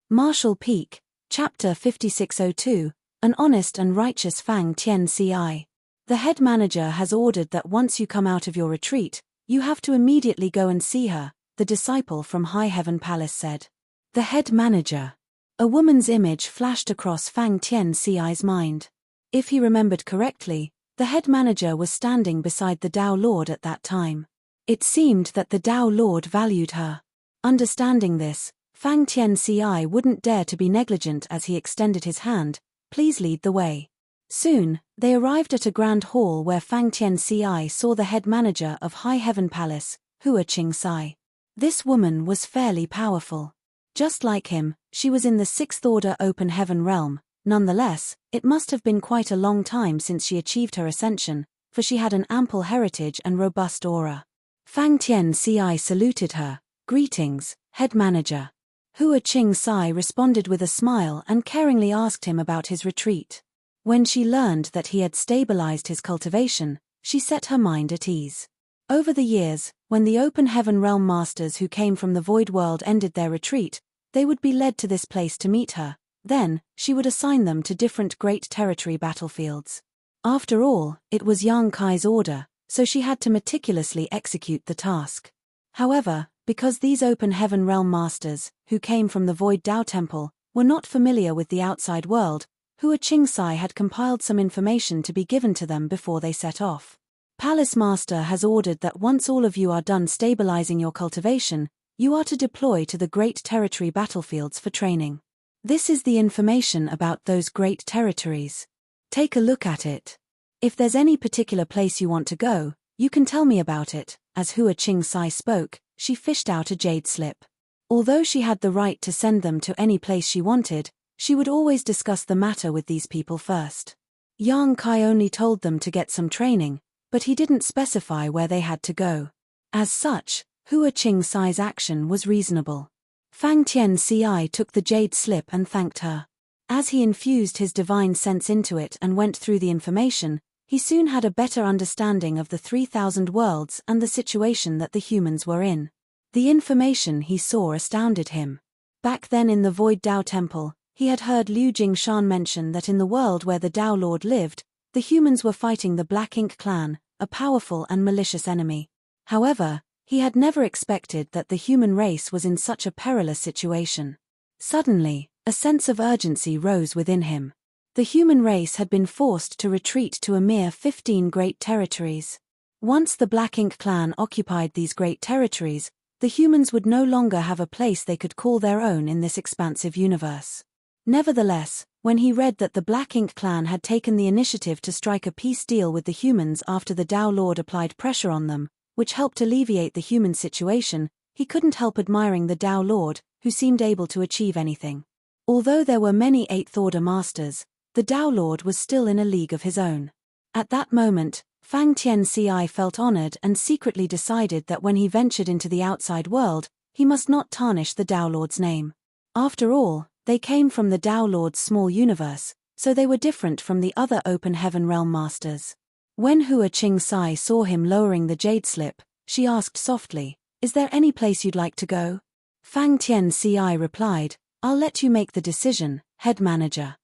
Marshall Peak, Chapter 5602, An Honest and Righteous Fang Tian Ci. The head manager has ordered that once you come out of your retreat, you have to immediately go and see her, the disciple from High Heaven Palace said. The head manager. A woman's image flashed across Fang Tian Ci's mind. If he remembered correctly, the head manager was standing beside the Tao Lord at that time. It seemed that the Tao Lord valued her. Understanding this, Fang Tian Ci wouldn't dare to be negligent as he extended his hand. Please lead the way. Soon, they arrived at a grand hall where Fang Tian Ci saw the head manager of High Heaven Palace, Hua Qingcai. This woman was fairly powerful. Just like him, she was in the Sixth Order Open Heaven realm. Nonetheless, it must have been quite a long time since she achieved her ascension, for she had an ample heritage and robust aura. Fang Tian Ci saluted her. Greetings, head manager. Hua Qingcai responded with a smile and caringly asked him about his retreat. When she learned that he had stabilized his cultivation, she set her mind at ease. Over the years, when the Open Heaven Realm Masters who came from the Void World ended their retreat, they would be led to this place to meet her. Then, she would assign them to different Great Territory battlefields. After all, it was Yang Kai's order, so she had to meticulously execute the task. However, because these Open Heaven Realm Masters, who came from the Void Dao Temple, were not familiar with the outside world, Hua Qingcai had compiled some information to be given to them before they set off. Palace Master has ordered that once all of you are done stabilizing your cultivation, you are to deploy to the Great Territory battlefields for training. This is the information about those great territories. Take a look at it. If there's any particular place you want to go, you can tell me about it. As Hua Qingcai spoke, she fished out a jade slip. Although she had the right to send them to any place she wanted, she would always discuss the matter with these people first. Yang Kai only told them to get some training, but he didn't specify where they had to go. As such, Hua Qingcai's action was reasonable. Fang Tian Ci took the jade slip and thanked her. As he infused his divine sense into it and went through the information, he soon had a better understanding of the 3,000 worlds and the situation that the humans were in. The information he saw astounded him. Back then in the Void Dao Temple, he had heard Liu Jingshan mention that in the world where the Dao Lord lived, the humans were fighting the Black Ink clan, a powerful and malicious enemy. However, he had never expected that the human race was in such a perilous situation. Suddenly, a sense of urgency rose within him. The human race had been forced to retreat to a mere 15 great territories. Once the Black Ink clan occupied these great territories, the humans would no longer have a place they could call their own in this expansive universe. Nevertheless, when he read that the Black Ink clan had taken the initiative to strike a peace deal with the humans after the Tao Lord applied pressure on them, which helped alleviate the human situation, he couldn't help admiring the Tao Lord, who seemed able to achieve anything. Although there were many Eighth Order Masters, the Tao Lord was still in a league of his own. At that moment, Fang Tian Ci felt honored and secretly decided that when he ventured into the outside world, he must not tarnish the Tao Lord's name. After all, they came from the Tao Lord's small universe, so they were different from the other Open Heaven Realm Masters. When Hua Qingcai saw him lowering the jade slip, she asked softly, "Is there any place you'd like to go?" Fang Tian Ci replied, "I'll let you make the decision, head manager."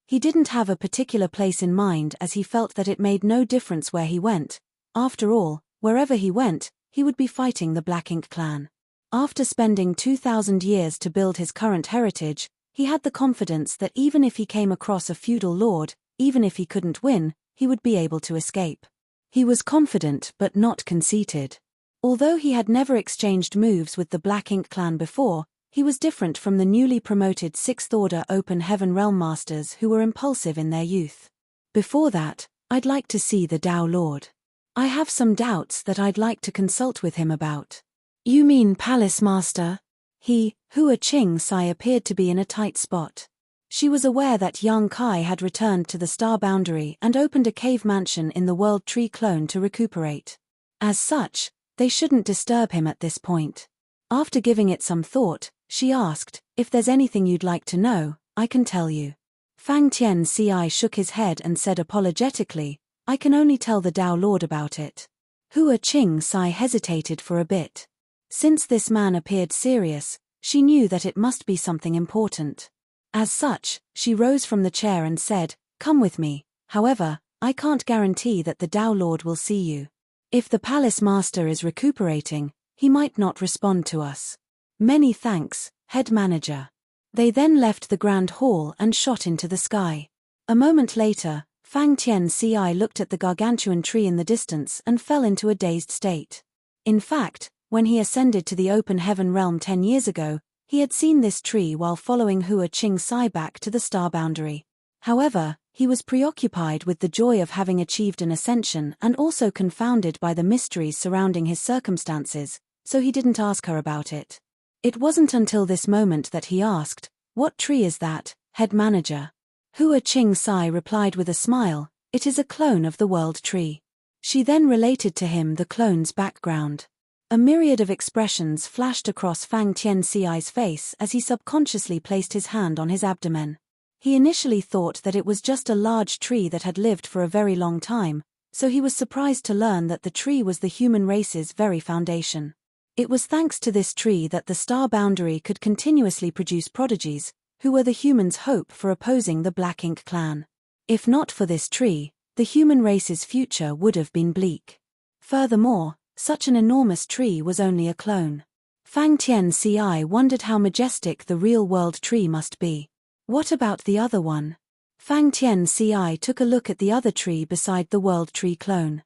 He didn't have a particular place in mind as he felt that it made no difference where he went. After all, wherever he went, he would be fighting the Black Ink clan. After spending 2,000 years to build his current heritage, he had the confidence that even if he came across a feudal lord, even if he couldn't win, he would be able to escape. He was confident but not conceited. Although he had never exchanged moves with the Black Ink clan before, he was different from the newly promoted Sixth Order Open Heaven Realm Masters who were impulsive in their youth. Before that, I'd like to see the Tao Lord. I have some doubts that I'd like to consult with him about. You mean Palace Master? Hua Qingcai appeared to be in a tight spot. She was aware that Yang Kai had returned to the star boundary and opened a cave mansion in the World Tree clone to recuperate. As such, they shouldn't disturb him at this point. After giving it some thought, she asked, "If there's anything you'd like to know, I can tell you." Fang Tian Ci shook his head and said apologetically, "I can only tell the Tao Lord about it." Hua Qingcai hesitated for a bit. Since this man appeared serious, She knew that it must be something important. As such, she rose from the chair and said, "Come with me. However, I can't guarantee that the Tao Lord will see you. If the palace master is recuperating, he might not respond to us." "Many thanks, head manager." They then left the grand hall and shot into the sky. A moment later, Fang Tianci looked at the gargantuan tree in the distance and fell into a dazed state. In fact, when he ascended to the open heaven realm 10 years ago, he had seen this tree while following Hua Qingcai back to the star boundary. However, he was preoccupied with the joy of having achieved an ascension and also confounded by the mysteries surrounding his circumstances, so he didn't ask her about it. It wasn't until this moment that he asked, "What tree is that, head manager?" Hua Qingcai replied with a smile, "It is a clone of the world tree." She then related to him the clone's background. A myriad of expressions flashed across Fang Tianxi's face as he subconsciously placed his hand on his abdomen. He initially thought that it was just a large tree that had lived for a very long time, so he was surprised to learn that the tree was the human race's very foundation. It was thanks to this tree that the star boundary could continuously produce prodigies, who were the humans' hope for opposing the Black Ink clan. If not for this tree, the human race's future would have been bleak. Furthermore, such an enormous tree was only a clone. Fang Tianci wondered how majestic the real world tree must be. What about the other one? Fang Tianci took a look at the other tree beside the world tree clone.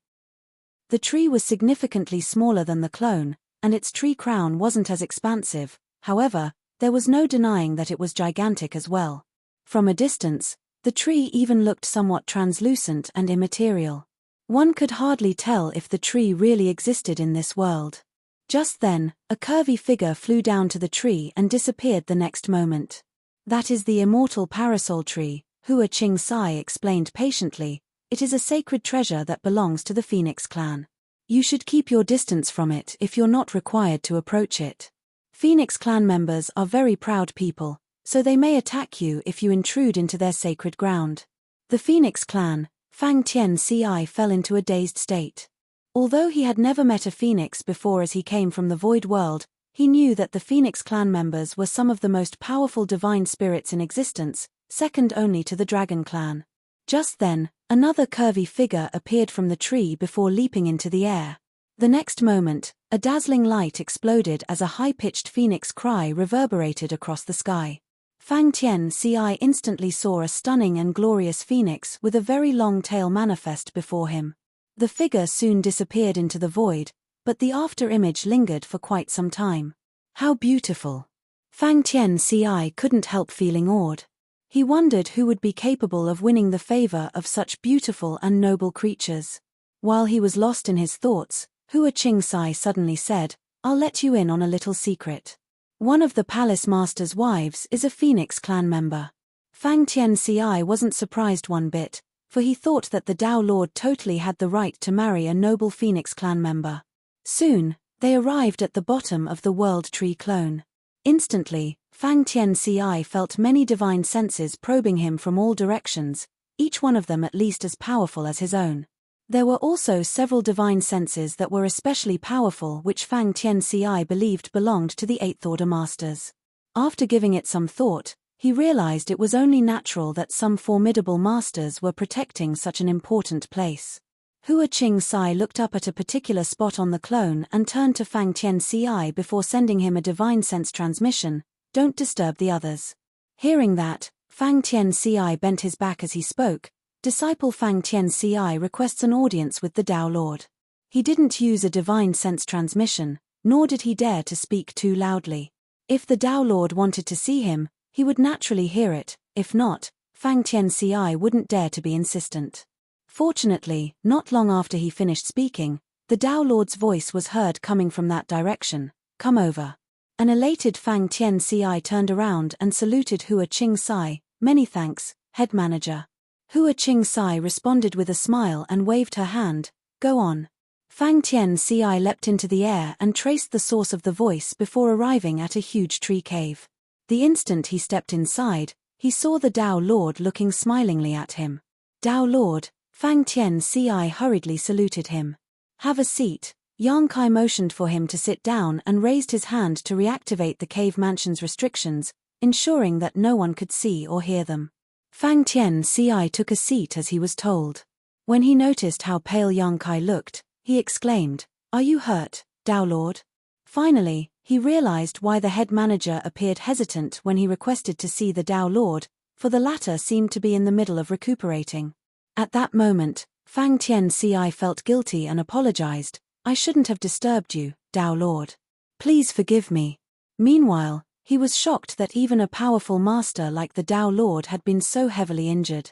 The tree was significantly smaller than the clone, and its tree crown wasn't as expansive. However, there was no denying that it was gigantic as well. From a distance, the tree even looked somewhat translucent and immaterial. One could hardly tell if the tree really existed in this world. Just then, a curvy figure flew down to the tree and disappeared the next moment. "That is the immortal parasol tree," Hua Qingcai explained patiently. "It is a sacred treasure that belongs to the Phoenix clan. You should keep your distance from it if you're not required to approach it. Phoenix clan members are very proud people, so they may attack you if you intrude into their sacred ground." The Phoenix clan, Fang Tianci fell into a dazed state. Although he had never met a phoenix before as he came from the void world, he knew that the Phoenix clan members were some of the most powerful divine spirits in existence, second only to the Dragon clan. Just then, another curvy figure appeared from the tree before leaping into the air. The next moment, a dazzling light exploded as a high-pitched phoenix cry reverberated across the sky. Fang Tianci instantly saw a stunning and glorious phoenix with a very long tail manifest before him. The figure soon disappeared into the void, but the after-image lingered for quite some time. How beautiful! Fang Tianci couldn't help feeling awed. He wondered who would be capable of winning the favor of such beautiful and noble creatures. While he was lost in his thoughts, Hua Qingcai suddenly said, "I'll let you in on a little secret. One of the palace master's wives is a Phoenix clan member." Fang Tianci wasn't surprised one bit, for he thought that the Tao Lord totally had the right to marry a noble Phoenix clan member. Soon, they arrived at the bottom of the World Tree clone. Instantly, Fang Tianci felt many divine senses probing him from all directions, each one of them at least as powerful as his own. There were also several divine senses that were especially powerful which Fang Tianci believed belonged to the Eighth Order Masters. After giving it some thought, he realized it was only natural that some formidable masters were protecting such an important place. Hua Qingcai looked up at a particular spot on the clone and turned to Fang Tianci before sending him a divine sense transmission, "Don't disturb the others." Hearing that, Fang Tianci bent his back as he spoke. Disciple Fang Tianci requests an audience with the Tao Lord. He didn't use a divine sense transmission, nor did he dare to speak too loudly. If the Tao Lord wanted to see him, he would naturally hear it. If not, Fang Tianci wouldn't dare to be insistent. Fortunately, not long after he finished speaking, the Tao Lord's voice was heard coming from that direction. "Come over." An elated Fang Tianci turned around and saluted Hua Qingcai. "Many thanks, head manager." Hua Qingcai responded with a smile and waved her hand. "Go on." Fang Tianci leapt into the air and traced the source of the voice before arriving at a huge tree cave. The instant he stepped inside, he saw the Tao Lord looking smilingly at him. "Tao Lord," Fang Tianci hurriedly saluted him. "Have a seat, Yang Kai motioned for him to sit down and raised his hand to reactivate the cave mansion's restrictions, ensuring that no one could see or hear them. Fang Tianci took a seat as he was told. When he noticed how pale Yang Kai looked, he exclaimed, "Are you hurt, Dao Lord?" Finally, he realized why the head manager appeared hesitant when he requested to see the Dao Lord, for the latter seemed to be in the middle of recuperating. At that moment, Fang Tianci felt guilty and apologized. "I shouldn't have disturbed you, Dao Lord. Please forgive me." Meanwhile, he was shocked that even a powerful master like the Dao Lord had been so heavily injured.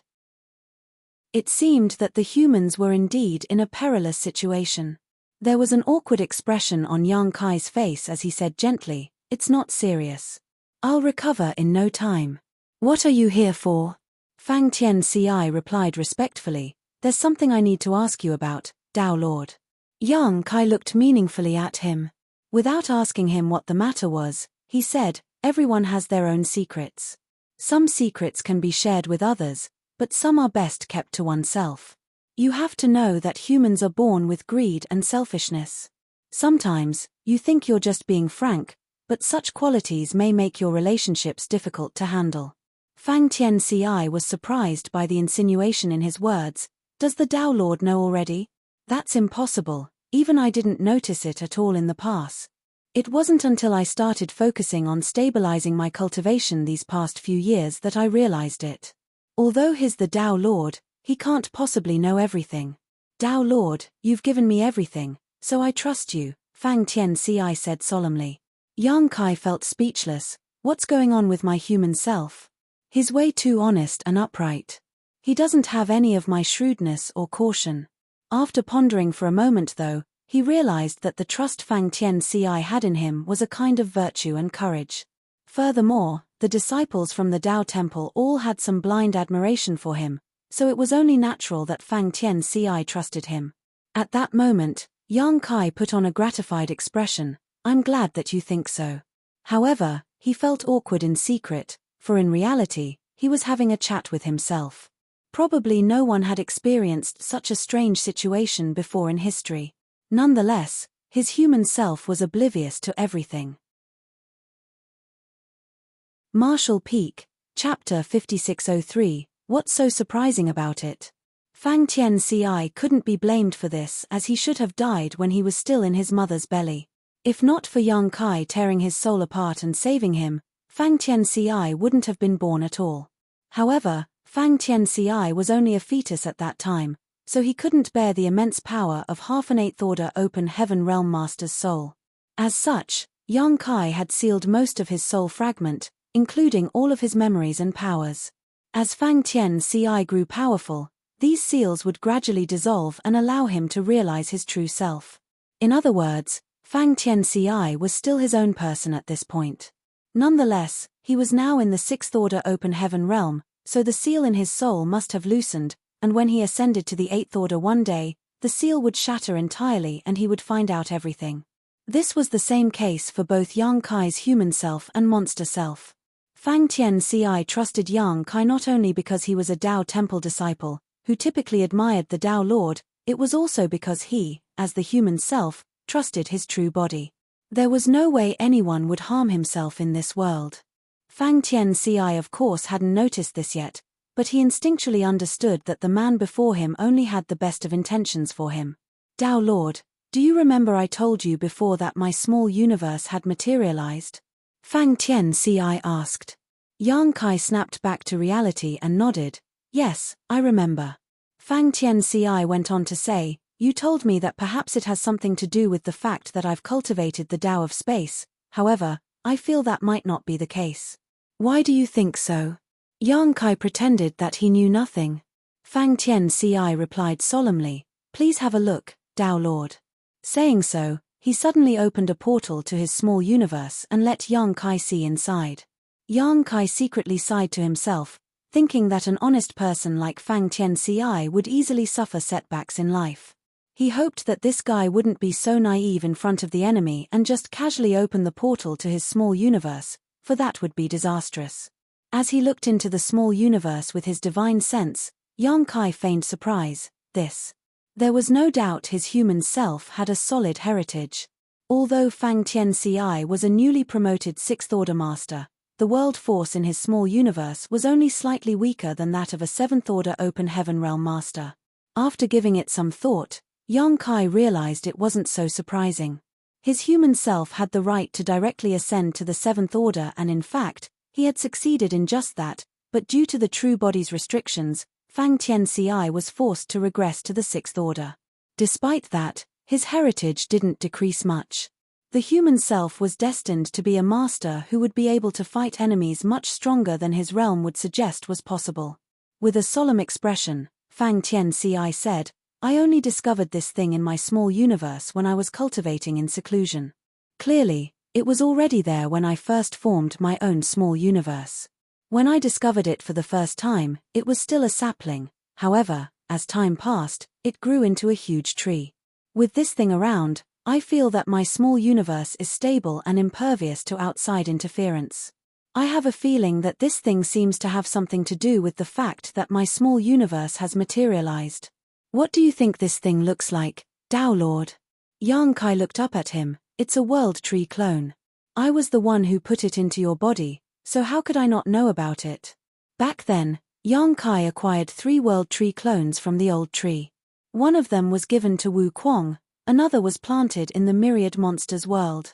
It seemed that the humans were indeed in a perilous situation. There was an awkward expression on Yang Kai's face as he said gently, "It's not serious. I'll recover in no time." "What are you here for?" Fang Tianci replied respectfully, "There's something I need to ask you about, Dao Lord." Yang Kai looked meaningfully at him. Without asking him what the matter was, he said, "Everyone has their own secrets. Some secrets can be shared with others, but some are best kept to oneself. You have to know that humans are born with greed and selfishness. Sometimes, you think you're just being frank, but such qualities may make your relationships difficult to handle." Fang Tianci was surprised by the insinuation in his words. "Does the Dao Lord know already? That's impossible, even I didn't notice it at all in the past. It wasn't until I started focusing on stabilizing my cultivation these past few years that I realized it. Although he's the Dao Lord, he can't possibly know everything. Dao Lord, you've given me everything, so I trust you," Fang Tianci said solemnly. Yang Kai felt speechless. What's going on with my human self? He's way too honest and upright. He doesn't have any of my shrewdness or caution. After pondering for a moment though, he realized that the trust Fang Tianci had in him was a kind of virtue and courage. Furthermore, the disciples from the Dao Temple all had some blind admiration for him, so it was only natural that Fang Tianci trusted him. At that moment, Yang Kai put on a gratified expression. "I'm glad that you think so." However, he felt awkward in secret, for in reality, he was having a chat with himself. Probably no one had experienced such a strange situation before in history. Nonetheless, his human self was oblivious to everything. Marshall Peak, Chapter 5603, What's so surprising about it? Fang Tianci couldn't be blamed for this as he should have died when he was still in his mother's belly. If not for Yang Kai tearing his soul apart and saving him, Fang Tianci wouldn't have been born at all. However, Fang Tianci was only a fetus at that time, so he couldn't bear the immense power of half an eighth order open heaven realm master's soul. As such, Yang Kai had sealed most of his soul fragment, including all of his memories and powers. As Fang Tianci grew powerful, these seals would gradually dissolve and allow him to realize his true self. In other words, Fang Tianci was still his own person at this point. Nonetheless, he was now in the sixth order open heaven realm, so the seal in his soul must have loosened, and when he ascended to the eighth order one day, the seal would shatter entirely and he would find out everything. This was the same case for both Yang Kai's human self and monster self. Fang Tianci trusted Yang Kai not only because he was a Dao Temple disciple, who typically admired the Dao Lord, it was also because he, as the human self, trusted his true body. There was no way anyone would harm himself in this world. Fang Tianci of course hadn't noticed this yet, but he instinctually understood that the man before him only had the best of intentions for him. "Dao Lord, do you remember I told you before that my small universe had materialized?" Fang Tianci asked. Yang Kai snapped back to reality and nodded. "Yes, I remember." Fang Tianci went on to say, "You told me that perhaps it has something to do with the fact that I've cultivated the Tao of space, however, I feel that might not be the case." "Why do you think so?" Yang Kai pretended that he knew nothing. Fang Tianci replied solemnly, "Please have a look, Dao Lord." Saying so, he suddenly opened a portal to his small universe and let Yang Kai see inside. Yang Kai secretly sighed to himself, thinking that an honest person like Fang Tianci would easily suffer setbacks in life. He hoped that this guy wouldn't be so naive in front of the enemy and just casually open the portal to his small universe, for that would be disastrous. As he looked into the small universe with his divine sense, Yang Kai feigned surprise. There was no doubt his human self had a solid heritage. Although Fang Tianci was a newly promoted sixth-order master, the world force in his small universe was only slightly weaker than that of a seventh-order open heaven realm master. After giving it some thought, Yang Kai realized it wasn't so surprising. His human self had the right to directly ascend to the seventh order, and in fact, he had succeeded in just that, but due to the true body's restrictions, Fang Tianci was forced to regress to the sixth order. Despite that, his heritage didn't decrease much. The human self was destined to be a master who would be able to fight enemies much stronger than his realm would suggest was possible. With a solemn expression, Fang Tianci said, "I only discovered this thing in my small universe when I was cultivating in seclusion. Clearly, it was already there when I first formed my own small universe. When I discovered it for the first time, it was still a sapling. However, as time passed, it grew into a huge tree. With this thing around, I feel that my small universe is stable and impervious to outside interference. I have a feeling that this thing seems to have something to do with the fact that my small universe has materialized. What do you think this thing looks like, Tao Lord?" Yang Kai looked up at him. "It's a world tree clone. I was the one who put it into your body, so how could I not know about it?" Back then, Yang Kai acquired 3 world tree clones from the old tree. One of them was given to Wu Kuang, another was planted in the Myriad Monsters world.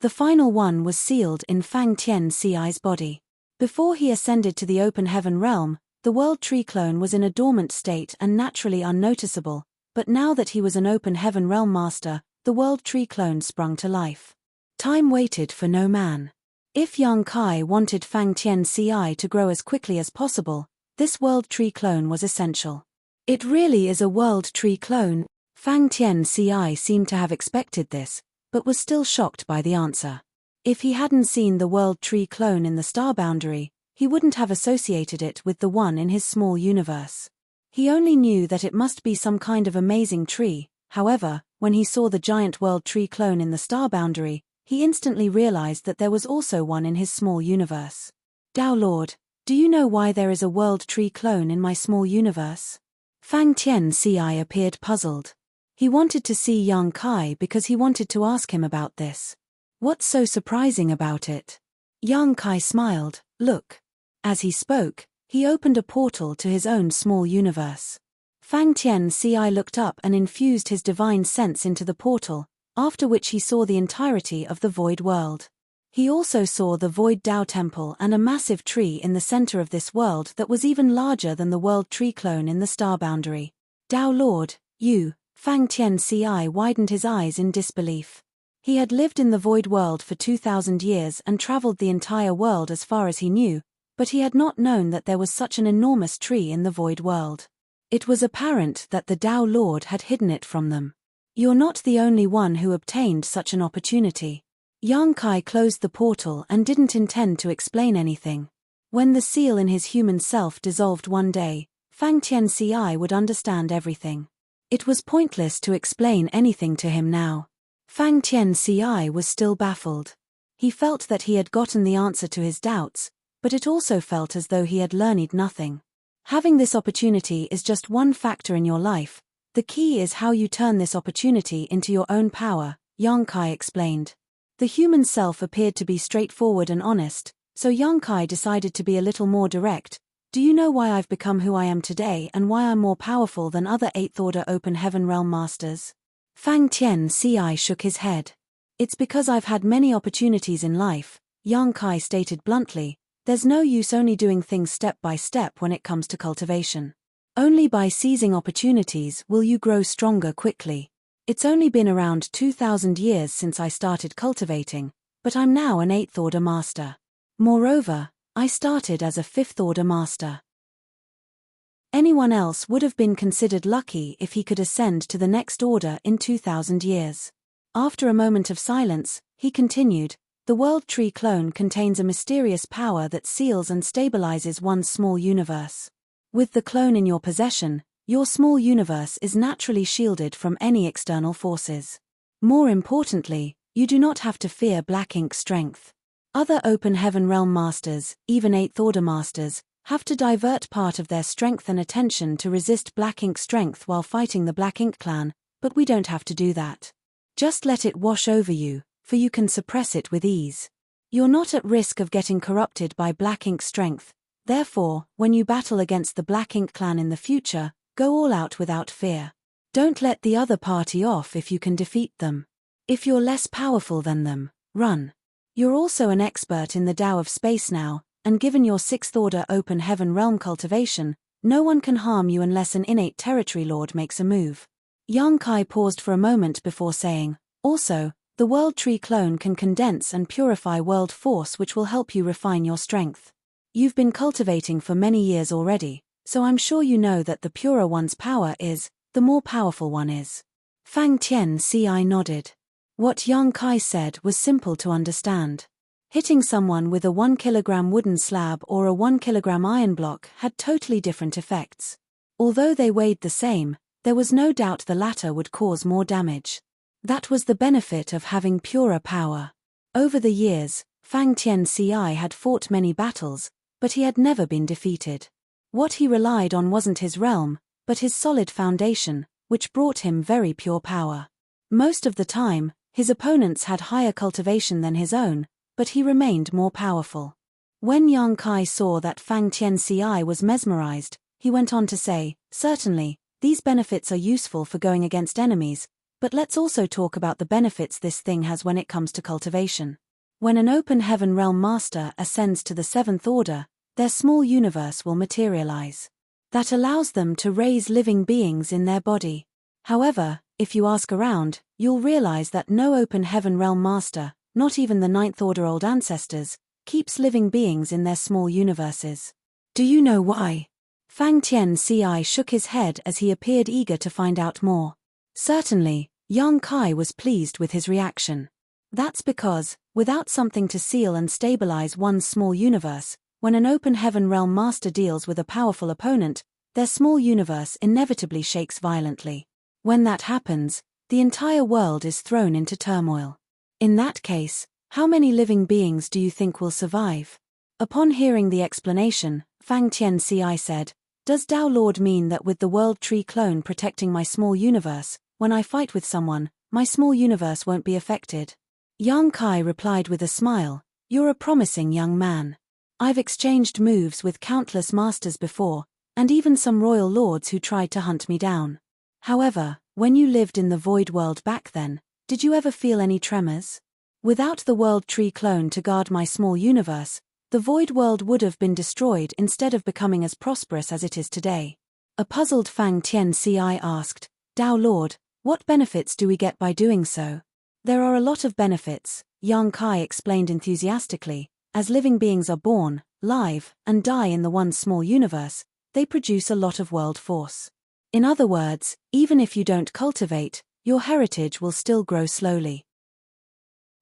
The final one was sealed in Fang Tianci's body. Before he ascended to the open heaven realm, the world tree clone was in a dormant state and naturally unnoticeable, but now that he was an open heaven realm master, the world tree clone sprung to life. Time waited for no man. If Yang Kai wanted Fang Tianci to grow as quickly as possible, this world tree clone was essential. "It really is a world tree clone." Fang Tianci seemed to have expected this, but was still shocked by the answer. If he hadn't seen the world tree clone in the star boundary, he wouldn't have associated it with the one in his small universe. He only knew that it must be some kind of amazing tree. However, when he saw the giant world tree clone in the star boundary, he instantly realized that there was also one in his small universe. "Tao Lord, do you know why there is a world tree clone in my small universe?" Fang Tianci appeared puzzled. He wanted to see Yang Kai because he wanted to ask him about this. "What's so surprising about it?" Yang Kai smiled. "Look." As he spoke, he opened a portal to his own small universe. Fang Tianci looked up and infused his divine sense into the portal, after which he saw the entirety of the void world. He also saw the void Dao temple and a massive tree in the center of this world that was even larger than the world tree clone in the star boundary. "Tao Lord, you..." Fang Tianci widened his eyes in disbelief. He had lived in the void world for 2,000 years and traveled the entire world as far as he knew, but he had not known that there was such an enormous tree in the void world. It was apparent that the Tao Lord had hidden it from them. "You're not the only one who obtained such an opportunity." Yang Kai closed the portal and didn't intend to explain anything. When the seal in his human self dissolved one day, Fang Tianci would understand everything. It was pointless to explain anything to him now. Fang Tianci was still baffled. He felt that he had gotten the answer to his doubts, but it also felt as though he had learned nothing. Having this opportunity is just one factor in your life. The key is how you turn this opportunity into your own power, Yang Kai explained. The human self appeared to be straightforward and honest, so Yang Kai decided to be a little more direct. "Do you know why I've become who I am today and why I'm more powerful than other 8th Order Open Heaven Realm Masters?" Fang Tianci shook his head. "It's because I've had many opportunities in life," Yang Kai stated bluntly. "There's no use only doing things step by step when it comes to cultivation. Only by seizing opportunities will you grow stronger quickly. It's only been around 2,000 years since I started cultivating, but I'm now an 8th Order Master. Moreover, I started as a 5th Order Master. Anyone else would have been considered lucky if he could ascend to the next order in 2,000 years. After a moment of silence, he continued, "The world tree clone contains a mysterious power that seals and stabilizes one's small universe. With the clone in your possession, your small universe is naturally shielded from any external forces. More importantly, you do not have to fear black ink strength. Other Open Heaven Realm Masters, even 8th Order Masters, have to divert part of their strength and attention to resist Black Ink strength while fighting the Black Ink clan, but we don't have to do that. Just let it wash over you, for you can suppress it with ease. You're not at risk of getting corrupted by Black Ink strength, therefore, when you battle against the Black Ink clan in the future, go all out without fear. Don't let the other party off if you can defeat them. If you're less powerful than them, run. You're also an expert in the Tao of space now, and given your 6th order open heaven realm cultivation, no one can harm you unless an innate territory lord makes a move. Yang Kai paused for a moment before saying, also, the World Tree clone can condense and purify world force, which will help you refine your strength. You've been cultivating for many years already, so I'm sure you know that the purer one's power is, the more powerful one is. Fang Tianci nodded. What Yang Kai said was simple to understand. Hitting someone with a 1 kilogram wooden slab or a 1 kilogram iron block had totally different effects. Although they weighed the same, there was no doubt the latter would cause more damage. That was the benefit of having purer power. Over the years, Fang Tianci had fought many battles, but he had never been defeated. What he relied on wasn't his realm, but his solid foundation, which brought him very pure power. Most of the time, his opponents had higher cultivation than his own, but he remained more powerful. When Yang Kai saw that Fang Tianci was mesmerized, he went on to say, certainly, these benefits are useful for going against enemies, but let's also talk about the benefits this thing has when it comes to cultivation. When an open heaven realm master ascends to the 7th order, their small universe will materialize. That allows them to raise living beings in their body. However, if you ask around, you'll realize that no open heaven realm master, not even the 9th order old ancestors, keeps living beings in their small universes. Do you know why? Fang Tianci shook his head as he appeared eager to find out more. Certainly, Yang Kai was pleased with his reaction. That's because, without something to seal and stabilize one's small universe, when an open heaven realm master deals with a powerful opponent, their small universe inevitably shakes violently. When that happens, the entire world is thrown into turmoil. In that case, how many living beings do you think will survive? Upon hearing the explanation, Fang Tianci said, does Tao Lord mean that with the World Tree clone protecting my small universe, when I fight with someone, my small universe won't be affected? Yang Kai replied with a smile, you're a promising young man. I've exchanged moves with countless masters before, and even some royal lords who tried to hunt me down. However, when you lived in the Void World back then, did you ever feel any tremors? Without the World Tree clone to guard my small universe, the Void World would have been destroyed instead of becoming as prosperous as it is today. A puzzled Fang Tianci asked, Tao Lord, what benefits do we get by doing so? There are a lot of benefits, Yang Kai explained enthusiastically. As living beings are born, live, and die in the one small universe, they produce a lot of world force. In other words, even if you don't cultivate, your heritage will still grow slowly.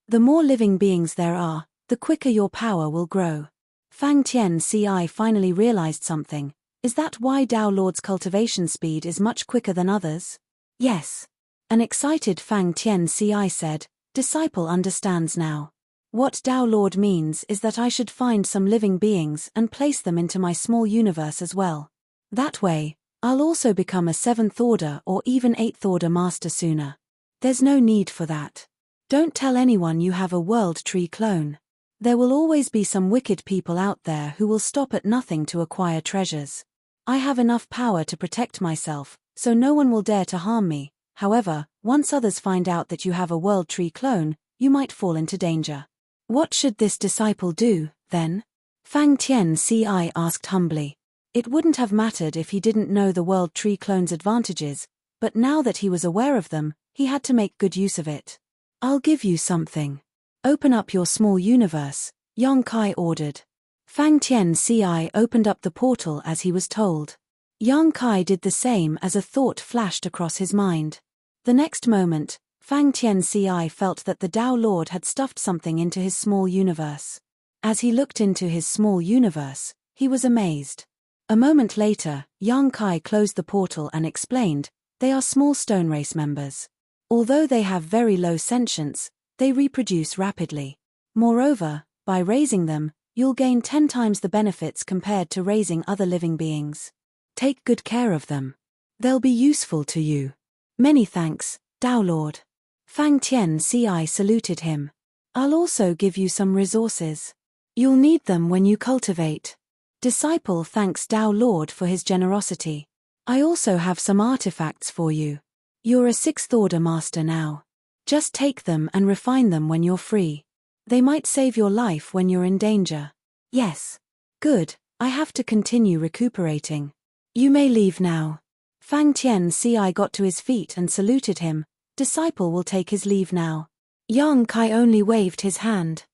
The more living beings there are, the quicker your power will grow. Fang Tianci finally realized something. Is that why Tao Lord's cultivation speed is much quicker than others? Yes. An excited Fang Tianci said, Disciple understands now. What Tao Lord means is that I should find some living beings and place them into my small universe as well. That way, I'll also become a 7th order or even 8th order master sooner. There's no need for that. Don't tell anyone you have a World Tree clone. There will always be some wicked people out there who will stop at nothing to acquire treasures. I have enough power to protect myself, so no one will dare to harm me. However, once others find out that you have a World Tree clone, you might fall into danger. What should this disciple do, then? Fang Tianci asked humbly. It wouldn't have mattered if he didn't know the World Tree clone's advantages, but now that he was aware of them, he had to make good use of it. I'll give you something. Open up your small universe, Yang Kai ordered. Fang Tianci opened up the portal as he was told. Yang Kai did the same as a thought flashed across his mind. The next moment, Fang Tianci felt that the Tao Lord had stuffed something into his small universe. As he looked into his small universe, he was amazed. A moment later, Yang Kai closed the portal and explained, they are small stone race members. Although they have very low sentience, they reproduce rapidly. Moreover, by raising them, You'll gain 10 times the benefits compared to raising other living beings. Take good care of them. They'll be useful to you. Many thanks, Tao Lord. Fang Tian-ci saluted him. I'll also give you some resources. You'll need them when you cultivate. Disciple thanks Tao Lord for his generosity. I also have some artifacts for you. You're a 6th order master now. Just take them and refine them when you're free. They might save your life when you're in danger. Yes. Good, I have to continue recuperating. You may leave now. Fang Tian-ci got to his feet and saluted him. Disciple will take his leave now. Yang Kai only waved his hand.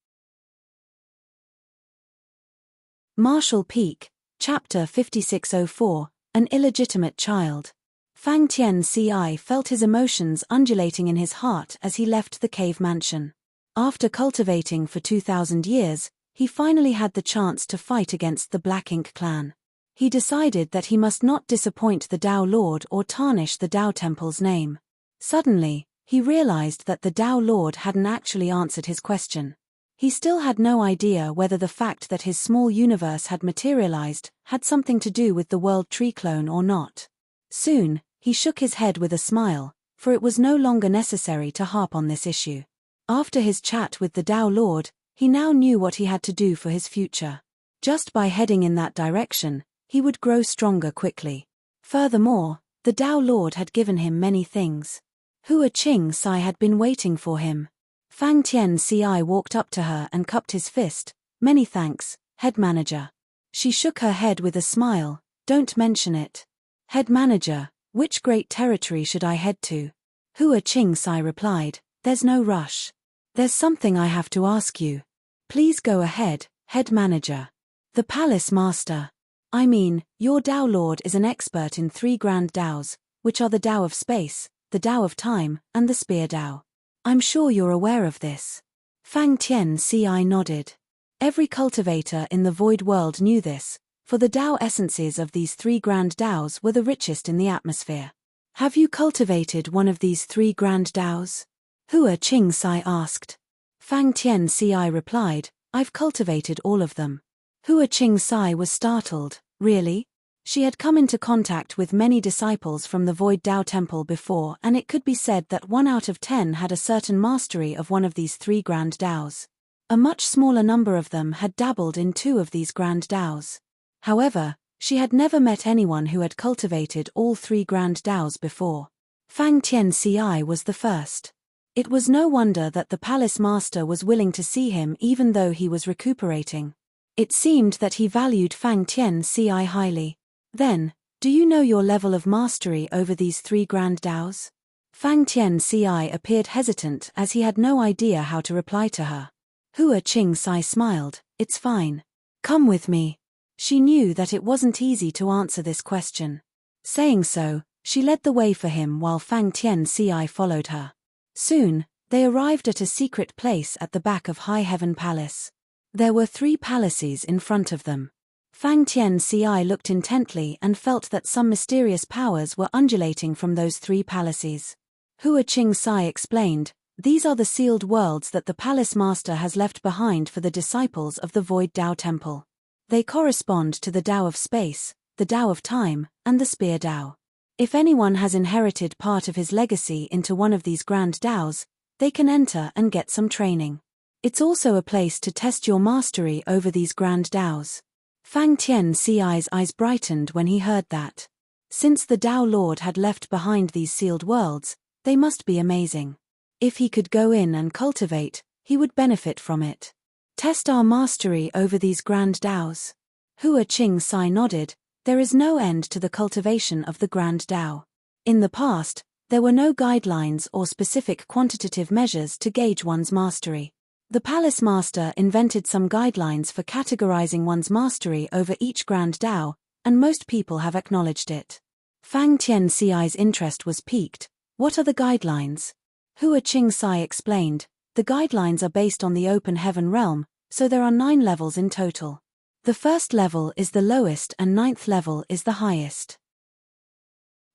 Marshall Peak, Chapter 5604, An Illegitimate Child. Fang Tian-ci felt his emotions undulating in his heart as he left the cave mansion. After cultivating for 2,000 years, he finally had the chance to fight against the Black Ink clan. He decided that he must not disappoint the Tao Lord or tarnish the Tao Temple's name. Suddenly, he realized that the Tao Lord hadn't actually answered his question. He still had no idea whether the fact that his small universe had materialized had something to do with the World Tree clone or not. Soon, he shook his head with a smile, for it was no longer necessary to harp on this issue. After his chat with the Tao Lord, he now knew what he had to do for his future. Just by heading in that direction, he would grow stronger quickly. Furthermore, the Tao Lord had given him many things. Hua Qing-ci had been waiting for him. Fang Tian-ci walked up to her and cupped his fist. Many thanks, head manager. She shook her head with a smile. Don't mention it. Head manager, which great territory should I head to? Hua Qing-ci replied, there's no rush. There's something I have to ask you. Please go ahead, head manager. The palace master. I mean, your Tao Lord is an expert in 3 grand Taos, which are the Tao of space, the Tao of time, and the Spear Tao. I'm sure you're aware of this. Fang Tian-ci nodded. Every cultivator in the void world knew this, for the Tao essences of these 3 grand Taos were the richest in the atmosphere. Have you cultivated one of these 3 grand Taos? Hua Qing-ci asked. Fang Tian-ci replied, I've cultivated all of them. Hua Qing-ci was startled. Really? She had come into contact with many disciples from the Void Tao Temple before, and it could be said that 1 out of 10 had a certain mastery of one of these 3 grand Taos. A much smaller number of them had dabbled in 2 of these grand Taos. However, she had never met anyone who had cultivated all 3 grand Taos before. Fang Tian-ci was the first. It was no wonder that the palace master was willing to see him even though he was recuperating. It seemed that he valued Fang Tian-ci highly. Then, do you know your level of mastery over these 3 grand Taos? Fang Tian-ci appeared hesitant as he had no idea how to reply to her. Hua Qing-ci smiled, it's fine. Come with me. She knew that it wasn't easy to answer this question. Saying so, she led the way for him while Fang Tian-ci followed her. Soon, they arrived at a secret place at the back of High Heaven Palace. There were 3 palaces in front of them. Fang Tian-ci looked intently and felt that some mysterious powers were undulating from those 3 palaces. Hua Qing-ci explained, these are the sealed worlds that the palace master has left behind for the disciples of the Void Tao Temple. They correspond to the Tao of space, the Tao of time, and the Spear Tao. If anyone has inherited part of his legacy into one of these grand Taos, they can enter and get some training. It's also a place to test your mastery over these grand Taos. Fang Tian-ci's eyes brightened when he heard that. Since the Tao Lord had left behind these sealed worlds, they must be amazing. If he could go in and cultivate, he would benefit from it. Test our mastery over these grand Taos. Hua Qing-ci nodded. There is no end to the cultivation of the grand Tao. In the past, there were no guidelines or specific quantitative measures to gauge one's mastery. The palace master invented some guidelines for categorizing one's mastery over each grand Tao, and most people have acknowledged it. Fang Tian-ci's interest was piqued. What are the guidelines? Hua Qing-ci explained, the guidelines are based on the open heaven realm, so there are 9 levels in total. The first level is the lowest and 9th level is the highest.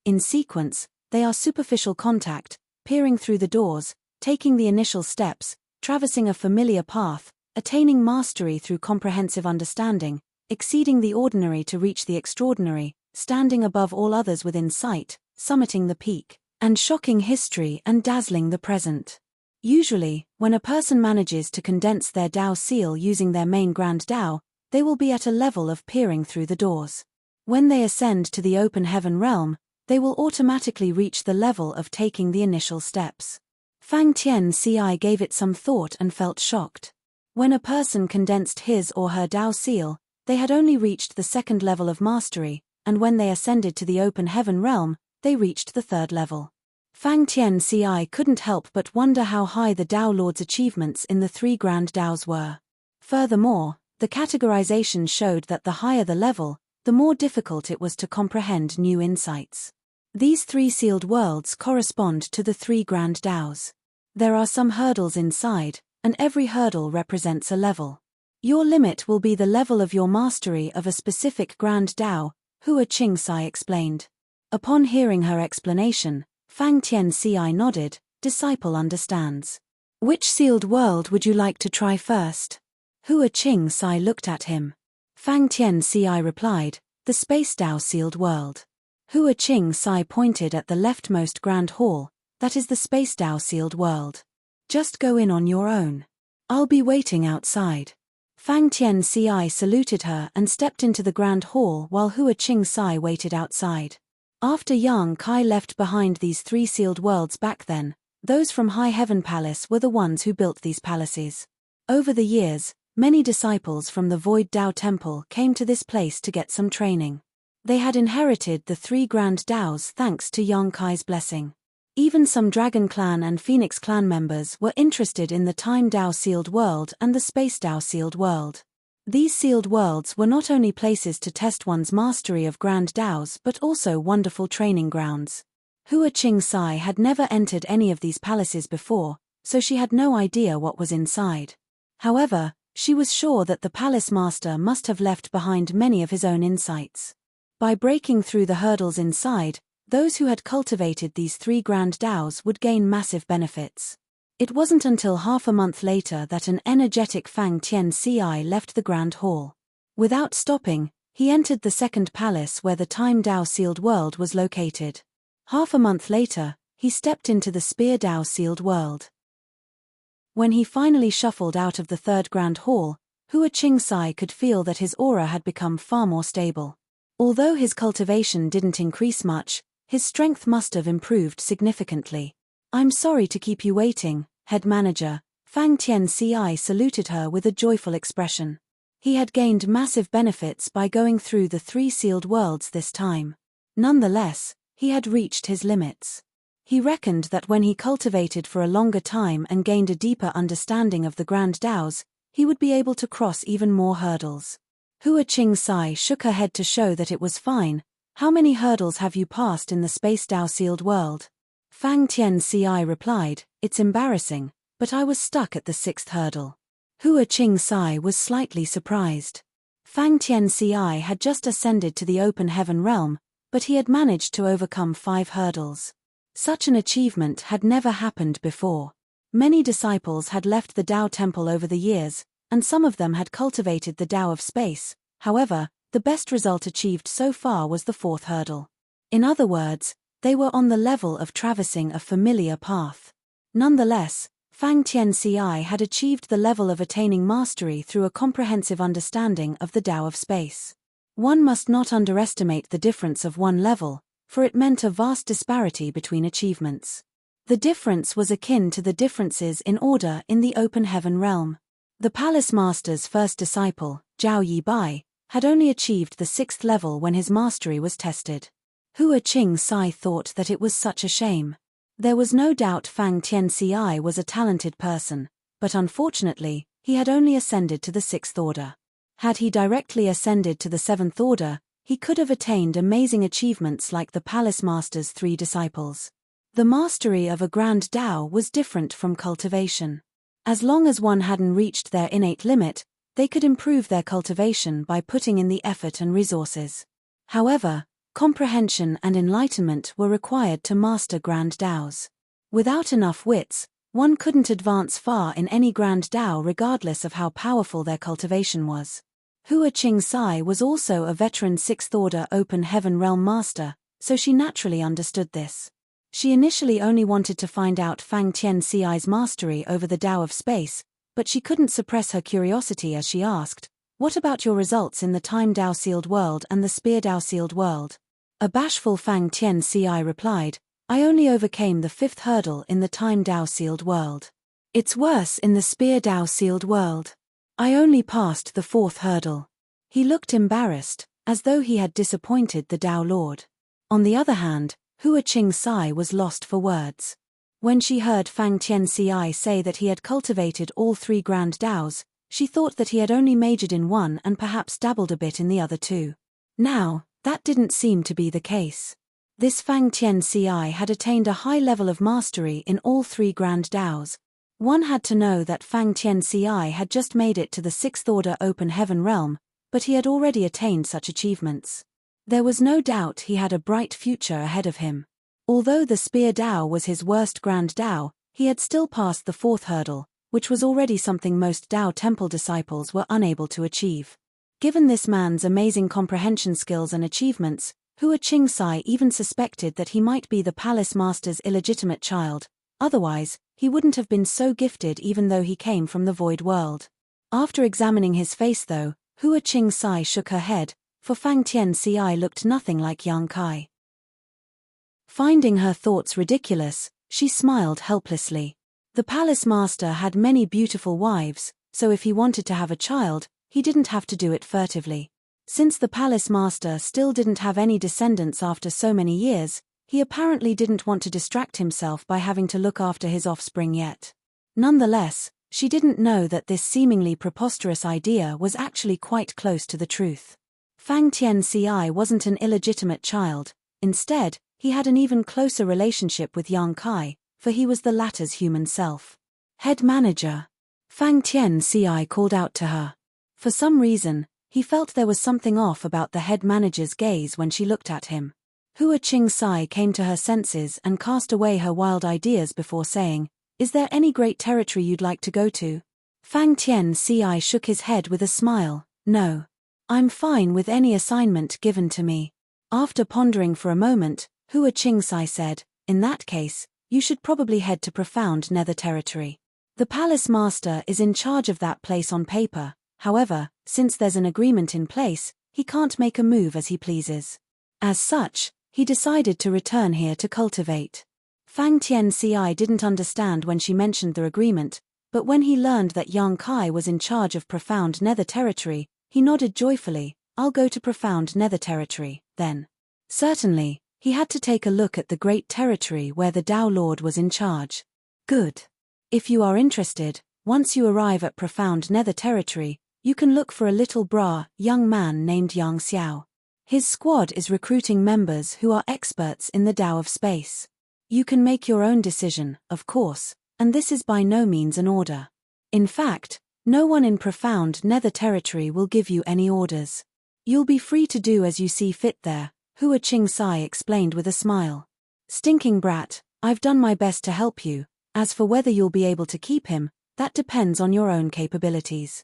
In sequence, they are superficial contact, peering through the doors, taking the initial steps, traversing a familiar path, attaining mastery through comprehensive understanding, exceeding the ordinary to reach the extraordinary, standing above all others within sight, summiting the peak, and shocking history and dazzling the present. Usually, when a person manages to condense their Tao seal using their main grand Tao, they will be at a level of peering through the doors. When they ascend to the open heaven realm, they will automatically reach the level of taking the initial steps. Fang Tianci gave it some thought and felt shocked. When a person condensed his or her Tao seal, they had only reached the second level of mastery, and when they ascended to the open heaven realm, they reached the third level. Fang Tianci couldn't help but wonder how high the Tao Lord's achievements in the 3 grand Taos were. Furthermore, the categorization showed that the higher the level, the more difficult it was to comprehend new insights. These 3 sealed worlds correspond to the 3 grand Taos. There are some hurdles inside, and every hurdle represents a level. Your limit will be the level of your mastery of a specific grand Tao, Hua Qingcai explained. Upon hearing her explanation, Fang Tianci nodded. Disciple understands. Which sealed world would you like to try first? Hua Qingcai looked at him. Fang Tianci replied, the Space Tao sealed world. Hua Qingcai pointed at the leftmost grand hall, that is the Space Tao sealed world. Just go in on your own. I'll be waiting outside. Fang Tianci saluted her and stepped into the grand hall while Hua Qingcai waited outside. After Yang Kai left behind these 3 sealed worlds back then, those from High Heaven Palace were the ones who built these palaces. Over the years, many disciples from the Void Tao Temple came to this place to get some training. They had inherited the 3 grand Taos thanks to Yang Kai's blessing. Even some Dragon Clan and Phoenix Clan members were interested in the Time Tao sealed world and the Space Tao sealed world. These sealed worlds were not only places to test one's mastery of grand Taos but also wonderful training grounds. Hua Qingcai had never entered any of these palaces before, so she had no idea what was inside. However, she was sure that the palace master must have left behind many of his own insights. By breaking through the hurdles inside, those who had cultivated these 3 grand Taos would gain massive benefits. It wasn't until half a month later that an energetic Fang Tianci left the grand hall. Without stopping, he entered the second palace where the Time Tao sealed world was located. Half a month later, he stepped into the Spear Tao sealed world. When he finally shuffled out of the third grand hall, Hua Qingcai could feel that his aura had become far more stable. Although his cultivation didn't increase much, his strength must have improved significantly. I'm sorry to keep you waiting, head manager. Fang Tianci saluted her with a joyful expression. He had gained massive benefits by going through the 3 sealed worlds this time. Nonetheless, he had reached his limits. He reckoned that when he cultivated for a longer time and gained a deeper understanding of the grand Taos, he would be able to cross even more hurdles. Hua Qingcai shook her head to show that it was fine. How many hurdles have you passed in the Space Tao sealed world? Fang Tianci replied, it's embarrassing, but I was stuck at the 6th hurdle. Hua Qingcai was slightly surprised. Fang Tianci had just ascended to the open heaven realm, but he had managed to overcome 5 hurdles. Such an achievement had never happened before. Many disciples had left the Tao Temple over the years, and some of them had cultivated the Tao of space. However, the best result achieved so far was the 4th hurdle. In other words, they were on the level of traversing a familiar path. Nonetheless, Fang Tianci had achieved the level of attaining mastery through a comprehensive understanding of the Tao of space. One must not underestimate the difference of one level, for it meant a vast disparity between achievements. The difference was akin to the differences in order in the open heaven realm. The palace master's first disciple, Zhao Yibai, had only achieved the 6th level when his mastery was tested. Hua Qingcai thought that it was such a shame. There was no doubt Fang Tianci was a talented person, but unfortunately, he had only ascended to the 6th order. Had he directly ascended to the 7th order, he could have attained amazing achievements like the palace master's 3 disciples. The mastery of a grand Tao was different from cultivation. As long as one hadn't reached their innate limit, they could improve their cultivation by putting in the effort and resources. However, comprehension and enlightenment were required to master grand Taos. Without enough wits, One couldn't advance far in any Grand Dao regardless of how powerful their cultivation was. Hua Qing-sai was also a veteran 6th Order Open Heaven Realm Master, so she naturally understood this. She initially only wanted to find out Fang Tian-Ci's mastery over the Dao of Space, but she couldn't suppress her curiosity as she asked, "What about your results in the Time Dao Sealed World and the Spear Dao Sealed World?" A bashful Fang Tian-Ci replied, "I only overcame the 5th hurdle in the Time Dao Sealed World. It's worse in the Spear Dao Sealed World. I only passed the 4th hurdle." He looked embarrassed, as though he had disappointed the Dao Lord. On the other hand, Hua Qing-sai was lost for words. When she heard Fang Tian-Ci say that he had cultivated all 3 Grand Daos, she thought that he had only majored in one and perhaps dabbled a bit in the other 2. Now, that didn't seem to be the case. This Fang Tian-Ci had attained a high level of mastery in all 3 Grand Daos. One had to know that Fang Tian-Ci had just made it to the 6th Order Open Heaven Realm, but he had already attained such achievements. There was no doubt he had a bright future ahead of him. Although the Spear Dao was his worst Grand Dao, he had still passed the 4th hurdle, which was already something most Dao Temple disciples were unable to achieve. Given this man's amazing comprehension skills and achievements, Hua Qing-sai even suspected that he might be the palace master's illegitimate child. Otherwise, he wouldn't have been so gifted even though he came from the void world. After examining his face though, Hua Qing-sai shook her head, for Fang Tian-Ci looked nothing like young Kai. Finding her thoughts ridiculous, she smiled helplessly. The palace master had many beautiful wives, so if he wanted to have a child, he didn't have to do it furtively. Since the palace master still didn't have any descendants after so many years, he apparently didn't want to distract himself by having to look after his offspring yet. Nonetheless, she didn't know that this seemingly preposterous idea was actually quite close to the truth. Fang Tian-Ci wasn't an illegitimate child. Instead, he had an even closer relationship with young Kai, for he was the latter's human self. "Head manager." Fang Tian-Ci called out to her. For some reason, he felt there was something off about the head manager's gaze when she looked at him. Hua Qing-sai came to her senses and cast away her wild ideas before saying, "Is there any great territory you'd like to go to?" Fang Tian-Ci shook his head with a smile, "No. I'm fine with any assignment given to me." After pondering for a moment, Hua Qing-sai said, "In that case, you should probably head to Profound Nether Territory. The palace master is in charge of that place on paper. However, since there's an agreement in place, he can't make a move as he pleases. As such, he decided to return here to cultivate." Fang Tian-Ci didn't understand when she mentioned the agreement, but when he learned that young Kai was in charge of Profound Nether Territory, he nodded joyfully. "I'll go to Profound Nether Territory, then." Certainly, he had to take a look at the great territory where the Dao Lord was in charge. "Good. If you are interested, once you arrive at Profound Nether Territory, you can look for a little young man named Yang Xiao. His squad is recruiting members who are experts in the Dao of Space. You can make your own decision, of course, and this is by no means an order. In fact, no one in Profound Nether Territory will give you any orders. You'll be free to do as you see fit there," Hua Qing-sai explained with a smile. "Stinking brat, I've done my best to help you. As for whether you'll be able to keep him, that depends on your own capabilities."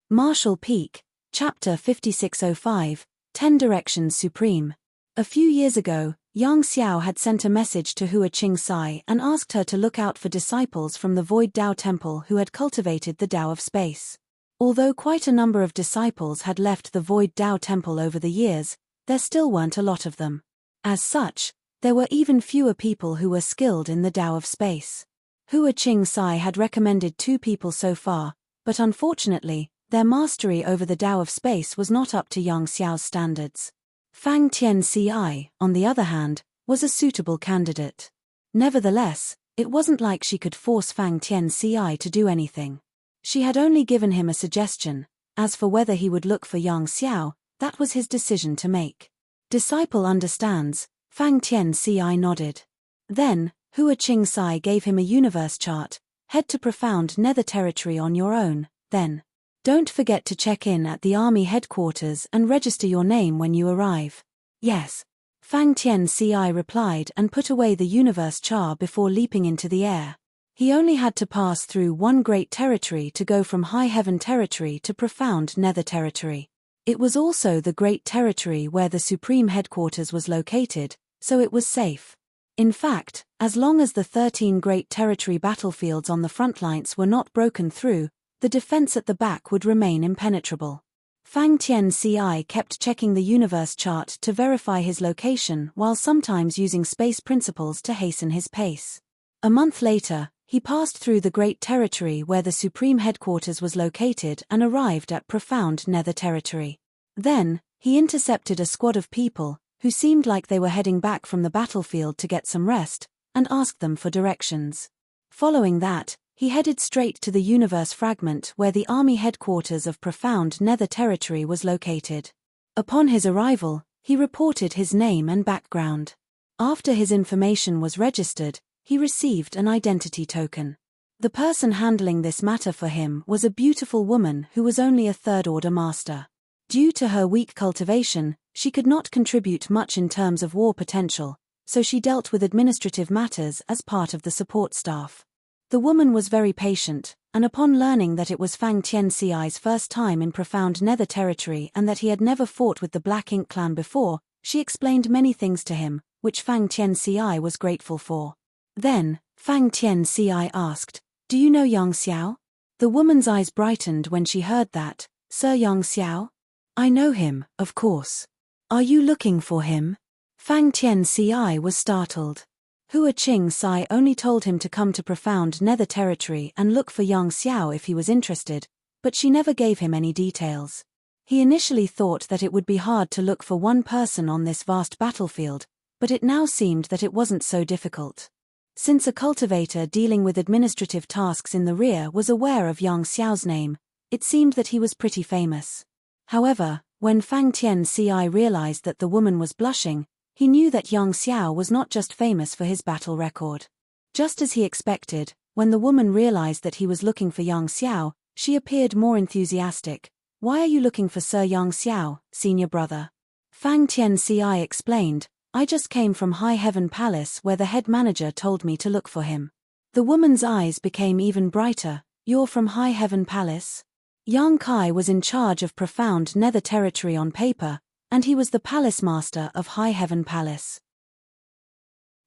Marshall Peak, Chapter 5605, 10 Directions Supreme. A few years ago, Yang Xiao had sent a message to Hua Qing-sai and asked her to look out for disciples from the Void Dao Temple who had cultivated the Dao of Space. Although quite a number of disciples had left the Void Dao Temple over the years, there still weren't a lot of them. As such, there were even fewer people who were skilled in the Dao of Space. Hua Qing-sai had recommended 2 people so far, but unfortunately, their mastery over the Dao of Space was not up to Yang Xiao's standards. Fang Tian-Ci, on the other hand, was a suitable candidate. Nevertheless, it wasn't like she could force Fang Tian-Ci to do anything. She had only given him a suggestion. As for whether he would look for Yang Xiao, that was his decision to make. "Disciple understands," Fang Tian-Ci nodded. Then, Hua Qing-sai gave him a universe chart. "Head to Profound Nether Territory on your own, then. Don't forget to check in at the army headquarters and register your name when you arrive." "Yes." Fang Tianci replied and put away the universe char before leaping into the air. He only had to pass through one great territory to go from high heaven territory to profound nether territory. It was also the great territory where the supreme headquarters was located, so it was safe. In fact, as long as the 13 great territory battlefields on the front lines were not broken through, the defense at the back would remain impenetrable. Fang Tianci kept checking the universe chart to verify his location while sometimes using space principles to hasten his pace. A month later, he passed through the great territory where the supreme headquarters was located and arrived at profound nether territory. Then, he intercepted a squad of people, who seemed like they were heading back from the battlefield to get some rest, and asked them for directions. Following that, he headed straight to the universe fragment where the army headquarters of profound nether territory was located. Upon his arrival, he reported his name and background. After his information was registered, he received an identity token. The person handling this matter for him was a beautiful woman who was only a third-order master. Due to her weak cultivation, she could not contribute much in terms of war potential, so she dealt with administrative matters as part of the support staff. The woman was very patient, and upon learning that it was Fang Tianci's first time in profound nether territory and that he had never fought with the Black Ink clan before, she explained many things to him, which Fang Tianci was grateful for. Then, Fang Tianci asked, "Do you know Yang Xiao?" The woman's eyes brightened when she heard that. "Sir Yang Xiao? I know him, of course. Are you looking for him?" Fang Tianci was startled. Hua Qing Sai only told him to come to profound nether territory and look for Yang Xiao if he was interested, but she never gave him any details. He initially thought that it would be hard to look for one person on this vast battlefield, but it now seemed that it wasn't so difficult. Since a cultivator dealing with administrative tasks in the rear was aware of Yang Xiao's name, it seemed that he was pretty famous. However, when Fang Tianci realized that the woman was blushing, he knew that Yang Xiao was not just famous for his battle record. Just as he expected, when the woman realized that he was looking for Yang Xiao, she appeared more enthusiastic. "Why are you looking for Sir Yang Xiao, senior brother?" Fang Tianci explained, "I just came from High Heaven Palace where the head manager told me to look for him." The woman's eyes became even brighter. "You're from High Heaven Palace?" Yang Kai was in charge of profound nether territory on paper, and he was the palace master of High Heaven Palace.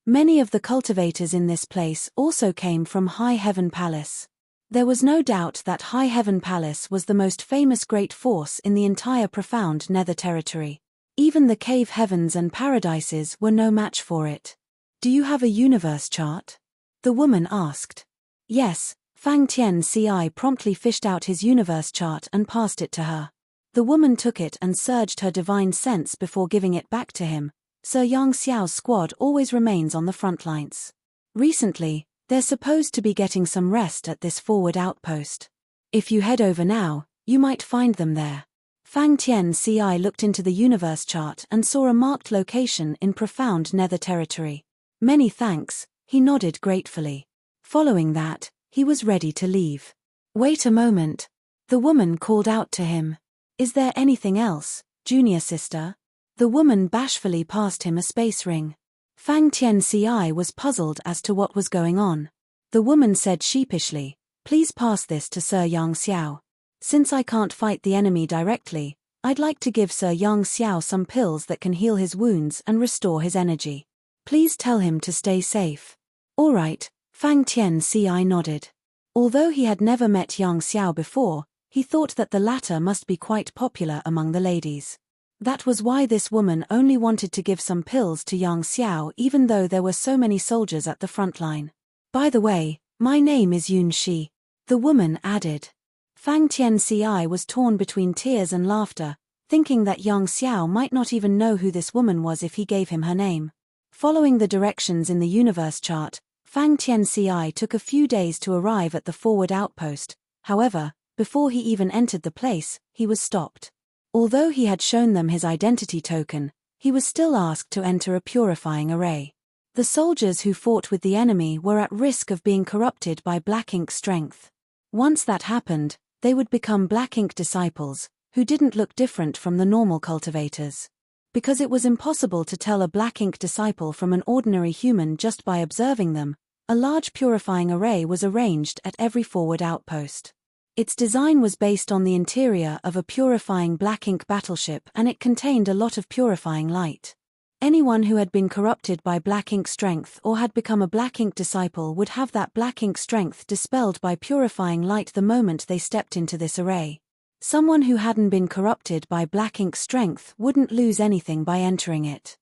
Many of the cultivators in this place also came from High Heaven Palace. There was no doubt that High Heaven Palace was the most famous great force in the entire profound nether territory. Even the cave heavens and paradises were no match for it. "Do you have a universe chart?" the woman asked. Yes, Fang Tianci promptly fished out his universe chart and passed it to her. The woman took it and surged her divine sense before giving it back to him. "Sir Yang Xiao's squad always remains on the front lines. Recently, they're supposed to be getting some rest at this forward outpost. If you head over now, you might find them there." Fang Tianci looked into the universe chart and saw a marked location in profound nether territory. "Many thanks," he nodded gratefully. Following that, he was ready to leave. "Wait a moment," the woman called out to him. "Is there anything else, junior sister?" The woman bashfully passed him a space ring. Fang Tianci was puzzled as to what was going on. The woman said sheepishly, "Please pass this to Sir Yang Xiao. Since I can't fight the enemy directly, I'd like to give Sir Yang Xiao some pills that can heal his wounds and restore his energy. Please tell him to stay safe." "All right," Fang Tianci nodded. Although he had never met Yang Xiao before, he thought that the latter must be quite popular among the ladies. That was why this woman only wanted to give some pills to Yang Xiao even though there were so many soldiers at the front line. "By the way, my name is Yun Shi," the woman added. Fang Tianci was torn between tears and laughter, thinking that Yang Xiao might not even know who this woman was if he gave him her name. Following the directions in the universe chart, Fang Tianci took a few days to arrive at the forward outpost. However, before he even entered the place, he was stopped. Although he had shown them his identity token, he was still asked to enter a purifying array. The soldiers who fought with the enemy were at risk of being corrupted by Black Ink strength. Once that happened, they would become Black Ink disciples, who didn't look different from the normal cultivators. Because it was impossible to tell a black ink disciple from an ordinary human just by observing them, a large purifying array was arranged at every forward outpost. Its design was based on the interior of a purifying black ink battleship, and it contained a lot of purifying light. Anyone who had been corrupted by black ink strength or had become a black ink disciple would have that black ink strength dispelled by purifying light the moment they stepped into this array. Someone who hadn't been corrupted by black ink strength wouldn't lose anything by entering it.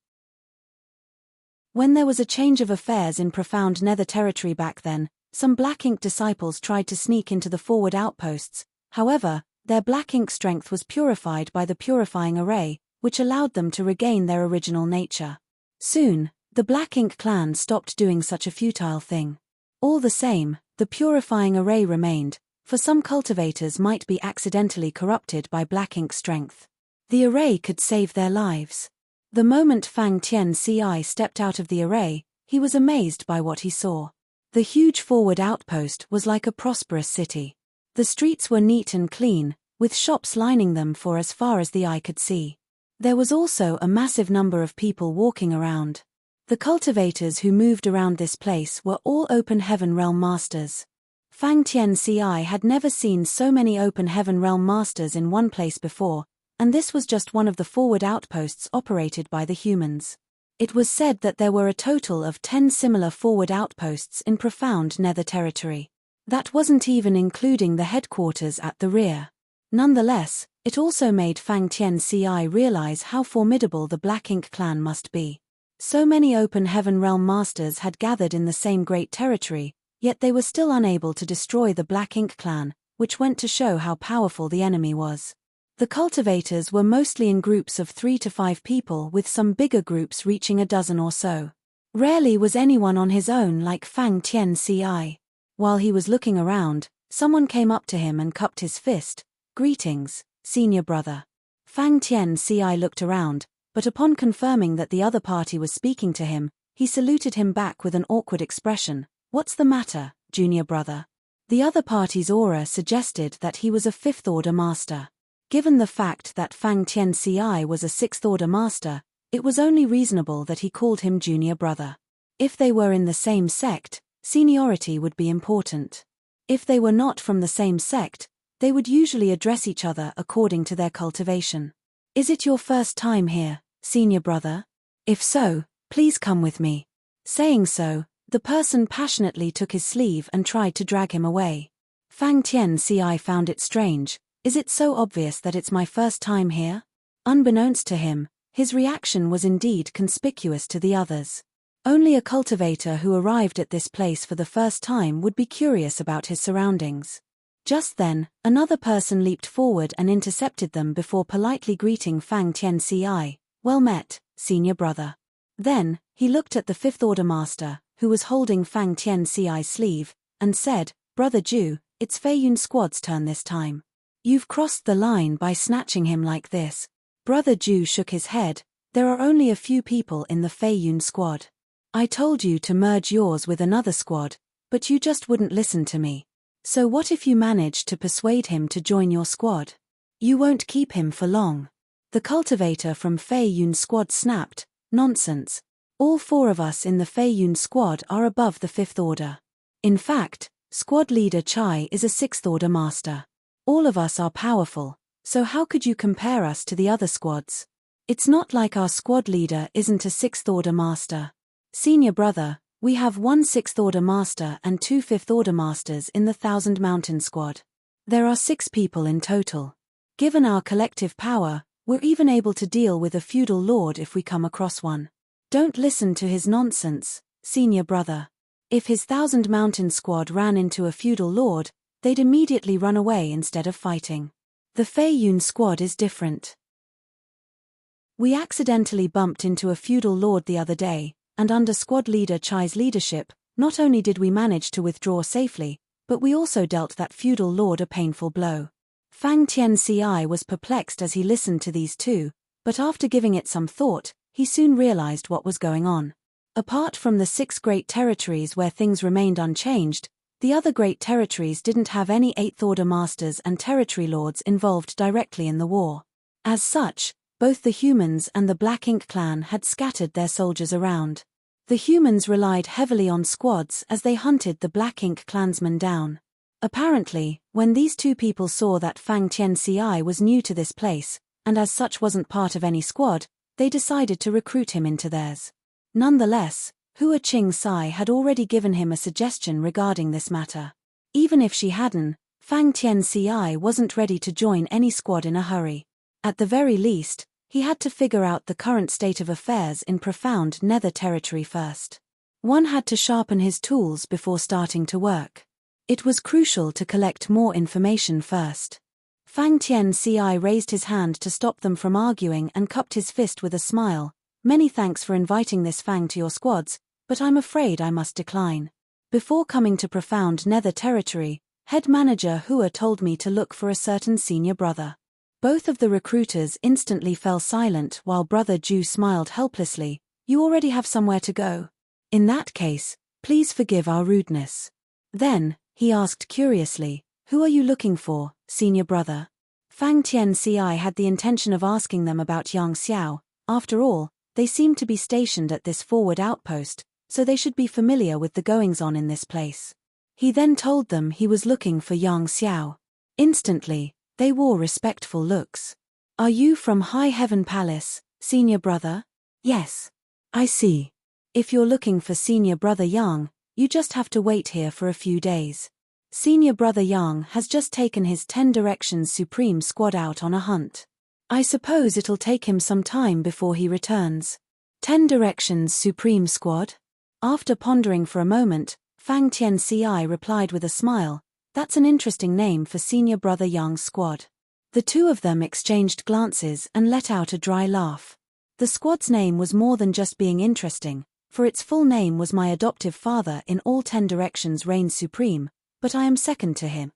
When there was a change of affairs in profound nether territory back then, some black ink disciples tried to sneak into the forward outposts. However, their black ink strength was purified by the purifying array, which allowed them to regain their original nature. Soon, the black ink clan stopped doing such a futile thing. All the same, the purifying array remained, for some cultivators might be accidentally corrupted by black ink strength. The array could save their lives. The moment Fang Tianci stepped out of the array, he was amazed by what he saw. The huge forward outpost was like a prosperous city. The streets were neat and clean, with shops lining them for as far as the eye could see. There was also a massive number of people walking around. The cultivators who moved around this place were all Open Heaven Realm Masters. Fang Tianci had never seen so many Open Heaven Realm Masters in one place before, and this was just one of the forward outposts operated by the humans. It was said that there were a total of 10 similar forward outposts in profound nether territory. That wasn't even including the headquarters at the rear. Nonetheless, it also made Fang Tianci realize how formidable the Black Ink clan must be. So many Open Heaven Realm Masters had gathered in the same great territory, yet they were still unable to destroy the Black Ink clan, which went to show how powerful the enemy was. The cultivators were mostly in groups of 3 to 5 people, with some bigger groups reaching a dozen or so. Rarely was anyone on his own like Fang Tianci. While he was looking around, someone came up to him and cupped his fist. "Greetings, senior brother." Fang Tianci looked around, but upon confirming that the other party was speaking to him, he saluted him back with an awkward expression. "What's the matter, junior brother?" The other party's aura suggested that he was a 5th Order Master. Given the fact that Fang Tianci was a 6th Order Master, it was only reasonable that he called him junior brother. If they were in the same sect, seniority would be important. If they were not from the same sect, they would usually address each other according to their cultivation. "Is it your first time here, senior brother? If so, please come with me." Saying so, the person passionately took his sleeve and tried to drag him away. Fang Tianci found it strange. "Is it so obvious that it's my first time here?" Unbeknownst to him, his reaction was indeed conspicuous to the others. Only a cultivator who arrived at this place for the first time would be curious about his surroundings. Just then, another person leaped forward and intercepted them before politely greeting Fang Tianci. "Well met, senior brother." Then, he looked at the 5th Order Master, who was holding Fang Tianci's sleeve, and said, "Brother Ju, it's Fei Yun Squad's turn this time. You've crossed the line by snatching him like this." Brother Ju shook his head. "There are only a few people in the Fei Yun Squad. I told you to merge yours with another squad, but you just wouldn't listen to me. So what if you manage to persuade him to join your squad? You won't keep him for long." The cultivator from Fei Yun Squad snapped, "Nonsense. All 4 of us in the Fei Yun Squad are above the 5th Order. In fact, squad leader Chai is a 6th Order Master. All of us are powerful, so how could you compare us to the other squads? It's not like our squad leader isn't a 6th Order Master. Senior brother, we have 1 6th Order Master and 2 5th Order Masters in the Thousand Mountain Squad. There are 6 people in total. Given our collective power, we're even able to deal with a feudal lord if we come across one. Don't listen to his nonsense, senior brother. If his Thousand Mountain Squad ran into a feudal lord, they'd immediately run away instead of fighting. The Fei Yun Squad is different. We accidentally bumped into a feudal lord the other day, and under squad leader Chai's leadership, not only did we manage to withdraw safely, but we also dealt that feudal lord a painful blow." Fang Tianci was perplexed as he listened to these two, but after giving it some thought, he soon realized what was going on. Apart from the 6 great territories where things remained unchanged, the other great territories didn't have any 8th Order Masters and territory lords involved directly in the war. As such, Both the humans and the Black Ink clan had scattered their soldiers around. The humans relied heavily on squads as they hunted the Black Ink clansmen down. Apparently, when these two people saw that Fang Tianci was new to this place, and as such wasn't part of any squad, they decided to recruit him into theirs. Nonetheless, Hua Qing-sai had already given him a suggestion regarding this matter. Even if she hadn't, Fang Tianci wasn't ready to join any squad in a hurry. At the very least, he had to figure out the current state of affairs in profound nether territory first. One had to sharpen his tools before starting to work. It was crucial to collect more information first. Fang Tianci raised his hand to stop them from arguing and cupped his fist with a smile. "Many thanks for inviting this Fang to your squads, but I'm afraid I must decline. Before coming to profound nether territory, head manager Hua told me to look for a certain senior brother." Both of the recruiters instantly fell silent while Brother Ju smiled helplessly. "You already have somewhere to go. In that case, please forgive our rudeness." Then, he asked curiously, "Who are you looking for, senior brother?" Fang Tianci had the intention of asking them about Yang Xiao. After all, they seemed to be stationed at this forward outpost, so they should be familiar with the goings-on in this place. He then told them he was looking for Yang Xiao. Instantly, they wore respectful looks. "Are you from High Heaven Palace, senior brother?" "Yes." "I see. If you're looking for senior brother Yang, you just have to wait here for a few days. Senior brother Yang has just taken his 10 Directions Supreme squad out on a hunt. I suppose it'll take him some time before he returns." 10 Directions Supreme squad? After pondering for a moment, Fang Tianci replied with a smile, "That's an interesting name for senior brother Yang's squad." The two of them exchanged glances and let out a dry laugh. The squad's name was more than just being interesting, for its full name was "My adoptive father in all 10 directions reigns supreme, but I am second to him."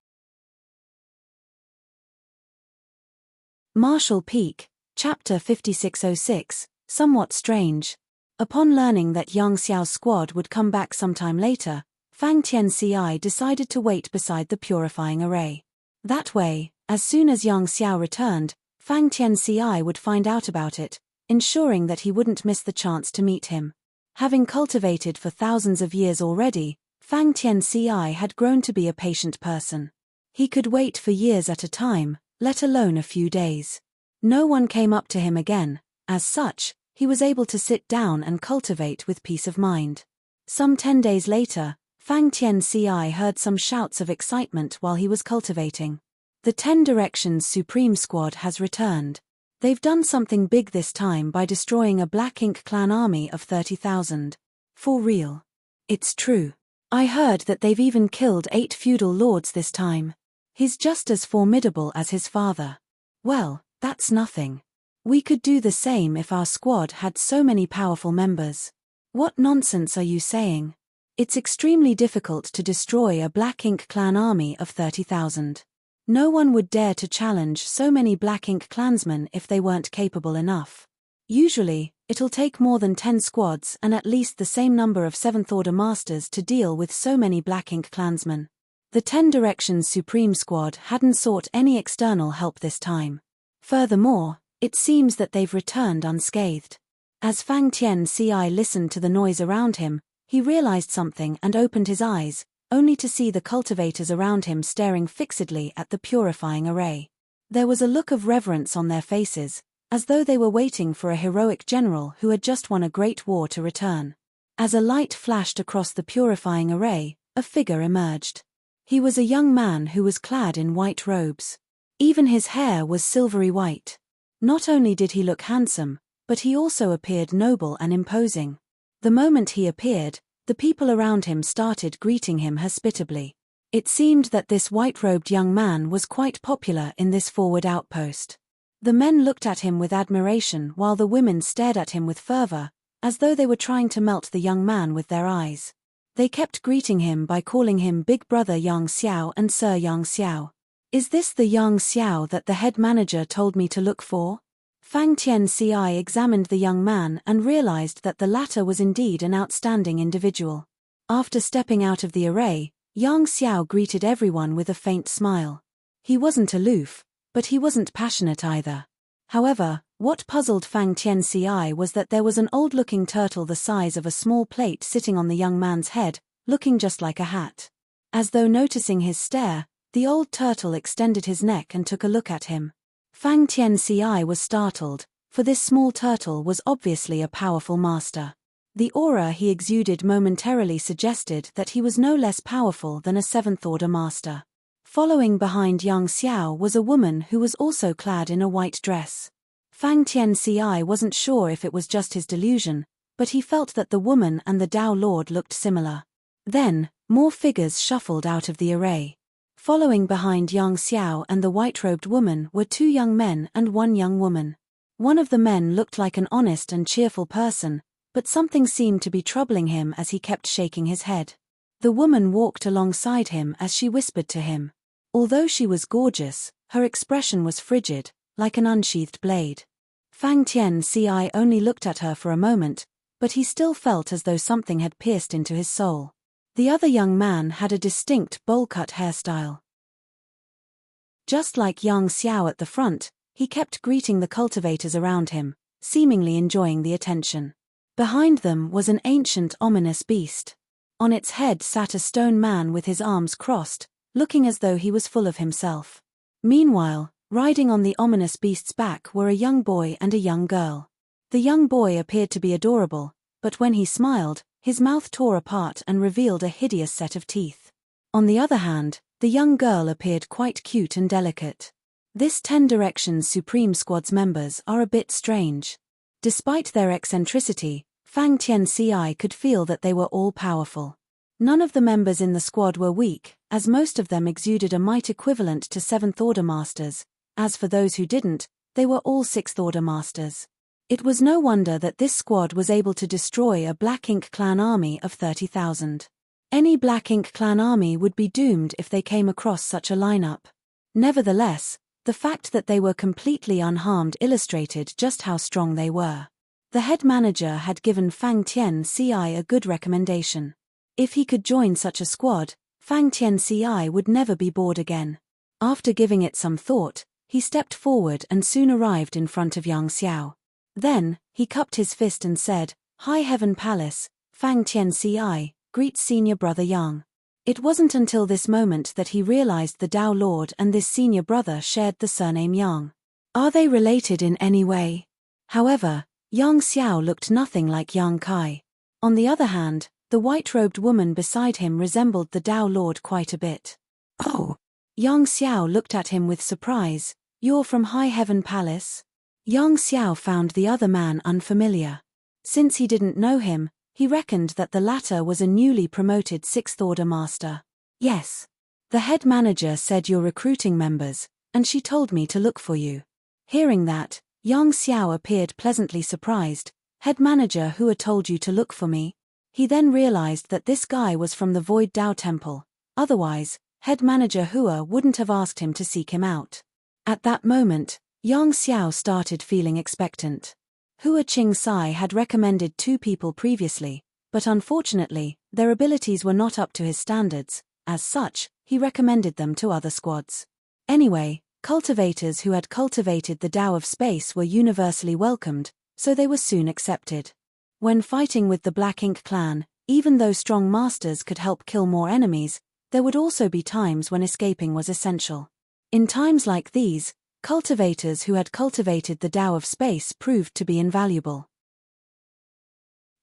Marshall Peak, Chapter 5606, Somewhat Strange. Upon learning that Yang Xiao's squad would come back sometime later, Fang Tianci decided to wait beside the purifying array. That way, as soon as Yang Xiao returned, Fang Tianci would find out about it, ensuring that he wouldn't miss the chance to meet him. Having cultivated for thousands of years already, Fang Tianci had grown to be a patient person. He could wait for years at a time, let alone a few days. No one came up to him again. As such, he was able to sit down and cultivate with peace of mind. Some 10 days later, Fang Tianci heard some shouts of excitement while he was cultivating. "The 10 Directions Supreme squad has returned. They've done something big this time by destroying a Black Ink clan army of 30,000. For real. It's true. I heard that they've even killed 8 feudal lords this time. He's just as formidable as his father. Well, that's nothing. We could do the same if our squad had so many powerful members." "What nonsense are you saying? It's extremely difficult to destroy a Black Ink clan army of 30,000. No one would dare to challenge so many Black Ink clansmen if they weren't capable enough. Usually, it'll take more than 10 squads and at least the same number of 7th Order Masters to deal with so many Black Ink clansmen." The 10 Directions Supreme squad hadn't sought any external help this time. Furthermore, it seems that they've returned unscathed. As Fang Tianci listened to the noise around him, he realized something and opened his eyes, only to see the cultivators around him staring fixedly at the purifying array. There was a look of reverence on their faces, as though they were waiting for a heroic general who had just won a great war to return. As a light flashed across the purifying array, a figure emerged. He was a young man who was clad in white robes. Even his hair was silvery white. Not only did he look handsome, but he also appeared noble and imposing. The moment he appeared, the people around him started greeting him hospitably. It seemed that this white-robed young man was quite popular in this forward outpost. The men looked at him with admiration while the women stared at him with fervor, as though they were trying to melt the young man with their eyes. They kept greeting him by calling him Big Brother Yang Xiao and Sir Yang Xiao. "Is this the Yang Xiao that the head manager told me to look for?" Fang Tianci examined the young man and realized that the latter was indeed an outstanding individual. After stepping out of the array, Yang Xiao greeted everyone with a faint smile. He wasn't aloof, but he wasn't passionate either. However, What puzzled Fang Tianci was that there was an old-looking turtle the size of a small plate sitting on the young man's head, looking just like a hat. As though noticing his stare, the old turtle extended his neck and took a look at him. Fang Tianci was startled, for this small turtle was obviously a powerful master. The aura he exuded momentarily suggested that he was no less powerful than a seventh-order master. Following behind Yang Xiao was a woman who was also clad in a white dress. Fang Tianci wasn't sure if it was just his delusion, but he felt that the woman and the Tao Lord looked similar. Then, more figures shuffled out of the array. Following behind Yang Xiao and the white-robed woman were 2 young men and 1 young woman. One of the men looked like an honest and cheerful person, but something seemed to be troubling him as he kept shaking his head. The woman walked alongside him as she whispered to him. Although she was gorgeous, her expression was frigid, like an unsheathed blade. Fang Tianci only looked at her for a moment, but he still felt as though something had pierced into his soul. The other young man had a distinct bowl-cut hairstyle. Just like Yang Xiao at the front, he kept greeting the cultivators around him, seemingly enjoying the attention. Behind them was an ancient ominous beast. On its head sat a stone man with his arms crossed, looking as though he was full of himself. Meanwhile, riding on the ominous beast's back were a young boy and a young girl. The young boy appeared to be adorable, but when he smiled, his mouth tore apart and revealed a hideous set of teeth. On the other hand, the young girl appeared quite cute and delicate. This 10 Directions Supreme Squad's members are a bit strange. Despite their eccentricity, Fang Tianci could feel that they were all powerful. None of the members in the squad were weak, as most of them exuded a might equivalent to 7th-order masters. As for those who didn't, they were all 6th-order masters. It was no wonder that this squad was able to destroy a Black Ink clan army of 30,000. Any Black Ink clan army would be doomed if they came across such a lineup. Nevertheless, the fact that they were completely unharmed illustrated just how strong they were. The head manager had given Fang Tianci a good recommendation. If he could join such a squad, Fang Tianci would never be bored again. After giving it some thought, he stepped forward and soon arrived in front of Yang Xiao. Then, he cupped his fist and said, "High Heaven Palace, Fang Tianci, greets senior brother Yang." It wasn't until this moment that he realized the Tao Lord and this senior brother shared the surname Yang. Are they related in any way? However, Yang Xiao looked nothing like Yang Kai. On the other hand, the white-robed woman beside him resembled the Tao Lord quite a bit. "Oh!" Yang Xiao looked at him with surprise. "You're from High Heaven Palace?" Yang Xiao found the other man unfamiliar. Since he didn't know him, he reckoned that the latter was a newly promoted 6th-order master. "Yes. The head manager said you're recruiting members, and she told me to look for you." Hearing that, Yang Xiao appeared pleasantly surprised. "Head manager Hua told you to look for me?" He then realized that this guy was from the Void Dao Temple. Otherwise, head manager Hua wouldn't have asked him to seek him out. At that moment, Yang Xiao started feeling expectant. Hua Qing-sai had recommended 2 people previously, but unfortunately, their abilities were not up to his standards. As such, he recommended them to other squads. Anyway, cultivators who had cultivated the Tao of Space were universally welcomed, so they were soon accepted. When fighting with the Black Ink clan, even though strong masters could help kill more enemies, there would also be times when escaping was essential. In times like these, cultivators who had cultivated the Tao of Space proved to be invaluable.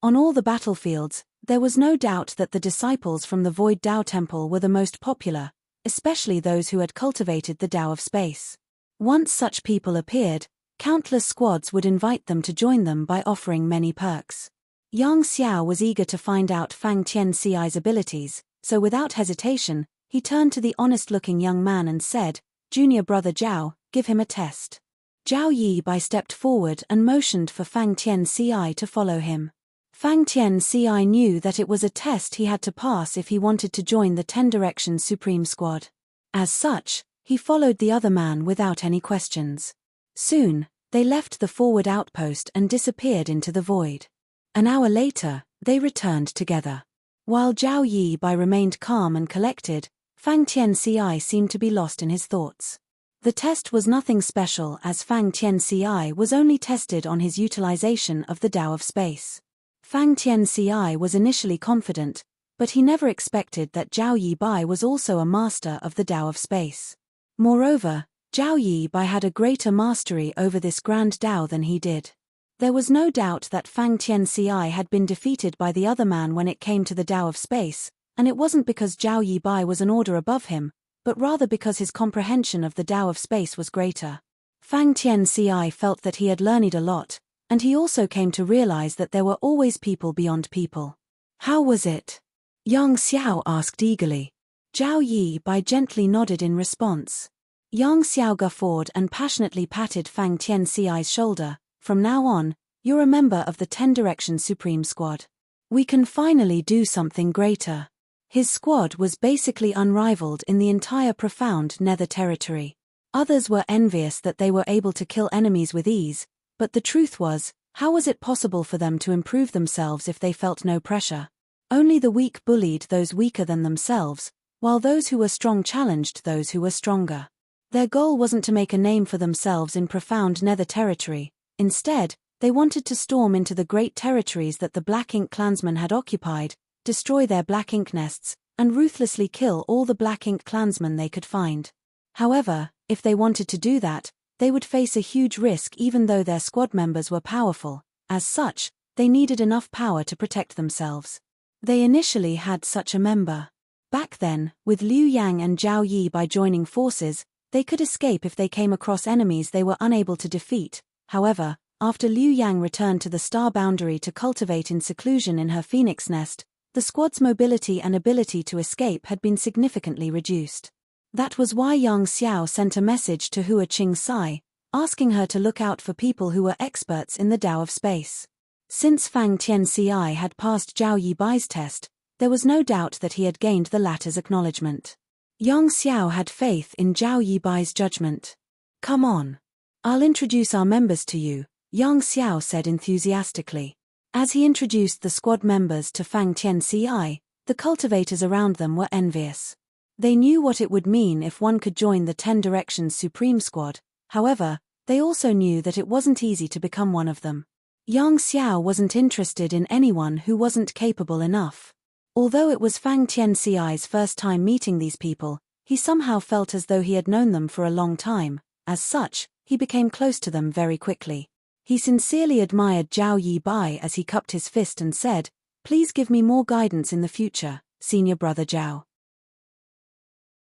On all the battlefields, there was no doubt that the disciples from the Void Dao Temple were the most popular, especially those who had cultivated the Tao of Space. Once such people appeared, countless squads would invite them to join them by offering many perks. Yang Xiao was eager to find out Fang Tianci's abilities, so without hesitation, he turned to the honest-looking young man and said, "Junior brother Zhao, give him a test." Zhao Yibai stepped forward and motioned for Fang Tianci to follow him. Fang Tianci knew that it was a test he had to pass if he wanted to join the 10 Directions Supreme Squad. As such, he followed the other man without any questions. Soon, they left the forward outpost and disappeared into the void. An hour later, they returned together. While Zhao Yibai remained calm and collected, Fang Tianci seemed to be lost in his thoughts. The test was nothing special as Fang Tianci was only tested on his utilization of the Tao of space. Fang Tianci was initially confident, but he never expected that Zhao Yibai was also a master of the Tao of space. Moreover, Zhao Yibai had a greater mastery over this grand Tao than he did. There was no doubt that Fang Tianci had been defeated by the other man when it came to the Tao of space, and it wasn't because Zhao Yibai was an order above him, but rather because his comprehension of the Tao of space was greater. Fang Tianci felt that he had learned a lot, and he also came to realize that there were always people beyond people. How was it? Yang Xiao asked eagerly. Zhao Yibai gently nodded in response. Yang Xiao guffawed and passionately patted Fang Tianci's shoulder. From now on, you're a member of the 10 Directions Supreme Squad. We can finally do something greater. His squad was basically unrivaled in the entire profound Nether territory. Others were envious that they were able to kill enemies with ease, but the truth was, how was it possible for them to improve themselves if they felt no pressure? Only the weak bullied those weaker than themselves, while those who were strong challenged those who were stronger. Their goal wasn't to make a name for themselves in profound Nether territory. Instead, they wanted to storm into the great territories that the Black Ink clansmen had occupied, destroy their Black Ink nests, and ruthlessly kill all the Black Ink clansmen they could find. However, if they wanted to do that, they would face a huge risk even though their squad members were powerful. As such, they needed enough power to protect themselves. They initially had such a member. Back then, with Liu Yang and Zhao Yibai joining forces, they could escape if they came across enemies they were unable to defeat. However, after Liu Yang returned to the star boundary to cultivate in seclusion in her phoenix nest, the squad's mobility and ability to escape had been significantly reduced. That was why Yang Xiao sent a message to Hua Qing-sai, asking her to look out for people who were experts in the Tao of space. Since Fang Tianci had passed Zhao Yibai's test, there was no doubt that he had gained the latter's acknowledgement. Yang Xiao had faith in Zhao Yibai's judgment. Come on. I'll introduce our members to you, Yang Xiao said enthusiastically. As he introduced the squad members to Fang Tianci, the cultivators around them were envious. They knew what it would mean if one could join the 10 Directions Supreme Squad, however, they also knew that it wasn't easy to become one of them. Yang Xiao wasn't interested in anyone who wasn't capable enough. Although it was Fang Tianci's first time meeting these people, he somehow felt as though he had known them for a long time. As such, he became close to them very quickly. He sincerely admired Zhao Yibai as he cupped his fist and said, "Please give me more guidance in the future, senior brother Zhao."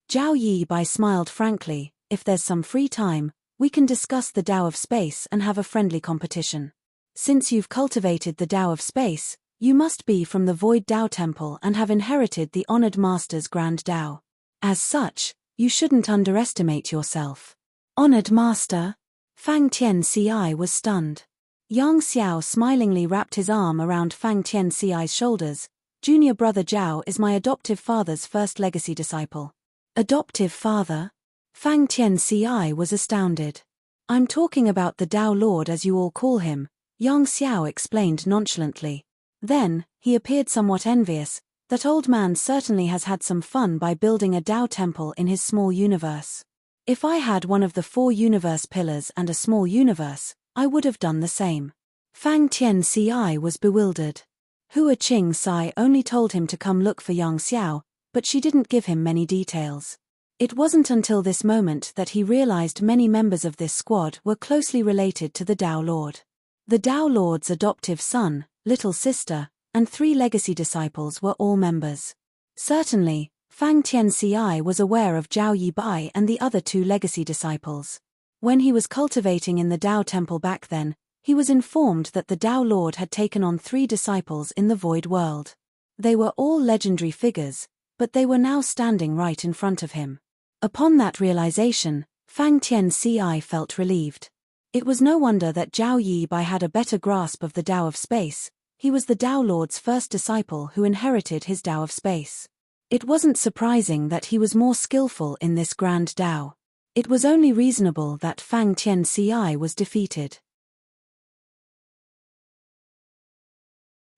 Zhao Yibai smiled frankly, "If there's some free time, we can discuss the Tao of space and have a friendly competition. Since you've cultivated the Tao of space, you must be from the Void Tao Temple and have inherited the honored master's grand Tao. As such, you shouldn't underestimate yourself." Honored master? Fang Tianci was stunned. Yang Xiao smilingly wrapped his arm around Fang Tianci's shoulders. "Junior brother Zhao is my adoptive father's first legacy disciple." Adoptive father? Fang Tianci was astounded. "I'm talking about the Tao Lord as you all call him," Yang Xiao explained nonchalantly. Then, he appeared somewhat envious. "That old man certainly has had some fun by building a Tao temple in his small universe. If I had one of the 4 universe pillars and a small universe, I would have done the same." Fang Tianci was bewildered. Hua Qing-sai only told him to come look for Yang Xiao, but she didn't give him many details. It wasn't until this moment that he realized many members of this squad were closely related to the Tao Lord. The Tao Lord's adoptive son, little sister, and 3 legacy disciples were all members. Certainly, Fang Tianci was aware of Zhao Yibai and the other 2 legacy disciples. When he was cultivating in the Tao Temple back then, he was informed that the Tao Lord had taken on 3 disciples in the Void World. They were all legendary figures, but they were now standing right in front of him. Upon that realization, Fang Tianci felt relieved. It was no wonder that Zhao Yibai had a better grasp of the Tao of space. He was the Tao Lord's first disciple who inherited his Tao of space. It wasn't surprising that he was more skillful in this grand Tao. It was only reasonable that Fang Tianci was defeated.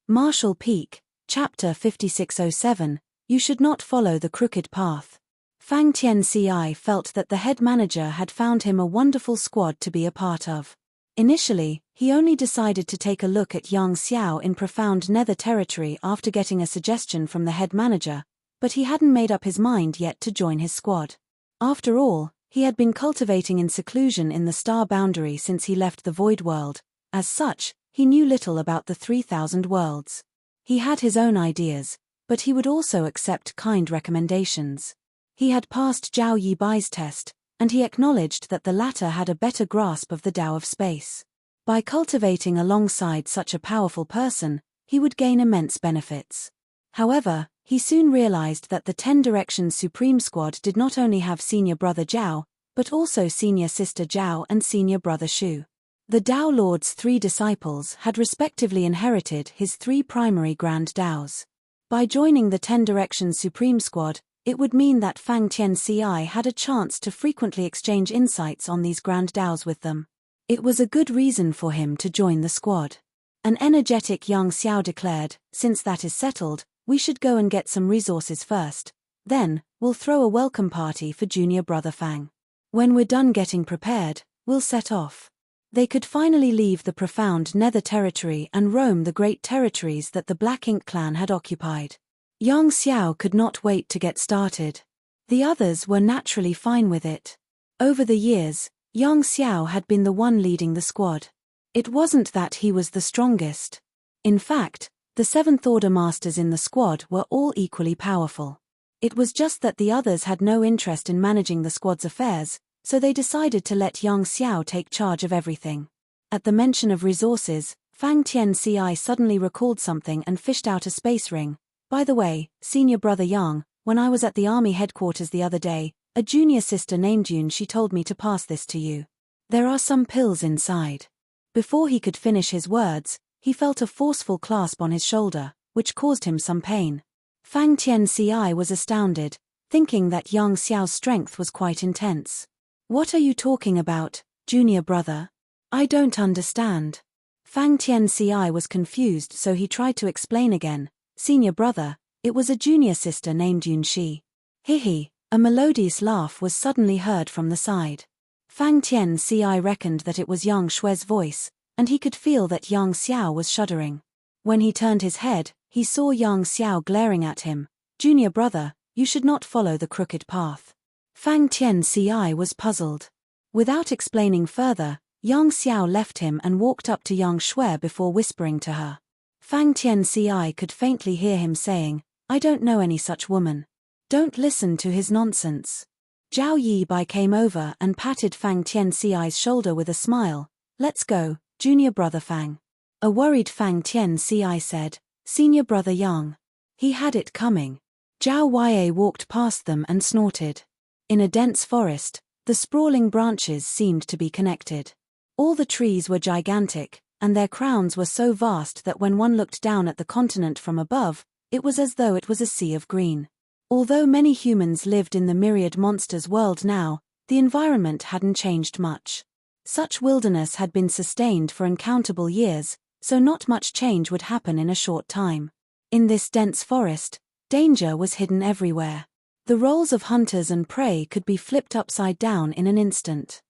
Marshall Peak, Chapter 5607, You Should Not Follow the Crooked Path. Fang Tianci felt that the head manager had found him a wonderful squad to be a part of. Initially, he only decided to take a look at Yang Xiao in profound nether territory after getting a suggestion from the head manager, but he hadn't made up his mind yet to join his squad. After all, he had been cultivating in seclusion in the star boundary since he left the void world. As such, he knew little about the 3,000 worlds. He had his own ideas, but he would also accept kind recommendations. He had passed Zhao Yibai's test, and he acknowledged that the latter had a better grasp of the Tao of space. By cultivating alongside such a powerful person, he would gain immense benefits. However, he soon realized that the 10 Directions Supreme Squad did not only have senior brother Zhao, but also senior sister Zhao and senior brother Shu. The Tao Lord's 3 disciples had respectively inherited his 3 primary grand Taos. By joining the 10 Directions Supreme Squad, it would mean that Fang Tianci had a chance to frequently exchange insights on these grand Taos with them. It was a good reason for him to join the squad. An energetic Yang Xiao declared, "Since that is settled, we should go and get some resources first. Then, we'll throw a welcome party for junior brother Fang. When we're done getting prepared, we'll set off." They could finally leave the profound nether territory and roam the great territories that the Black Ink clan had occupied. Yang Xiao could not wait to get started. The others were naturally fine with it. Over the years, Yang Xiao had been the one leading the squad. It wasn't that he was the strongest. In fact, the 7th Order Masters in the squad were all equally powerful. It was just that the others had no interest in managing the squad's affairs, so they decided to let Yang Xiao take charge of everything. At the mention of resources, Fang Tianci suddenly recalled something and fished out a space ring. "By the way, senior brother Yang, when I was at the army headquarters the other day, a junior sister named Yun, she told me to pass this to you. There are some pills inside." Before he could finish his words, he felt a forceful clasp on his shoulder, which caused him some pain. Fang Tianci was astounded, thinking that Yang Xiao's strength was quite intense. "What are you talking about, junior brother? I don't understand." Fang Tianci was confused, so he tried to explain again. "Senior brother, it was a junior sister named Yun Shi." Hihi, a melodious laugh was suddenly heard from the side. Fang Tianci reckoned that it was Yang Shue's voice, and he could feel that Yang Xiao was shuddering. When he turned his head, he saw Yang Xiao glaring at him. "Junior brother, you should not follow the crooked path." Fang Tianci was puzzled. Without explaining further, Yang Xiao left him and walked up to Yang Shui before whispering to her. Fang Tianci could faintly hear him saying, "I don't know any such woman. Don't listen to his nonsense." Zhao Yibai came over and patted Fang Tianci's shoulder with a smile. "Let's go, junior brother Fang." A worried Fang Tianci said, "Senior brother Yang." He had it coming. Zhao Ye walked past them and snorted. In a dense forest, the sprawling branches seemed to be connected. All the trees were gigantic, and their crowns were so vast that when one looked down at the continent from above, it was as though it was a sea of green. Although many humans lived in the myriad monsters world now, the environment hadn't changed much. Such wilderness had been sustained for uncountable years, so not much change would happen in a short time. In this dense forest, danger was hidden everywhere. The roles of hunters and prey could be flipped upside down in an instant.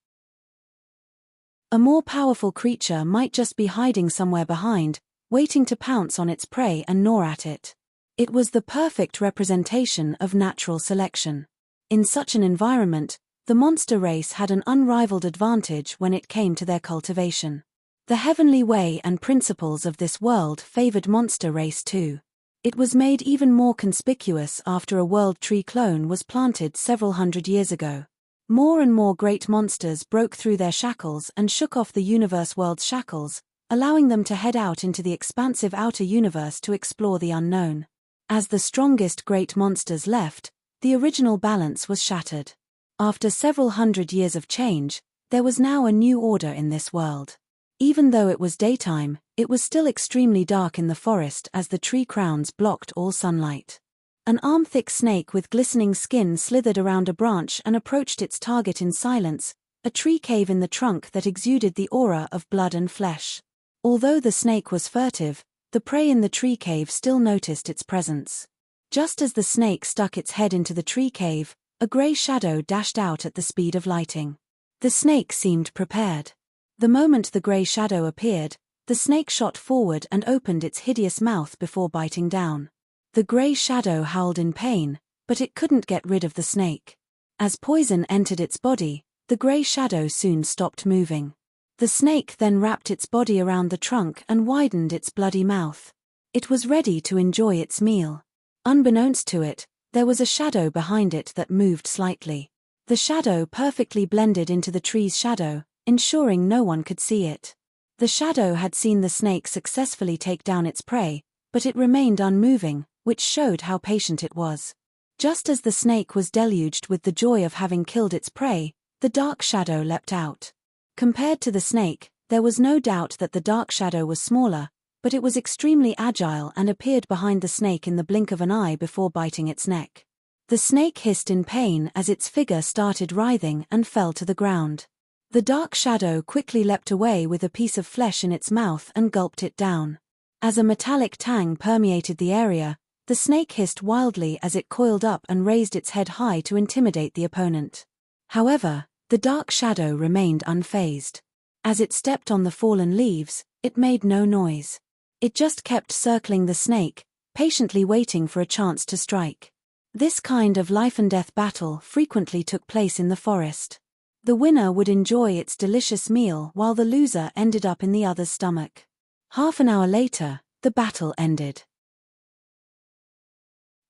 A more powerful creature might just be hiding somewhere behind, waiting to pounce on its prey and gnaw at it. It was the perfect representation of natural selection. In such an environment, the monster race had an unrivaled advantage when it came to their cultivation. The heavenly way and principles of this world favored monster race too. It was made even more conspicuous after a world tree clone was planted several hundred years ago. More and more great monsters broke through their shackles and shook off the universe world's shackles, allowing them to head out into the expansive outer universe to explore the unknown. As the strongest great monsters left, the original balance was shattered. After several hundred years of change, there was now a new order in this world. Even though it was daytime, it was still extremely dark in the forest as the tree crowns blocked all sunlight. An arm-thick snake with glistening skin slithered around a branch and approached its target in silence, a tree cave in the trunk that exuded the aura of blood and flesh. Although the snake was furtive, the prey in the tree cave still noticed its presence. Just as the snake stuck its head into the tree cave, A grey shadow dashed out at the speed of lightning. The snake seemed prepared. The moment the grey shadow appeared, the snake shot forward and opened its hideous mouth before biting down. The grey shadow howled in pain, but it couldn't get rid of the snake. As poison entered its body, the grey shadow soon stopped moving. The snake then wrapped its body around the trunk and widened its bloody mouth. It was ready to enjoy its meal. Unbeknownst to it, there was a shadow behind it that moved slightly. The shadow perfectly blended into the tree's shadow, ensuring no one could see it. The shadow had seen the snake successfully take down its prey, but it remained unmoving, which showed how patient it was. Just as the snake was deluged with the joy of having killed its prey, the dark shadow leapt out. Compared to the snake, there was no doubt that the dark shadow was smaller, but it was extremely agile and appeared behind the snake in the blink of an eye before biting its neck. The snake hissed in pain as its figure started writhing and fell to the ground. The dark shadow quickly leapt away with a piece of flesh in its mouth and gulped it down. As a metallic tang permeated the area, the snake hissed wildly as it coiled up and raised its head high to intimidate the opponent. However, the dark shadow remained unfazed. As it stepped on the fallen leaves, it made no noise. It just kept circling the snake, patiently waiting for a chance to strike. This kind of life-and-death battle frequently took place in the forest. The winner would enjoy its delicious meal while the loser ended up in the other's stomach. Half an hour later, the battle ended.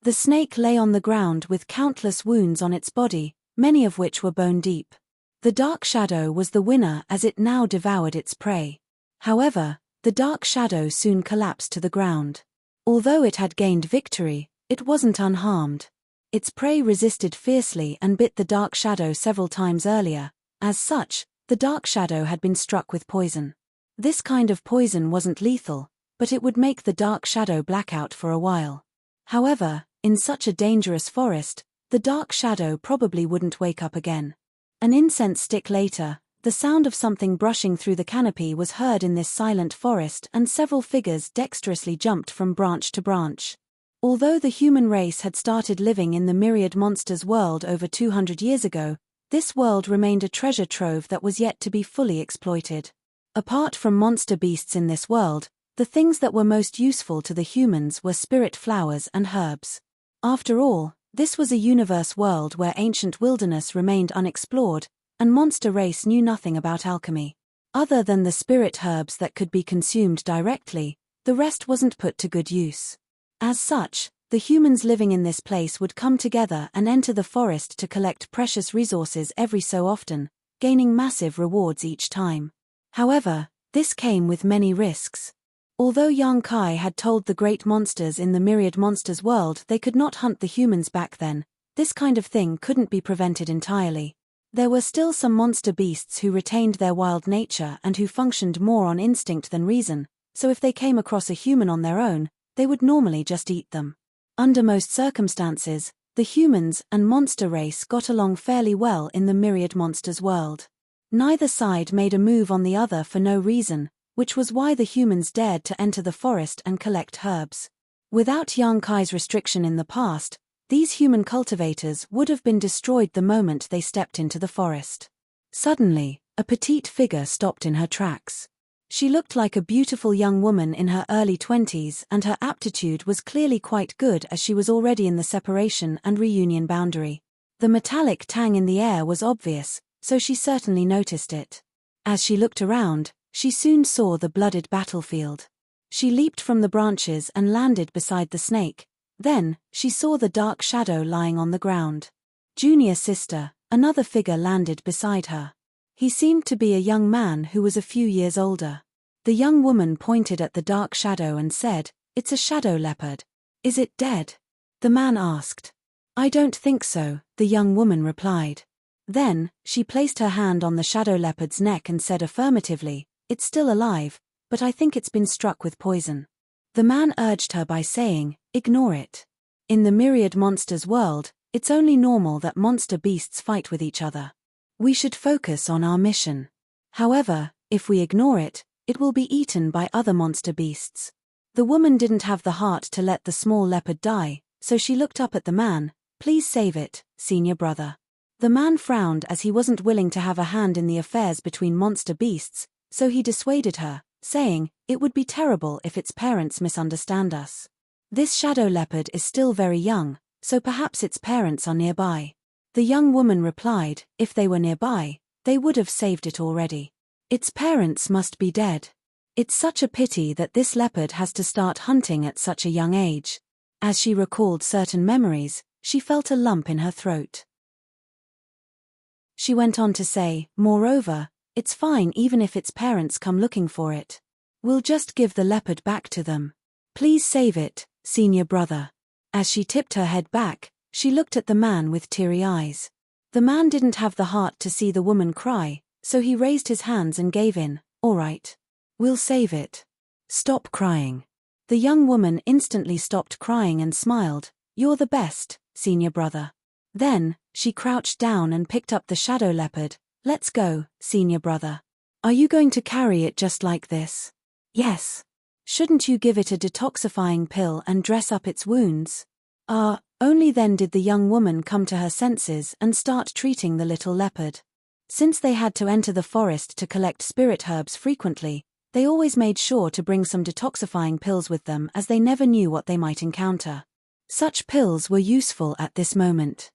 The snake lay on the ground with countless wounds on its body, many of which were bone-deep. The dark shadow was the winner as it now devoured its prey. However, the dark shadow soon collapsed to the ground. Although it had gained victory, it wasn't unharmed. Its prey resisted fiercely and bit the dark shadow several times earlier. As such, the dark shadow had been struck with poison. This kind of poison wasn't lethal, but it would make the dark shadow black out for a while. However, in such a dangerous forest, the dark shadow probably wouldn't wake up again. An incense stick later, the sound of something brushing through the canopy was heard in this silent forest and several figures dexterously jumped from branch to branch. Although the human race had started living in the myriad monsters world over 200 years ago, this world remained a treasure trove that was yet to be fully exploited. Apart from monster beasts in this world, the things that were most useful to the humans were spirit flowers and herbs. After all, this was a universe world where ancient wilderness remained unexplored, and monster race knew nothing about alchemy. Other than the spirit herbs that could be consumed directly, the rest wasn't put to good use. As such, the humans living in this place would come together and enter the forest to collect precious resources every so often, gaining massive rewards each time. However, this came with many risks. Although Yang Kai had told the great monsters in the myriad monsters world they could not hunt the humans back then, this kind of thing couldn't be prevented entirely. There were still some monster beasts who retained their wild nature and who functioned more on instinct than reason, so if they came across a human on their own, they would normally just eat them. Under most circumstances, the humans and monster race got along fairly well in the myriad monsters world. Neither side made a move on the other for no reason, which was why the humans dared to enter the forest and collect herbs. Without Yang Kai's restriction in the past, these human cultivators would have been destroyed the moment they stepped into the forest. Suddenly, a petite figure stopped in her tracks. She looked like a beautiful young woman in her early 20s and her aptitude was clearly quite good as she was already in the separation and reunion boundary. The metallic tang in the air was obvious, so she certainly noticed it. As she looked around, she soon saw the blooded battlefield. She leaped from the branches and landed beside the snake. Then, she saw the dark shadow lying on the ground. Junior sister, another figure landed beside her. He seemed to be a young man who was a few years older. The young woman pointed at the dark shadow and said, "It's a shadow leopard. Is it dead?" The man asked. "I don't think so," the young woman replied. Then, she placed her hand on the shadow leopard's neck and said affirmatively, "It's still alive, but I think it's been struck with poison." The man urged her by saying, "Ignore it. In the myriad monsters world, it's only normal that monster beasts fight with each other. We should focus on our mission. However, if we ignore it, it will be eaten by other monster beasts." The woman didn't have the heart to let the small leopard die, so she looked up at the man. "Please save it, senior brother. The man frowned as he wasn't willing to have a hand in the affairs between monster beasts, so he dissuaded her, saying, "It would be terrible if its parents misunderstand us. This shadow leopard is still very young, so perhaps its parents are nearby." The young woman replied, "If they were nearby, they would have saved it already. Its parents must be dead. It's such a pity that this leopard has to start hunting at such a young age." As she recalled certain memories, she felt a lump in her throat. She went on to say, "Moreover, it's fine even if its parents come looking for it. We'll just give the leopard back to them. Please save it, senior brother." As she tipped her head back, she looked at the man with teary eyes. The man didn't have the heart to see the woman cry, so he raised his hands and gave in. "All right. We'll save it. Stop crying." The young woman instantly stopped crying and smiled. "You're the best, senior brother." Then, she crouched down and picked up the shadow leopard. "Let's go, senior brother. Are you going to carry it just like this?" "Yes." "Shouldn't you give it a detoxifying pill and dress up its wounds?" Only then did the young woman come to her senses and start treating the little leopard. Since they had to enter the forest to collect spirit herbs frequently, they always made sure to bring some detoxifying pills with them as they never knew what they might encounter. Such pills were useful at this moment.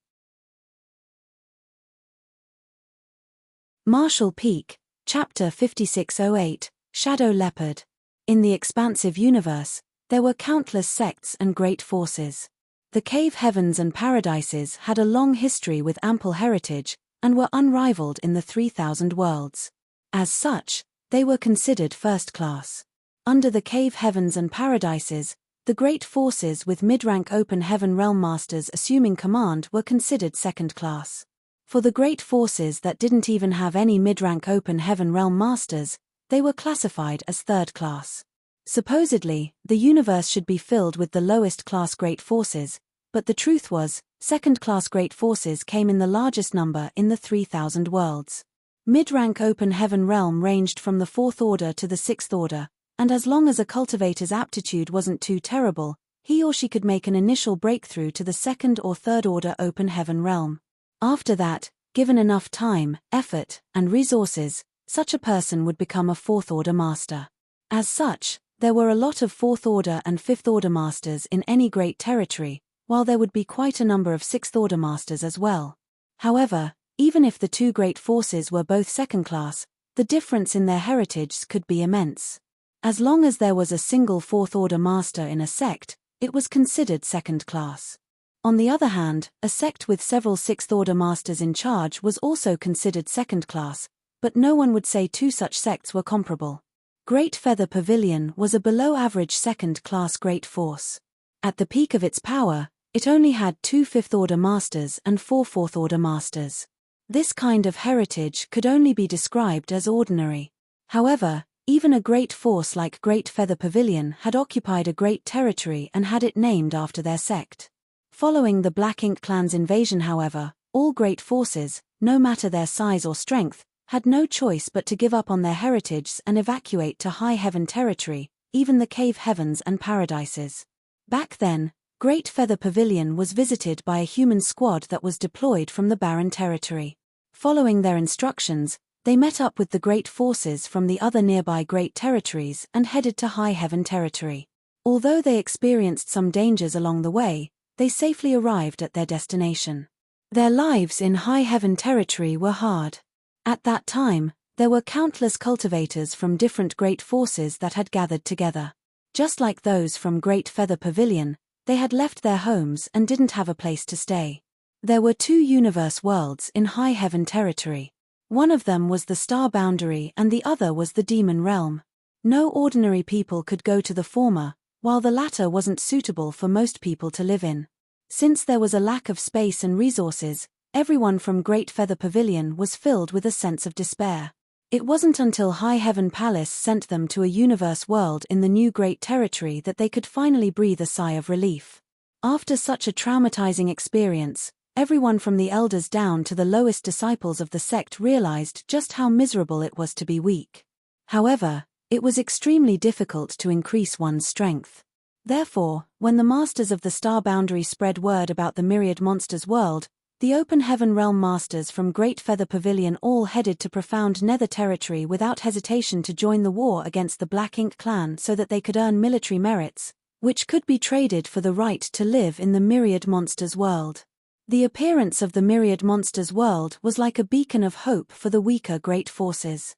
Marshall Peak, Chapter 5608, Shadow Leopard. In the expansive universe, there were countless sects and great forces. The cave heavens and paradises had a long history with ample heritage, and were unrivaled in the 3,000 worlds. As such, they were considered first class. Under the cave heavens and paradises, the great forces with mid-rank open heaven realm masters assuming command were considered second class. For the great forces that didn't even have any mid-rank open heaven realm masters, they were classified as third class. Supposedly, the universe should be filled with the lowest class great forces, but the truth was, second-class great forces came in the largest number in the 3,000 worlds. Mid-rank open heaven realm ranged from the 4th order to the 6th order, and as long as a cultivator's aptitude wasn't too terrible, he or she could make an initial breakthrough to the 2nd or 3rd order open heaven realm. After that, given enough time, effort, and resources, such a person would become a 4th order master. As such, there were a lot of 4th order and 5th order masters in any great territory, while there would be quite a number of 6th order masters as well. However, even if the two great forces were both second class, the difference in their heritages could be immense. As long as there was a single 4th order master in a sect, it was considered second class. On the other hand, a sect with several 6th order masters in charge was also considered second class, but no one would say two such sects were comparable. Great Feather Pavilion was a below-average second-class great force. At the peak of its power, it only had 2 5th-order masters and 4 4th-order masters. This kind of heritage could only be described as ordinary. However, even a great force like Great Feather Pavilion had occupied a great territory and had it named after their sect. Following the Black Ink clan's invasion, however, all great forces, no matter their size or strength, had no choice but to give up on their heritage and evacuate to high heaven territory, even the cave heavens and paradises. Back then, Great Feather Pavilion was visited by a human squad that was deployed from the barren territory. Following their instructions, they met up with the great forces from the other nearby great territories and headed to high heaven territory. Although they experienced some dangers along the way, they safely arrived at their destination. Their lives in high heaven territory were hard. At that time, there were countless cultivators from different great forces that had gathered together. Just like those from Great Feather Pavilion, they had left their homes and didn't have a place to stay. There were 2 universe worlds in high heaven territory. One of them was the star boundary and the other was the demon realm. No ordinary people could go to the former, while the latter wasn't suitable for most people to live in. Since there was a lack of space and resources, everyone from Great Feather Pavilion was filled with a sense of despair. It wasn't until High Heaven Palace sent them to a universe world in the new Great Territory that they could finally breathe a sigh of relief. After such a traumatizing experience, everyone from the elders down to the lowest disciples of the sect realized just how miserable it was to be weak. However, it was extremely difficult to increase one's strength. Therefore, when the masters of the star boundary spread word about the myriad monsters world, The Open Heaven Realm Masters from Great Feather Pavilion all headed to profound Nether territory without hesitation to join the war against the Black Ink clan so that they could earn military merits, which could be traded for the right to live in the Myriad Monsters world. The appearance of the Myriad Monsters world was like a beacon of hope for the weaker great forces.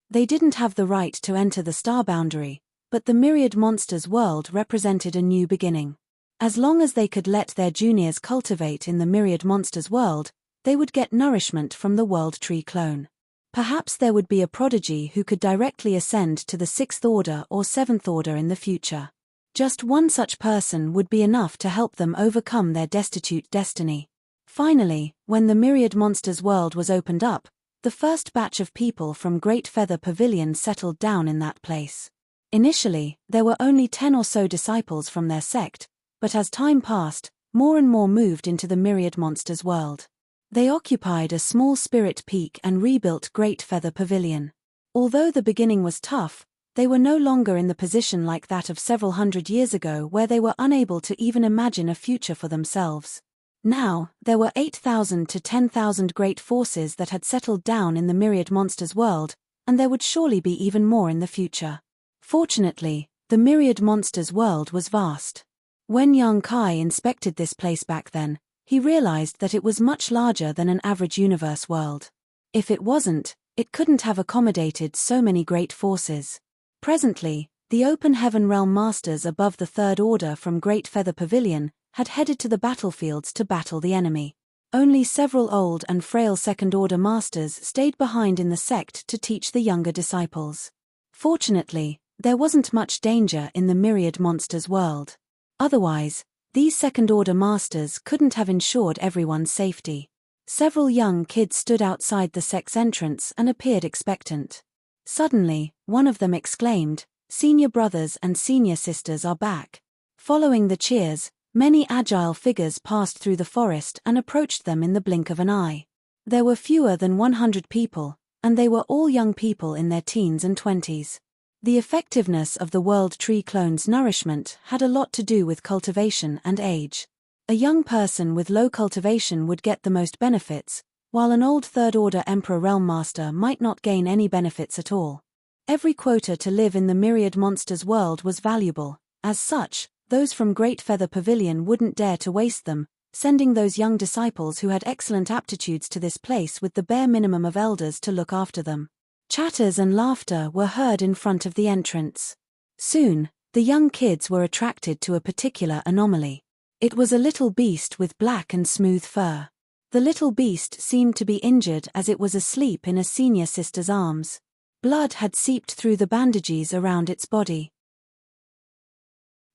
They didn't have the right to enter the star boundary, but the Myriad Monsters world represented a new beginning. As long as they could let their juniors cultivate in the Myriad Monsters world, they would get nourishment from the World Tree clone. Perhaps there would be a prodigy who could directly ascend to the 6th Order or 7th Order in the future. Just one such person would be enough to help them overcome their destitute destiny. Finally, when the Myriad Monsters world was opened up, the first batch of people from Great Feather Pavilion settled down in that place. Initially, there were only 10 or so disciples from their sect, but as time passed, more and more moved into the Myriad Monsters world. They occupied a small spirit peak and rebuilt Great Feather Pavilion. Although the beginning was tough, they were no longer in the position like that of several hundred years ago where they were unable to even imagine a future for themselves. Now, there were 8,000 to 10,000 great forces that had settled down in the Myriad Monsters world, and there would surely be even more in the future. Fortunately, the Myriad Monsters world was vast. When young Kai inspected this place back then, he realized that it was much larger than an average universe world. If it wasn't, it couldn't have accommodated so many great forces. Presently, the Open Heaven Realm Masters above the 3rd Order from Great Feather Pavilion had headed to the battlefields to battle the enemy. Only several old and frail 2nd Order Masters stayed behind in the sect to teach the younger disciples. Fortunately, there wasn't much danger in the Myriad Monsters world. Otherwise, these 2nd Order Masters couldn't have ensured everyone's safety. Several young kids stood outside the sect's entrance and appeared expectant. Suddenly, one of them exclaimed, "Senior brothers and senior sisters are back." Following the cheers, many agile figures passed through the forest and approached them in the blink of an eye. There were fewer than 100 people, and they were all young people in their teens and 20s. The effectiveness of the World Tree clone's nourishment had a lot to do with cultivation and age. A young person with low cultivation would get the most benefits, while an old 3rd Order Emperor Realm Master might not gain any benefits at all. Every quota to live in the Myriad Monsters world was valuable. As such, those from Great Feather Pavilion wouldn't dare to waste them, sending those young disciples who had excellent aptitudes to this place with the bare minimum of elders to look after them. Chatters and laughter were heard in front of the entrance. Soon, the young kids were attracted to a particular anomaly. It was a little beast with black and smooth fur. The little beast seemed to be injured as it was asleep in a senior sister's arms. Blood had seeped through the bandages around its body.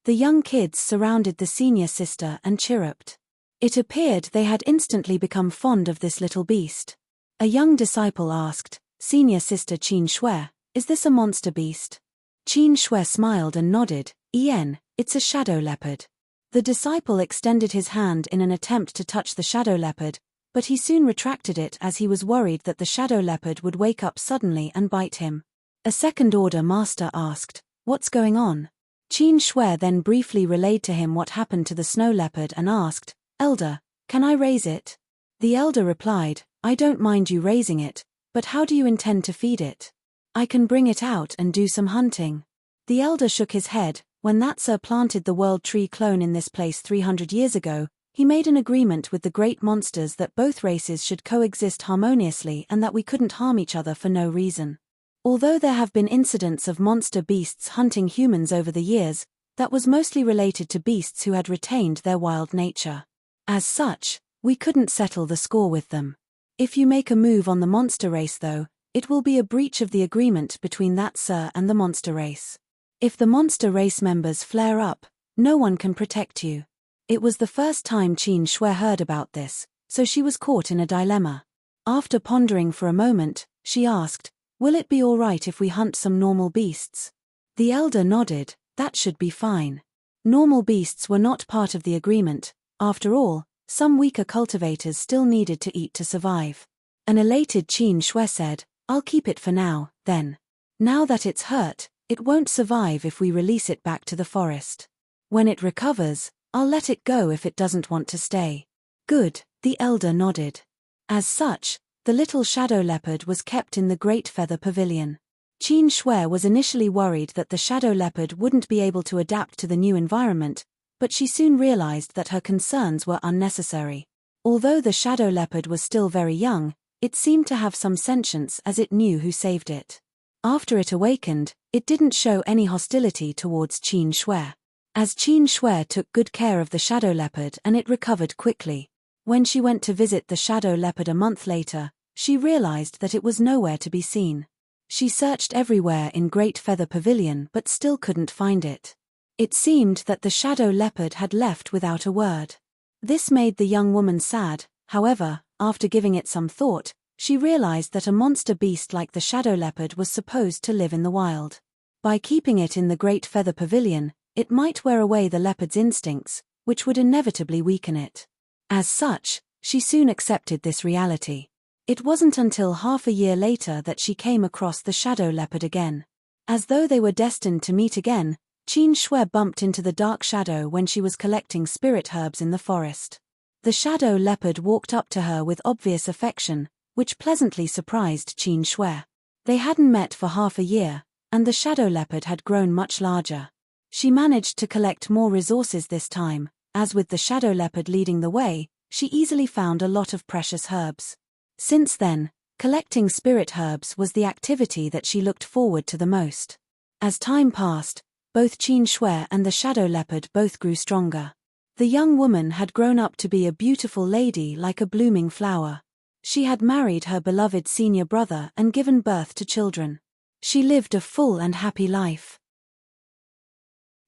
The young kids surrounded the senior sister and chirruped. It appeared they had instantly become fond of this little beast. A young disciple asked, "Senior sister Qin Shui, is this a monster beast?" Qin Shui smiled and nodded, "It's a shadow leopard." The disciple extended his hand in an attempt to touch the shadow leopard, but he soon retracted it as he was worried that the shadow leopard would wake up suddenly and bite him. A 2nd Order Master asked, "What's going on?" Qin Shui then briefly relayed to him what happened to the snow leopard and asked, "Elder, can I raise it?" The elder replied, "I don't mind you raising it, but how do you intend to feed it?" "I can bring it out and do some hunting." The elder shook his head. When that sir planted the World Tree clone in this place 300 years ago, he made an agreement with the great monsters that both races should coexist harmoniously and that we couldn't harm each other for no reason. Although there have been incidents of monster beasts hunting humans over the years, that was mostly related to beasts who had retained their wild nature. As such, we couldn't settle the score with them. If you make a move on the monster race though, it will be a breach of the agreement between that sir and the monster race. If the monster race members flare up, no one can protect you. It was the first time Qin Shui heard about this, so she was caught in a dilemma. After pondering for a moment, she asked, "Will it be all right if we hunt some normal beasts?" The elder nodded, "That should be fine." Normal beasts were not part of the agreement. After all, some weaker cultivators still needed to eat to survive. An elated Qin Shui said, "I'll keep it for now, then. Now that it's hurt, it won't survive if we release it back to the forest. When it recovers, I'll let it go if it doesn't want to stay." Good, the elder nodded. As such, the little shadow leopard was kept in the Great Feather Pavilion. Qin Shui was initially worried that the shadow leopard wouldn't be able to adapt to the new environment, but she soon realized that her concerns were unnecessary. Although the shadow leopard was still very young, it seemed to have some sentience as it knew who saved it. After it awakened, it didn't show any hostility towards Qin Shui. As Qin Shui took good care of the shadow leopard and it recovered quickly. When she went to visit the shadow leopard a month later, she realized that it was nowhere to be seen. She searched everywhere in Great Feather Pavilion but still couldn't find it. It seemed that the shadow leopard had left without a word. This made the young woman sad. However, after giving it some thought, she realized that a monster beast like the shadow leopard was supposed to live in the wild. By keeping it in the Great Feather Pavilion, it might wear away the leopard's instincts, which would inevitably weaken it. As such, she soon accepted this reality. It wasn't until half a year later that she came across the shadow leopard again. As though they were destined to meet again, Qin Shui bumped into the dark shadow when she was collecting spirit herbs in the forest. The shadow leopard walked up to her with obvious affection, which pleasantly surprised Qin Shui. They hadn't met for half a year, and the shadow leopard had grown much larger. She managed to collect more resources this time. As with the shadow leopard leading the way, she easily found a lot of precious herbs. Since then, collecting spirit herbs was the activity that she looked forward to the most. As time passed, both Qin Shui and the shadow leopard both grew stronger. The young woman had grown up to be a beautiful lady like a blooming flower. She had married her beloved senior brother and given birth to children. She lived a full and happy life.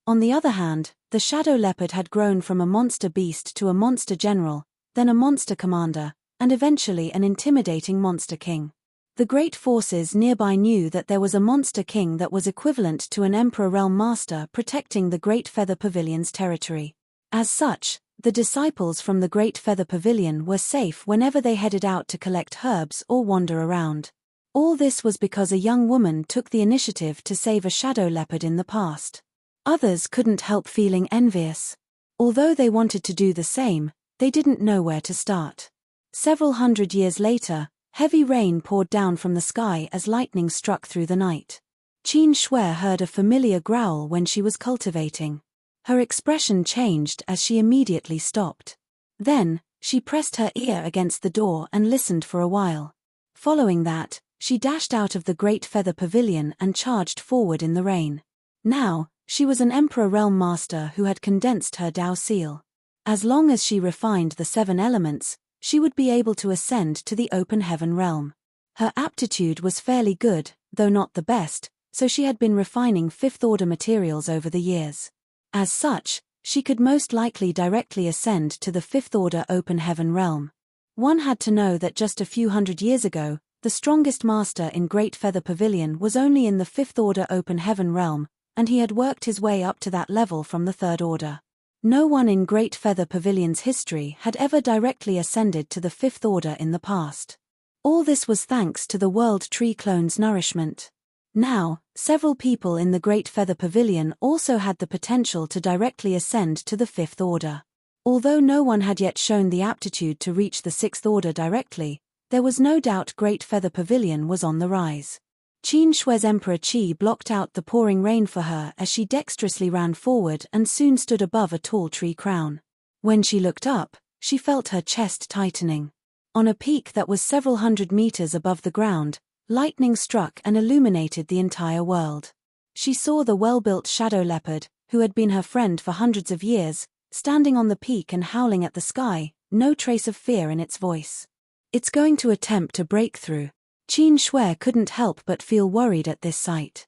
On the other hand, the shadow leopard had grown from a monster beast to a monster general, then a monster commander, and eventually an intimidating monster king. The great forces nearby knew that there was a monster king that was equivalent to an emperor realm master protecting the Great Feather Pavilion's territory. As such, the disciples from the Great Feather Pavilion were safe whenever they headed out to collect herbs or wander around. All this was because a young woman took the initiative to save a shadow leopard in the past. Others couldn't help feeling envious. Although they wanted to do the same, they didn't know where to start. Several hundred years later, heavy rain poured down from the sky as lightning struck through the night. Qin Shui heard a familiar growl when she was cultivating. Her expression changed as she immediately stopped. Then, she pressed her ear against the door and listened for a while. Following that, she dashed out of the Great Feather Pavilion and charged forward in the rain. Now, she was an Emperor Realm Master who had condensed her Tao seal. As long as she refined the 7 elements, she would be able to ascend to the open heaven realm. Her aptitude was fairly good, though not the best, so she had been refining 5th order materials over the years. As such, she could most likely directly ascend to the 5th order open heaven realm. One had to know that just a few hundred years ago, the strongest master in Great Feather Pavilion was only in the 5th order open heaven realm, and he had worked his way up to that level from the 3rd order. No one in Great Feather Pavilion's history had ever directly ascended to the 5th order in the past. All this was thanks to the World Tree Clone's nourishment. Now, several people in the Great Feather Pavilion also had the potential to directly ascend to the 5th order. Although no one had yet shown the aptitude to reach the 6th order directly, there was no doubt Great Feather Pavilion was on the rise. Qin Shui's Emperor Qi blocked out the pouring rain for her as she dexterously ran forward and soon stood above a tall tree crown. When she looked up, she felt her chest tightening. On a peak that was several hundred meters above the ground, lightning struck and illuminated the entire world. She saw the well-built shadow leopard, who had been her friend for hundreds of years, standing on the peak and howling at the sky, no trace of fear in its voice. It's going to attempt to break through. Qin Shui couldn't help but feel worried at this sight.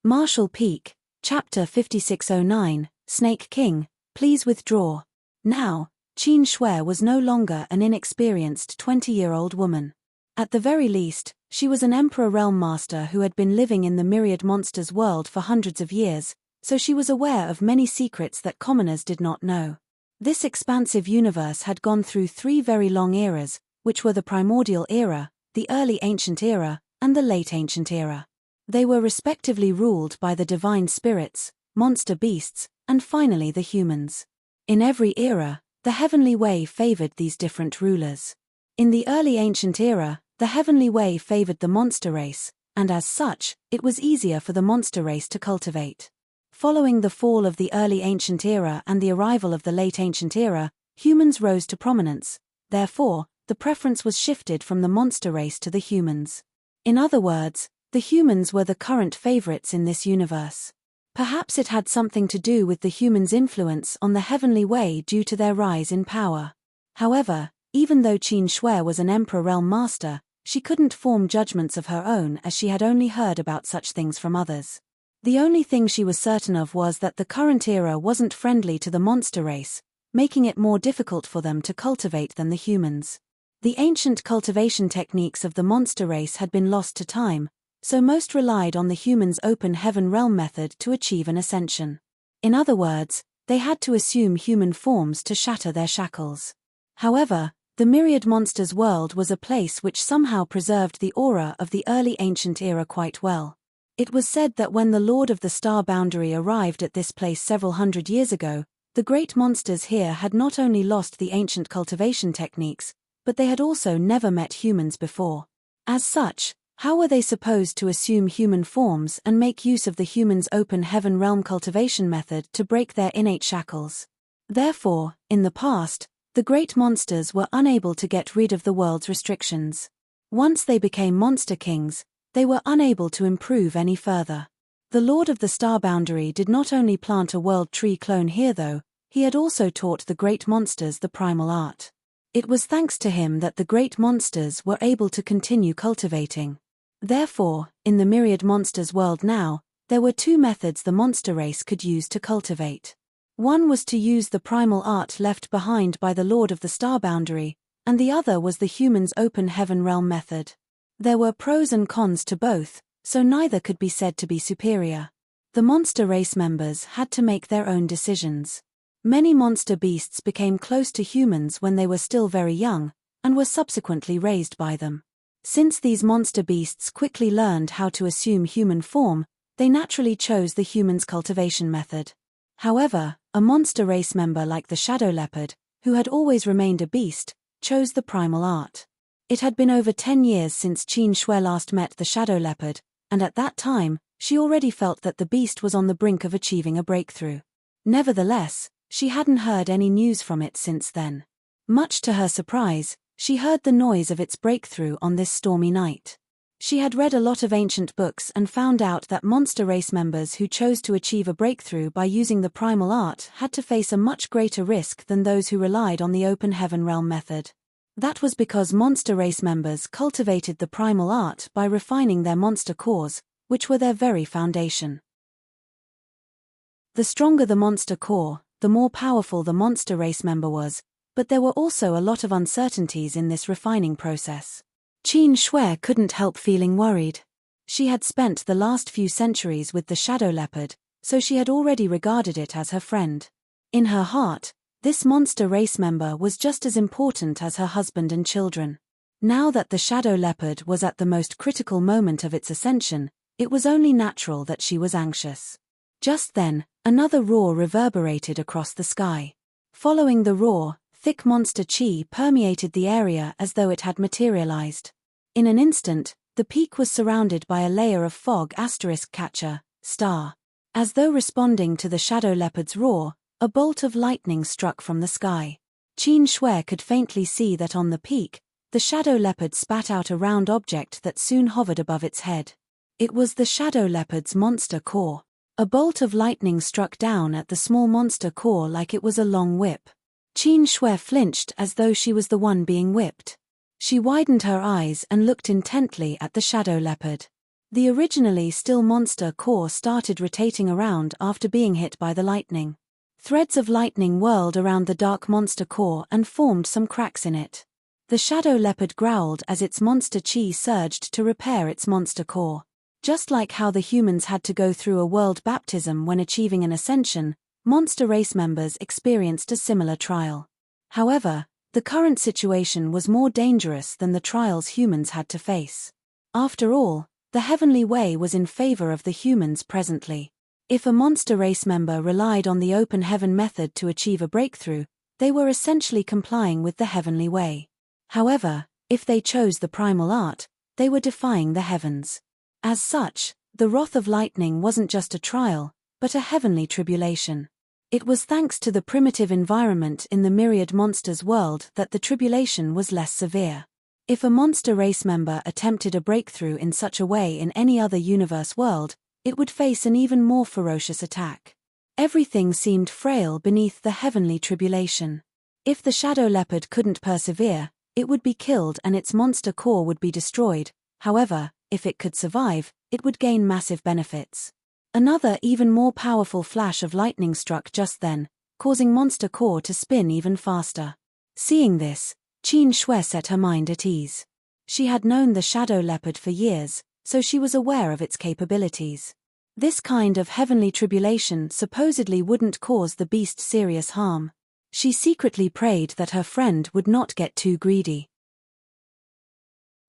Marshall Peak, Chapter 5609, Snake King, please withdraw. Now, Qin Shui was no longer an inexperienced 20-year-old woman. At the very least, she was an Emperor Realm Master who had been living in the myriad monsters world for hundreds of years, so she was aware of many secrets that commoners did not know. This expansive universe had gone through 3 very long eras, which were the Primordial Era, the Early Ancient Era, and the Late Ancient Era. They were respectively ruled by the divine spirits, monster beasts, and finally the humans. In every era, the heavenly way favored these different rulers. In the early ancient era, the heavenly way favored the monster race, and as such, it was easier for the monster race to cultivate. Following the fall of the early ancient era and the arrival of the late ancient era, humans rose to prominence. Therefore, the preference was shifted from the monster race to the humans. In other words, the humans were the current favorites in this universe. Perhaps it had something to do with the humans' influence on the heavenly way due to their rise in power. However, even though Qin Shui was an emperor realm master, she couldn't form judgments of her own as she had only heard about such things from others. The only thing she was certain of was that the current era wasn't friendly to the monster race, making it more difficult for them to cultivate than the humans. The ancient cultivation techniques of the monster race had been lost to time, so most relied on the humans' open heaven realm method to achieve an ascension. In other words, they had to assume human forms to shatter their shackles. However, the myriad monsters world was a place which somehow preserved the aura of the early ancient era quite well. It was said that when the Lord of the Star Boundary arrived at this place several hundred years ago, the great monsters here had not only lost the ancient cultivation techniques, but they had also never met humans before. As such, how were they supposed to assume human forms and make use of the humans' open heaven realm cultivation method to break their innate shackles? Therefore, in the past, the great monsters were unable to get rid of the world's restrictions. Once they became monster kings, they were unable to improve any further. The Lord of the Star Boundary did not only plant a world tree clone here though, he had also taught the great monsters the primal art. It was thanks to him that the great monsters were able to continue cultivating. Therefore, in the myriad monsters world now, there were two methods the monster race could use to cultivate. One was to use the primal art left behind by the Lord of the Star Boundary, and the other was the humans' open heaven realm method. There were pros and cons to both, so neither could be said to be superior. The monster race members had to make their own decisions. Many monster beasts became close to humans when they were still very young, and were subsequently raised by them. Since these monster beasts quickly learned how to assume human form, they naturally chose the humans' cultivation method. However, a monster race member like the shadow leopard, who had always remained a beast, chose the primal art. It had been over 10 years since Qin Shui last met the shadow leopard, and at that time, she already felt that the beast was on the brink of achieving a breakthrough. Nevertheless, she hadn't heard any news from it since then. Much to her surprise, she heard the noise of its breakthrough on this stormy night. She had read a lot of ancient books and found out that monster race members who chose to achieve a breakthrough by using the primal art had to face a much greater risk than those who relied on the open heaven realm method. That was because monster race members cultivated the primal art by refining their monster cores, which were their very foundation. The stronger the monster core, the more powerful the monster race member was, but there were also a lot of uncertainties in this refining process. Qin Shui couldn't help feeling worried. She had spent the last few centuries with the shadow leopard, so she had already regarded it as her friend. In her heart, this monster race member was just as important as her husband and children. Now that the shadow leopard was at the most critical moment of its ascension, it was only natural that she was anxious. Just then, another roar reverberated across the sky. Following the roar, thick monster chi permeated the area as though it had materialized. In an instant, the peak was surrounded by a layer of fog *catcher, star. As though responding to the shadow leopard's roar, a bolt of lightning struck from the sky. Qin Shui could faintly see that on the peak, the shadow leopard spat out a round object that soon hovered above its head. It was the shadow leopard's monster core. A bolt of lightning struck down at the small monster core like it was a long whip. Qin Shui flinched as though she was the one being whipped. She widened her eyes and looked intently at the shadow leopard. The originally still monster core started rotating around after being hit by the lightning. Threads of lightning whirled around the dark monster core and formed some cracks in it. The shadow leopard growled as its monster chi surged to repair its monster core. Just like how the humans had to go through a world baptism when achieving an ascension, monster race members experienced a similar trial. However, the current situation was more dangerous than the trials humans had to face. After all, the heavenly way was in favor of the humans presently. If a monster race member relied on the open heaven method to achieve a breakthrough, they were essentially complying with the heavenly way. However, if they chose the primal art, they were defying the heavens. As such, the wrath of lightning wasn't just a trial, but a heavenly tribulation. It was thanks to the primitive environment in the myriad monsters world that the tribulation was less severe. If a monster race member attempted a breakthrough in such a way in any other universe world, it would face an even more ferocious attack. Everything seemed frail beneath the heavenly tribulation. If the shadow leopard couldn't persevere, it would be killed and its monster core would be destroyed. However, if it could survive, it would gain massive benefits. Another even more powerful flash of lightning struck just then, causing monster core to spin even faster. Seeing this, Qin Shui set her mind at ease. She had known the shadow leopard for years, so she was aware of its capabilities. This kind of heavenly tribulation supposedly wouldn't cause the beast serious harm. She secretly prayed that her friend would not get too greedy.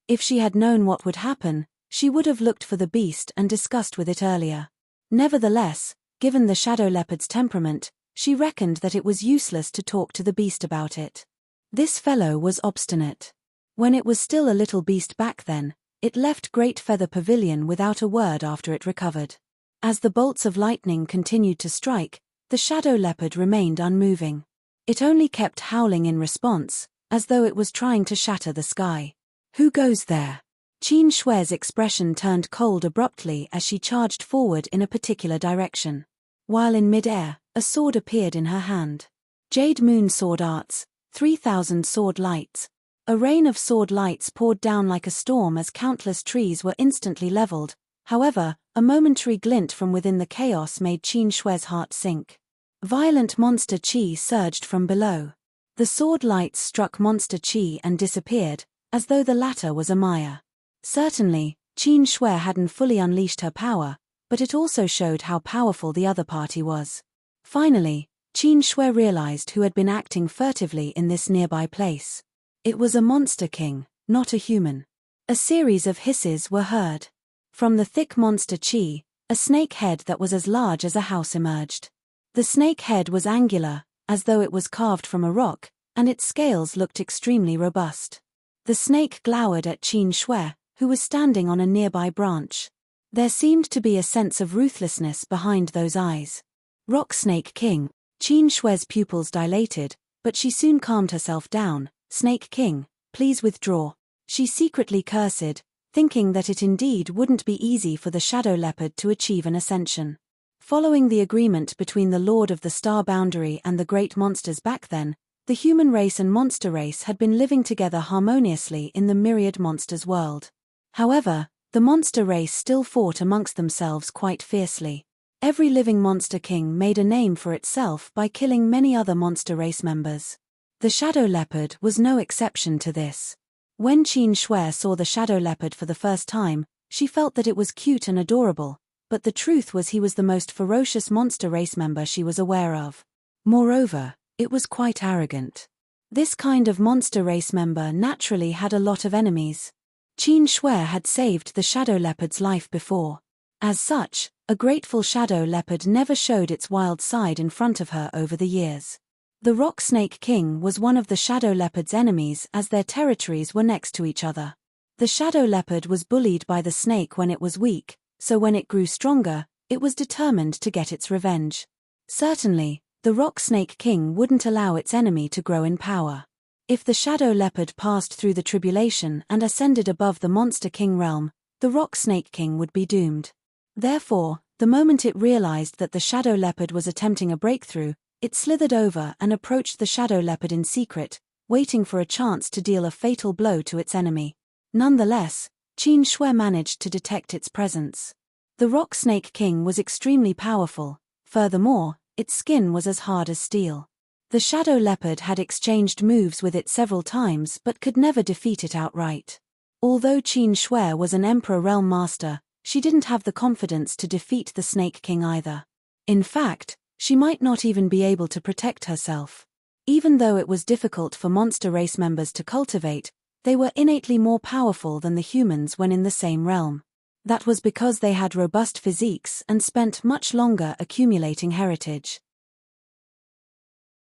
If she had known what would happen, she would have looked for the beast and discussed with it earlier. Nevertheless, given the shadow leopard's temperament, she reckoned that it was useless to talk to the beast about it. This fellow was obstinate. When it was still a little beast back then, it left Great Feather Pavilion without a word after it recovered. As the bolts of lightning continued to strike, the shadow leopard remained unmoving. It only kept howling in response, as though it was trying to shatter the sky. "Who goes there?" Qin Shui's expression turned cold abruptly as she charged forward in a particular direction. While in mid-air, a sword appeared in her hand. Jade Moon Sword Arts, 3,000 sword lights. A rain of sword lights poured down like a storm as countless trees were instantly leveled. However, a momentary glint from within the chaos made Qin Shui's heart sink. Violent monster chi surged from below. The sword lights struck monster chi and disappeared, as though the latter was a Maya. Certainly, Qin Shui hadn't fully unleashed her power, but it also showed how powerful the other party was. Finally, Qin Shui realized who had been acting furtively in this nearby place. It was a monster king, not a human. A series of hisses were heard. From the thick monster chi, a snake head that was as large as a house emerged. The snake head was angular, as though it was carved from a rock, and its scales looked extremely robust. The snake glowered at Qin Shui, who was standing on a nearby branch. There seemed to be a sense of ruthlessness behind those eyes. "Rock Snake King." Qin Shui's pupils dilated, but she soon calmed herself down. "Snake King, please withdraw." She secretly cursed, thinking that it indeed wouldn't be easy for the shadow leopard to achieve an ascension. Following the agreement between the Lord of the Star Boundary and the great monsters back then, the human race and monster race had been living together harmoniously in the myriad monsters world. However, the monster race still fought amongst themselves quite fiercely. Every living monster king made a name for itself by killing many other monster race members. The shadow leopard was no exception to this. When Qin Shui saw the shadow leopard for the first time, she felt that it was cute and adorable, but the truth was he was the most ferocious monster race member she was aware of. Moreover, it was quite arrogant. This kind of monster race member naturally had a lot of enemies. Qin Shui had saved the shadow leopard's life before. As such, a grateful shadow leopard never showed its wild side in front of her over the years. The Rock Snake King was one of the shadow leopard's enemies as their territories were next to each other. The shadow leopard was bullied by the snake when it was weak, so when it grew stronger, it was determined to get its revenge. Certainly, the Rock Snake King wouldn't allow its enemy to grow in power. If the shadow leopard passed through the tribulation and ascended above the monster king realm, the Rock Snake King would be doomed. Therefore, the moment it realized that the shadow leopard was attempting a breakthrough, it slithered over and approached the shadow leopard in secret, waiting for a chance to deal a fatal blow to its enemy. Nonetheless, Qin Shui managed to detect its presence. The Rock Snake King was extremely powerful. Furthermore, its skin was as hard as steel. The shadow leopard had exchanged moves with it several times but could never defeat it outright. Although Qin Shui was an Emperor Realm Master, she didn't have the confidence to defeat the Snake King either. In fact, she might not even be able to protect herself. Even though it was difficult for monster race members to cultivate, they were innately more powerful than the humans when in the same realm. That was because they had robust physiques and spent much longer accumulating heritage.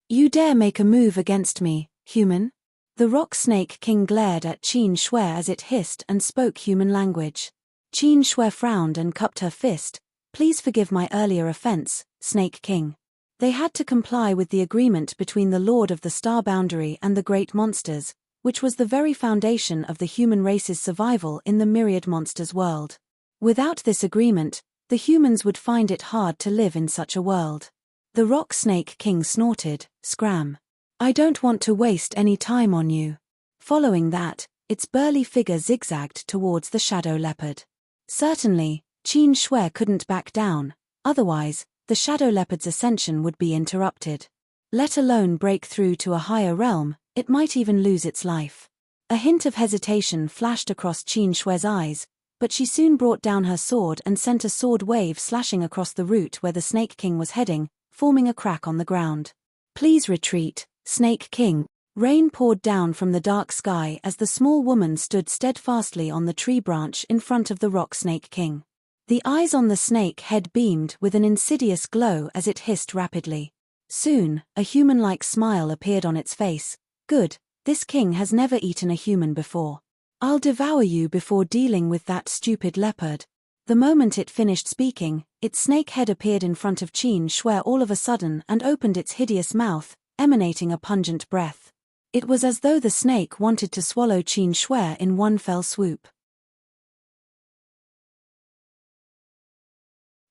You dare make a move against me, human? The rock snake king glared at Qin Shui as it hissed and spoke human language. Qin Shui frowned and cupped her fist. Please forgive my earlier offense, Snake King. They had to comply with the agreement between the Lord of the Star Boundary and the Great Monsters, which was the very foundation of the human race's survival in the myriad monsters world. Without this agreement, the humans would find it hard to live in such a world. The Rock Snake King snorted, "Scram. I don't want to waste any time on you." Following that, its burly figure zigzagged towards the shadow leopard. Certainly, Qin Shui couldn't back down, otherwise, the shadow leopard's ascension would be interrupted. Let alone break through to a higher realm, it might even lose its life. A hint of hesitation flashed across Qin Shui's eyes, but she soon brought down her sword and sent a sword wave slashing across the route where the Snake King was heading, forming a crack on the ground. Please retreat, Snake King. Rain poured down from the dark sky as the small woman stood steadfastly on the tree branch in front of the Rock Snake King. The eyes on the snake head beamed with an insidious glow as it hissed rapidly. Soon, a human-like smile appeared on its face. Good, this king has never eaten a human before. I'll devour you before dealing with that stupid leopard. The moment it finished speaking, its snake head appeared in front of Qin Shui all of a sudden and opened its hideous mouth, emanating a pungent breath. It was as though the snake wanted to swallow Qin Shui in one fell swoop.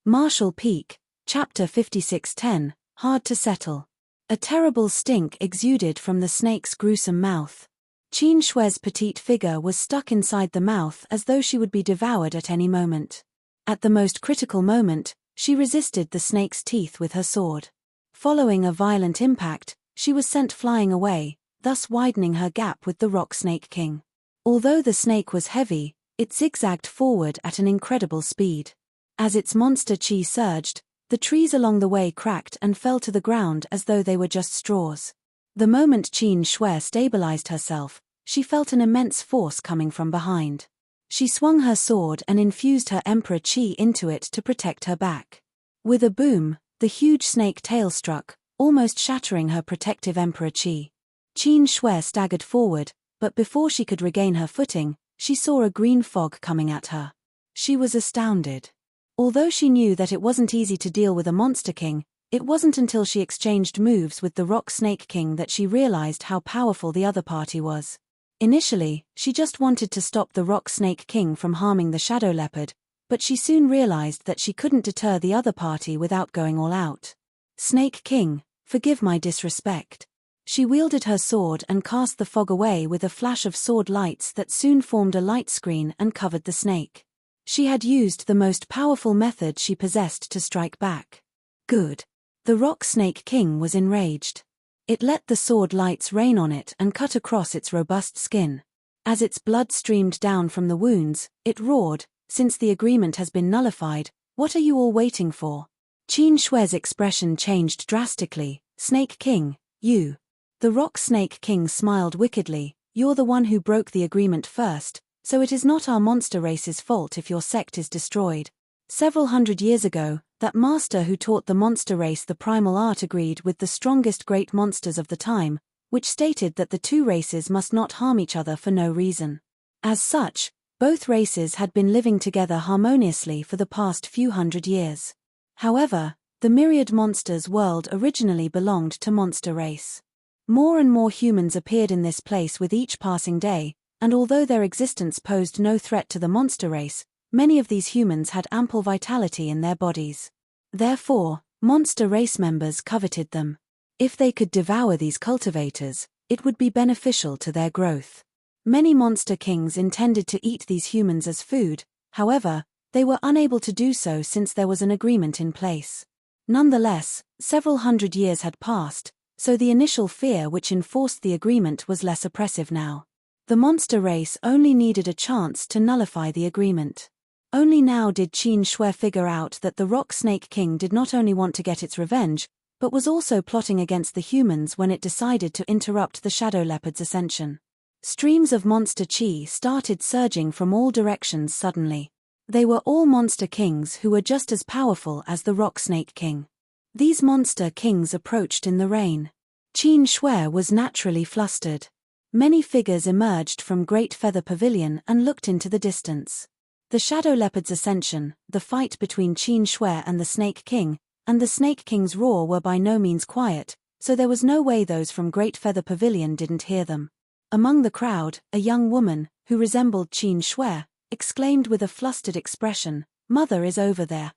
Marshall Peak, Chapter 5610, Hard to Settle. A terrible stink exuded from the snake's gruesome mouth. Qin Shui's petite figure was stuck inside the mouth as though she would be devoured at any moment. At the most critical moment, she resisted the snake's teeth with her sword. Following a violent impact, she was sent flying away, thus widening her gap with the Rock Snake King. Although the snake was heavy, it zigzagged forward at an incredible speed. As its monster chi surged, the trees along the way cracked and fell to the ground as though they were just straws. The moment Qin Shui stabilized herself, she felt an immense force coming from behind. She swung her sword and infused her emperor chi into it to protect her back. With a boom, the huge snake tail struck, almost shattering her protective emperor chi. Qin Shui staggered forward, but before she could regain her footing, she saw a green fog coming at her. She was astounded. Although she knew that it wasn't easy to deal with a monster king, it wasn't until she exchanged moves with the Rock Snake King that she realized how powerful the other party was. Initially, she just wanted to stop the Rock Snake King from harming the Shadow Leopard, but she soon realized that she couldn't deter the other party without going all out. Snake King, forgive my disrespect. She wielded her sword and cast the fog away with a flash of sword lights that soon formed a light screen and covered the snake. She had used the most powerful method she possessed to strike back. Good. The Rock Snake King was enraged. It let the sword lights rain on it and cut across its robust skin. As its blood streamed down from the wounds, it roared, "Since the agreement has been nullified, what are you all waiting for?" Qin Shui's expression changed drastically. "Snake King, you." The Rock Snake King smiled wickedly. "You're the one who broke the agreement first, so it is not our monster race's fault if your sect is destroyed. Several hundred years ago, that master who taught the monster race the primal art agreed with the strongest great monsters of the time, which stated that the two races must not harm each other for no reason. As such, both races had been living together harmoniously for the past few hundred years. However, the myriad monsters world originally belonged to monster race. More and more humans appeared in this place with each passing day, and although their existence posed no threat to the monster race, many of these humans had ample vitality in their bodies. Therefore, monster race members coveted them. If they could devour these cultivators, it would be beneficial to their growth. Many monster kings intended to eat these humans as food, however, they were unable to do so since there was an agreement in place. Nonetheless, several hundred years had passed, so the initial fear which enforced the agreement was less oppressive now. The monster race only needed a chance to nullify the agreement. Only now did Qin Shui figure out that the Rock Snake King did not only want to get its revenge, but was also plotting against the humans when it decided to interrupt the Shadow Leopard's ascension. Streams of monster chi started surging from all directions suddenly. They were all monster kings who were just as powerful as the Rock Snake King. These monster kings approached in the rain. Qin Shui was naturally flustered. Many figures emerged from Great Feather Pavilion and looked into the distance. The Shadow Leopard's ascension, the fight between Qin Shui and the Snake King, and the Snake King's roar were by no means quiet, so there was no way those from Great Feather Pavilion didn't hear them. Among the crowd, a young woman, who resembled Qin Shui, exclaimed with a flustered expression, "Mother is over there."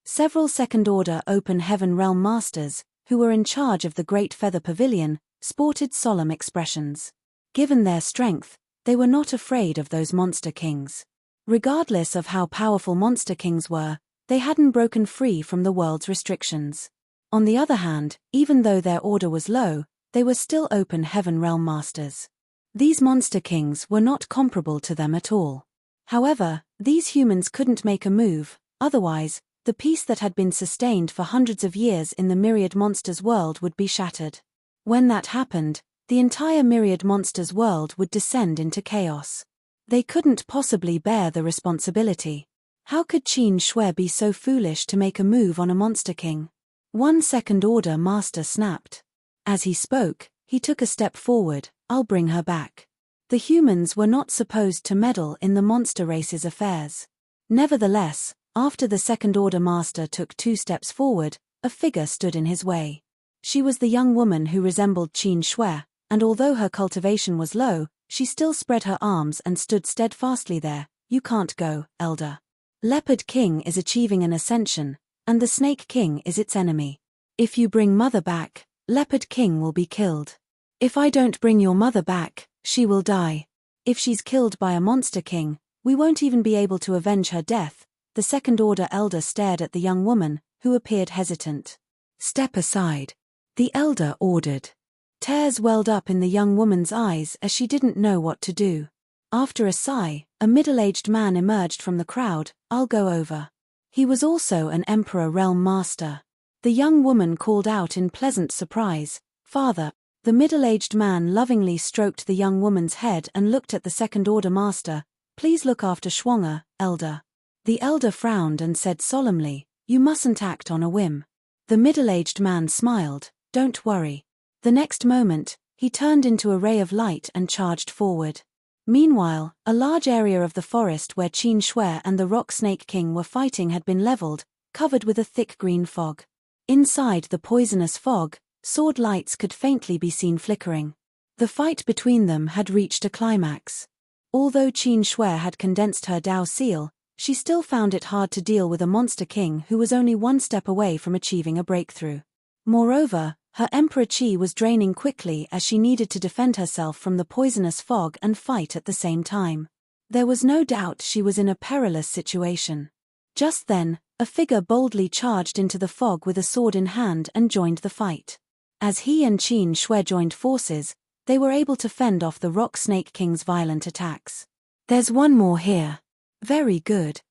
Several second-order Open Heaven Realm Masters, who were in charge of the Great Feather Pavilion, sported solemn expressions. Given their strength, they were not afraid of those monster kings. Regardless of how powerful monster kings were, they hadn't broken free from the world's restrictions. On the other hand, even though their order was low, they were still Open Heaven Realm Masters. These monster kings were not comparable to them at all. However, these humans couldn't make a move, otherwise, the peace that had been sustained for hundreds of years in the Myriad Monsters world would be shattered. When that happened, the entire Myriad Monsters world would descend into chaos. They couldn't possibly bear the responsibility. How could Qin Shui be so foolish to make a move on a monster king? One second-order master snapped. As he spoke, he took a step forward. "I'll bring her back." The humans were not supposed to meddle in the monster race's affairs. Nevertheless, after the second-order master took 2 steps forward, a figure stood in his way. She was the young woman who resembled Qin Shui, and although her cultivation was low, she still spread her arms and stood steadfastly there. "You can't go, Elder. Leopard King is achieving an ascension, and the Snake King is its enemy. If you bring Mother back, Leopard King will be killed. If I don't bring your mother back, she will die. If she's killed by a monster king, we won't even be able to avenge her death." The second-order elder stared at the young woman, who appeared hesitant. "Step aside," the elder ordered. Tears welled up in the young woman's eyes as she didn't know what to do. After a sigh, a middle-aged man emerged from the crowd. "I'll go over." He was also an Emperor Realm Master. The young woman called out in pleasant surprise, "Father." The middle-aged man lovingly stroked the young woman's head and looked at the second-order master. "Please look after Schwanger, Elder." The elder frowned and said solemnly, "You mustn't act on a whim." The middle-aged man smiled. "Don't worry." The next moment, he turned into a ray of light and charged forward. Meanwhile, a large area of the forest where Qin Shui and the Rock Snake King were fighting had been leveled, covered with a thick green fog. Inside the poisonous fog, sword lights could faintly be seen flickering. The fight between them had reached a climax. Although Qin Shui had condensed her Dao seal, she still found it hard to deal with a monster king who was only one step away from achieving a breakthrough. Moreover, her Emperor Qi was draining quickly as she needed to defend herself from the poisonous fog and fight at the same time. There was no doubt she was in a perilous situation. Just then, a figure boldly charged into the fog with a sword in hand and joined the fight. As he and Qin Shui joined forces, they were able to fend off the Rock Snake King's violent attacks. "There's one more here." "Very good."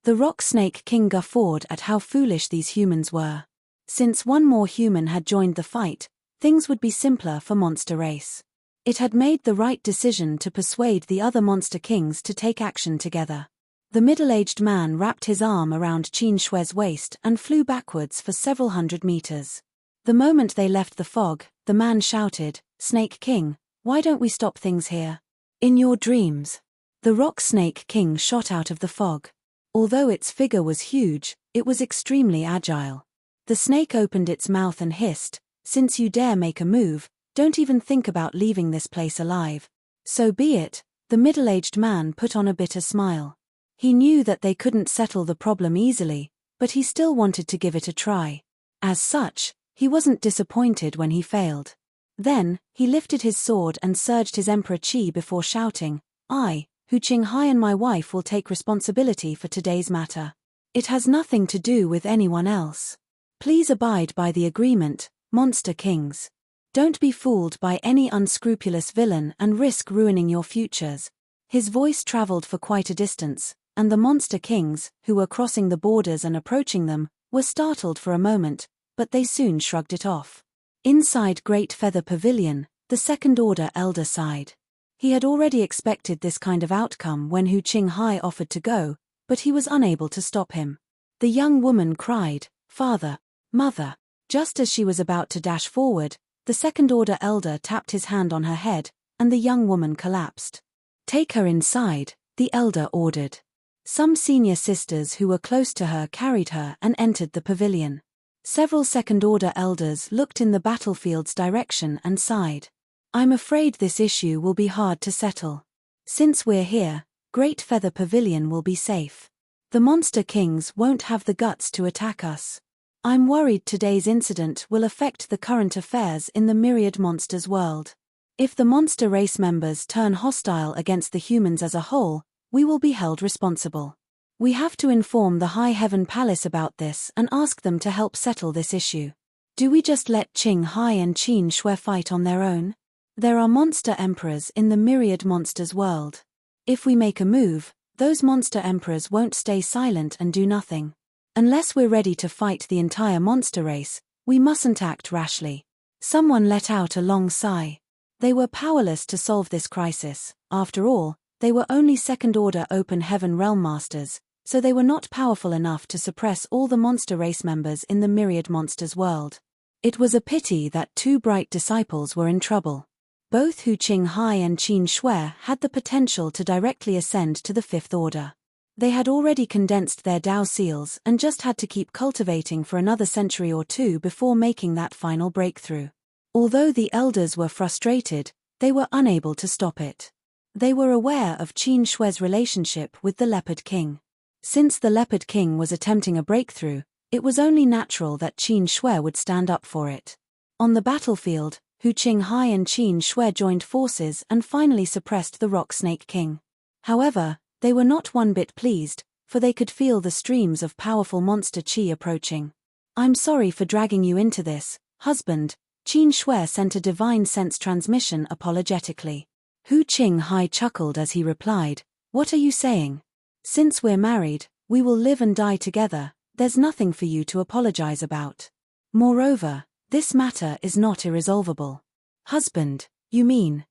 The Rock Snake King guffawed at how foolish these humans were. Since one more human had joined the fight, things would be simpler for Monster Race. It had made the right decision to persuade the other Monster Kings to take action together. The middle-aged man wrapped his arm around Qin Shui's waist and flew backwards for several hundred meters. The moment they left the fog, the man shouted, "Snake King, why don't we stop things here?" "In your dreams." The Rock Snake King shot out of the fog. Although its figure was huge, it was extremely agile. The snake opened its mouth and hissed, "Since you dare make a move, don't even think about leaving this place alive." "So be it." The middle-aged man put on a bitter smile. He knew that they couldn't settle the problem easily, but he still wanted to give it a try. As such, he wasn't disappointed when he failed. Then, he lifted his sword and surged his Emperor Qi before shouting, "I, Hu Qinghai and my wife will take responsibility for today's matter. It has nothing to do with anyone else. Please abide by the agreement, Monster Kings. Don't be fooled by any unscrupulous villain and risk ruining your futures." His voice traveled for quite a distance, and the Monster Kings, who were crossing the borders and approaching them, were startled for a moment, but they soon shrugged it off. Inside Great Feather Pavilion, the second-order elder sighed. He had already expected this kind of outcome when Hu Qinghai offered to go, but he was unable to stop him. The young woman cried, "Father, Mother." Just as she was about to dash forward, the second-order elder tapped his hand on her head, and the young woman collapsed. "Take her inside," the elder ordered. Some senior sisters who were close to her carried her and entered the pavilion. Several second-order elders looked in the battlefield's direction and sighed. "I'm afraid this issue will be hard to settle. Since we're here, Great Feather Pavilion will be safe. The monster kings won't have the guts to attack us. I'm worried today's incident will affect the current affairs in the myriad monsters world. If the monster race members turn hostile against the humans as a whole, we will be held responsible. We have to inform the High Heaven Palace about this and ask them to help settle this issue. Do we just let Qinghai and Qin Shui fight on their own? There are monster emperors in the myriad monsters world. If we make a move, those monster emperors won't stay silent and do nothing. Unless we're ready to fight the entire monster race, we mustn't act rashly." Someone let out a long sigh. They were powerless to solve this crisis. After all, they were only second-order open heaven realm masters, so they were not powerful enough to suppress all the monster race members in the myriad monsters world. It was a pity that two bright disciples were in trouble. Both Hu Qinghai and Qin Shui had the potential to directly ascend to the fifth order. They had already condensed their Dao seals and just had to keep cultivating for another century or two before making that final breakthrough. Although the elders were frustrated, they were unable to stop it. They were aware of Qin Shui's relationship with the Leopard King. Since the Leopard King was attempting a breakthrough, it was only natural that Qin Shui would stand up for it. On the battlefield, Hu Qinghai and Qin Shui joined forces and finally suppressed the Rock Snake King. However, they were not one bit pleased, for they could feel the streams of powerful monster qi approaching. "I'm sorry for dragging you into this, husband," Qin Shui sent a divine sense transmission apologetically. Hu Qinghai chuckled as he replied, "What are you saying? Since we're married, we will live and die together, there's nothing for you to apologize about. Moreover, this matter is not irresolvable." "Husband, you mean?"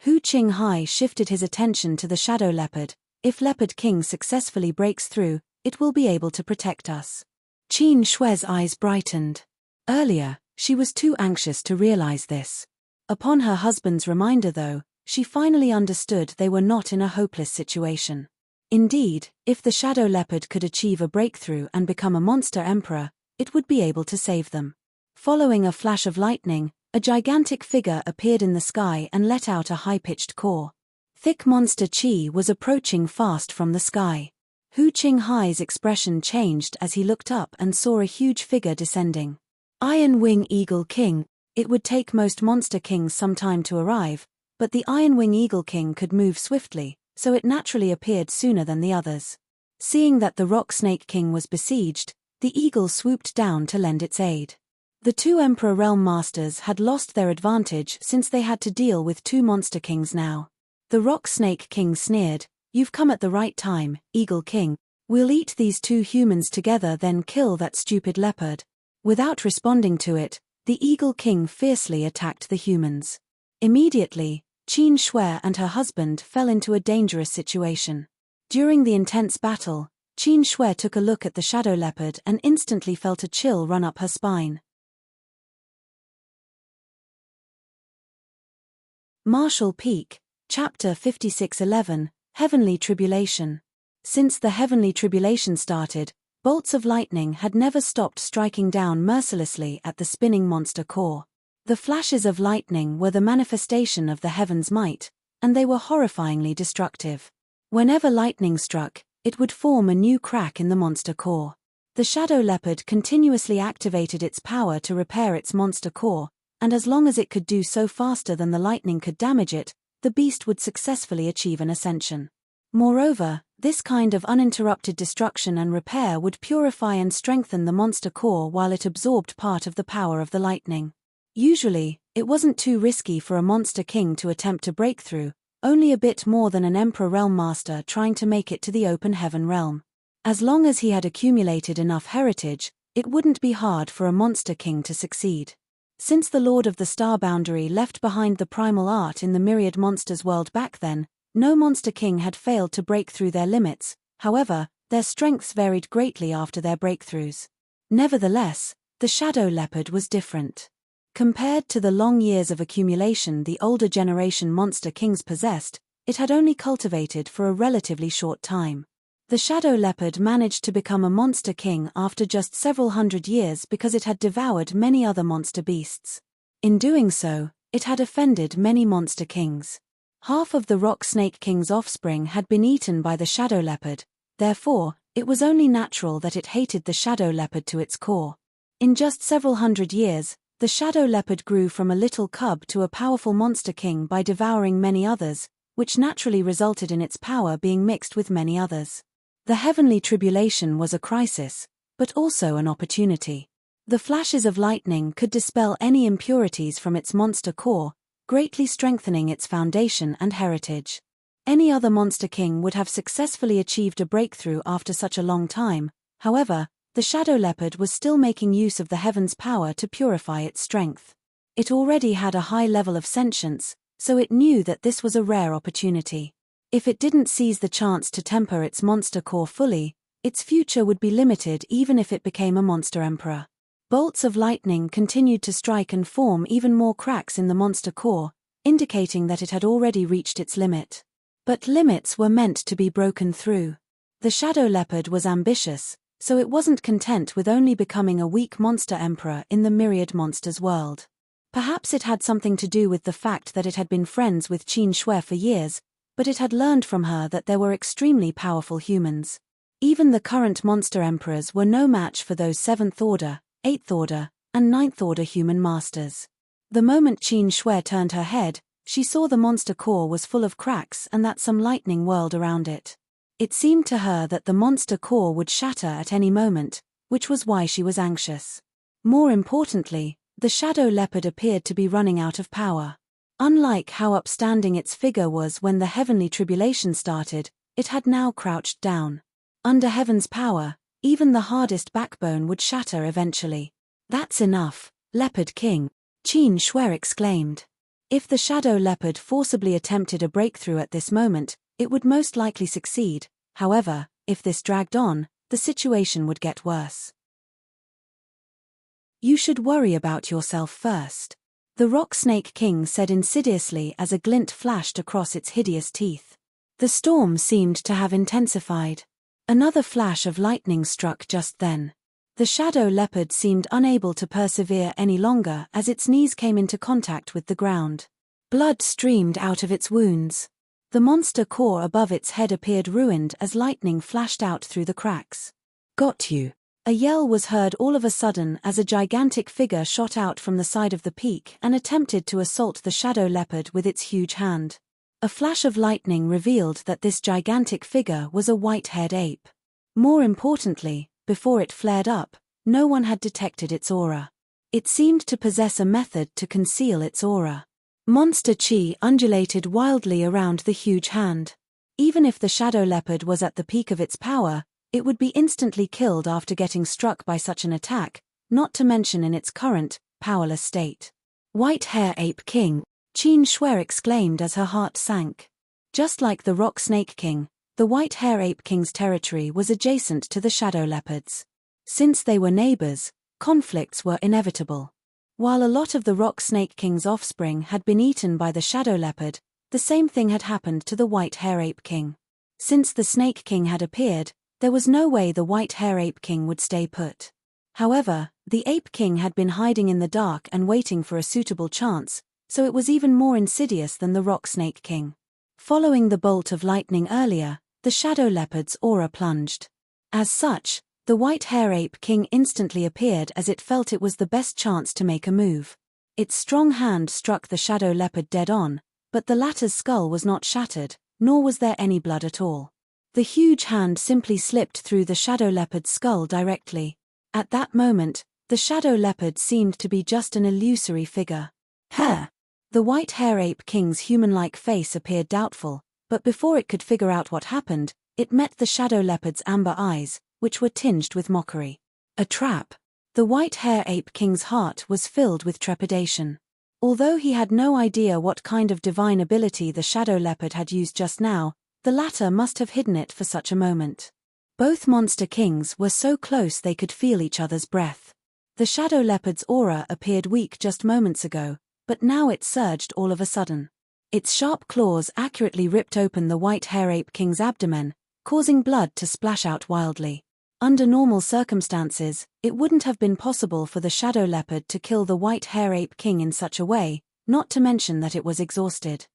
Hu Qinghai shifted his attention to the shadow leopard. "If Leopard King successfully breaks through, it will be able to protect us." Qin Shui's eyes brightened. Earlier, she was too anxious to realize this. Upon her husband's reminder though, she finally understood they were not in a hopeless situation. Indeed, if the shadow leopard could achieve a breakthrough and become a monster emperor, it would be able to save them. Following a flash of lightning, a gigantic figure appeared in the sky and let out a high-pitched caw. Thick monster qi was approaching fast from the sky. Hu Qinghai's expression changed as he looked up and saw a huge figure descending. Iron Wing Eagle King. It would take most monster kings some time to arrive, but the Iron Wing Eagle King could move swiftly, so it naturally appeared sooner than the others. Seeing that the Rock Snake King was besieged, the eagle swooped down to lend its aid. The two Emperor Realm Masters had lost their advantage since they had to deal with two Monster Kings now. The Rock Snake King sneered, "You've come at the right time, Eagle King. We'll eat these two humans together then kill that stupid leopard." Without responding to it, the Eagle King fiercely attacked the humans. Immediately, Qin Shui and her husband fell into a dangerous situation. During the intense battle, Qin Shui took a look at the shadow leopard and instantly felt a chill run up her spine. Martial Peak, Chapter 5611, Heavenly Tribulation. Since the Heavenly Tribulation started, bolts of lightning had never stopped striking down mercilessly at the spinning monster core. The flashes of lightning were the manifestation of the heaven's might, and they were horrifyingly destructive. Whenever lightning struck, it would form a new crack in the monster core. The shadow leopard continuously activated its power to repair its monster core, and as long as it could do so faster than the lightning could damage it, the beast would successfully achieve an ascension. Moreover, this kind of uninterrupted destruction and repair would purify and strengthen the monster core while it absorbed part of the power of the lightning. Usually, it wasn't too risky for a monster king to attempt to break through, only a bit more than an Emperor Realm Master trying to make it to the open heaven realm. As long as he had accumulated enough heritage, it wouldn't be hard for a monster king to succeed. Since the Lord of the Star Boundary left behind the primal art in the myriad monsters world back then, no monster king had failed to break through their limits. However, their strengths varied greatly after their breakthroughs. Nevertheless, the shadow leopard was different. Compared to the long years of accumulation the older generation monster kings possessed, it had only cultivated for a relatively short time. The shadow leopard managed to become a monster king after just several hundred years because it had devoured many other monster beasts. In doing so, it had offended many monster kings. Half of the rock snake king's offspring had been eaten by the shadow leopard, therefore, it was only natural that it hated the shadow leopard to its core. In just several hundred years, the shadow leopard grew from a little cub to a powerful monster king by devouring many others, which naturally resulted in its power being mixed with many others. The heavenly tribulation was a crisis, but also an opportunity. The flashes of lightning could dispel any impurities from its monster core, greatly strengthening its foundation and heritage. Any other monster king would have successfully achieved a breakthrough after such a long time. However, the shadow leopard was still making use of the heaven's power to purify its strength. It already had a high level of sentience, so it knew that this was a rare opportunity. If it didn't seize the chance to temper its monster core fully, its future would be limited even if it became a monster emperor. Bolts of lightning continued to strike and form even more cracks in the monster core, indicating that it had already reached its limit. But limits were meant to be broken through. The shadow leopard was ambitious, so it wasn't content with only becoming a weak monster emperor in the myriad monsters world. Perhaps it had something to do with the fact that it had been friends with Qin Shui for years, but it had learned from her that there were extremely powerful humans. Even the current monster emperors were no match for those 7th order, 8th order, and 9th order human masters. The moment Qin Shui turned her head, she saw the monster core was full of cracks and that some lightning whirled around it. It seemed to her that the monster core would shatter at any moment, which was why she was anxious. More importantly, the shadow leopard appeared to be running out of power. Unlike how upstanding its figure was when the heavenly tribulation started, it had now crouched down. Under heaven's power, even the hardest backbone would shatter eventually. "That's enough, Leopard King," Qin Shui exclaimed. If the shadow leopard forcibly attempted a breakthrough at this moment, it would most likely succeed. However, if this dragged on, the situation would get worse. "You should worry about yourself first," the Rock Snake King said insidiously as a glint flashed across its hideous teeth. The storm seemed to have intensified. Another flash of lightning struck just then. The shadow leopard seemed unable to persevere any longer as its knees came into contact with the ground. Blood streamed out of its wounds. The monster core above its head appeared ruined as lightning flashed out through the cracks. "Got you!" A yell was heard all of a sudden as a gigantic figure shot out from the side of the peak and attempted to assault the shadow leopard with its huge hand. A flash of lightning revealed that this gigantic figure was a white-haired ape. More importantly, before it flared up, no one had detected its aura. It seemed to possess a method to conceal its aura. Monster chi undulated wildly around the huge hand. Even if the shadow leopard was at the peak of its power, it would be instantly killed after getting struck by such an attack, not to mention in its current, powerless state. "White Hair Ape King," Qin Shui exclaimed as her heart sank. Just like the Rock Snake King, the White Hair Ape King's territory was adjacent to the shadow leopards. Since they were neighbors, conflicts were inevitable. While a lot of the Rock Snake King's offspring had been eaten by the shadow leopard, the same thing had happened to the White Hair Ape King. Since the Snake King had appeared, there was no way the White Hair Ape King would stay put. However, the Ape King had been hiding in the dark and waiting for a suitable chance, so it was even more insidious than the Rock Snake King. Following the bolt of lightning earlier, the shadow leopard's aura plunged. As such, the White Hair Ape King instantly appeared as it felt it was the best chance to make a move. Its strong hand struck the shadow leopard dead on, but the latter's skull was not shattered, nor was there any blood at all. The huge hand simply slipped through the shadow leopard's skull directly. At that moment, the shadow leopard seemed to be just an illusory figure. "Huh!" The White Hair Ape King's human-like face appeared doubtful, but before it could figure out what happened, it met the shadow leopard's amber eyes, which were tinged with mockery. "A trap," The white hare ape king's heart was filled with trepidation. Although he had no idea what kind of divine ability the shadow leopard had used just now, the latter must have hidden it for such a moment. Both monster kings were so close they could feel each other's breath. The shadow leopard's aura appeared weak just moments ago, but now it surged all of a sudden. Its sharp claws accurately ripped open the white hare ape king's abdomen, causing blood to splash out wildly. Under normal circumstances, it wouldn't have been possible for the shadow leopard to kill the white hare ape king in such a way, not to mention that it was exhausted.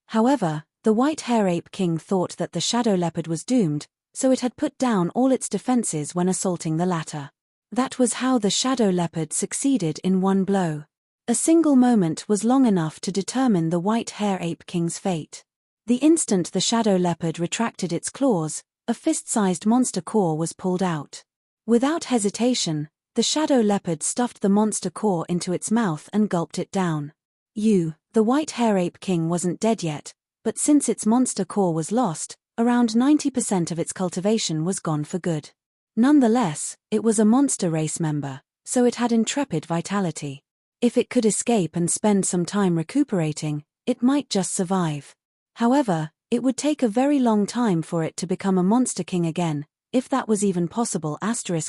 However, the white hare ape king thought that the shadow leopard was doomed, so it had put down all its defenses when assaulting the latter. That was how the shadow leopard succeeded in one blow. A single moment was long enough to determine the white hare ape king's fate. The instant the shadow leopard retracted its claws, a fist-sized monster claw was pulled out. Without hesitation, the shadow leopard stuffed the monster claw into its mouth and gulped it down. The white hare ape king wasn't dead yet, but since its monster claw was lost, around 90% of its cultivation was gone for good. Nonetheless, it was a monster race member, so it had intrepid vitality. If it could escape and spend some time recuperating, it might just survive. However, it would take a very long time for it to become a monster king again, if that was even possible.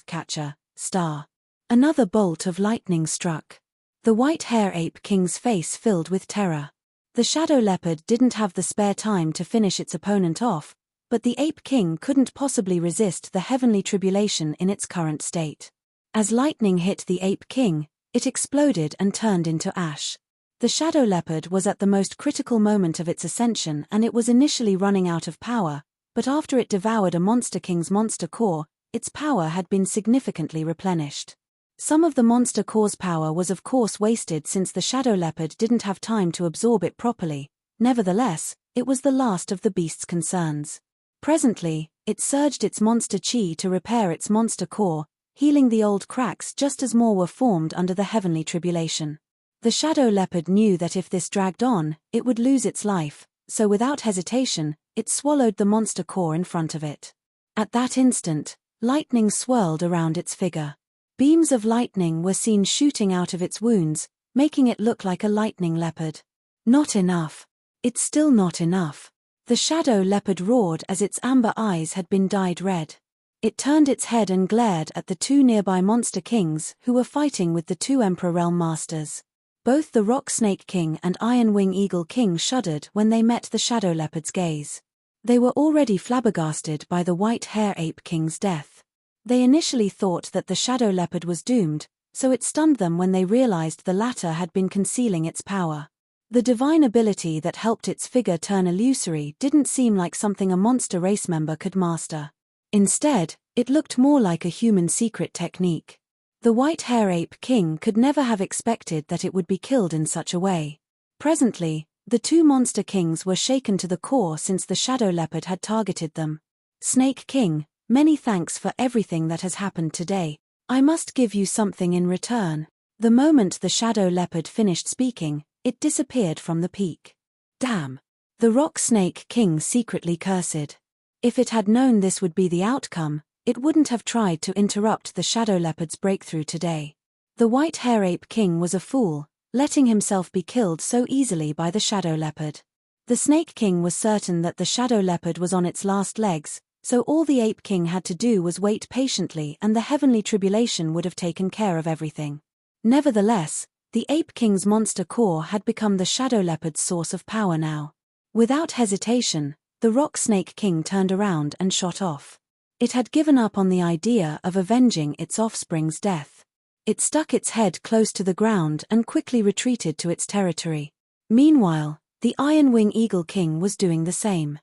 Catcher, star. Another bolt of lightning struck. The white hare ape king's face filled with terror. The shadow leopard didn't have the spare time to finish its opponent off, but the ape king couldn't possibly resist the heavenly tribulation in its current state. As lightning hit the ape king, it exploded and turned into ash. The shadow leopard was at the most critical moment of its ascension, and it was initially running out of power, but after it devoured a monster king's monster core, its power had been significantly replenished. Some of the monster core's power was of course wasted since the shadow leopard didn't have time to absorb it properly. Nevertheless, it was the last of the beast's concerns. Presently, it surged its monster chi to repair its monster core, healing the old cracks just as more were formed under the heavenly tribulation. The shadow leopard knew that if this dragged on, it would lose its life, so without hesitation, it swallowed the monster core in front of it. At that instant, lightning swirled around its figure. Beams of lightning were seen shooting out of its wounds, making it look like a lightning leopard. Not enough. It's still not enough. The shadow leopard roared as its amber eyes had been dyed red. It turned its head and glared at the two nearby monster kings who were fighting with the two Emperor Realm Masters. Both the Rock Snake King and Iron Wing Eagle King shuddered when they met the shadow leopard's gaze. They were already flabbergasted by the white hare ape king's death. They initially thought that the shadow leopard was doomed, so it stunned them when they realized the latter had been concealing its power. The divine ability that helped its figure turn illusory didn't seem like something a monster race member could master. Instead, it looked more like a human secret technique. The white hare ape king could never have expected that it would be killed in such a way. Presently, the two monster kings were shaken to the core since the shadow leopard had targeted them. Snake King, many thanks for everything that has happened today. I must give you something in return. The moment the shadow leopard finished speaking, it disappeared from the peak. Damn! The Rock Snake King secretly cursed. If it had known this would be the outcome, it wouldn't have tried to interrupt the shadow leopard's breakthrough today. The white hare ape king was a fool, letting himself be killed so easily by the shadow leopard. The snake king was certain that the shadow leopard was on its last legs, so all the ape king had to do was wait patiently and the heavenly tribulation would have taken care of everything. Nevertheless, the ape king's monster core had become the shadow leopard's source of power now. Without hesitation, the Rock Snake King turned around and shot off. It had given up on the idea of avenging its offspring's death. It stuck its head close to the ground and quickly retreated to its territory. Meanwhile, the Iron Wing Eagle King was doing the same.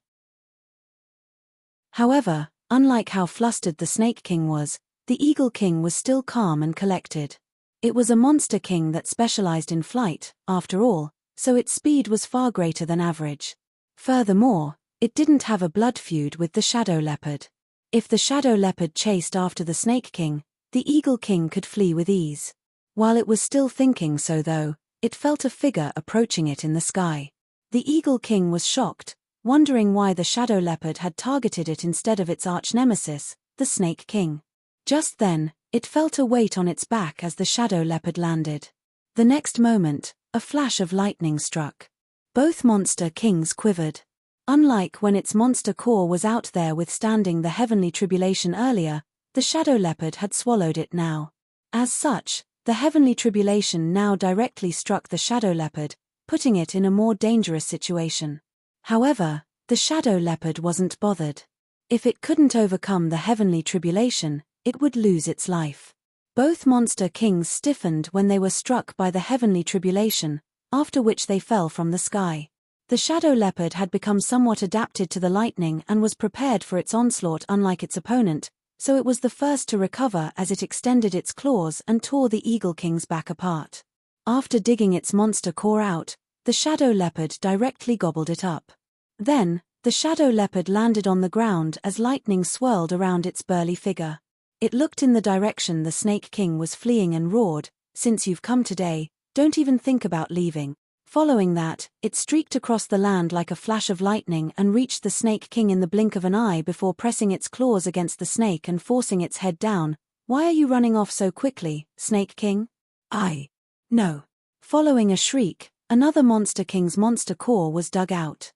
However, unlike how flustered the Snake King was, the Eagle King was still calm and collected. It was a monster king that specialized in flight, after all, so its speed was far greater than average. Furthermore, it didn't have a blood feud with the shadow leopard. If the shadow leopard chased after the Snake King, the Eagle King could flee with ease. While it was still thinking so though, it felt a figure approaching it in the sky. The Eagle King was shocked, wondering why the shadow leopard had targeted it instead of its arch-nemesis, the Snake King. Just then, it felt a weight on its back as the shadow leopard landed. The next moment, a flash of lightning struck. Both monster kings quivered. Unlike when its monster core was out there withstanding the heavenly tribulation earlier, the shadow leopard had swallowed it now. As such, the heavenly tribulation now directly struck the shadow leopard, putting it in a more dangerous situation. However, the shadow leopard wasn't bothered. If it couldn't overcome the heavenly tribulation, it would lose its life. Both monster kings stiffened when they were struck by the heavenly tribulation, after which they fell from the sky. The shadow leopard had become somewhat adapted to the lightning and was prepared for its onslaught unlike its opponent, so it was the first to recover as it extended its claws and tore the eagle king's back apart. After digging its monster core out, the shadow leopard directly gobbled it up. Then, the shadow leopard landed on the ground as lightning swirled around its burly figure. It looked in the direction the Snake King was fleeing and roared, "Since you've come today, don't even think about leaving." Following that, it streaked across the land like a flash of lightning and reached the Snake King in the blink of an eye before pressing its claws against the snake and forcing its head down. "Why are you running off so quickly, Snake King?" No. Following a shriek, another monster king's monster core was dug out.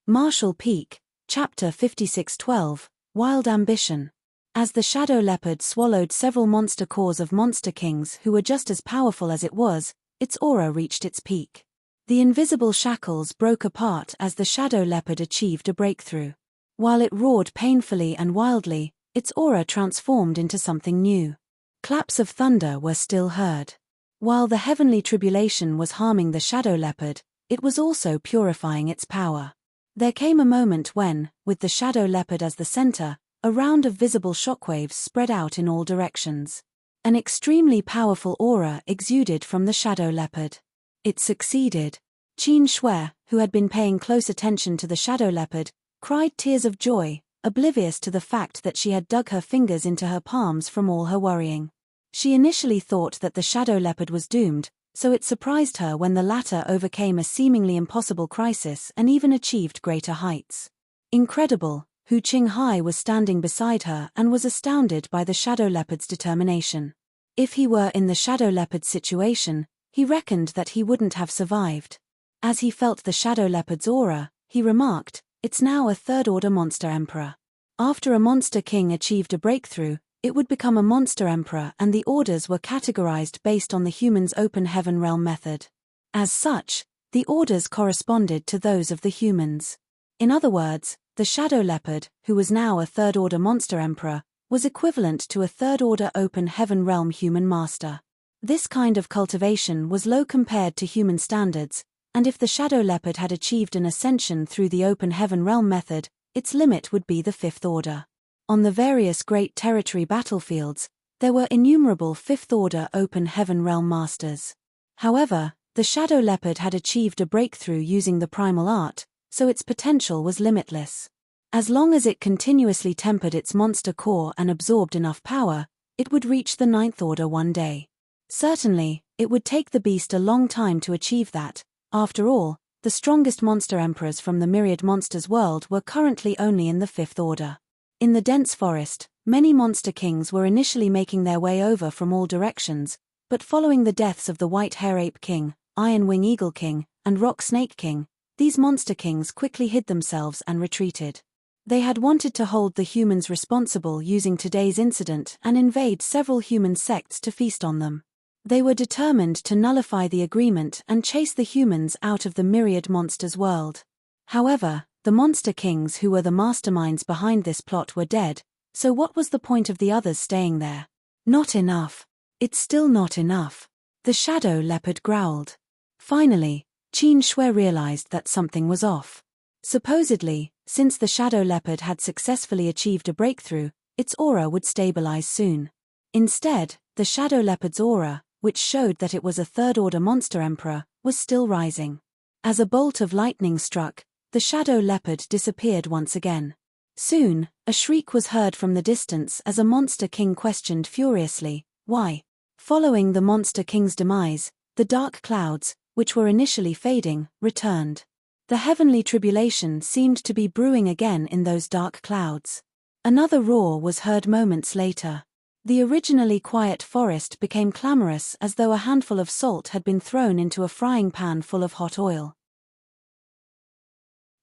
Marshall Peak, Chapter 56:12, Wild Ambition. As the shadow leopard swallowed several monster cores of monster kings who were just as powerful as it was, its aura reached its peak. The invisible shackles broke apart as the shadow leopard achieved a breakthrough. While it roared painfully and wildly, its aura transformed into something new. Claps of thunder were still heard. While the heavenly tribulation was harming the shadow leopard, it was also purifying its power. There came a moment when, with the shadow leopard as the center, a round of visible shockwaves spread out in all directions. An extremely powerful aura exuded from the shadow leopard. It succeeded. Qin Shui, who had been paying close attention to the shadow leopard, cried tears of joy, oblivious to the fact that she had dug her fingers into her palms from all her worrying. She initially thought that the shadow leopard was doomed, so it surprised her when the latter overcame a seemingly impossible crisis and even achieved greater heights. Incredible, Hu Qinghai was standing beside her and was astounded by the shadow leopard's determination. If he were in the shadow leopard's situation, he reckoned that he wouldn't have survived. As he felt the shadow leopard's aura, he remarked, "It's now a third-order monster emperor." After a monster king achieved a breakthrough, it would become a monster emperor, and the orders were categorized based on the human's open heaven realm method. As such, the orders corresponded to those of the humans. In other words, the shadow leopard, who was now a third-order monster emperor, was equivalent to a third-order open heaven realm human master. This kind of cultivation was low compared to human standards, and if the shadow leopard had achieved an ascension through the open heaven realm method, its limit would be the fifth order. On the various Great Territory battlefields, there were innumerable fifth-order open heaven realm masters. However, the shadow leopard had achieved a breakthrough using the primal art, so its potential was limitless. As long as it continuously tempered its monster core and absorbed enough power, it would reach the ninth order one day. Certainly, it would take the beast a long time to achieve that. After all, the strongest monster emperors from the myriad monsters world were currently only in the fifth order. In the dense forest, many monster kings were initially making their way over from all directions, but following the deaths of the White Hair Ape King, Iron Wing Eagle King, and Rock Snake King, these monster kings quickly hid themselves and retreated. They had wanted to hold the humans responsible using today's incident and invade several human sects to feast on them. They were determined to nullify the agreement and chase the humans out of the myriad monsters world. However, the monster kings who were the masterminds behind this plot were dead, so what was the point of the others staying there? Not enough. It's still not enough. The shadow leopard growled. Finally, Qin Shui realized that something was off. Supposedly, since the shadow leopard had successfully achieved a breakthrough, its aura would stabilize soon. Instead, the shadow leopard's aura, which showed that it was a third-order monster emperor, was still rising. As a bolt of lightning struck, the shadow leopard disappeared once again. Soon, a shriek was heard from the distance as a monster king questioned furiously, "Why?" Following the monster king's demise, the dark clouds, which were initially fading, returned. The heavenly tribulation seemed to be brewing again in those dark clouds. Another roar was heard moments later. The originally quiet forest became clamorous as though a handful of salt had been thrown into a frying pan full of hot oil.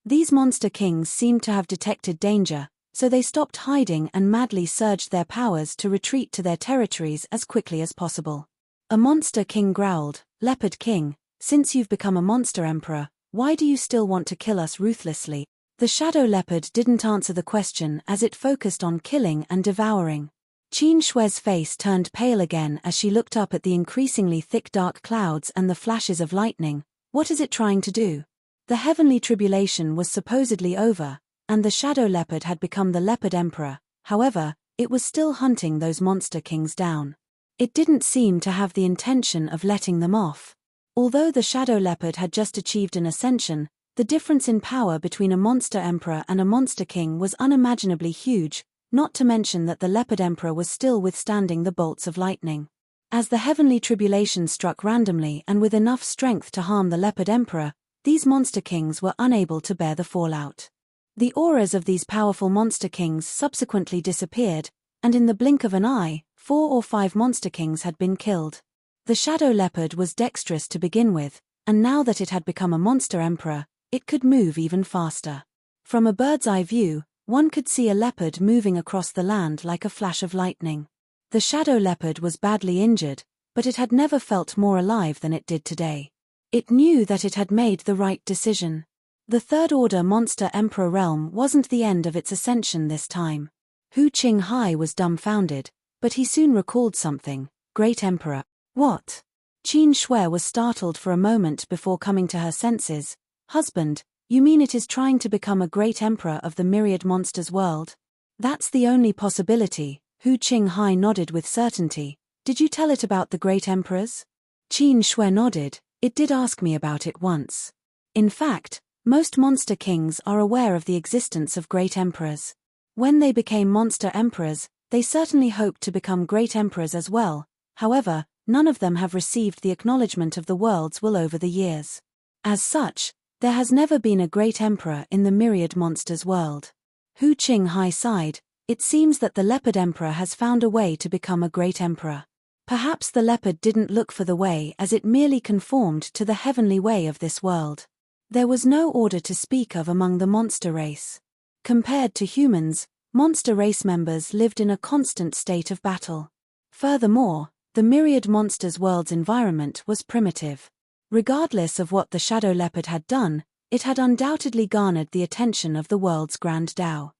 These monster kings seemed to have detected danger, so they stopped hiding and madly surged their powers to retreat to their territories as quickly as possible. A monster king growled, "Leopard King, since you've become a monster emperor, why do you still want to kill us ruthlessly?" The shadow leopard didn't answer the question as it focused on killing and devouring. Qin Shui's face turned pale again as she looked up at the increasingly thick dark clouds and the flashes of lightning. What is it trying to do? The heavenly tribulation was supposedly over, and the shadow leopard had become the leopard emperor. However, it was still hunting those monster kings down. It didn't seem to have the intention of letting them off. Although the shadow leopard had just achieved an ascension, the difference in power between a monster emperor and a monster king was unimaginably huge, not to mention that the leopard emperor was still withstanding the bolts of lightning. As the heavenly tribulation struck randomly and with enough strength to harm the leopard emperor, these monster kings were unable to bear the fallout. The auras of these powerful monster kings subsequently disappeared, and in the blink of an eye, 4 or 5 monster kings had been killed. The shadow leopard was dexterous to begin with, and now that it had become a monster emperor, it could move even faster. From a bird's-eye view, one could see a leopard moving across the land like a flash of lightning. The shadow leopard was badly injured, but it had never felt more alive than it did today. It knew that it had made the right decision. The third-order monster emperor realm wasn't the end of its ascension this time. Hu Qinghai was dumbfounded, but he soon recalled something. Great Emperor. What? Qin Shui was startled for a moment before coming to her senses. Husband, you mean it is trying to become a great emperor of the myriad monsters world? That's the only possibility. Hu Qinghai nodded with certainty. Did you tell it about the great emperors? Qin Shui nodded. It did ask me about it once. In fact, most monster kings are aware of the existence of great emperors. When they became monster emperors, they certainly hoped to become great emperors as well. However, none of them have received the acknowledgement of the world's will over the years. As such, there has never been a great emperor in the myriad monsters world. Hu Qinghai sighed. It seems that the leopard emperor has found a way to become a great emperor. Perhaps the leopard didn't look for the way as it merely conformed to the heavenly way of this world. There was no order to speak of among the monster race. Compared to humans, monster race members lived in a constant state of battle. Furthermore, the myriad monsters world's environment was primitive. Regardless of what the shadow leopard had done, it had undoubtedly garnered the attention of the world's grand Tao.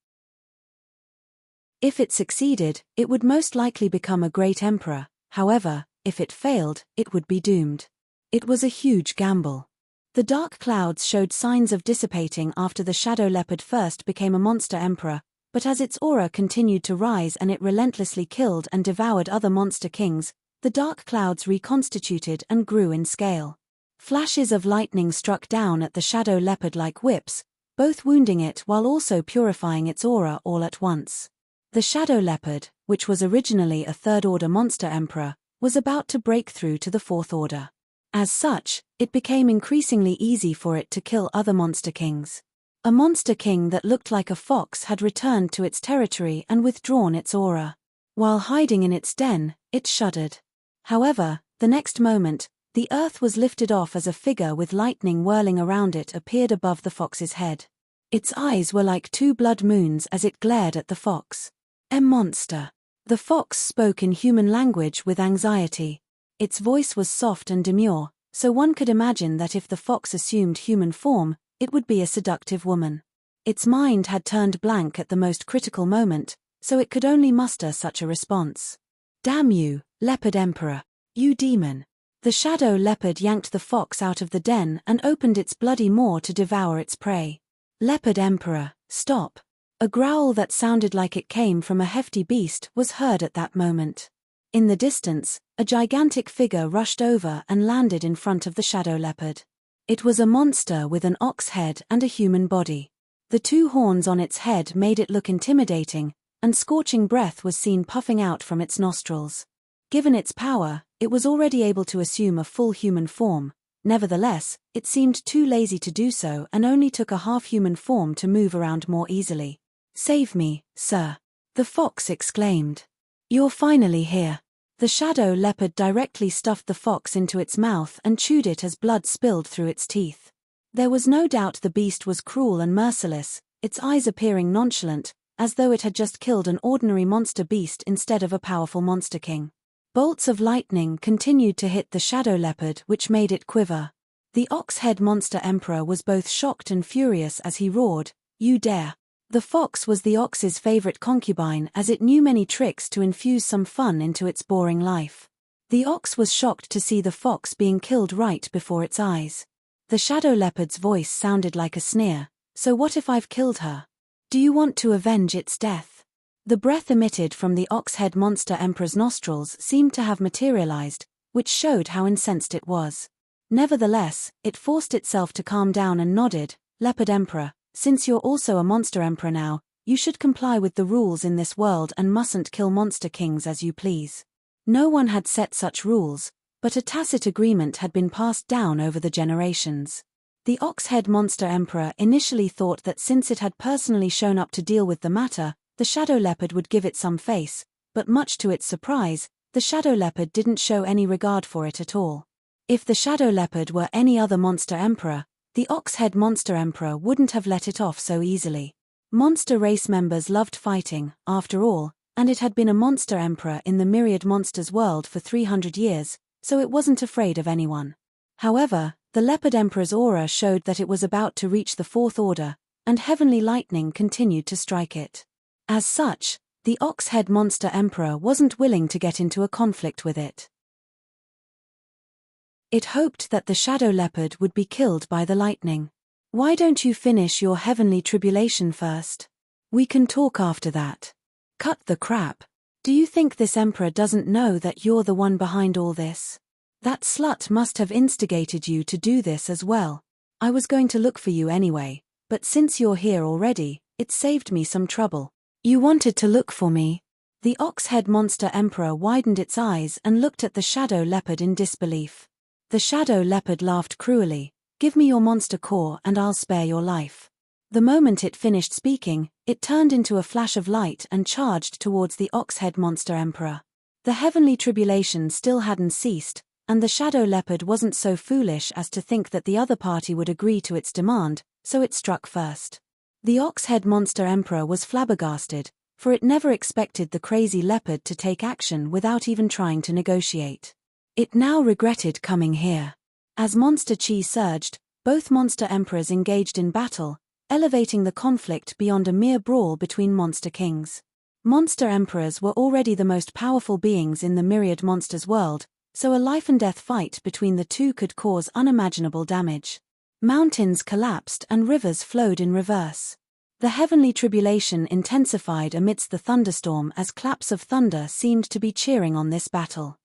If it succeeded, it would most likely become a great emperor. However, if it failed, it would be doomed. It was a huge gamble. The dark clouds showed signs of dissipating after the shadow leopard first became a monster emperor, but as its aura continued to rise and it relentlessly killed and devoured other monster kings, the dark clouds reconstituted and grew in scale. Flashes of lightning struck down at the shadow leopard like whips, both wounding it while also purifying its aura all at once. The shadow leopard, which was originally a third-order monster emperor, was about to break through to the fourth order. As such, it became increasingly easy for it to kill other monster kings. A monster king that looked like a fox had returned to its territory and withdrawn its aura. While hiding in its den, it shuddered. However, the next moment, the earth was lifted off as a figure with lightning whirling around it appeared above the fox's head. Its eyes were like 2 blood moons as it glared at the fox. A monster. The fox spoke in human language with anxiety. Its voice was soft and demure, so one could imagine that if the fox assumed human form, it would be a seductive woman. Its mind had turned blank at the most critical moment, so it could only muster such a response. Damn you, Leopard Emperor! You demon! The shadow leopard yanked the fox out of the den and opened its bloody maw to devour its prey. Leopard Emperor, stop! A growl that sounded like it came from a hefty beast was heard at that moment. In the distance, a gigantic figure rushed over and landed in front of the shadow leopard. It was a monster with an ox head and a human body. The 2 horns on its head made it look intimidating, and scorching breath was seen puffing out from its nostrils. Given its power, it was already able to assume a full human form, Nevertheless, it seemed too lazy to do so and only took a half-human form to move around more easily. "Save me, sir," the fox exclaimed. "You're finally here." The shadow leopard directly stuffed the fox into its mouth and chewed it as blood spilled through its teeth. There was no doubt the beast was cruel and merciless, its eyes appearing nonchalant, as though it had just killed an ordinary monster beast instead of a powerful monster king. Bolts of lightning continued to hit the shadow leopard, which made it quiver. The ox-head monster emperor was both shocked and furious as he roared, "You dare!" The fox was the ox's favorite concubine, as it knew many tricks to infuse some fun into its boring life. The ox was shocked to see the fox being killed right before its eyes. The shadow leopard's voice sounded like a sneer. "So what if I've killed her? Do you want to avenge its death?" The breath emitted from the ox-head monster emperor's nostrils seemed to have materialized, which showed how incensed it was. Nevertheless, it forced itself to calm down and nodded. "Leopard Emperor, since you're also a monster emperor now, you should comply with the rules in this world and mustn't kill monster kings as you please." No one had set such rules, but a tacit agreement had been passed down over the generations. The ox-head monster emperor initially thought that since it had personally shown up to deal with the matter, the shadow leopard would give it some face, but much to its surprise, the shadow leopard didn't show any regard for it at all. If the shadow leopard were any other monster emperor, the ox-head monster emperor wouldn't have let it off so easily. Monster race members loved fighting, after all, and it had been a monster emperor in the myriad monsters world for 300 years, so it wasn't afraid of anyone. However, the leopard emperor's aura showed that it was about to reach the fourth order, and heavenly lightning continued to strike it. As such, the ox-head monster emperor wasn't willing to get into a conflict with it. It hoped that the shadow leopard would be killed by the lightning. "Why don't you finish your heavenly tribulation first? We can talk after that." "Cut the crap. Do you think this emperor doesn't know that you're the one behind all this? That slut must have instigated you to do this as well. I was going to look for you anyway, but since you're here already, it saved me some trouble." "You wanted to look for me?" The ox-head monster emperor widened its eyes and looked at the shadow leopard in disbelief. The shadow leopard laughed cruelly. "Give me your monster core and I'll spare your life." The moment it finished speaking, it turned into a flash of light and charged towards the ox-head monster emperor. The heavenly tribulation still hadn't ceased, and the shadow leopard wasn't so foolish as to think that the other party would agree to its demand, so it struck first. The ox-head monster emperor was flabbergasted, for it never expected the crazy leopard to take action without even trying to negotiate. It now regretted coming here. As monster chi surged, both monster emperors engaged in battle, elevating the conflict beyond a mere brawl between monster kings. Monster emperors were already the most powerful beings in the myriad monsters world, so a life-and-death fight between the two could cause unimaginable damage. Mountains collapsed and rivers flowed in reverse. The heavenly tribulation intensified amidst the thunderstorm as claps of thunder seemed to be cheering on this battle.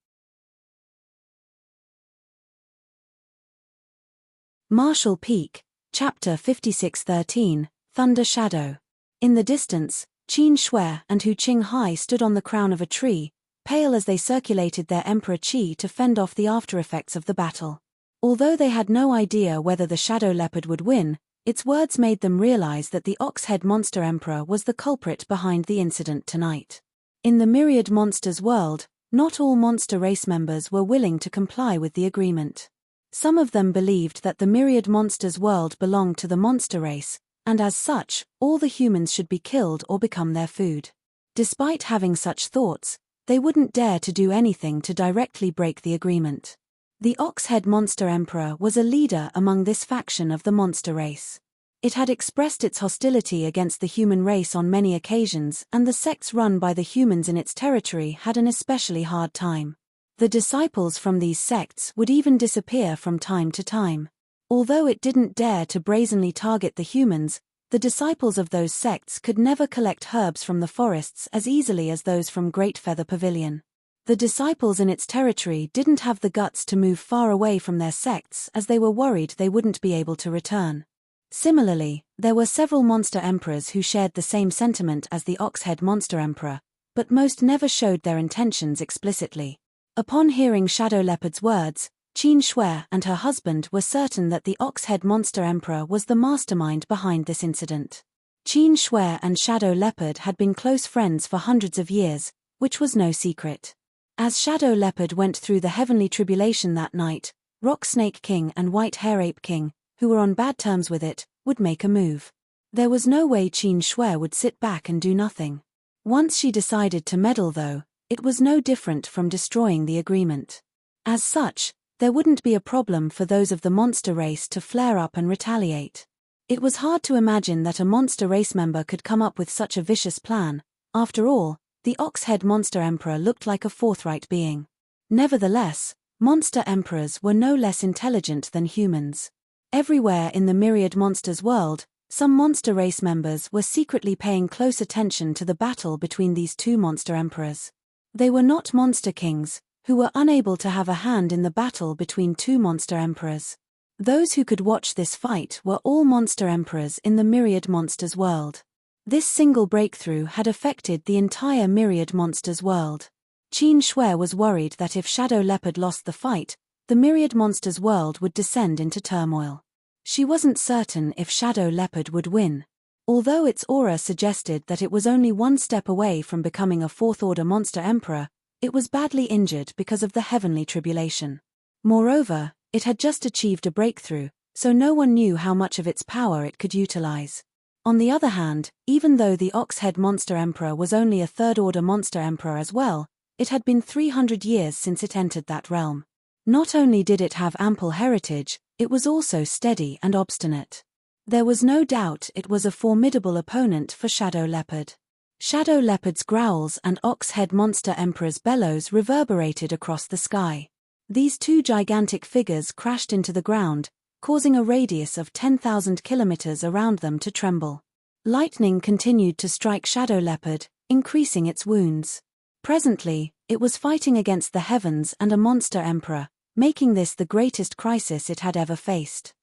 Marshall Peak, Chapter 56:13, Thunder Shadow. In the distance, Qin Shui and Hu Qinghai stood on the crown of a tree, pale as they circulated their emperor chi to fend off the after-effects of the battle. Although they had no idea whether the shadow leopard would win, its words made them realize that the ox-head monster emperor was the culprit behind the incident tonight. In the myriad monsters world, not all monster race members were willing to comply with the agreement. Some of them believed that the myriad monsters world belonged to the monster race, and as such, all the humans should be killed or become their food. Despite having such thoughts, they wouldn't dare to do anything to directly break the agreement. The ox-head monster emperor was a leader among this faction of the monster race. It had expressed its hostility against the human race on many occasions, and the sects run by the humans in its territory had an especially hard time. The disciples from these sects would even disappear from time to time. Although it didn't dare to brazenly target the humans, the disciples of those sects could never collect herbs from the forests as easily as those from Great Feather Pavilion. The disciples in its territory didn't have the guts to move far away from their sects as they were worried they wouldn't be able to return. Similarly, there were several monster emperors who shared the same sentiment as the ox-head monster emperor, but most never showed their intentions explicitly. Upon hearing Shadow Leopard's words, Qin Shui and her husband were certain that the Ox-Head Monster Emperor was the mastermind behind this incident. Qin Shui and Shadow Leopard had been close friends for hundreds of years, which was no secret. As Shadow Leopard went through the heavenly tribulation that night, Rock Snake King and White Hair Ape King, who were on bad terms with it, would make a move. There was no way Qin Shui would sit back and do nothing. Once she decided to meddle though, it was no different from destroying the agreement. As such, there wouldn't be a problem for those of the monster race to flare up and retaliate. It was hard to imagine that a monster race member could come up with such a vicious plan. After all, the Ox-Head Monster Emperor looked like a forthright being. Nevertheless, monster emperors were no less intelligent than humans. Everywhere in the myriad monsters world, some monster race members were secretly paying close attention to the battle between these two monster emperors. They were not monster kings, who were unable to have a hand in the battle between two monster emperors. Those who could watch this fight were all monster emperors in the myriad monsters world. This single breakthrough had affected the entire myriad monsters world. Qin Shui was worried that if Shadow Leopard lost the fight, the myriad monsters world would descend into turmoil. She wasn't certain if Shadow Leopard would win. Although its aura suggested that it was only one step away from becoming a fourth-order monster emperor, it was badly injured because of the heavenly tribulation. Moreover, it had just achieved a breakthrough, so no one knew how much of its power it could utilize. On the other hand, even though the Ox-Head Monster Emperor was only a third-order monster emperor as well, it had been 300 years since it entered that realm. Not only did it have ample heritage, it was also steady and obstinate. There was no doubt it was a formidable opponent for Shadow Leopard. Shadow Leopard's growls and Ox-Head Monster Emperor's bellows reverberated across the sky. These two gigantic figures crashed into the ground, causing a radius of 10,000 kilometers around them to tremble. Lightning continued to strike Shadow Leopard, increasing its wounds. Presently, it was fighting against the heavens and a monster emperor, making this the greatest crisis it had ever faced.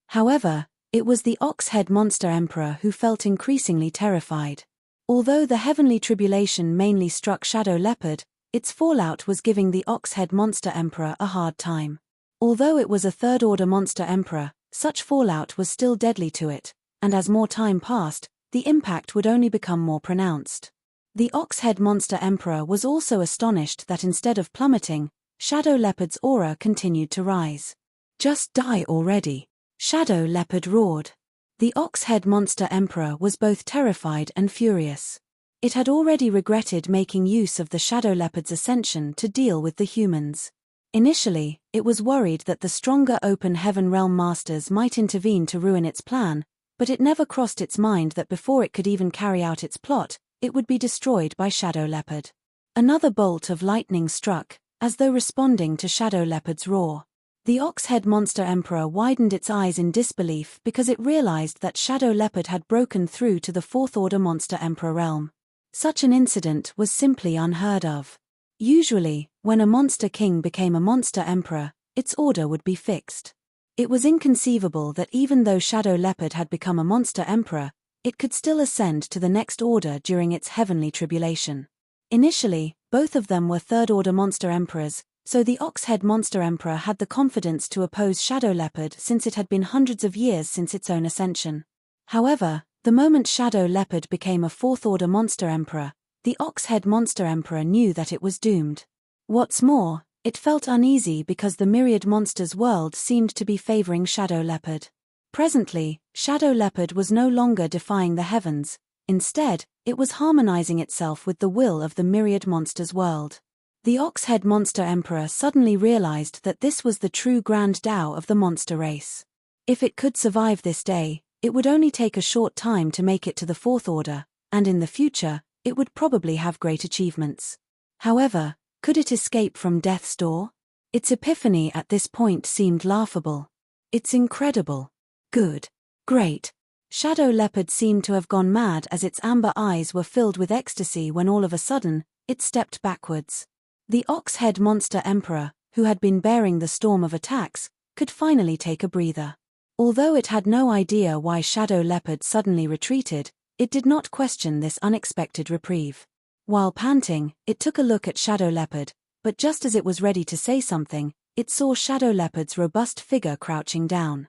However, it was the Ox-Head Monster Emperor who felt increasingly terrified. Although the heavenly tribulation mainly struck Shadow Leopard, its fallout was giving the Ox-Head Monster Emperor a hard time. Although it was a third-order monster emperor, such fallout was still deadly to it, and as more time passed, the impact would only become more pronounced. The Ox-Head Monster Emperor was also astonished that instead of plummeting, Shadow Leopard's aura continued to rise. "Just die already," Shadow Leopard roared. The Ox-Head Monster Emperor was both terrified and furious. It had already regretted making use of the Shadow Leopard's ascension to deal with the humans. Initially, it was worried that the stronger Open Heaven Realm Masters might intervene to ruin its plan, but it never crossed its mind that before it could even carry out its plot, it would be destroyed by Shadow Leopard. Another bolt of lightning struck, as though responding to Shadow Leopard's roar. The Ox-Head Monster Emperor widened its eyes in disbelief because it realized that Shadow Leopard had broken through to the fourth-order Monster Emperor realm. Such an incident was simply unheard of. Usually, when a Monster King became a Monster Emperor, its order would be fixed. It was inconceivable that even though Shadow Leopard had become a Monster Emperor, it could still ascend to the next order during its heavenly tribulation. Initially, both of them were third-order Monster Emperors, so the Ox-Head Monster Emperor had the confidence to oppose Shadow Leopard since it had been hundreds of years since its own ascension. However, the moment Shadow Leopard became a fourth-order Monster Emperor, the Ox-Head Monster Emperor knew that it was doomed. What's more, it felt uneasy because the myriad monsters world seemed to be favoring Shadow Leopard. Presently, Shadow Leopard was no longer defying the heavens. Instead, it was harmonizing itself with the will of the myriad monsters world. The Ox-Head Monster Emperor suddenly realized that this was the true grand Tao of the monster race. If it could survive this day, it would only take a short time to make it to the fourth order, and in the future, it would probably have great achievements. However, could it escape from death's door? Its epiphany at this point seemed laughable. It's incredible. Good. Great. Shadow Leopard seemed to have gone mad as its amber eyes were filled with ecstasy when all of a sudden, it stepped backwards. The Ox-Head Monster Emperor, who had been bearing the storm of attacks, could finally take a breather. Although it had no idea why Shadow Leopard suddenly retreated, it did not question this unexpected reprieve. While panting, it took a look at Shadow Leopard, but just as it was ready to say something, it saw Shadow Leopard's robust figure crouching down.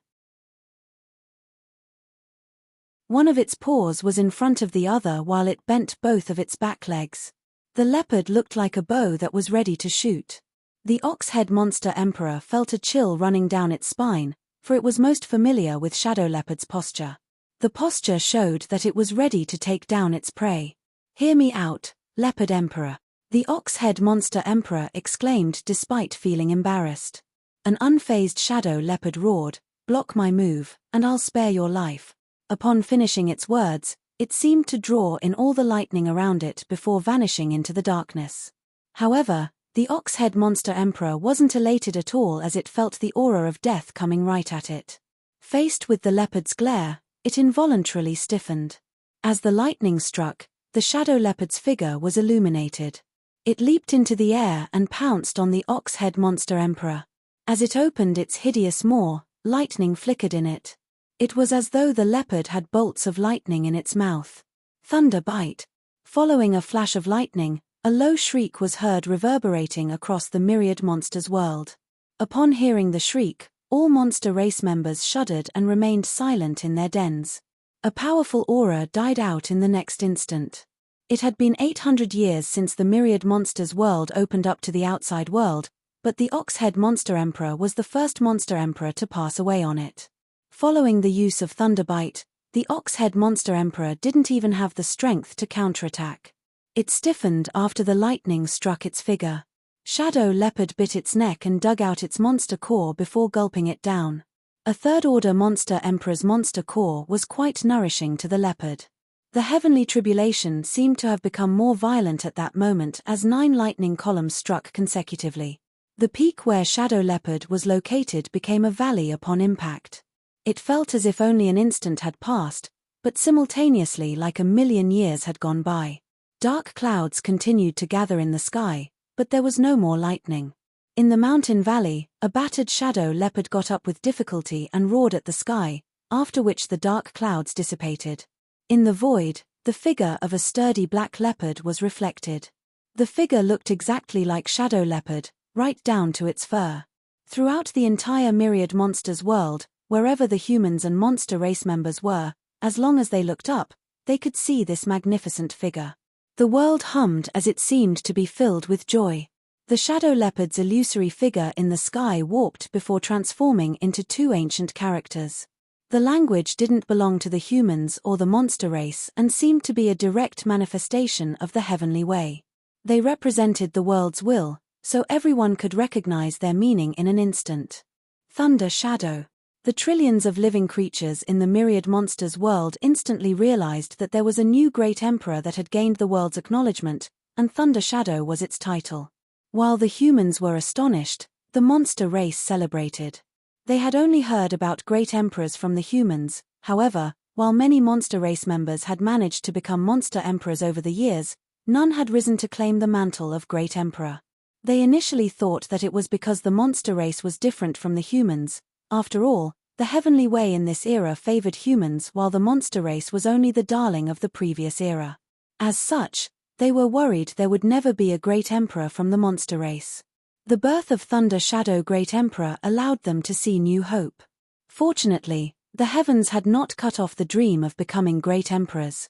One of its paws was in front of the other while it bent both of its back legs. The leopard looked like a bow that was ready to shoot. The ox-head monster emperor felt a chill running down its spine, for it was most familiar with Shadow Leopard's posture. The posture showed that it was ready to take down its prey. "Hear me out, Leopard Emperor," the ox-head monster emperor exclaimed despite feeling embarrassed. An unfazed Shadow Leopard roared, "Block my move, and I'll spare your life." Upon finishing its words, it seemed to draw in all the lightning around it before vanishing into the darkness. However, the ox-head monster emperor wasn't elated at all as it felt the aura of death coming right at it. Faced with the leopard's glare, it involuntarily stiffened. As the lightning struck, the Shadow Leopard's figure was illuminated. It leaped into the air and pounced on the ox-head monster emperor. As it opened its hideous maw, lightning flickered in it. It was as though the leopard had bolts of lightning in its mouth. Thunder bite. Following a flash of lightning, a low shriek was heard reverberating across the myriad monsters' world. Upon hearing the shriek, all monster race members shuddered and remained silent in their dens. A powerful aura died out in the next instant. It had been 800 years since the myriad monsters' world opened up to the outside world, but the ox-head monster emperor was the first monster emperor to pass away on it. Following the use of Thunderbite, the ox-head monster emperor didn't even have the strength to counterattack. It stiffened after the lightning struck its figure. Shadow Leopard bit its neck and dug out its monster core before gulping it down. A third-order monster emperor's monster core was quite nourishing to the leopard. The heavenly tribulation seemed to have become more violent at that moment as 9 lightning columns struck consecutively. The peak where Shadow Leopard was located became a valley upon impact. It felt as if only an instant had passed, but simultaneously like a million years had gone by. Dark clouds continued to gather in the sky, but there was no more lightning. In the mountain valley, a battered Shadow Leopard got up with difficulty and roared at the sky, after which the dark clouds dissipated. In the void, the figure of a sturdy black leopard was reflected. The figure looked exactly like Shadow Leopard, right down to its fur. Throughout the entire myriad monsters world, wherever the humans and monster race members were, as long as they looked up, they could see this magnificent figure. The world hummed as it seemed to be filled with joy. The Shadow Leopard's illusory figure in the sky warped before transforming into 2 ancient characters. The language didn't belong to the humans or the monster race and seemed to be a direct manifestation of the heavenly way. They represented the world's will, so everyone could recognize their meaning in an instant. Thunder Shadow. The trillions of living creatures in the myriad monsters world instantly realized that there was a new great emperor that had gained the world's acknowledgement, and Thunder Shadow was its title. While the humans were astonished, the monster race celebrated. They had only heard about great emperors from the humans. However, while many monster race members had managed to become monster emperors over the years, none had risen to claim the mantle of great emperor. They initially thought that it was because the monster race was different from the humans. After all, the heavenly way in this era favored humans while the monster race was only the darling of the previous era. As such, they were worried there would never be a great emperor from the monster race. The birth of Thunder Shadow Great Emperor allowed them to see new hope. Fortunately, the heavens had not cut off the dream of becoming great emperors.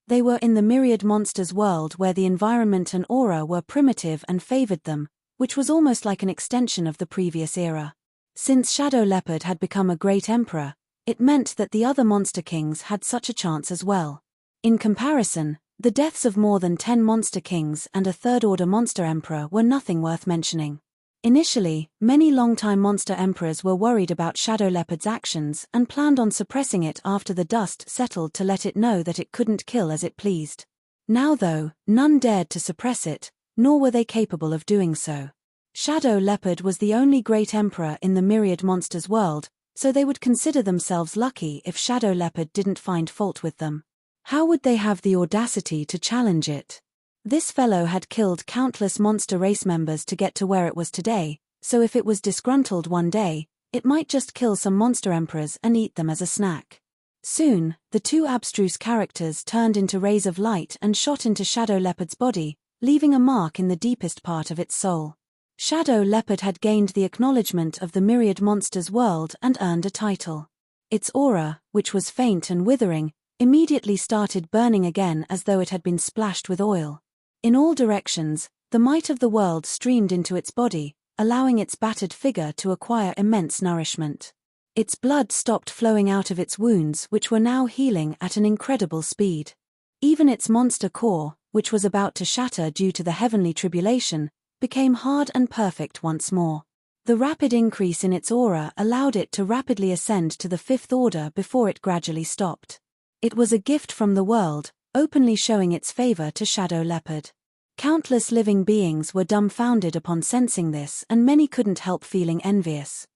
They were in the myriad monsters world where the environment and aura were primitive and favored them, which was almost like an extension of the previous era. Since Shadow Leopard had become a great emperor, it meant that the other monster kings had such a chance as well. In comparison, the deaths of more than 10 monster kings and a third-order monster emperor were nothing worth mentioning. Initially, many longtime monster emperors were worried about Shadow Leopard's actions and planned on suppressing it after the dust settled to let it know that it couldn't kill as it pleased. Now though, none dared to suppress it, nor were they capable of doing so. Shadow Leopard was the only great emperor in the myriad monsters world, so they would consider themselves lucky if Shadow Leopard didn't find fault with them. How would they have the audacity to challenge it? This fellow had killed countless monster race members to get to where it was today, so if it was disgruntled one day, it might just kill some monster emperors and eat them as a snack. Soon, the 2 abstruse characters turned into rays of light and shot into Shadow Leopard's body, leaving a mark in the deepest part of its soul. Shadow Leopard had gained the acknowledgement of the myriad monsters world and earned a title. Its aura, which was faint and withering, immediately started burning again as though it had been splashed with oil. In all directions, the might of the world streamed into its body, allowing its battered figure to acquire immense nourishment. Its blood stopped flowing out of its wounds, which were now healing at an incredible speed. Even its monster core, which was about to shatter due to the heavenly tribulation, became hard and perfect once more. The rapid increase in its aura allowed it to rapidly ascend to the fifth order before it gradually stopped. It was a gift from the world, openly showing its favor to Shadow Leopard. Countless living beings were dumbfounded upon sensing this, and many couldn't help feeling envious.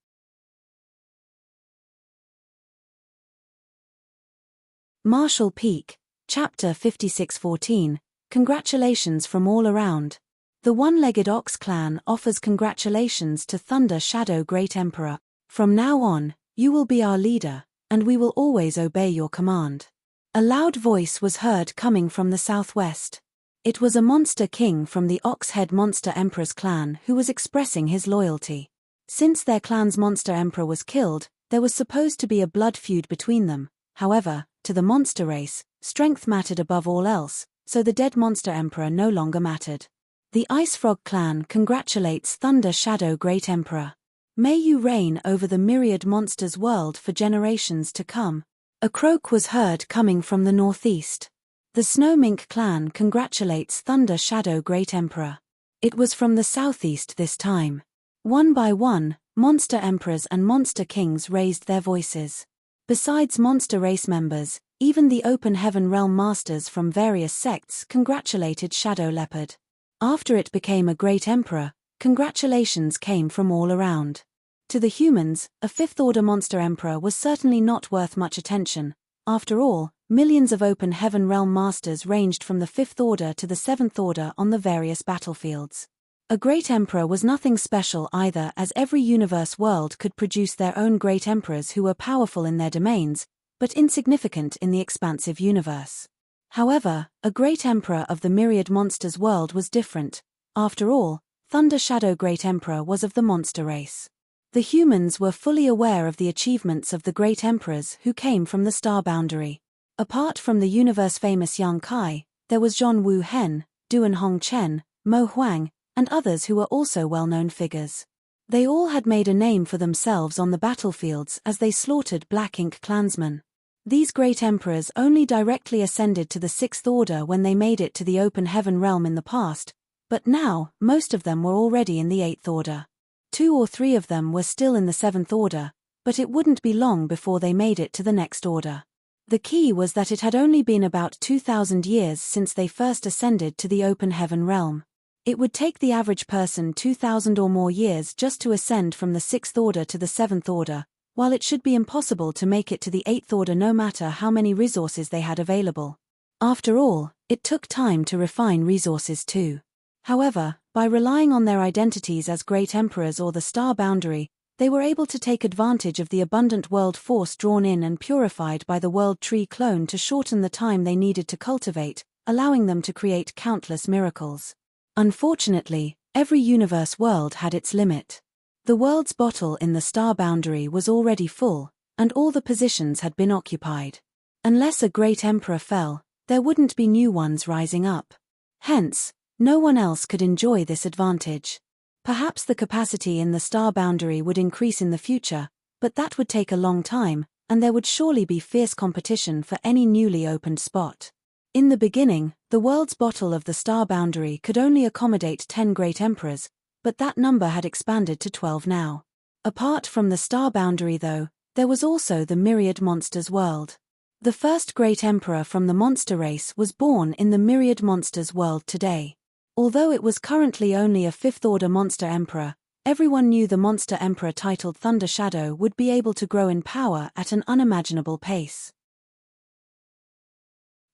Marshall Peak, Chapter 56:14, Congratulations from all around. The One-Legged Ox Clan offers congratulations to Thunder Shadow Great Emperor. From now on, you will be our leader, and we will always obey your command. A loud voice was heard coming from the southwest. It was a monster king from the Ox-Head Monster Emperor's clan who was expressing his loyalty. Since their clan's monster emperor was killed, there was supposed to be a blood feud between them. However, to the monster race, strength mattered above all else, so the dead monster emperor no longer mattered. The Ice Frog clan congratulates Thunder Shadow Great Emperor. May you reign over the myriad monsters world for generations to come. A croak was heard coming from the northeast. The Snow Mink clan congratulates Thunder Shadow Great Emperor. It was from the southeast this time. One by one, monster emperors and monster kings raised their voices. Besides monster race members, even the Open Heaven Realm masters from various sects congratulated Shadow Leopard. After it became a great emperor, congratulations came from all around. To the humans, a fifth-order monster emperor was certainly not worth much attention. After all, millions of Open Heaven Realm masters ranged from the fifth order to the seventh order on the various battlefields. A great emperor was nothing special either, as every universe world could produce their own great emperors who were powerful in their domains, but insignificant in the expansive universe. However, a great emperor of the myriad monsters world was different. After all, Thunder Shadow Great Emperor was of the monster race. The humans were fully aware of the achievements of the great emperors who came from the star boundary. Apart from the universe-famous Yang Kai, there was Zhong Wu Hen, Duan Hong Chen, Mo Huang, and others who were also well-known figures. They all had made a name for themselves on the battlefields as they slaughtered Black Ink clansmen. These great emperors only directly ascended to the sixth order when they made it to the Open Heaven Realm in the past, but now, most of them were already in the eighth order. 2 or 3 of them were still in the seventh order, but it wouldn't be long before they made it to the next order. The key was that it had only been about 2,000 years since they first ascended to the Open Heaven Realm. It would take the average person 2,000 or more years just to ascend from the sixth order to the seventh order, while it should be impossible to make it to the eighth order no matter how many resources they had available. After all, it took time to refine resources too. However, by relying on their identities as great emperors or the star boundary, they were able to take advantage of the abundant world force drawn in and purified by the world tree clone to shorten the time they needed to cultivate, allowing them to create countless miracles. Unfortunately, every universe world had its limit. The world's bottle in the star boundary was already full, and all the positions had been occupied. Unless a great emperor fell, there wouldn't be new ones rising up. Hence, no one else could enjoy this advantage. Perhaps the capacity in the star boundary would increase in the future, but that would take a long time, and there would surely be fierce competition for any newly opened spot. In the beginning, the world's bottle of the star boundary could only accommodate 10 great emperors, but that number had expanded to 12 now. Apart from the star boundary though, there was also the myriad monsters world. The first great emperor from the monster race was born in the myriad monsters world today. Although it was currently only a fifth-order monster emperor, everyone knew the monster emperor titled Thunder Shadow would be able to grow in power at an unimaginable pace.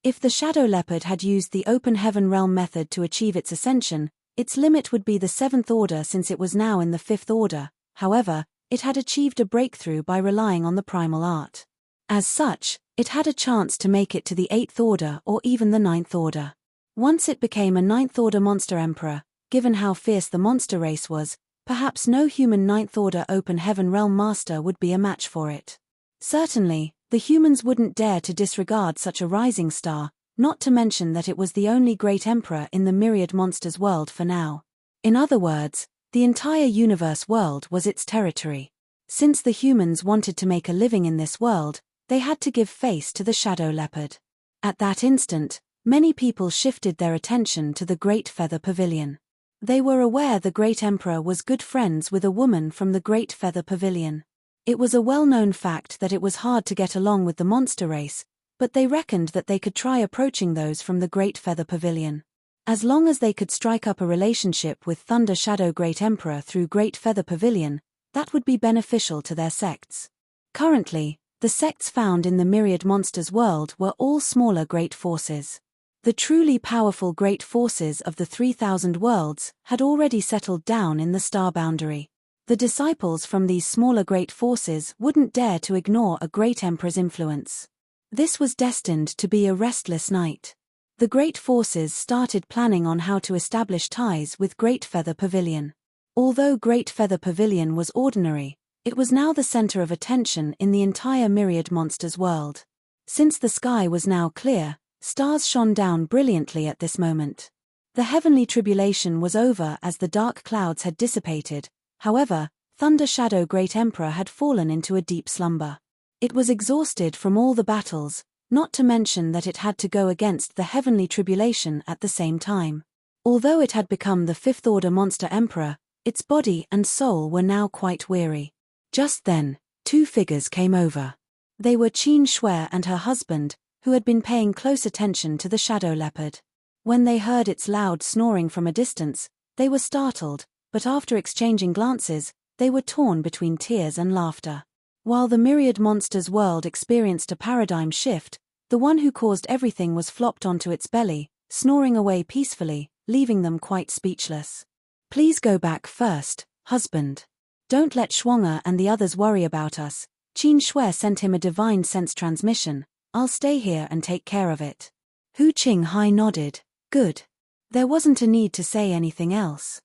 If the Shadow Leopard had used the Open Heaven Realm method to achieve its ascension, its limit would be the seventh order since it was now in the fifth order. However, it had achieved a breakthrough by relying on the primal art. As such, it had a chance to make it to the eighth order or even the ninth order. Once it became a ninth-order monster emperor, given how fierce the monster race was, perhaps no human ninth-order open heaven realm master would be a match for it. Certainly, the humans wouldn't dare to disregard such a rising star, not to mention that it was the only great emperor in the myriad monsters world for now. In other words, the entire universe world was its territory. Since the humans wanted to make a living in this world, they had to give face to the shadow leopard. At that instant, many people shifted their attention to the Great Feather Pavilion. They were aware the great emperor was good friends with a woman from the Great Feather Pavilion. It was a well-known fact that it was hard to get along with the monster race, but they reckoned that they could try approaching those from the Great Feather Pavilion. As long as they could strike up a relationship with Thunder Shadow Great Emperor through Great Feather Pavilion, that would be beneficial to their sects. Currently, the sects found in the myriad monsters world were all smaller great forces. The truly powerful great forces of the 3,000 worlds had already settled down in the star boundary. The disciples from these smaller great forces wouldn't dare to ignore a great emperor's influence. This was destined to be a restless night. The great forces started planning on how to establish ties with Great Feather Pavilion. Although Great Feather Pavilion was ordinary, it was now the center of attention in the entire myriad monsters world. Since the sky was now clear, stars shone down brilliantly at this moment. The heavenly tribulation was over as the dark clouds had dissipated. However, Thunder Shadow Great Emperor had fallen into a deep slumber. It was exhausted from all the battles, not to mention that it had to go against the heavenly tribulation at the same time. Although it had become the fifth-order monster emperor, its body and soul were now quite weary. Just then, two figures came over. They were Qin Shui and her husband, who had been paying close attention to the shadow leopard. When they heard its loud snoring from a distance, they were startled, but after exchanging glances, they were torn between tears and laughter. While the myriad monsters world experienced a paradigm shift, the one who caused everything was flopped onto its belly, snoring away peacefully, leaving them quite speechless. Please go back first, husband. Don't let Shuang'er and the others worry about us. Qin Shui sent him a divine sense transmission. I'll stay here and take care of it. Hu Qinghai nodded. Good. There wasn't a need to say anything else.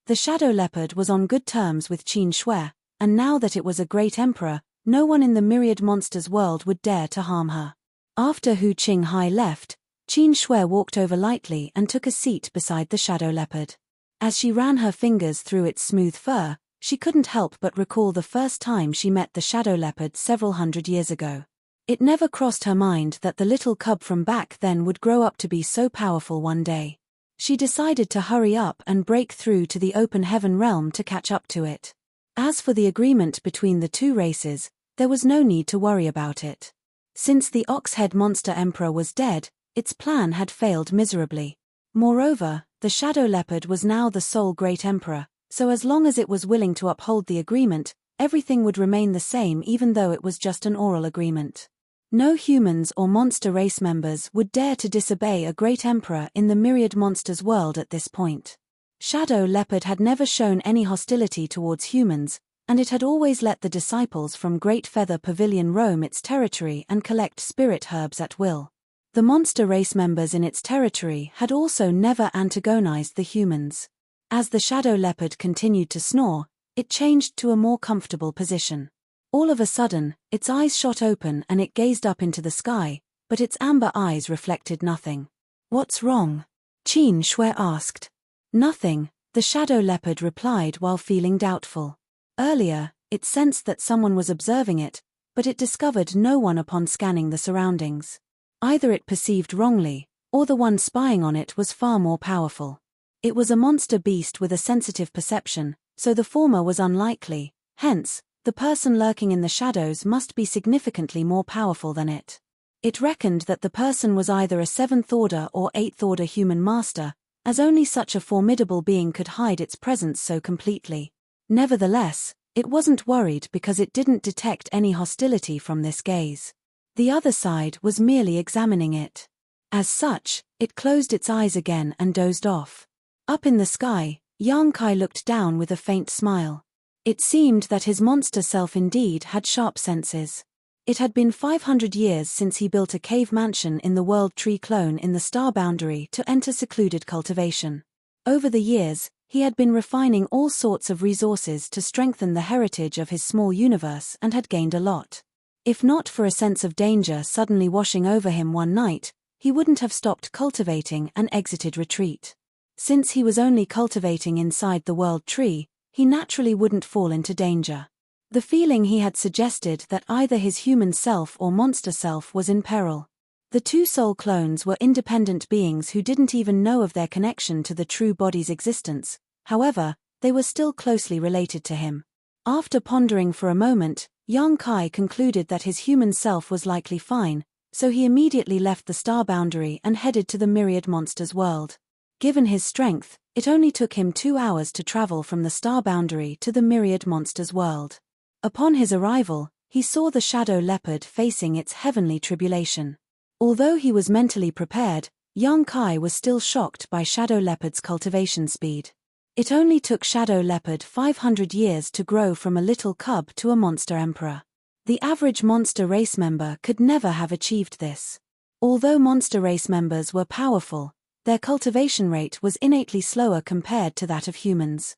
The shadow leopard was on good terms with Qin Shui, and now that it was a great emperor, no one in the myriad monsters world would dare to harm her. After Hu Qinghai left, Qin Shui walked over lightly and took a seat beside the shadow leopard. As she ran her fingers through its smooth fur, she couldn't help but recall the first time she met the shadow leopard several hundred years ago. It never crossed her mind that the little cub from back then would grow up to be so powerful one day. She decided to hurry up and break through to the open heaven realm to catch up to it. As for the agreement between the two races, there was no need to worry about it. Since the ox-head monster emperor was dead, its plan had failed miserably. Moreover, the shadow leopard was now the sole great emperor, so as long as it was willing to uphold the agreement, everything would remain the same even though it was just an oral agreement. No humans or monster race members would dare to disobey a great emperor in the myriad monsters world at this point. Shadow Leopard had never shown any hostility towards humans, and it had always let the disciples from Great Feather Pavilion roam its territory and collect spirit herbs at will. The monster race members in its territory had also never antagonized the humans. As the Shadow Leopard continued to snore, it changed to a more comfortable position. All of a sudden, its eyes shot open and it gazed up into the sky, but its amber eyes reflected nothing. "What's wrong?" Qin Shui asked. "Nothing," the shadow leopard replied while feeling doubtful. Earlier, it sensed that someone was observing it, but it discovered no one upon scanning the surroundings. Either it perceived wrongly, or the one spying on it was far more powerful. It was a monster beast with a sensitive perception, so the former was unlikely, hence, the person lurking in the shadows must be significantly more powerful than it. It reckoned that the person was either a 7th order or 8th order human master, as only such a formidable being could hide its presence so completely. Nevertheless, it wasn't worried because it didn't detect any hostility from this gaze. The other side was merely examining it. As such, it closed its eyes again and dozed off. Up in the sky, Yang Kai looked down with a faint smile. It seemed that his monster self indeed had sharp senses. It had been 500 years since he built a cave mansion in the World Tree clone in the star boundary to enter secluded cultivation. Over the years, he had been refining all sorts of resources to strengthen the heritage of his small universe and had gained a lot. If not for a sense of danger suddenly washing over him one night, he wouldn't have stopped cultivating and exited retreat. Since he was only cultivating inside the World Tree, he naturally wouldn't fall into danger. The feeling he had suggested that either his human self or monster self was in peril. The two soul clones were independent beings who didn't even know of their connection to the true body's existence. However, they were still closely related to him. After pondering for a moment, Yang Kai concluded that his human self was likely fine, so he immediately left the star boundary and headed to the myriad monsters world. Given his strength, it only took him 2 hours to travel from the star boundary to the myriad monsters world. Upon his arrival, he saw the shadow leopard facing its heavenly tribulation. Although he was mentally prepared, Yang Kai was still shocked by shadow leopard's cultivation speed. It only took shadow leopard 500 years to grow from a little cub to a monster emperor. The average monster race member could never have achieved this. Although monster race members were powerful, their cultivation rate was innately slower compared to that of humans.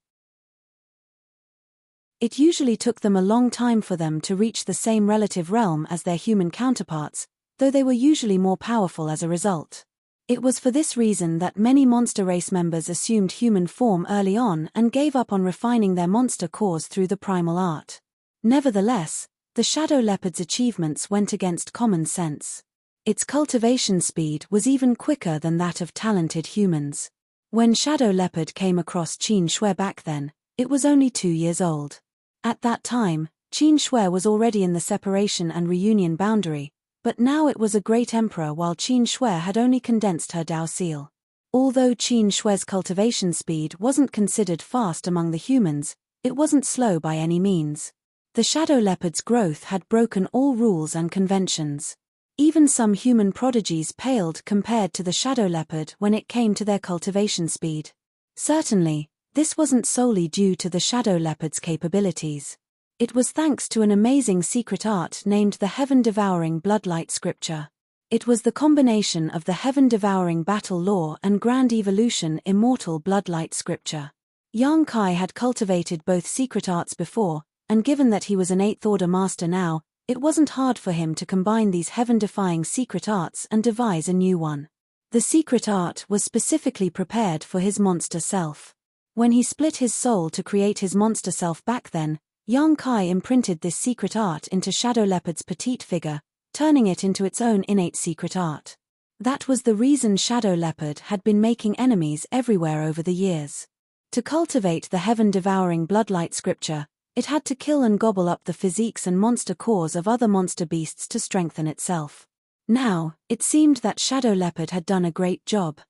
It usually took them a long time for them to reach the same relative realm as their human counterparts, though they were usually more powerful as a result. It was for this reason that many monster race members assumed human form early on and gave up on refining their monster cores through the primal art. Nevertheless, the shadow leopard's achievements went against common sense. Its cultivation speed was even quicker than that of talented humans. When shadow leopard came across Qin Shui back then, it was only 2 years old. At that time, Qin Shui was already in the separation and reunion boundary, but now it was a great emperor while Qin Shui had only condensed her Dao seal. Although Qin Shui's cultivation speed wasn't considered fast among the humans, it wasn't slow by any means. The shadow leopard's growth had broken all rules and conventions. Even some human prodigies paled compared to the shadow leopard when it came to their cultivation speed. Certainly, this wasn't solely due to the shadow leopard's capabilities. It was thanks to an amazing secret art named the Heaven-Devouring Bloodlight Scripture. It was the combination of the Heaven-Devouring Battle Law and Grand Evolution Immortal Bloodlight Scripture. Yang Kai had cultivated both secret arts before, and given that he was an 8th Order master now, it wasn't hard for him to combine these heaven-defying secret arts and devise a new one. The secret art was specifically prepared for his monster self. When he split his soul to create his monster self back then, Yang Kai imprinted this secret art into Shadow Leopard's petite figure, turning it into its own innate secret art. That was the reason Shadow Leopard had been making enemies everywhere over the years. To cultivate the heaven-devouring bloodlight scripture, it had to kill and gobble up the physiques and monster cores of other monster beasts to strengthen itself. Now, it seemed that Shadow Leopard had done a great job.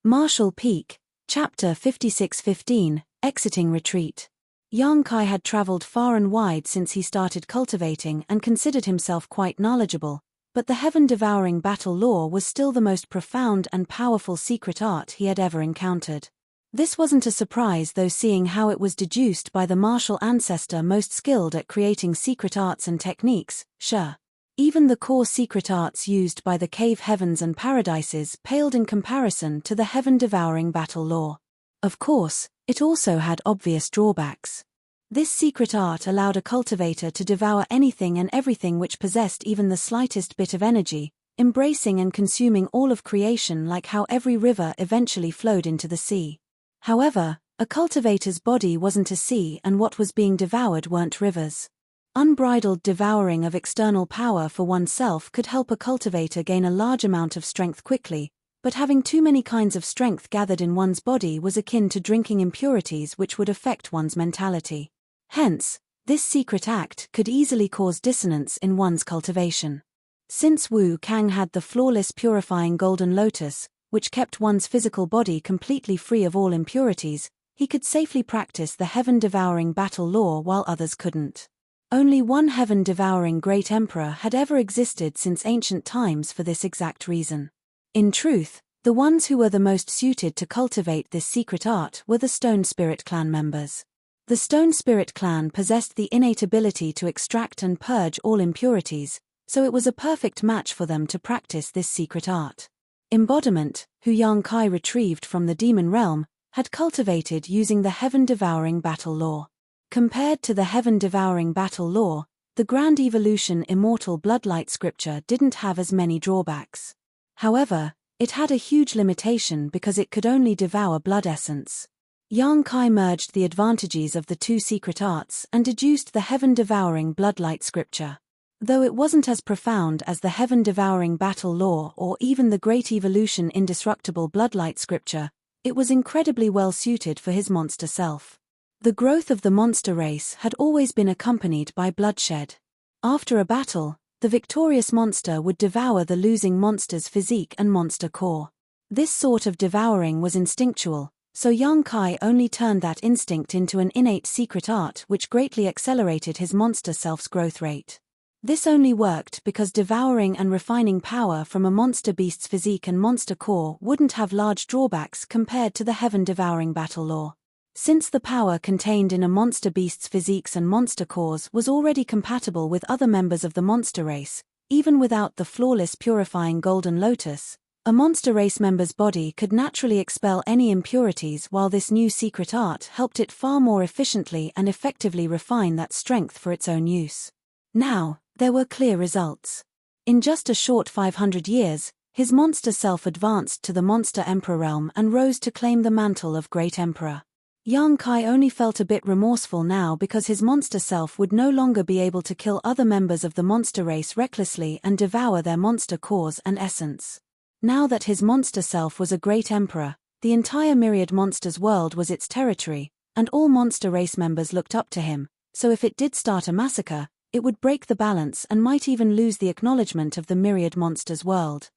Marshall Peak, Chapter 5615, Exiting Retreat. Yang Kai had traveled far and wide since he started cultivating and considered himself quite knowledgeable, but the heaven-devouring battle law was still the most profound and powerful secret art he had ever encountered. This wasn't a surprise though, seeing how it was deduced by the martial ancestor most skilled at creating secret arts and techniques, Sure. Even the core secret arts used by the cave heavens and paradises paled in comparison to the heaven-devouring battle law. Of course, it also had obvious drawbacks. This secret art allowed a cultivator to devour anything and everything which possessed even the slightest bit of energy, embracing and consuming all of creation like how every river eventually flowed into the sea. However, a cultivator's body wasn't a sea and what was being devoured weren't rivers. Unbridled devouring of external power for oneself could help a cultivator gain a large amount of strength quickly, but having too many kinds of strength gathered in one's body was akin to drinking impurities which would affect one's mentality. Hence, this secret act could easily cause dissonance in one's cultivation. Since Wu Kang had the flawless purifying golden lotus, which kept one's physical body completely free of all impurities, he could safely practice the heaven-devouring battle law while others couldn't. Only one heaven-devouring great emperor had ever existed since ancient times for this exact reason. In truth, the ones who were the most suited to cultivate this secret art were the Stone Spirit clan members. The Stone Spirit clan possessed the innate ability to extract and purge all impurities, so it was a perfect match for them to practice this secret art. Embodiment, who Yang Kai retrieved from the demon realm, had cultivated using the heaven-devouring battle law. Compared to the heaven-devouring battle law, the Grand Evolution Immortal Bloodlight scripture didn't have as many drawbacks. However, it had a huge limitation because it could only devour blood essence. Yang Kai merged the advantages of the two secret arts and deduced the heaven-devouring bloodlight scripture. Though it wasn't as profound as the heaven-devouring battle law or even the Great Evolution Indestructible Bloodlight scripture, it was incredibly well suited for his monster self. The growth of the monster race had always been accompanied by bloodshed. After a battle, the victorious monster would devour the losing monster's physique and monster core. This sort of devouring was instinctual, so Yang Kai only turned that instinct into an innate secret art which greatly accelerated his monster self's growth rate. This only worked because devouring and refining power from a monster beast's physique and monster core wouldn't have large drawbacks compared to the heaven-devouring battle law. Since the power contained in a monster beast's physiques and monster cores was already compatible with other members of the monster race, even without the flawless purifying golden lotus, a monster race member's body could naturally expel any impurities, while this new secret art helped it far more efficiently and effectively refine that strength for its own use. Now, there were clear results. In just a short 500 years, his monster self advanced to the Monster Emperor realm and rose to claim the mantle of Great Emperor. Yang Kai only felt a bit remorseful now because his monster self would no longer be able to kill other members of the monster race recklessly and devour their monster cores and essence. Now that his monster self was a great emperor, the entire myriad monsters world was its territory, and all monster race members looked up to him, so if it did start a massacre, it would break the balance and might even lose the acknowledgement of the myriad monsters world.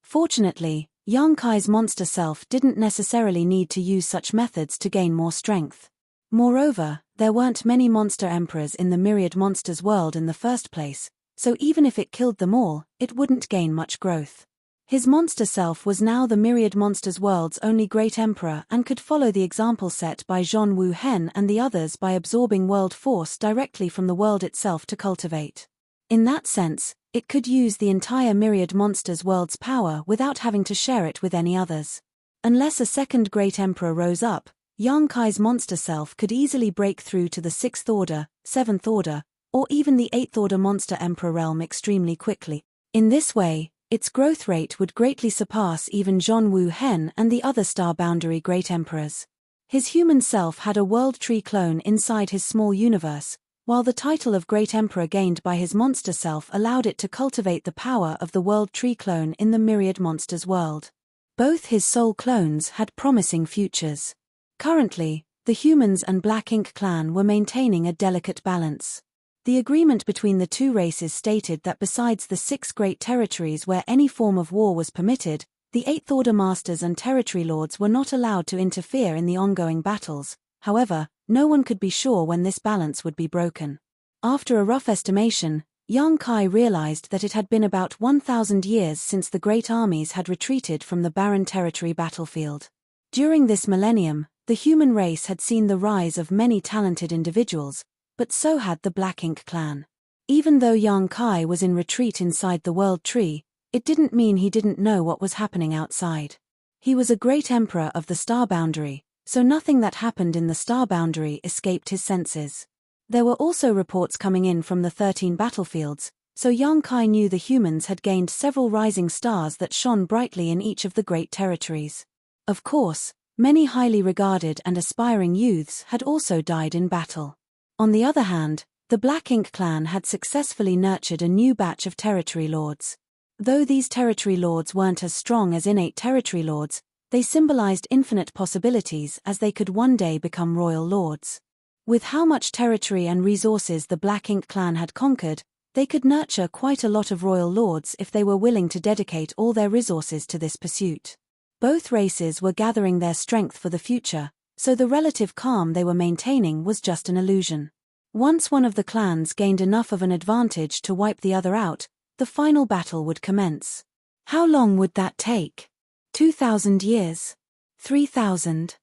Fortunately, Yang Kai's monster self didn't necessarily need to use such methods to gain more strength. Moreover, there weren't many monster emperors in the myriad monsters world in the first place, so even if it killed them all, it wouldn't gain much growth. His monster self was now the myriad monsters world's only great emperor and could follow the example set by Zhong Wu Hen and the others by absorbing world force directly from the world itself to cultivate. In that sense, it could use the entire myriad monsters world's power without having to share it with any others. Unless a second great emperor rose up, Yang Kai's monster self could easily break through to the 6th order, 7th order, or even the 8th order monster emperor realm extremely quickly. In this way, its growth rate would greatly surpass even Zhong Wu Hen and the other star boundary great emperors. His human self had a world tree clone inside his small universe, while the title of Great Emperor gained by his monster self allowed it to cultivate the power of the world tree clone in the myriad monsters world. Both his soul clones had promising futures. Currently, the humans and Black Ink clan were maintaining a delicate balance. The agreement between the two races stated that besides the 6 great territories where any form of war was permitted, the 8th Order Masters and Territory Lords were not allowed to interfere in the ongoing battles. However, no one could be sure when this balance would be broken. After a rough estimation, Yang Kai realized that it had been about 1,000 years since the great armies had retreated from the barren territory battlefield. During this millennium, the human race had seen the rise of many talented individuals, but so had the Black Ink clan. Even though Yang Kai was in retreat inside the World Tree, it didn't mean he didn't know what was happening outside. He was a great emperor of the Star Boundary, so nothing that happened in the Star Boundary escaped his senses. There were also reports coming in from the 13 battlefields, so Yang Kai knew the humans had gained several rising stars that shone brightly in each of the great territories. Of course, many highly regarded and aspiring youths had also died in battle. On the other hand, the Black Ink clan had successfully nurtured a new batch of territory lords. Though these territory lords weren't as strong as innate territory lords, they symbolized infinite possibilities as they could one day become royal lords. With how much territory and resources the Black Ink clan had conquered, they could nurture quite a lot of royal lords if they were willing to dedicate all their resources to this pursuit. Both races were gathering their strength for the future, so the relative calm they were maintaining was just an illusion. Once one of the clans gained enough of an advantage to wipe the other out, the final battle would commence. How long would that take? 2,000 years? 3,000?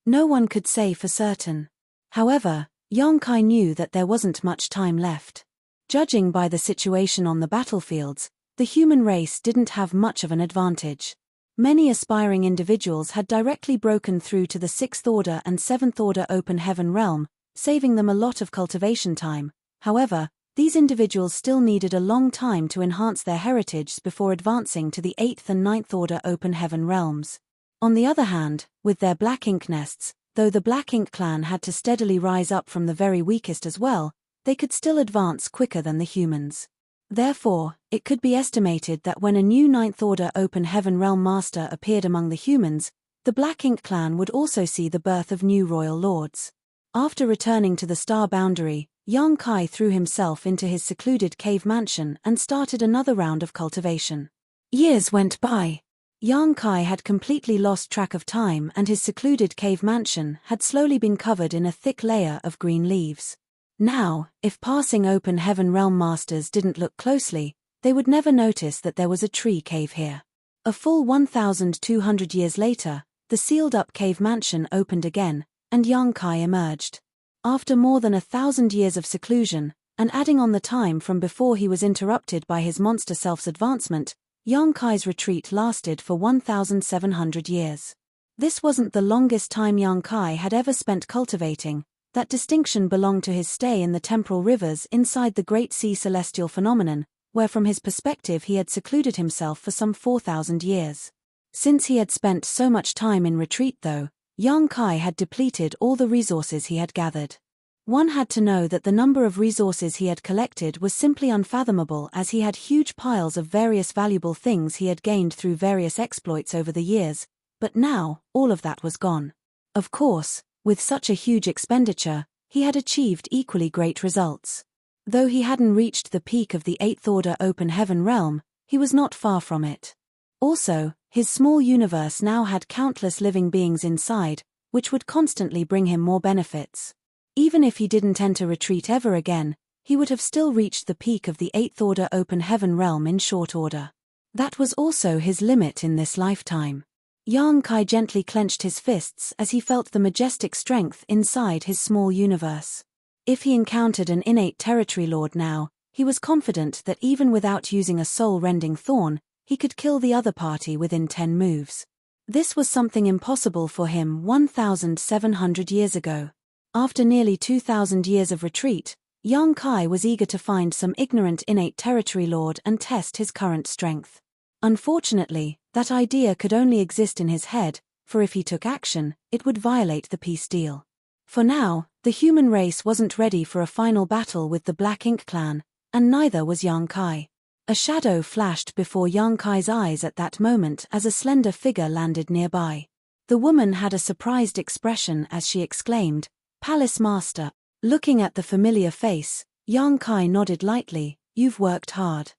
No one could say for certain. However, Yang Kai knew that there wasn't much time left. Judging by the situation on the battlefields, the human race didn't have much of an advantage. Many aspiring individuals had directly broken through to the 6th Order and 7th Order Open Heaven realm, saving them a lot of cultivation time. However, these individuals still needed a long time to enhance their heritage before advancing to the 8th and 9th Order Open Heaven realms. On the other hand, with their black ink nests, though the Black Ink clan had to steadily rise up from the very weakest as well, they could still advance quicker than the humans. Therefore, it could be estimated that when a new 9th Order Open Heaven realm master appeared among the humans, the Black Ink clan would also see the birth of new royal lords. After returning to the star boundary, Yang Kai threw himself into his secluded cave mansion and started another round of cultivation. Years went by. Yang Kai had completely lost track of time, and his secluded cave mansion had slowly been covered in a thick layer of green leaves. Now, if passing Open Heaven realm masters didn't look closely, they would never notice that there was a tree cave here. A full 1,200 years later, the sealed-up cave mansion opened again, and Yang Kai emerged. After more than 1,000 years of seclusion, and adding on the time from before he was interrupted by his monster self's advancement, Yang Kai's retreat lasted for 1,700 years. This wasn't the longest time Yang Kai had ever spent cultivating. That distinction belonged to his stay in the temporal rivers inside the Great Sea Celestial Phenomenon, where from his perspective he had secluded himself for some 4,000 years. Since he had spent so much time in retreat though, Yang Kai had depleted all the resources he had gathered. One had to know that the number of resources he had collected was simply unfathomable, as he had huge piles of various valuable things he had gained through various exploits over the years, but now, all of that was gone. Of course, with such a huge expenditure, he had achieved equally great results. Though he hadn't reached the peak of the 8th Order Open Heaven realm, he was not far from it. Also, his small universe now had countless living beings inside, which would constantly bring him more benefits. Even if he didn't enter retreat ever again, he would have still reached the peak of the 8th Order Open Heaven realm in short order. That was also his limit in this lifetime. Yang Kai gently clenched his fists as he felt the majestic strength inside his small universe. If he encountered an innate territory lord now, he was confident that even without using a soul-rending thorn, he could kill the other party within 10 moves. This was something impossible for him 1,700 years ago. After nearly 2,000 years of retreat, Yang Kai was eager to find some ignorant innate territory lord and test his current strength. Unfortunately, that idea could only exist in his head, for if he took action, it would violate the peace deal. For now, the human race wasn't ready for a final battle with the Black Ink clan, and neither was Yang Kai. A shadow flashed before Yang Kai's eyes at that moment as a slender figure landed nearby. The woman had a surprised expression as she exclaimed, "Palace Master." Looking at the familiar face, Yang Kai nodded lightly, "You've worked hard."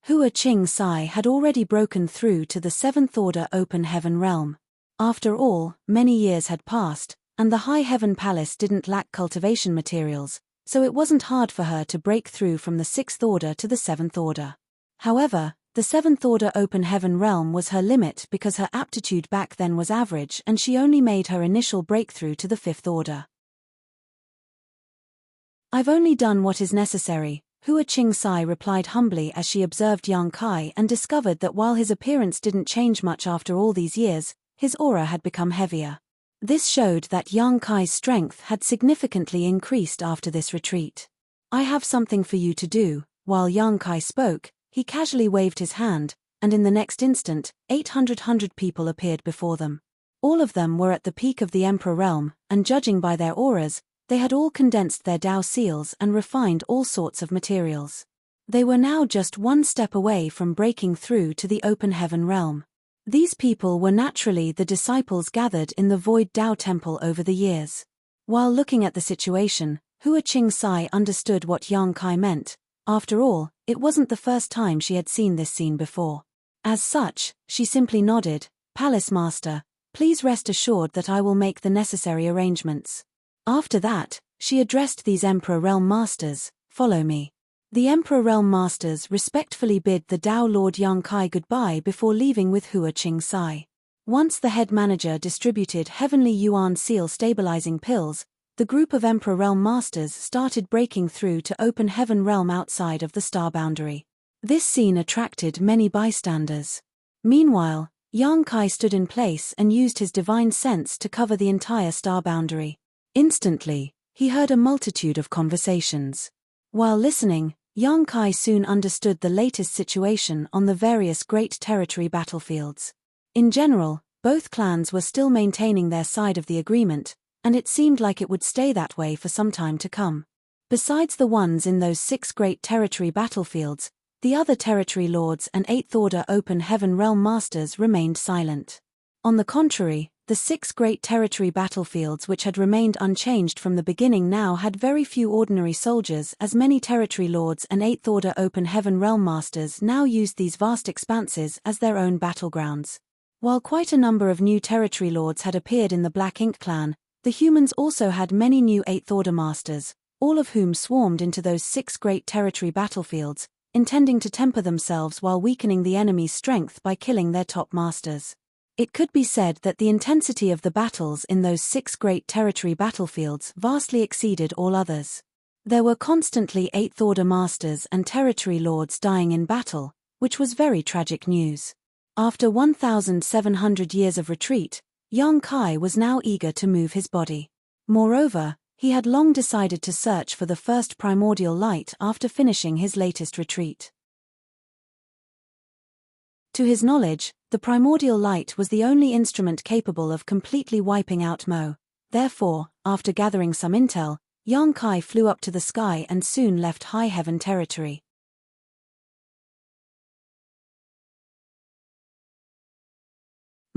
Hua Qing Sai had already broken through to the 7th Order Open Heaven realm. After all, many years had passed, and the High Heaven Palace didn't lack cultivation materials, so it wasn't hard for her to break through from the 6th Order to the 7th Order. However, the 7th Order Open Heaven realm was her limit because her aptitude back then was average, and she only made her initial breakthrough to the 5th Order. "I've only done what is necessary," Hua Qing Sai replied humbly as she observed Yang Kai and discovered that while his appearance didn't change much after all these years, his aura had become heavier. This showed that Yang Kai's strength had significantly increased after this retreat. "I have something for you to do." While Yang Kai spoke, he casually waved his hand, and in the next instant, 800 people appeared before them. All of them were at the peak of the Emperor realm, and judging by their auras, they had all condensed their Dao seals and refined all sorts of materials. They were now just one step away from breaking through to the Open Heaven realm. These people were naturally the disciples gathered in the Void Dao Temple over the years. While looking at the situation, Hua Qing Sai understood what Yang Kai meant. After all, it wasn't the first time she had seen this scene before. As such, she simply nodded, "Palace Master, please rest assured that I will make the necessary arrangements." After that, she addressed these Emperor Realm Masters, "Follow me." The Emperor Realm Masters respectfully bid the Dao Lord Yang Kai goodbye before leaving with Hua Qing Sai. Once the head manager distributed heavenly yuan seal stabilizing pills, the group of Emperor Realm Masters started breaking through to open heaven realm outside of the star boundary. This scene attracted many bystanders. Meanwhile, Yang Kai stood in place and used his divine sense to cover the entire star boundary. Instantly, he heard a multitude of conversations. While listening, Yang Kai soon understood the latest situation on the various great territory battlefields. In general, both clans were still maintaining their side of the agreement, and it seemed like it would stay that way for some time to come. Besides the ones in those 6 great territory battlefields, the other territory lords and 8th Order Open Heaven Realm Masters remained silent. On the contrary, the 6 great territory battlefields which had remained unchanged from the beginning now had very few ordinary soldiers, as many territory lords and 8th Order Open Heaven Realm Masters now used these vast expanses as their own battlegrounds. While quite a number of new territory lords had appeared in the Black Ink clan, the humans also had many new 8th Order Masters, all of whom swarmed into those 6 great territory battlefields, intending to temper themselves while weakening the enemy's strength by killing their top masters. It could be said that the intensity of the battles in those 6 great territory battlefields vastly exceeded all others. There were constantly 8th Order Masters and territory lords dying in battle, which was very tragic news. After 1,700 years of retreat, Yang Kai was now eager to move his body. Moreover, he had long decided to search for the first primordial light after finishing his latest retreat. To his knowledge, the primordial light was the only instrument capable of completely wiping out Mo. Therefore, after gathering some intel, Yang Kai flew up to the sky and soon left High Heaven territory.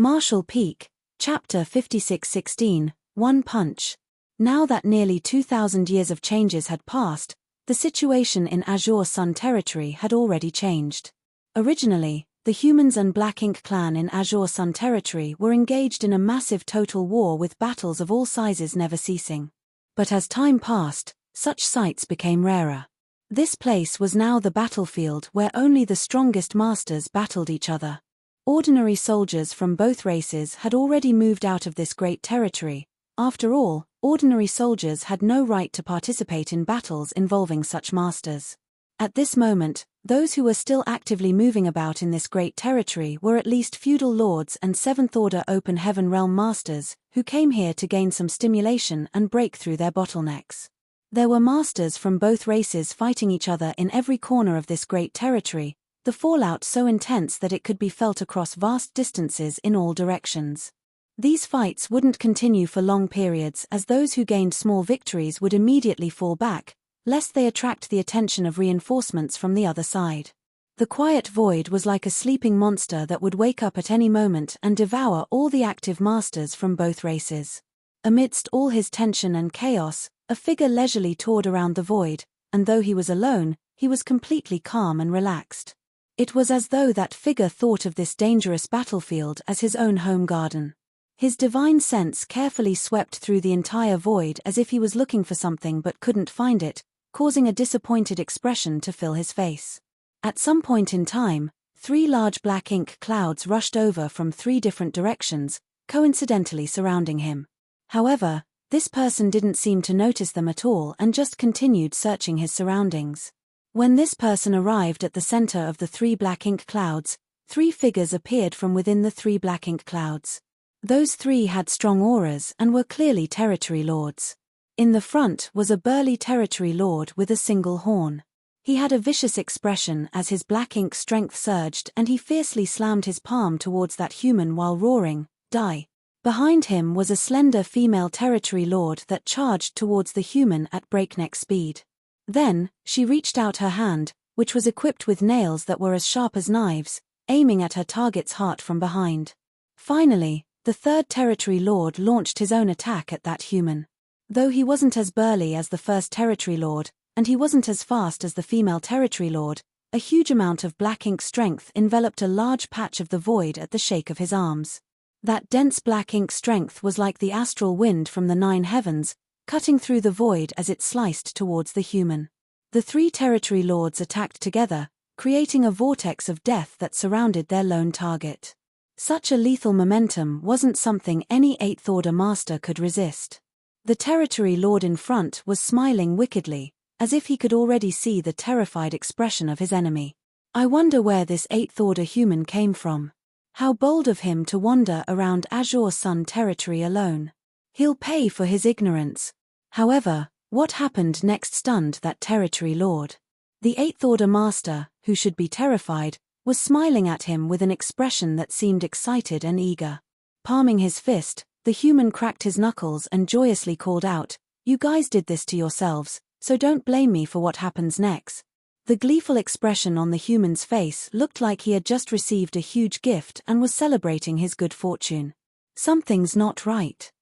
Marshall Peak, Chapter 5616, One Punch. Now that nearly 2,000 years of changes had passed, the situation in Azure Sun territory had already changed. Originally, the humans and Black Ink clan in Azure Sun territory were engaged in a massive total war with battles of all sizes never ceasing. But as time passed, such sights became rarer. This place was now the battlefield where only the strongest masters battled each other. Ordinary soldiers from both races had already moved out of this great territory. After all, ordinary soldiers had no right to participate in battles involving such masters. At this moment, those who were still actively moving about in this great territory were at least feudal lords and 7th Order Open Heaven Realm Masters, who came here to gain some stimulation and break through their bottlenecks. There were masters from both races fighting each other in every corner of this great territory, the fallout so intense that it could be felt across vast distances in all directions. These fights wouldn't continue for long periods, as those who gained small victories would immediately fall back, lest they attract the attention of reinforcements from the other side. The quiet void was like a sleeping monster that would wake up at any moment and devour all the active masters from both races. Amidst all his tension and chaos, a figure leisurely toured around the void, and though he was alone, he was completely calm and relaxed. It was as though that figure thought of this dangerous battlefield as his own home garden. His divine sense carefully swept through the entire void as if he was looking for something but couldn't find it, causing a disappointed expression to fill his face. At some point in time, 3 large black ink clouds rushed over from 3 different directions, coincidentally surrounding him. However, this person didn't seem to notice them at all and just continued searching his surroundings. When this person arrived at the center of the 3 black ink clouds, 3 figures appeared from within the 3 black ink clouds. Those 3 had strong auras and were clearly territory lords. In the front was a burly territory lord with a single horn. He had a vicious expression as his black ink strength surged and he fiercely slammed his palm towards that human while roaring, "Die!" Behind him was a slender female territory lord that charged towards the human at breakneck speed. Then, she reached out her hand, which was equipped with nails that were as sharp as knives, aiming at her target's heart from behind. Finally, the 3rd territory lord launched his own attack at that human. Though he wasn't as burly as the 1st territory lord, and he wasn't as fast as the female territory lord, a huge amount of black ink strength enveloped a large patch of the void at the shake of his arms. That dense black ink strength was like the astral wind from the 9 heavens, cutting through the void as it sliced towards the human. The 3 territory lords attacked together, creating a vortex of death that surrounded their lone target. Such a lethal momentum wasn't something any Eighth Order master could resist. The territory lord in front was smiling wickedly, as if he could already see the terrified expression of his enemy. I wonder where this Eighth Order human came from. How bold of him to wander around Azure Sun territory alone. He'll pay for his ignorance. However, what happened next stunned that territory lord. The Eighth Order master, who should be terrified, was smiling at him with an expression that seemed excited and eager. Palming his fist, the human cracked his knuckles and joyously called out, "You guys did this to yourselves, so don't blame me for what happens next." The gleeful expression on the human's face looked like he had just received a huge gift and was celebrating his good fortune. Something's not right.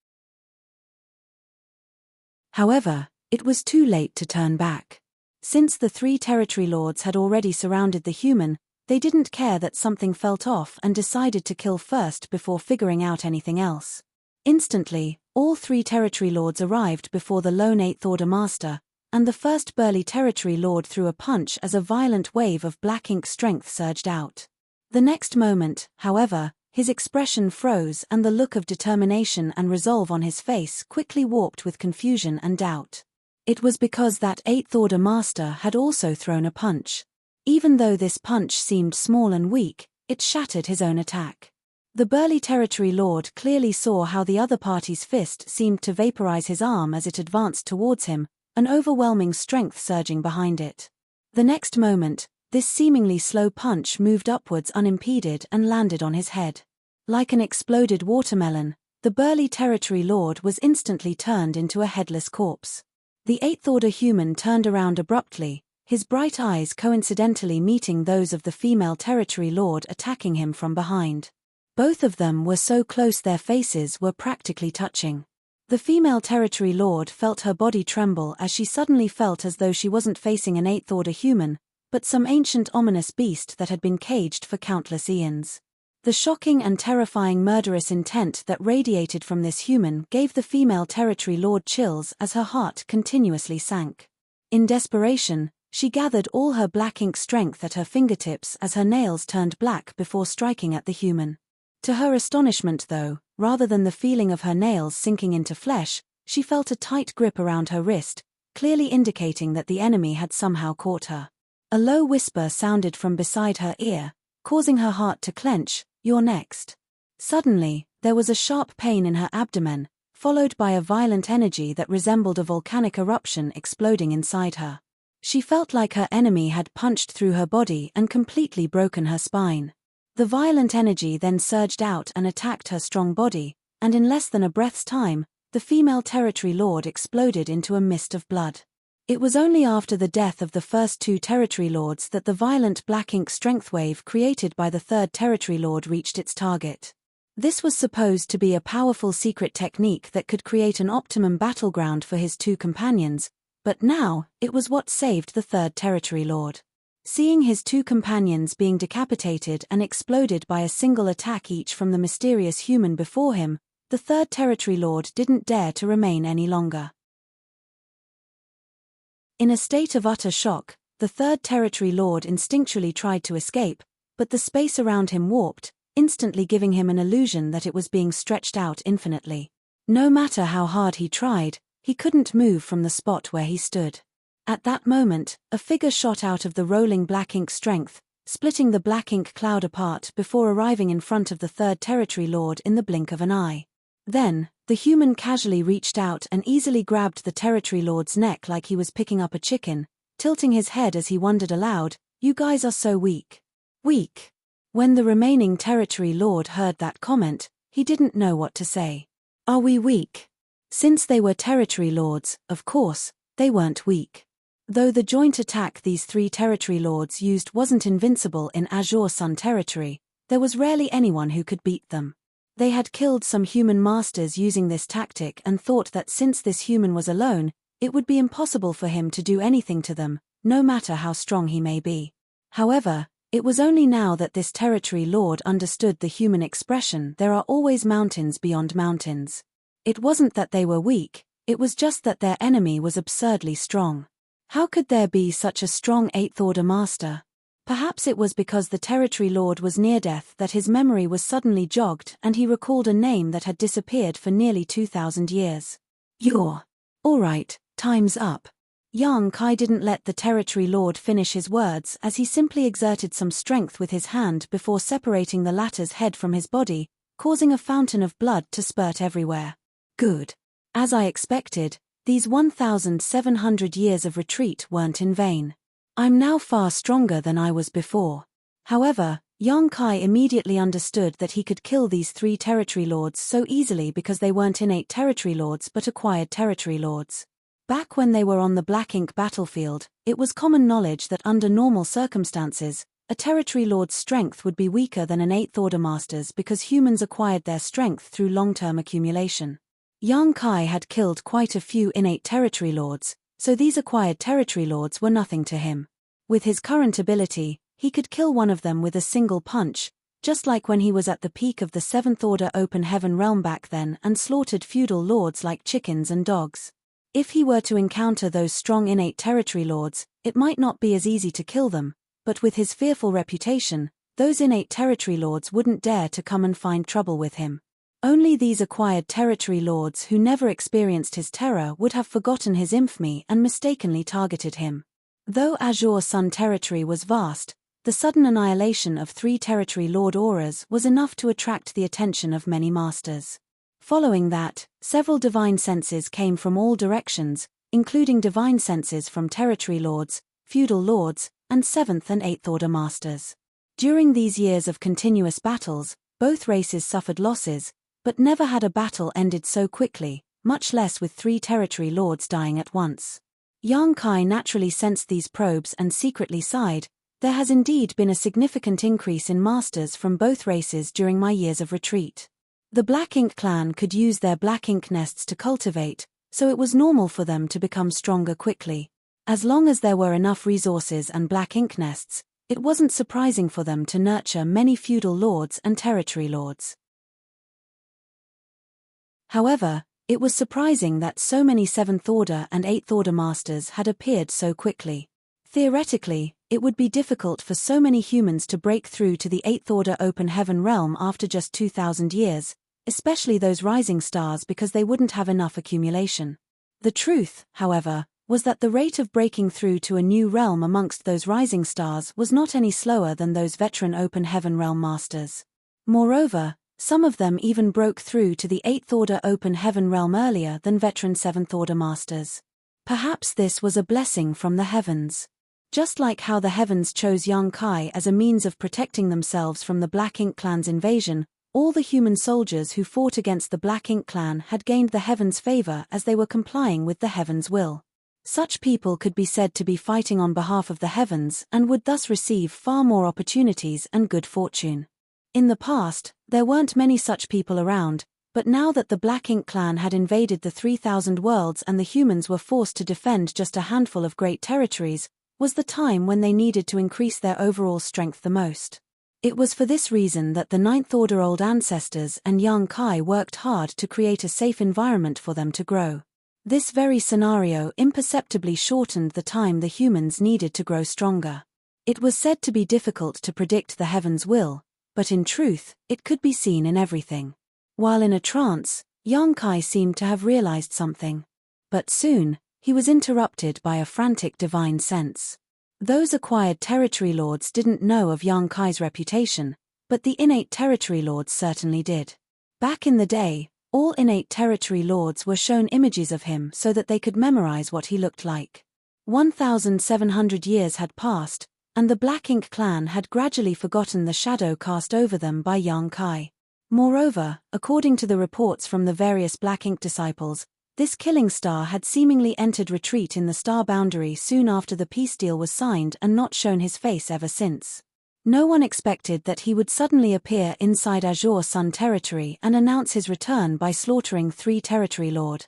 However, it was too late to turn back. Since the three territory lords had already surrounded the human, they didn't care that something felt off and decided to kill first before figuring out anything else. Instantly, all three territory lords arrived before the lone Eighth Order master, and the first burly territory lord threw a punch as a violent wave of black ink strength surged out. The next moment, however, his expression froze and the look of determination and resolve on his face quickly warped with confusion and doubt. It was because that Eighth Order master had also thrown a punch. Even though this punch seemed small and weak, it shattered his own attack. The burly territory lord clearly saw how the other party's fist seemed to vaporize his arm as it advanced towards him, an overwhelming strength surging behind it. The next moment, this seemingly slow punch moved upwards unimpeded and landed on his head. Like an exploded watermelon, the burly territory lord was instantly turned into a headless corpse. The Eighth Order human turned around abruptly, his bright eyes coincidentally meeting those of the female territory lord attacking him from behind. Both of them were so close their faces were practically touching. The female territory lord felt her body tremble as she suddenly felt as though she wasn't facing an Eighth Order human, but some ancient ominous beast that had been caged for countless eons. The shocking and terrifying murderous intent that radiated from this human gave the female territory lord chills as her heart continuously sank. In desperation, she gathered all her black ink strength at her fingertips as her nails turned black before striking at the human. To her astonishment though, rather than the feeling of her nails sinking into flesh, she felt a tight grip around her wrist, clearly indicating that the enemy had somehow caught her. A low whisper sounded from beside her ear, causing her heart to clench, "You're next." Suddenly, there was a sharp pain in her abdomen, followed by a violent energy that resembled a volcanic eruption exploding inside her. She felt like her enemy had punched through her body and completely broken her spine. The violent energy then surged out and attacked her strong body, and in less than a breath's time, the female territory lord exploded into a mist of blood. It was only after the death of the first two territory lords that the violent black ink strength wave created by the third territory lord reached its target. This was supposed to be a powerful secret technique that could create an optimum battleground for his two companions, but now, it was what saved the third territory lord. Seeing his two companions being decapitated and exploded by a single attack each from the mysterious human before him, the third territory lord didn't dare to remain any longer. In a state of utter shock, the third territory lord instinctually tried to escape, but the space around him warped, instantly giving him an illusion that it was being stretched out infinitely. No matter how hard he tried, he couldn't move from the spot where he stood. At that moment, a figure shot out of the rolling black ink strength, splitting the black ink cloud apart before arriving in front of the third territory lord in the blink of an eye. Then, the human casually reached out and easily grabbed the territory lord's neck like he was picking up a chicken, tilting his head as he wondered aloud, "You guys are so weak." Weak. When the remaining territory lord heard that comment, he didn't know what to say. Are we weak? Since they were territory lords, of course, they weren't weak. Though the joint attack these three territory lords used wasn't invincible in Azure Sun territory, there was rarely anyone who could beat them. They had killed some human masters using this tactic and thought that since this human was alone, it would be impossible for him to do anything to them, no matter how strong he may be. However, it was only now that this territory lord understood the human expression, "There are always mountains beyond mountains." It wasn't that they were weak, it was just that their enemy was absurdly strong. How could there be such a strong Eighth Order master? Perhaps it was because the territory lord was near death that his memory was suddenly jogged and he recalled a name that had disappeared for nearly 2,000 years. You're all right, time's up. Yang Kai didn't let the territory lord finish his words as he simply exerted some strength with his hand before separating the latter's head from his body, causing a fountain of blood to spurt everywhere. Good. As I expected, these 1,700 years of retreat weren't in vain. I'm now far stronger than I was before. However, Yang Kai immediately understood that he could kill these 3 territory lords so easily because they weren't innate territory lords but acquired territory lords. Back when they were on the Black Ink battlefield, it was common knowledge that under normal circumstances, a territory lord's strength would be weaker than an 8th Order master's because humans acquired their strength through long-term accumulation. Yang Kai had killed quite a few innate territory lords, so these acquired territory lords were nothing to him. With his current ability, he could kill one of them with a single punch, just like when he was at the peak of the 7th Order Open Heaven realm back then and slaughtered feudal lords like chickens and dogs. If he were to encounter those strong innate territory lords, it might not be as easy to kill them, but with his fearful reputation, those innate territory lords wouldn't dare to come and find trouble with him. Only these acquired territory lords who never experienced his terror would have forgotten his infamy and mistakenly targeted him. Though Azure Sun territory was vast, the sudden annihilation of 3 territory lord auras was enough to attract the attention of many masters. Following that, several divine senses came from all directions, including divine senses from territory lords, feudal lords, and 7th and 8th Order masters. During these years of continuous battles, both races suffered losses, but never had a battle ended so quickly, much less with 3 territory lords dying at once. Yang Kai naturally sensed these probes and secretly sighed, "There has indeed been a significant increase in masters from both races during my years of retreat." The Black Ink clan could use their black ink nests to cultivate, so it was normal for them to become stronger quickly. As long as there were enough resources and black ink nests, it wasn't surprising for them to nurture many feudal lords and territory lords. However, it was surprising that so many 7th Order and 8th Order masters had appeared so quickly. Theoretically, it would be difficult for so many humans to break through to the 8th Order Open Heaven realm after just 2,000 years, especially those rising stars because they wouldn't have enough accumulation. The truth, however, was that the rate of breaking through to a new realm amongst those rising stars was not any slower than those veteran Open Heaven realm masters. Moreover, some of them even broke through to the 8th Order Open Heaven realm earlier than veteran 7th Order masters. Perhaps this was a blessing from the heavens. Just like how the heavens chose Yang Kai as a means of protecting themselves from the Black Ink clan's invasion, all the human soldiers who fought against the Black Ink clan had gained the heavens' favor as they were complying with the heavens' will. Such people could be said to be fighting on behalf of the heavens and would thus receive far more opportunities and good fortune. In the past, there weren't many such people around, but now that the Black Ink clan had invaded the 3,000 worlds and the humans were forced to defend just a handful of great territories, was the time when they needed to increase their overall strength the most. It was for this reason that the 9th Order Old Ancestors and Yang Kai worked hard to create a safe environment for them to grow. This very scenario imperceptibly shortened the time the humans needed to grow stronger. It was said to be difficult to predict the heavens' will, but in truth, it could be seen in everything. While in a trance, Yang Kai seemed to have realized something. But soon, he was interrupted by a frantic divine sense. Those acquired territory lords didn't know of Yang Kai's reputation, but the innate territory lords certainly did. Back in the day, all innate territory lords were shown images of him so that they could memorize what he looked like. 1,700 years had passed, and the Black Ink clan had gradually forgotten the shadow cast over them by Yang Kai. Moreover, according to the reports from the various Black Ink disciples, this killing star had seemingly entered retreat in the star boundary soon after the peace deal was signed and not shown his face ever since. No one expected that he would suddenly appear inside Azure Sun territory and announce his return by slaughtering 3 territory lord.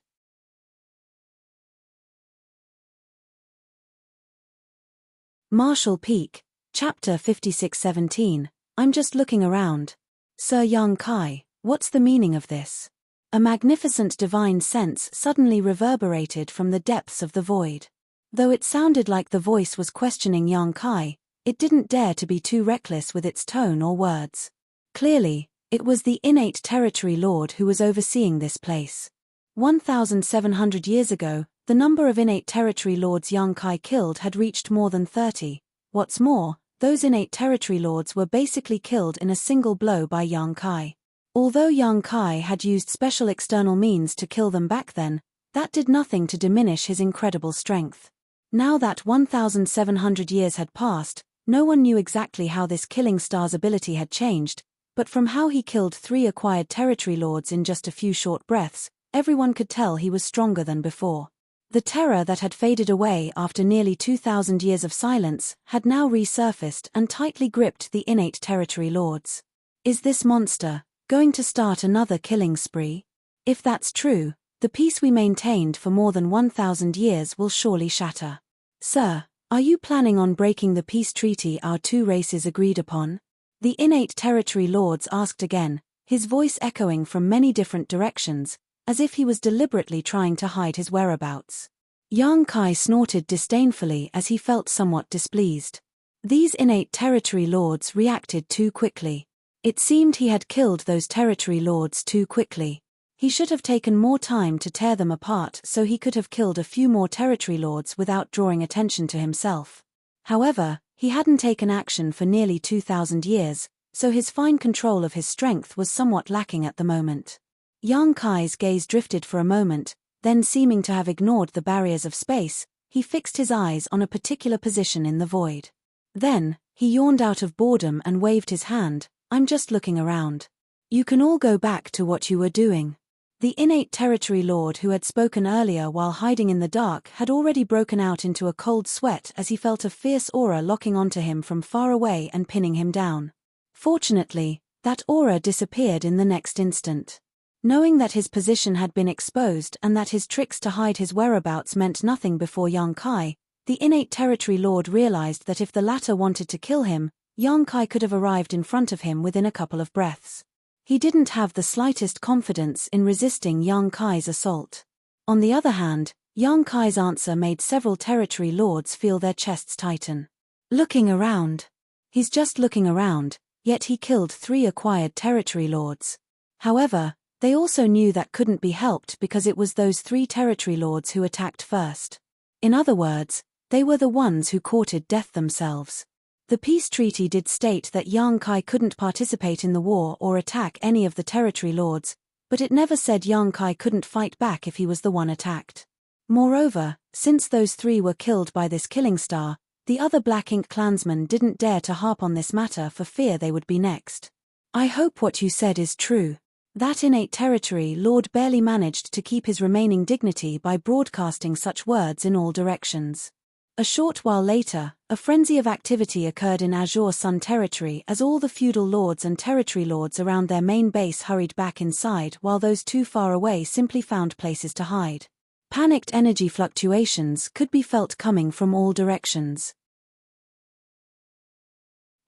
Marshall Peak, Chapter 5617, I'm just looking around. Sir Yang Kai, what's the meaning of this? A magnificent divine sense suddenly reverberated from the depths of the void. Though it sounded like the voice was questioning Yang Kai, It didn't dare to be too reckless with its tone or words. Clearly, it was the innate territory lord who was overseeing this place. 1,700 years ago, the number of innate territory lords Yang Kai killed had reached more than 30. What's more, those innate territory lords were basically killed in a single blow by Yang Kai. Although Yang Kai had used special external means to kill them back then, that did nothing to diminish his incredible strength. Now that 1,700 years had passed, no one knew exactly how this killing star's ability had changed, but from how he killed 3 acquired territory lords in just a few short breaths, everyone could tell he was stronger than before. The terror that had faded away after nearly 2,000 years of silence had now resurfaced and tightly gripped the innate territory lords. Is this monster going to start another killing spree? If that's true, the peace we maintained for more than 1,000 years will surely shatter. Sir, are you planning on breaking the peace treaty our 2 races agreed upon? The innate territory lords asked again, his voice echoing from many different directions, as if he was deliberately trying to hide his whereabouts. Yang Kai snorted disdainfully as he felt somewhat displeased. These innate territory lords reacted too quickly. It seemed he had killed those territory lords too quickly. He should have taken more time to tear them apart so he could have killed a few more territory lords without drawing attention to himself. However, he hadn't taken action for nearly 2,000 years, so his fine control of his strength was somewhat lacking at the moment. Yang Kai's gaze drifted for a moment, then seeming to have ignored the barriers of space, he fixed his eyes on a particular position in the void. Then, he yawned out of boredom and waved his hand, "I'm just looking around. You can all go back to what you were doing." The innate territory lord who had spoken earlier while hiding in the dark had already broken out into a cold sweat as he felt a fierce aura locking onto him from far away and pinning him down. Fortunately, that aura disappeared in the next instant. Knowing that his position had been exposed and that his tricks to hide his whereabouts meant nothing before Yang Kai, the innate territory lord realized that if the latter wanted to kill him, Yang Kai could have arrived in front of him within a couple of breaths. He didn't have the slightest confidence in resisting Yang Kai's assault. On the other hand, Yang Kai's answer made several territory lords feel their chests tighten. Looking around. He's just looking around, yet he killed 3 acquired territory lords. However, they also knew that couldn't be helped because it was those 3 territory lords who attacked first. In other words, they were the ones who courted death themselves. The peace treaty did state that Yang Kai couldn't participate in the war or attack any of the territory lords, but it never said Yang Kai couldn't fight back if he was the one attacked. Moreover, since those 3 were killed by this killing star, the other Black Ink clansmen didn't dare to harp on this matter for fear they would be next. "I hope what you said is true." That innate territory lord barely managed to keep his remaining dignity by broadcasting such words in all directions. A short while later, a frenzy of activity occurred in Azure Sun territory as all the feudal lords and territory lords around their main base hurried back inside while those too far away simply found places to hide. Panicked energy fluctuations could be felt coming from all directions.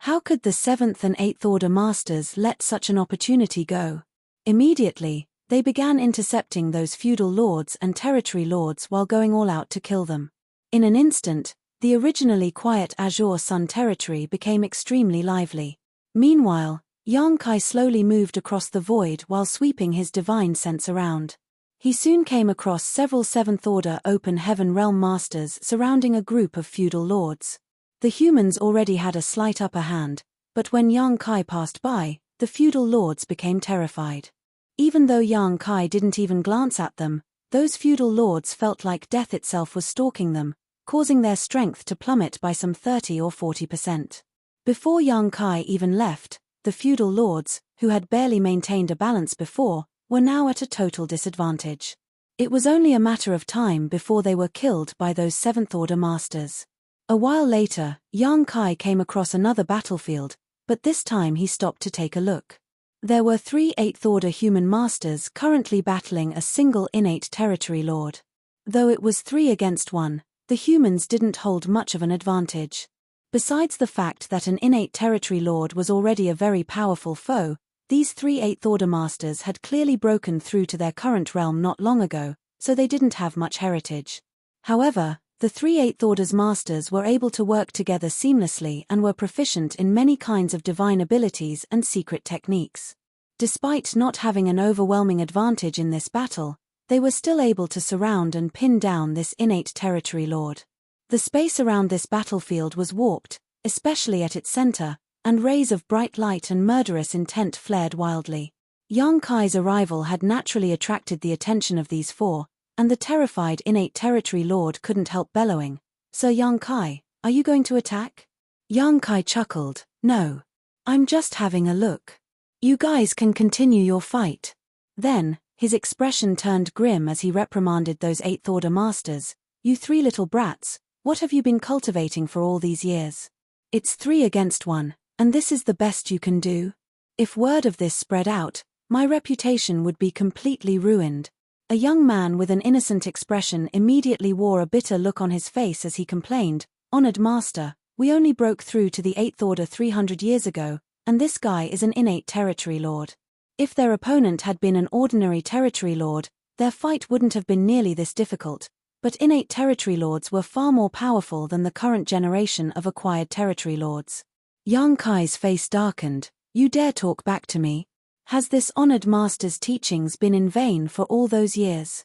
How could the 7th and 8th Order Masters let such an opportunity go? Immediately, they began intercepting those feudal lords and territory lords while going all out to kill them. In an instant, the originally quiet Azure Sun territory became extremely lively. Meanwhile, Yang Kai slowly moved across the void while sweeping his divine sense around. He soon came across several 7th Order Open Heaven Realm Masters surrounding a group of feudal lords. The humans already had a slight upper hand, but when Yang Kai passed by, the feudal lords became terrified. Even though Yang Kai didn't even glance at them, those feudal lords felt like death itself was stalking them, causing their strength to plummet by some 30 or 40%. Before Yang Kai even left, the feudal lords, who had barely maintained a balance before, were now at a total disadvantage. It was only a matter of time before they were killed by those 7th Order Masters. A while later, Yang Kai came across another battlefield, but this time he stopped to take a look. There were 3 8th Order human masters currently battling a single innate territory lord. Though it was 3 against 1, the humans didn't hold much of an advantage. Besides the fact that an innate territory lord was already a very powerful foe, these 3 8th Order Masters had clearly broken through to their current realm not long ago, so they didn't have much heritage. However, The 3 8th Order's masters were able to work together seamlessly and were proficient in many kinds of divine abilities and secret techniques. Despite not having an overwhelming advantage in this battle, they were still able to surround and pin down this innate territory lord. The space around this battlefield was warped, especially at its center, and rays of bright light and murderous intent flared wildly. Yang Kai's arrival had naturally attracted the attention of these 4, and the terrified innate territory lord couldn't help bellowing, "Sir Yang Kai, are you going to attack?" Yang Kai chuckled, "No. I'm just having a look. You guys can continue your fight." Then, his expression turned grim as he reprimanded those 8th Order masters. "You 3 little brats, what have you been cultivating for all these years? It's 3 against 1, and this is the best you can do? If word of this spread out, my reputation would be completely ruined." A young man with an innocent expression immediately wore a bitter look on his face as he complained, "Honored Master, we only broke through to the 8th Order 300 years ago, and this guy is an innate territory lord. If their opponent had been an ordinary territory lord, their fight wouldn't have been nearly this difficult, but innate territory lords were far more powerful than the current generation of acquired territory lords." Yang Kai's face darkened. "You dare talk back to me? Has this honored master's teachings been in vain for all those years?"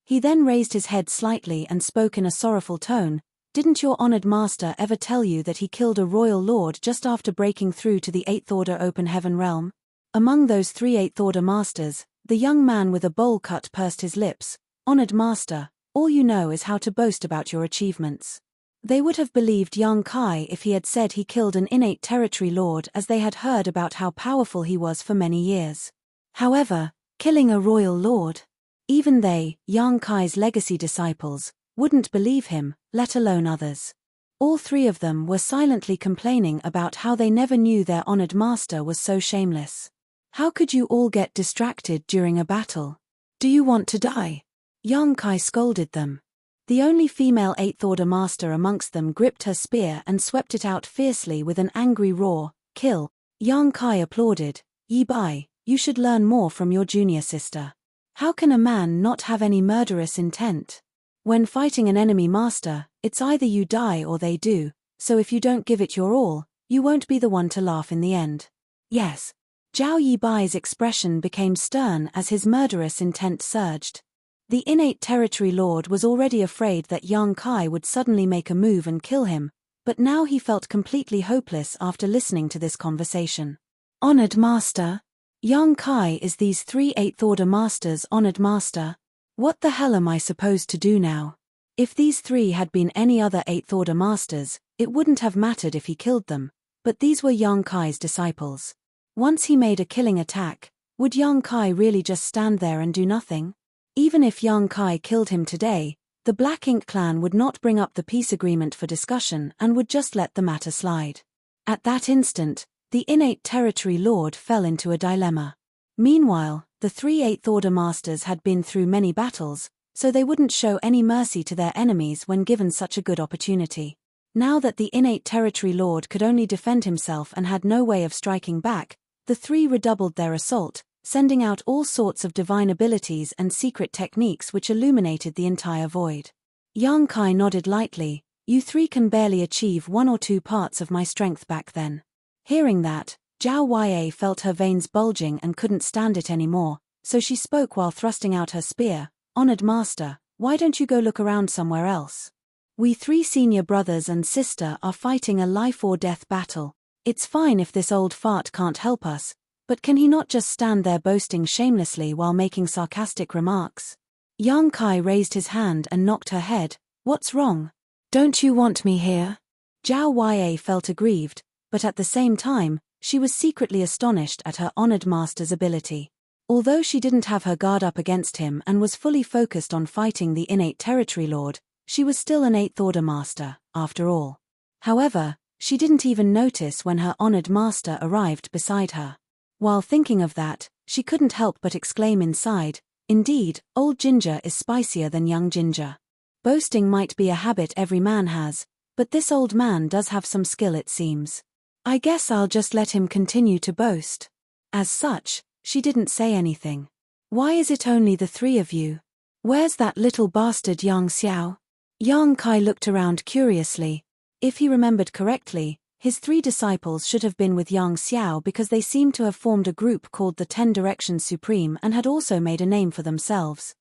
He then raised his head slightly and spoke in a sorrowful tone. "Didn't your honored master ever tell you that he killed a royal lord just after breaking through to the 8th Order open heaven realm?" Among those 3 8th Order masters, the young man with a bowl cut pursed his lips. "Honored master, all you know is how to boast about your achievements." They would have believed Yang Kai if he had said he killed an innate territory lord, as they had heard about how powerful he was for many years. However, killing a royal lord? Even they, Yang Kai's legacy disciples, wouldn't believe him, let alone others. All 3 of them were silently complaining about how they never knew their honored master was so shameless. "How could you all get distracted during a battle? Do you want to die?" Yang Kai scolded them. The only female 8th Order master amongst them gripped her spear and swept it out fiercely with an angry roar, "Kill!" Yang Kai applauded. "Yi Bai, you should learn more from your junior sister. How can a man not have any murderous intent? When fighting an enemy master, it's either you die or they do, so if you don't give it your all, you won't be the one to laugh in the end." "Yes." Zhao Yi Bai's expression became stern as his murderous intent surged. The innate territory lord was already afraid that Yang Kai would suddenly make a move and kill him, but now he felt completely hopeless after listening to this conversation. "Honored master? Yang Kai is these 3 8th Order masters' honored master? What the hell am I supposed to do now?" If these 3 had been any other 8th Order masters, it wouldn't have mattered if he killed them, but these were Yang Kai's disciples. Once he made a killing attack, would Yang Kai really just stand there and do nothing? Even if Yang Kai killed him today, the Black Ink clan would not bring up the peace agreement for discussion and would just let the matter slide. At that instant, the innate territory lord fell into a dilemma. Meanwhile, the 3 8th Order masters had been through many battles, so they wouldn't show any mercy to their enemies when given such a good opportunity. Now that the innate territory lord could only defend himself and had no way of striking back, the 3 redoubled their assault, sending out all sorts of divine abilities and secret techniques which illuminated the entire void. Yang Kai nodded lightly. "You 3 can barely achieve 1 or 2 parts of my strength back then." Hearing that, Zhao Ya felt her veins bulging and couldn't stand it anymore, so she spoke while thrusting out her spear. "Honored master, why don't you go look around somewhere else? We 3 senior brothers and sister are fighting a life-or-death battle. It's fine if this old fart can't help us, but can he not just stand there boasting shamelessly while making sarcastic remarks?" Yang Kai raised his hand and knocked her head. "What's wrong? Don't you want me here?" Zhao Ya felt aggrieved, but at the same time, she was secretly astonished at her honored master's ability. Although she didn't have her guard up against him and was fully focused on fighting the innate territory lord, she was still an 8th Order master, after all. However, she didn't even notice when her honored master arrived beside her. While thinking of that, she couldn't help but exclaim inside, "Indeed, old ginger is spicier than young ginger." Boasting might be a habit every man has, but this old man does have some skill, it seems. "I guess I'll just let him continue to boast." As such, she didn't say anything. "Why is it only the 3 of you? Where's that little bastard Yang Xiao? Yang Kai looked around curiously. If he remembered correctly, his 3 disciples should have been with Yang Xiao because they seemed to have formed a group called the 10 Directions Supreme and had also made a name for themselves.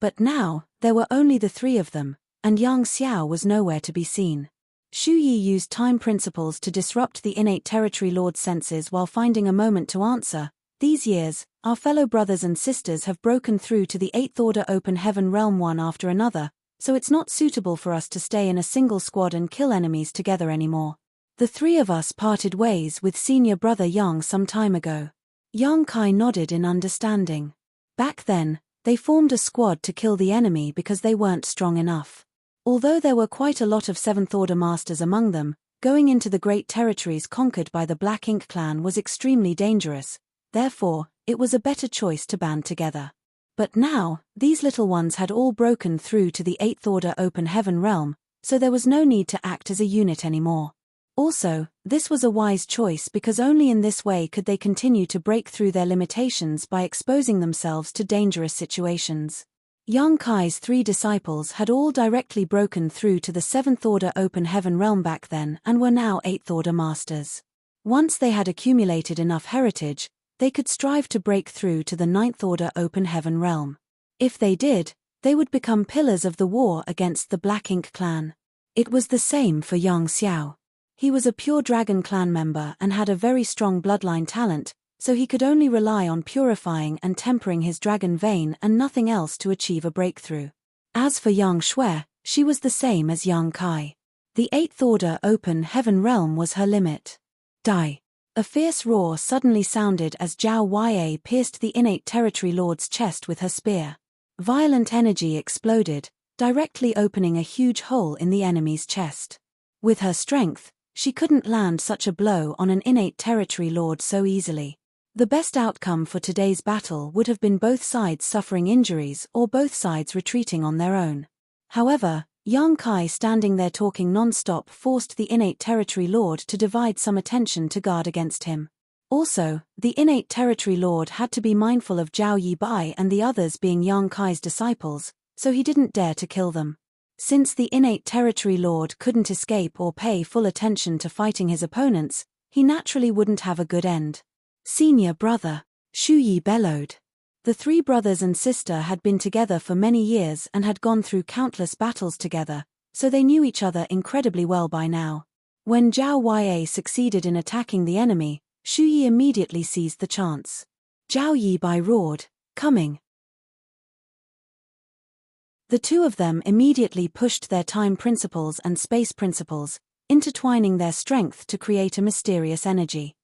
But now, there were only the 3 of them, and Yang Xiao was nowhere to be seen. Shu Yi used time principles to disrupt the innate territory lord's senses while finding a moment to answer. These years, our fellow brothers and sisters have broken through to the 8th Order Open Heaven realm one after another, so it's not suitable for us to stay in a single squad and kill enemies together anymore. The 3 of us parted ways with senior brother Yang some time ago. Yang Kai nodded in understanding. Back then, they formed a squad to kill the enemy because they weren't strong enough. Although there were quite a lot of 7th Order masters among them, going into the great territories conquered by the Black Ink clan was extremely dangerous. Therefore, it was a better choice to band together. But now, these little ones had all broken through to the 8th Order Open Heaven realm, so there was no need to act as a unit anymore. Also, this was a wise choice because only in this way could they continue to break through their limitations by exposing themselves to dangerous situations. Yang Kai's 3 disciples had all directly broken through to the 7th Order Open Heaven realm back then and were now 8th Order masters. Once they had accumulated enough heritage, they could strive to break through to the 9th Order Open Heaven realm. If they did, they would become pillars of the war against the Black Ink clan. It was the same for Yang Xiao. He was a pure Dragon clan member and had a very strong bloodline talent, so he could only rely on purifying and tempering his dragon vein and nothing else to achieve a breakthrough. As for Yang Shui, she was the same as Yang Kai. The 8th Order Open Heaven realm was her limit. Die. A fierce roar suddenly sounded as Zhao Ya pierced the innate territory lord's chest with her spear. Violent energy exploded, directly opening a huge hole in the enemy's chest. With her strength, she couldn't land such a blow on an innate territory lord so easily. The best outcome for today's battle would have been both sides suffering injuries or both sides retreating on their own. However, Yang Kai standing there talking non-stop forced the innate territory lord to divide some attention to guard against him. Also, the innate territory lord had to be mindful of Zhao Yibai and the others being Yang Kai's disciples, so he didn't dare to kill them. Since the innate territory lord couldn't escape or pay full attention to fighting his opponents, he naturally wouldn't have a good end. Senior brother, Shu Yi bellowed. The 3 brothers and sister had been together for many years and had gone through countless battles together, so they knew each other incredibly well by now. When Zhao Ya succeeded in attacking the enemy, Shu Yi immediately seized the chance. Zhao Yibai roared, "Coming!" The 2 of them immediately pushed their time principles and space principles, intertwining their strength to create a mysterious energy.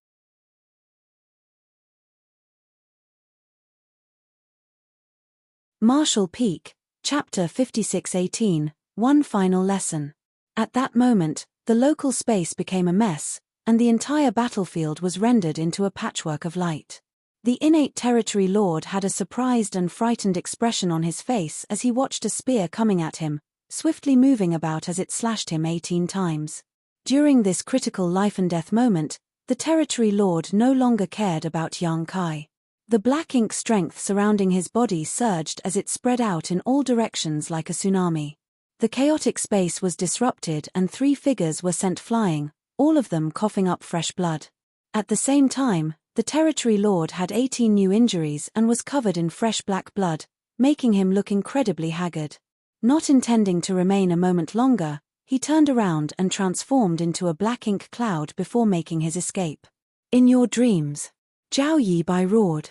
Martial Peak, Chapter 5618, One Final Lesson. At that moment, the local space became a mess, and the entire battlefield was rendered into a patchwork of light. The innate territory lord had a surprised and frightened expression on his face as he watched a spear coming at him, swiftly moving about as it slashed him 18 times. During this critical life-and-death moment, the territory lord no longer cared about Yang Kai. The black ink strength surrounding his body surged as it spread out in all directions like a tsunami. The chaotic space was disrupted and 3 figures were sent flying, all of them coughing up fresh blood. At the same time, the territory lord had 18 new injuries and was covered in fresh black blood, making him look incredibly haggard. Not intending to remain a moment longer, he turned around and transformed into a black ink cloud before making his escape. "In your dreams," Zhao Yibai roared.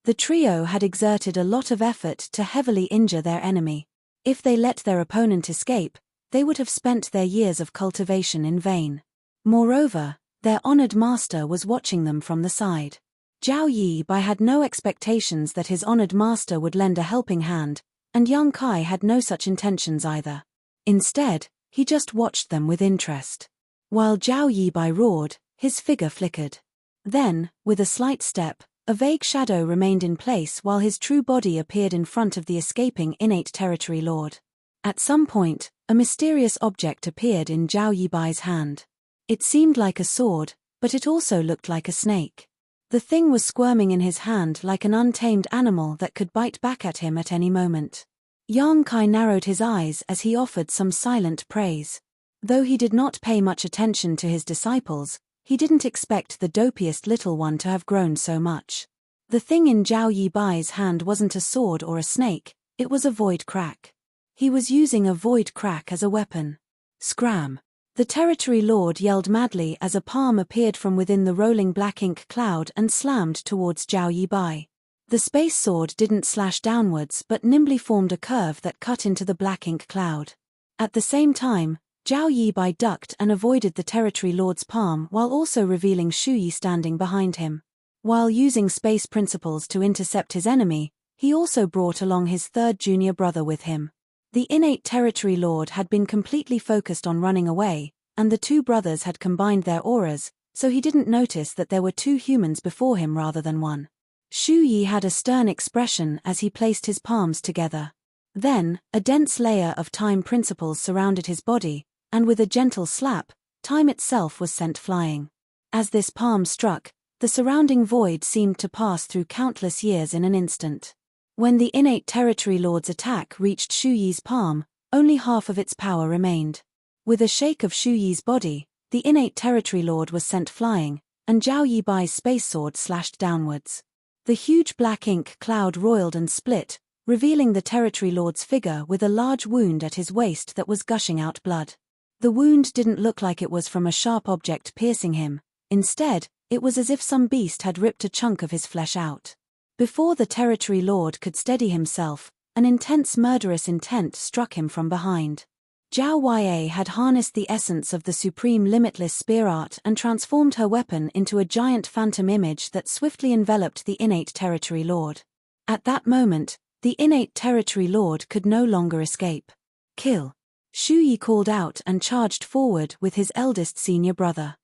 The trio had exerted a lot of effort to heavily injure their enemy. If they let their opponent escape, they would have spent their years of cultivation in vain. Moreover, their honored master was watching them from the side. Zhao Yibai had no expectations that his honored master would lend a helping hand, and Yang Kai had no such intentions either. Instead, he just watched them with interest. While Zhao Yibai roared, his figure flickered. Then, with a slight step, a vague shadow remained in place while his true body appeared in front of the escaping innate territory lord. At some point, a mysterious object appeared in Zhao Yibai's hand. It seemed like a sword, but it also looked like a snake. The thing was squirming in his hand like an untamed animal that could bite back at him at any moment. Yang Kai narrowed his eyes as he offered some silent praise. Though he did not pay much attention to his disciples, he didn't expect the dopiest little one to have grown so much. The thing in Zhao Yi Bai's hand wasn't a sword or a snake, it was a void crack. He was using a void crack as a weapon. Scram! The territory lord yelled madly as a palm appeared from within the rolling black ink cloud and slammed towards Zhao Yi Bai. The space sword didn't slash downwards but nimbly formed a curve that cut into the black ink cloud. At the same time, Zhao Yi Bai ducked and avoided the territory lord's palm while also revealing Shu Yi standing behind him. While using space principles to intercept his enemy, he also brought along his third junior brother with him. The innate territory lord had been completely focused on running away, and the two brothers had combined their auras, so he didn't notice that there were two humans before him rather than one. Shu Yi had a stern expression as he placed his palms together. Then, a dense layer of time principles surrounded his body, and with a gentle slap, time itself was sent flying. As this palm struck, the surrounding void seemed to pass through countless years in an instant. When the innate territory lord's attack reached Shu Yi's palm, only half of its power remained. With a shake of Shu Yi's body, the innate territory lord was sent flying, and Zhao Yi Bai's space sword slashed downwards. The huge black ink cloud roiled and split, revealing the territory lord's figure with a large wound at his waist that was gushing out blood. The wound didn't look like it was from a sharp object piercing him. Instead, it was as if some beast had ripped a chunk of his flesh out. Before the territory lord could steady himself, an intense murderous intent struck him from behind. Zhao Ya had harnessed the essence of the supreme limitless spear art and transformed her weapon into a giant phantom image that swiftly enveloped the innate territory lord. At that moment, the innate territory lord could no longer escape. Kill! Shu Yi called out and charged forward with his eldest senior brother.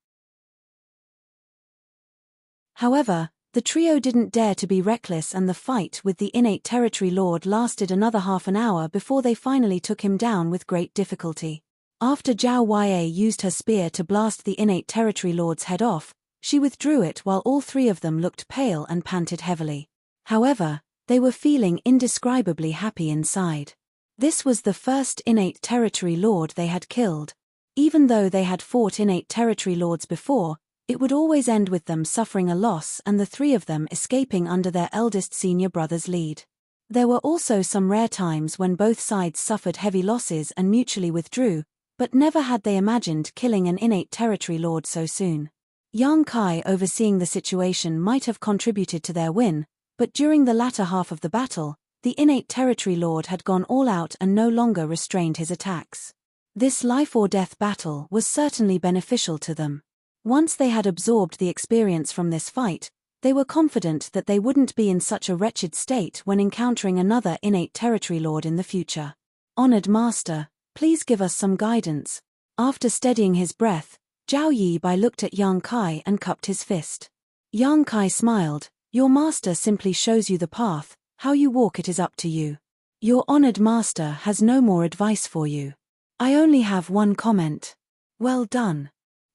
However, the trio didn't dare to be reckless, and the fight with the innate territory lord lasted another half an hour before they finally took him down with great difficulty. After Zhao Ya used her spear to blast the innate territory lord's head off, she withdrew it while all three of them looked pale and panted heavily. However, they were feeling indescribably happy inside. This was the first innate territory lord they had killed. Even though they had fought innate territory lords before, it would always end with them suffering a loss and the three of them escaping under their eldest senior brother's lead. There were also some rare times when both sides suffered heavy losses and mutually withdrew, but never had they imagined killing an innate territory lord so soon. Yang Kai overseeing the situation might have contributed to their win, but during the latter half of the battle, the innate territory lord had gone all out and no longer restrained his attacks. This life-or-death battle was certainly beneficial to them. Once they had absorbed the experience from this fight, they were confident that they wouldn't be in such a wretched state when encountering another innate territory lord in the future. Honored Master, please give us some guidance. After steadying his breath, Zhao Yi Bai looked at Yang Kai and cupped his fist. Yang Kai smiled. Your master simply shows you the path, how you walk it is up to you. Your honored master has no more advice for you. I only have one comment. Well done.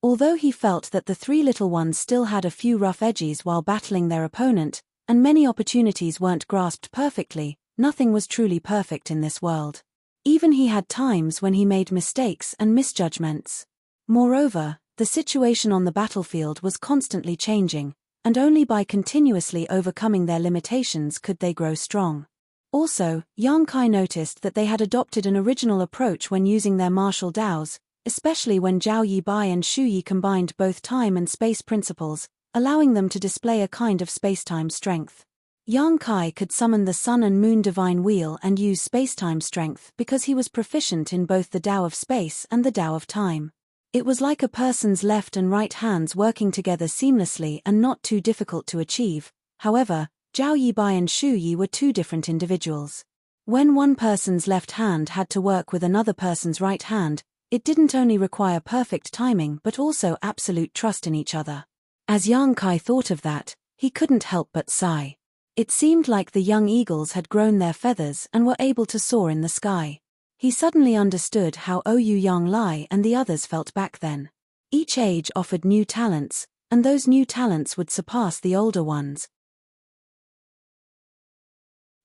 Although he felt that the three little ones still had a few rough edges while battling their opponent, and many opportunities weren't grasped perfectly, nothing was truly perfect in this world. Even he had times when he made mistakes and misjudgments. Moreover, the situation on the battlefield was constantly changing, and only by continuously overcoming their limitations could they grow strong. Also, Yang Kai noticed that they had adopted an original approach when using their martial daos, especially when Zhao Yi Bai and Shu Yi combined both time and space principles, allowing them to display a kind of spacetime strength. Yang Kai could summon the Sun and Moon Divine Wheel and use spacetime strength because he was proficient in both the Tao of space and the Tao of time. It was like a person's left and right hands working together seamlessly and not too difficult to achieve. However, Zhao Yi Bai and Shu Yi were two different individuals. When one person's left hand had to work with another person's right hand, it didn't only require perfect timing but also absolute trust in each other. As Yang Kai thought of that, he couldn't help but sigh. It seemed like the young eagles had grown their feathers and were able to soar in the sky. He suddenly understood how Ouyang Lai and the others felt back then. Each age offered new talents, and those new talents would surpass the older ones.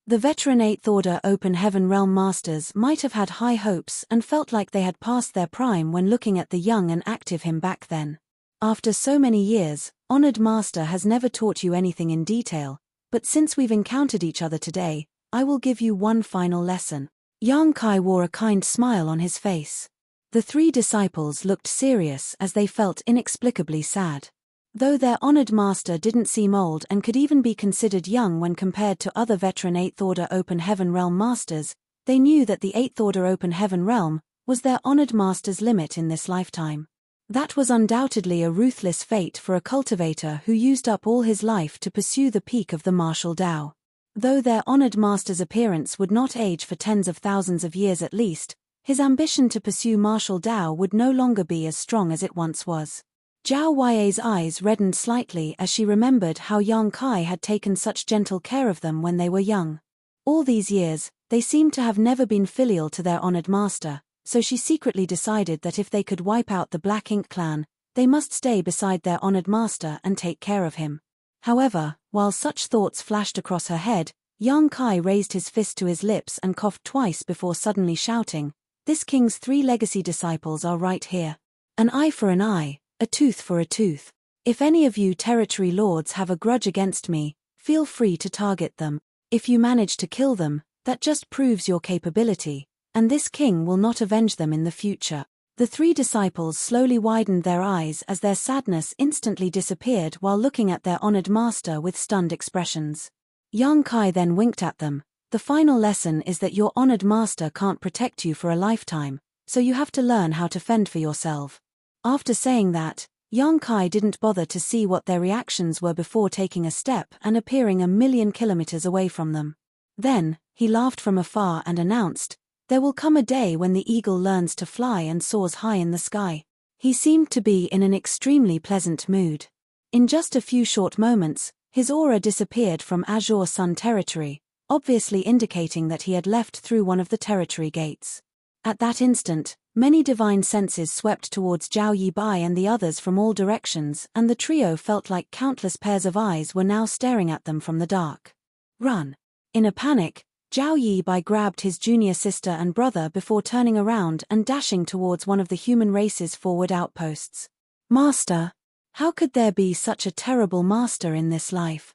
The veteran 8th Order Open Heaven Realm Masters might have had high hopes and felt like they had passed their prime when looking at the young and active him back then. After so many years, Honored Master has never taught you anything in detail, but since we've encountered each other today, I will give you one final lesson. Yang Kai wore a kind smile on his face. The 3 disciples looked serious as they felt inexplicably sad. Though their honored master didn't seem old and could even be considered young when compared to other veteran 8th Order Open Heaven Realm Masters, they knew that the 8th Order Open Heaven Realm was their honored master's limit in this lifetime. That was undoubtedly a ruthless fate for a cultivator who used up all his life to pursue the peak of the martial Tao. Though their honored master's appearance would not age for tens of thousands of years at least, his ambition to pursue martial Tao would no longer be as strong as it once was. Zhao Yue's eyes reddened slightly as she remembered how Yang Kai had taken such gentle care of them when they were young. All these years, they seemed to have never been filial to their honored master, so she secretly decided that if they could wipe out the Black Ink clan, they must stay beside their honored master and take care of him. However, while such thoughts flashed across her head, Yang Kai raised his fist to his lips and coughed twice before suddenly shouting, "This king's 3 legacy disciples are right here. An eye for an eye, a tooth for a tooth. If any of you territory lords have a grudge against me, feel free to target them. If you manage to kill them, that just proves your capability, and this king will not avenge them in the future." The 3 disciples slowly widened their eyes as their sadness instantly disappeared while looking at their honored master with stunned expressions. Yang Kai then winked at them. "The final lesson is that your honored master can't protect you for a lifetime, so you have to learn how to fend for yourself." After saying that, Yang Kai didn't bother to see what their reactions were before taking a step and appearing 1,000,000 kilometers away from them. Then, he laughed from afar and announced, "There will come a day when the eagle learns to fly and soars high in the sky." He seemed to be in an extremely pleasant mood. In just a few short moments, his aura disappeared from Azure Sun territory, obviously indicating that he had left through one of the territory gates. At that instant, many divine senses swept towards Zhao Yibai and the others from all directions, and the trio felt like countless pairs of eyes were now staring at them from the dark. "Run!" In a panic, Zhao Yibai grabbed his junior sister and brother before turning around and dashing towards one of the human race's forward outposts. "Master! How could there be such a terrible master in this life?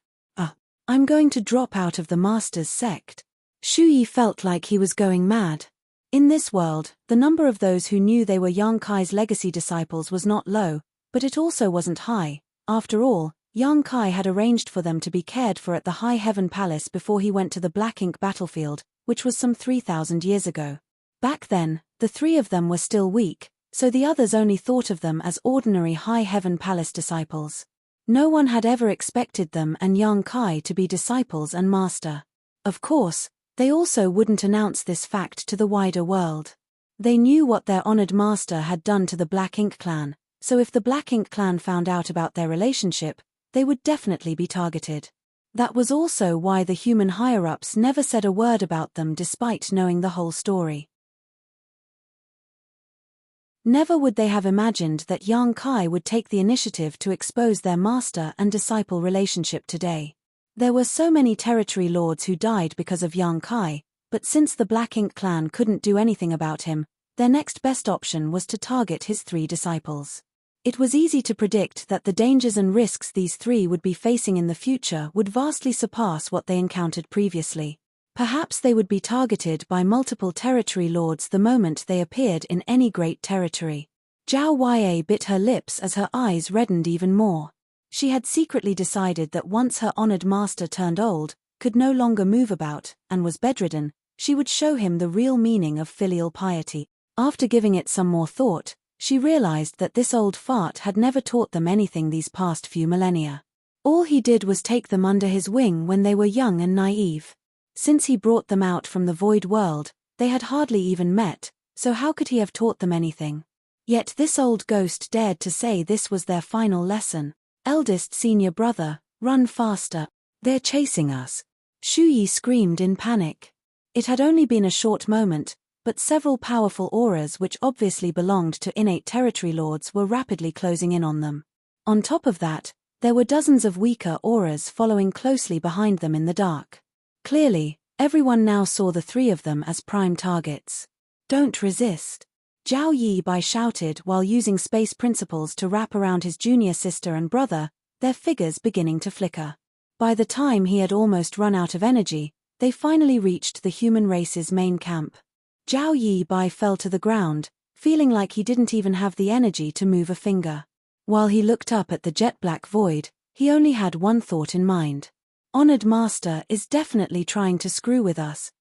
I'm going to drop out of the master's sect." Shu Yi felt like he was going mad. In this world, the number of those who knew they were Yang Kai's legacy disciples was not low, but it also wasn't high. After all, Yang Kai had arranged for them to be cared for at the High Heaven Palace before he went to the Black Ink battlefield, which was some 3,000 years ago. Back then, the 3 of them were still weak, so the others only thought of them as ordinary High Heaven Palace disciples. No one had ever expected them and Yang Kai to be disciples and master. Of course, they also wouldn't announce this fact to the wider world. They knew what their honored master had done to the Black Ink clan, so if the Black Ink clan found out about their relationship, they would definitely be targeted. That was also why the human higher-ups never said a word about them despite knowing the whole story. Never would they have imagined that Yang Kai would take the initiative to expose their master and disciple relationship today. There were so many territory lords who died because of Yang Kai, but since the Black Ink clan couldn't do anything about him, their next best option was to target his 3 disciples. It was easy to predict that the dangers and risks these 3 would be facing in the future would vastly surpass what they encountered previously. Perhaps they would be targeted by multiple territory lords the moment they appeared in any great territory. Zhao Yue bit her lips as her eyes reddened even more. She had secretly decided that once her honored master turned old, could no longer move about, and was bedridden, she would show him the real meaning of filial piety. After giving it some more thought, she realized that this old fart had never taught them anything these past few millennia. All he did was take them under his wing when they were young and naive. Since he brought them out from the void world, they had hardly even met, so how could he have taught them anything? Yet this old ghost dared to say this was their final lesson. "Eldest senior brother, run faster. They're chasing us." Shu Yi screamed in panic. It had only been a short moment, but several powerful auras which obviously belonged to innate territory lords were rapidly closing in on them. On top of that, there were dozens of weaker auras following closely behind them in the dark. Clearly, everyone now saw the three of them as prime targets. "Don't resist," Zhao Yibai shouted while using space principles to wrap around his junior sister and brother, their figures beginning to flicker. By the time he had almost run out of energy, they finally reached the human race's main camp. Zhao Yibai fell to the ground, feeling like he didn't even have the energy to move a finger. While he looked up at the jet-black void, he only had one thought in mind. Honored Master is definitely trying to screw with us.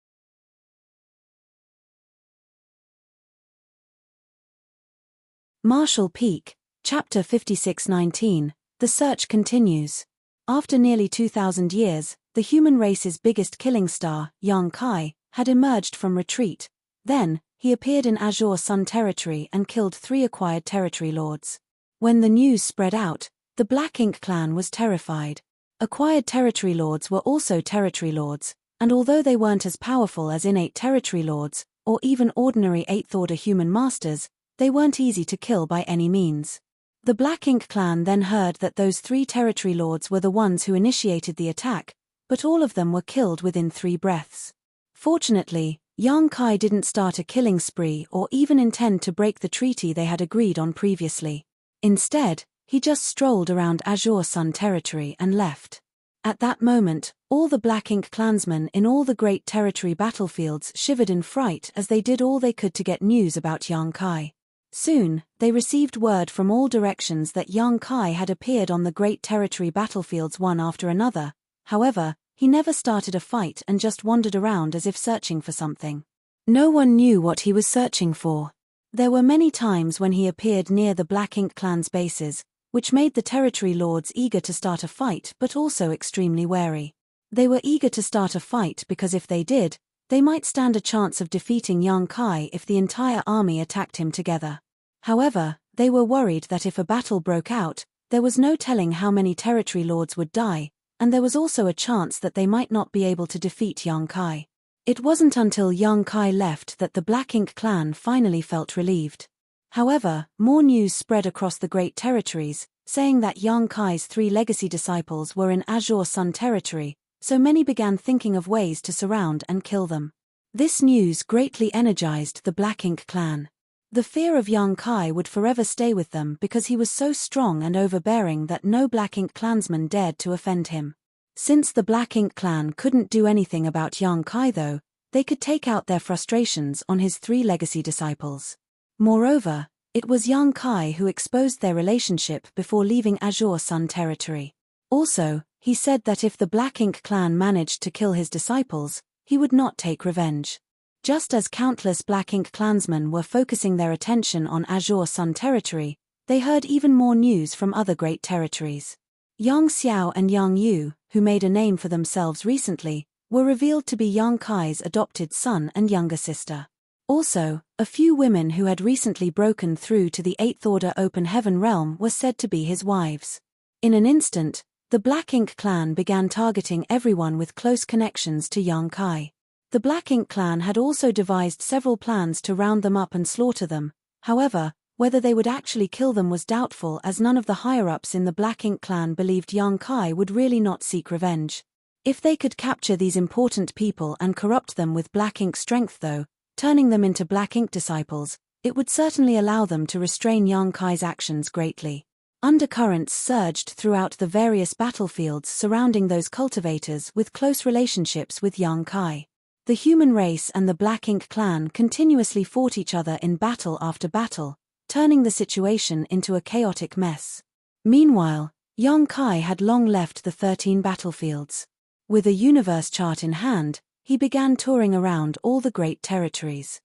Marshall Peak, Chapter 5619, The Search Continues. After nearly 2,000 years, the human race's biggest killing star, Yang Kai, had emerged from retreat. Then, he appeared in Azure Sun territory and killed 3 acquired territory lords. When the news spread out, the Black Ink clan was terrified. Acquired territory lords were also territory lords, and although they weren't as powerful as innate territory lords, or even ordinary 8th-order human masters, they weren't easy to kill by any means. The Black Ink clan then heard that those 3 territory lords were the ones who initiated the attack, but all of them were killed within 3 breaths. Fortunately, Yang Kai didn't start a killing spree or even intend to break the treaty they had agreed on previously. Instead, he just strolled around Azure Sun territory and left. At that moment, all the Black Ink clansmen in all the great territory battlefields shivered in fright as they did all they could to get news about Yang Kai. Soon, they received word from all directions that Yang Kai had appeared on the great territory battlefields one after another. However, he never started a fight and just wandered around as if searching for something. No one knew what he was searching for. There were many times when he appeared near the Black Ink clan's bases, which made the territory lords eager to start a fight but also extremely wary. They were eager to start a fight because if they did, they might stand a chance of defeating Yang Kai if the entire army attacked him together. However, they were worried that if a battle broke out, there was no telling how many territory lords would die, and there was also a chance that they might not be able to defeat Yang Kai. It wasn't until Yang Kai left that the Black Ink clan finally felt relieved. However, more news spread across the great territories, saying that Yang Kai's 3 legacy disciples were in Azure Sun territory, so many began thinking of ways to surround and kill them. This news greatly energized the Black Ink clan. The fear of Yang Kai would forever stay with them because he was so strong and overbearing that no Black Ink clansman dared to offend him. Since the Black Ink clan couldn't do anything about Yang Kai though, they could take out their frustrations on his 3 legacy disciples. Moreover, it was Yang Kai who exposed their relationship before leaving Azure Sun territory. Also, he said that if the Black Ink clan managed to kill his disciples, he would not take revenge. Just as countless Black Ink clansmen were focusing their attention on Azure Sun territory, they heard even more news from other great territories. Yang Xiao and Yang Yu, who made a name for themselves recently, were revealed to be Yang Kai's adopted son and younger sister. Also, a few women who had recently broken through to the 8th Order Open Heaven realm were said to be his wives. In an instant, the Black Ink clan began targeting everyone with close connections to Yang Kai. The Black Ink clan had also devised several plans to round them up and slaughter them. However, whether they would actually kill them was doubtful as none of the higher-ups in the Black Ink clan believed Yang Kai would really not seek revenge. If they could capture these important people and corrupt them with Black Ink strength though, turning them into Black Ink disciples, it would certainly allow them to restrain Yang Kai's actions greatly. Undercurrents surged throughout the various battlefields surrounding those cultivators with close relationships with Yang Kai. The human race and the Black Ink clan continuously fought each other in battle after battle, turning the situation into a chaotic mess. Meanwhile, Yang Kai had long left the 13 battlefields. With a universe chart in hand, he began touring around all the great territories.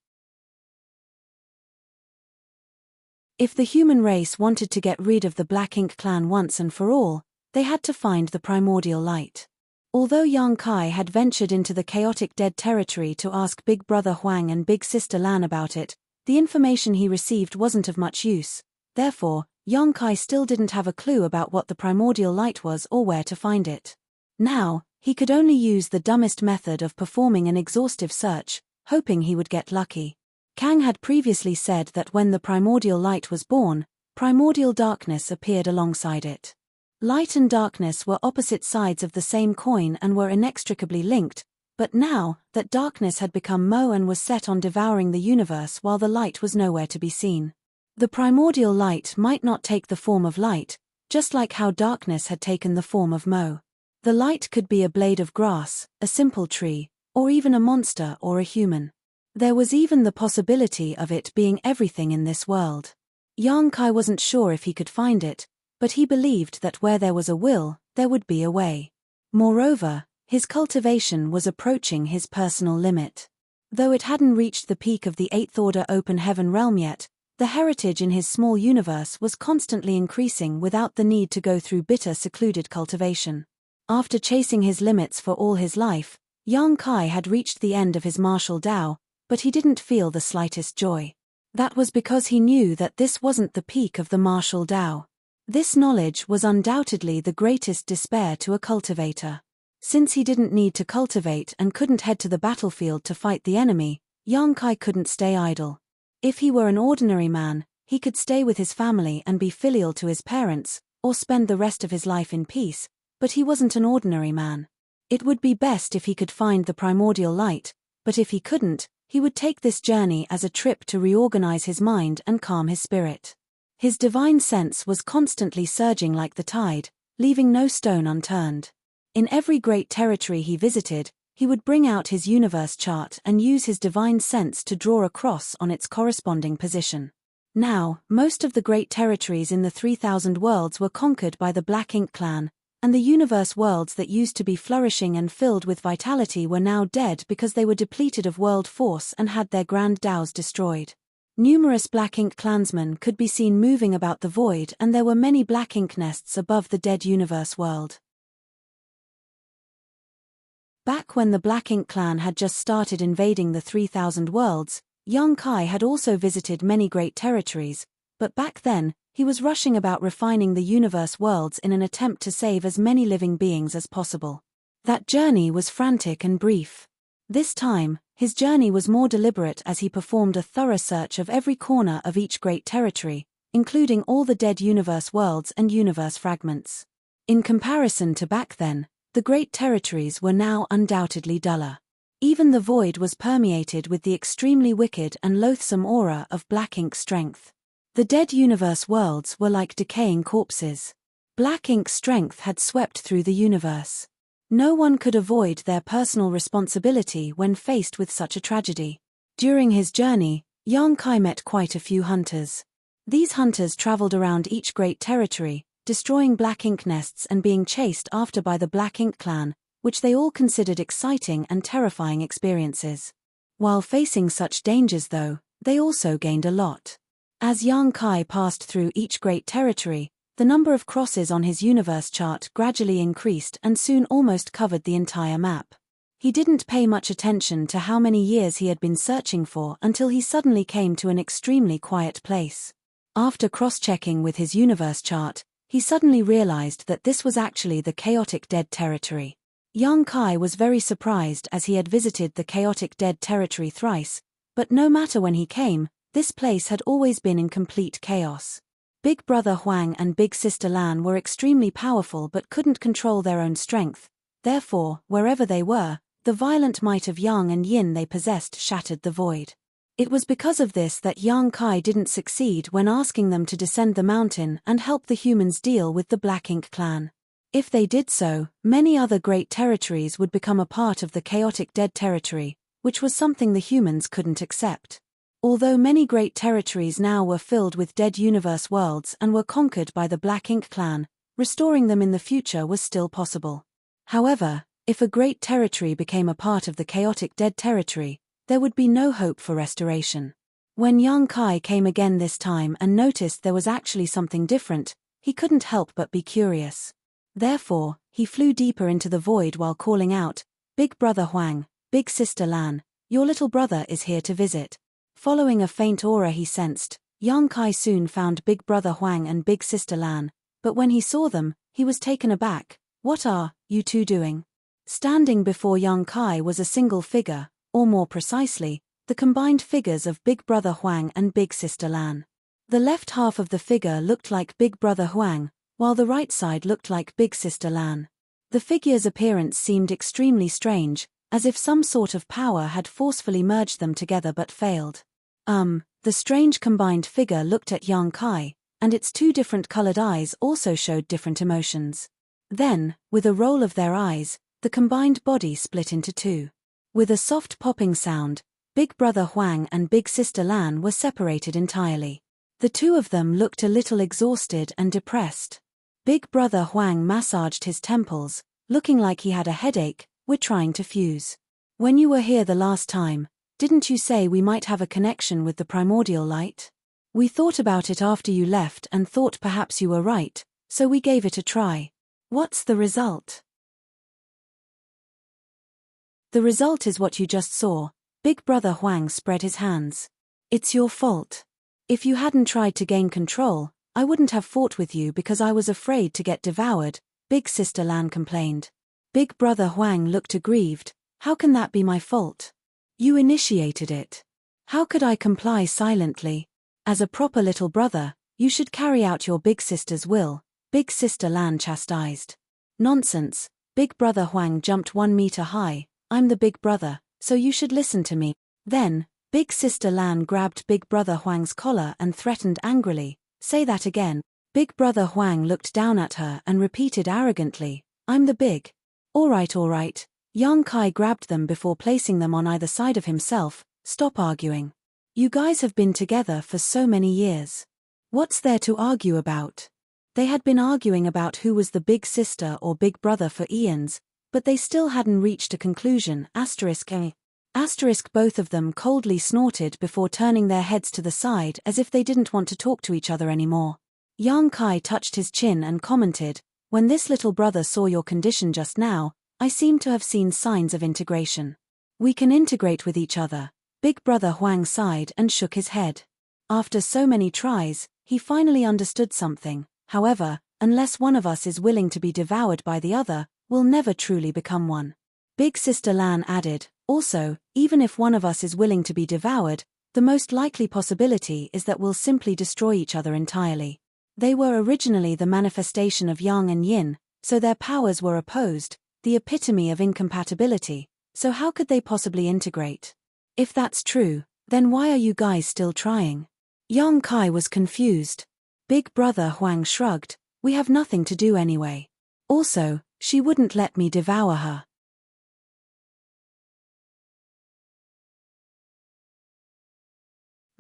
If the human race wanted to get rid of the Black Ink clan once and for all, they had to find the primordial light. Although Yang Kai had ventured into the chaotic dead territory to ask Big Brother Huang and Big Sister Lan about it, the information he received wasn't of much use. Therefore, Yang Kai still didn't have a clue about what the primordial light was or where to find it. Now, he could only use the dumbest method of performing an exhaustive search, hoping he would get lucky. Kang had previously said that when the primordial light was born, primordial darkness appeared alongside it. Light and darkness were opposite sides of the same coin and were inextricably linked, but now that darkness had become Mo and was set on devouring the universe while the light was nowhere to be seen. The primordial light might not take the form of light, just like how darkness had taken the form of Mo. The light could be a blade of grass, a simple tree, or even a monster or a human. There was even the possibility of it being everything in this world. Yang Kai wasn't sure if he could find it, but he believed that where there was a will, there would be a way. Moreover, his cultivation was approaching his personal limit. Though it hadn't reached the peak of the Eighth Order Open Heaven realm yet, the heritage in his small universe was constantly increasing without the need to go through bitter secluded cultivation. After chasing his limits for all his life, Yang Kai had reached the end of his martial Tao, but he didn't feel the slightest joy. That was because he knew that this wasn't the peak of the martial Tao. This knowledge was undoubtedly the greatest despair to a cultivator. Since he didn't need to cultivate and couldn't head to the battlefield to fight the enemy, Yang Kai couldn't stay idle. If he were an ordinary man, he could stay with his family and be filial to his parents, or spend the rest of his life in peace, but he wasn't an ordinary man. It would be best if he could find the primordial light, but if he couldn't, he would take this journey as a trip to reorganize his mind and calm his spirit. His divine sense was constantly surging like the tide, leaving no stone unturned. In every great territory he visited, he would bring out his universe chart and use his divine sense to draw a cross on its corresponding position. Now, most of the great territories in the 3,000 worlds were conquered by the Black Ink clan, and the universe worlds that used to be flourishing and filled with vitality were now dead because they were depleted of world force and had their grand Daos destroyed. Numerous Black Ink clansmen could be seen moving about the void, and there were many Black Ink nests above the dead universe world. Back when the Black Ink clan had just started invading the 3,000 worlds, Yang Kai had also visited many great territories, but back then, he was rushing about refining the universe worlds in an attempt to save as many living beings as possible. That journey was frantic and brief. This time, his journey was more deliberate as he performed a thorough search of every corner of each great territory, including all the dead universe worlds and universe fragments. In comparison to back then, the great territories were now undoubtedly duller. Even the void was permeated with the extremely wicked and loathsome aura of Black Ink strength. The dead universe worlds were like decaying corpses. Black Ink strength had swept through the universe. No one could avoid their personal responsibility when faced with such a tragedy. During his journey, Yang Kai met quite a few hunters. These hunters traveled around each great territory, destroying Black Ink nests and being chased after by the Black Ink clan, which they all considered exciting and terrifying experiences. While facing such dangers though, they also gained a lot. As Yang Kai passed through each great territory, the number of crosses on his universe chart gradually increased and soon almost covered the entire map. He didn't pay much attention to how many years he had been searching for until he suddenly came to an extremely quiet place. After cross-checking with his universe chart, he suddenly realized that this was actually the chaotic dead territory. Yang Kai was very surprised as he had visited the chaotic dead territory thrice, but no matter when he came, this place had always been in complete chaos. Big Brother Huang and Big Sister Lan were extremely powerful but couldn't control their own strength. Therefore, wherever they were, the violent might of Yang and Yin they possessed shattered the void. It was because of this that Yang Kai didn't succeed when asking them to descend the mountain and help the humans deal with the Black Ink clan. If they did so, many other great territories would become a part of the chaotic dead territory, which was something the humans couldn't accept. Although many great territories now were filled with dead universe worlds and were conquered by the Black Ink clan, restoring them in the future was still possible. However, if a great territory became a part of the chaotic dead territory, there would be no hope for restoration. When Yang Kai came again this time and noticed there was actually something different, he couldn't help but be curious. Therefore, he flew deeper into the void while calling out, "Big Brother Huang, Big Sister Lan, your little brother is here to visit." Following a faint aura he sensed, Yang Kai soon found Big Brother Huang and Big Sister Lan, but when he saw them, he was taken aback. "What are you two doing?" Standing before Yang Kai was a single figure, or more precisely, the combined figures of Big Brother Huang and Big Sister Lan. The left half of the figure looked like Big Brother Huang, while the right side looked like Big Sister Lan. The figure's appearance seemed extremely strange, as if some sort of power had forcefully merged them together but failed. The strange combined figure looked at Yang Kai, and its two different colored eyes also showed different emotions. Then, with a roll of their eyes, the combined body split into two. With a soft popping sound, Big Brother Huang and Big Sister Lan were separated entirely. The two of them looked a little exhausted and depressed. Big Brother Huang massaged his temples, looking like he had a headache. "We're trying to fuse. When you were here the last time, didn't you say we might have a connection with the primordial light? We thought about it after you left and thought perhaps you were right, so we gave it a try. What's the result?" "The result is what you just saw." Big Brother Huang spread his hands. "It's your fault. If you hadn't tried to gain control, I wouldn't have fought with you because I was afraid to get devoured," Big Sister Lan complained. Big Brother Huang looked aggrieved. "How can that be my fault? You initiated it. How could I comply silently? As a proper little brother, you should carry out your big sister's will," Big Sister Lan chastised. "Nonsense." Big Brother Huang jumped 1 meter high. "I'm the big brother, so you should listen to me." Then, Big Sister Lan grabbed Big Brother Huang's collar and threatened angrily, "Say that again." Big Brother Huang looked down at her and repeated arrogantly, "I'm the big." All right. Yang Kai grabbed them before placing them on either side of himself. "Stop arguing. You guys have been together for so many years. What's there to argue about?" They had been arguing about who was the big sister or big brother for eons, but they still hadn't reached a conclusion. Both of them coldly snorted before turning their heads to the side as if they didn't want to talk to each other anymore. Yang Kai touched his chin and commented, "When this little brother saw your condition just now, I seem to have seen signs of integration. We can integrate with each other." Big Brother Huang sighed and shook his head. After so many tries, he finally understood something. "However, unless one of us is willing to be devoured by the other, we'll never truly become one." Big Sister Lan added, "Also, even if one of us is willing to be devoured, the most likely possibility is that we'll simply destroy each other entirely. They were originally the manifestation of Yang and Yin, so their powers were opposed, the epitome of incompatibility, so how could they possibly integrate? If that's true, then why are you guys still trying?" Yang Kai was confused. Big Brother Huang shrugged, "We have nothing to do anyway. Also, she wouldn't let me devour her."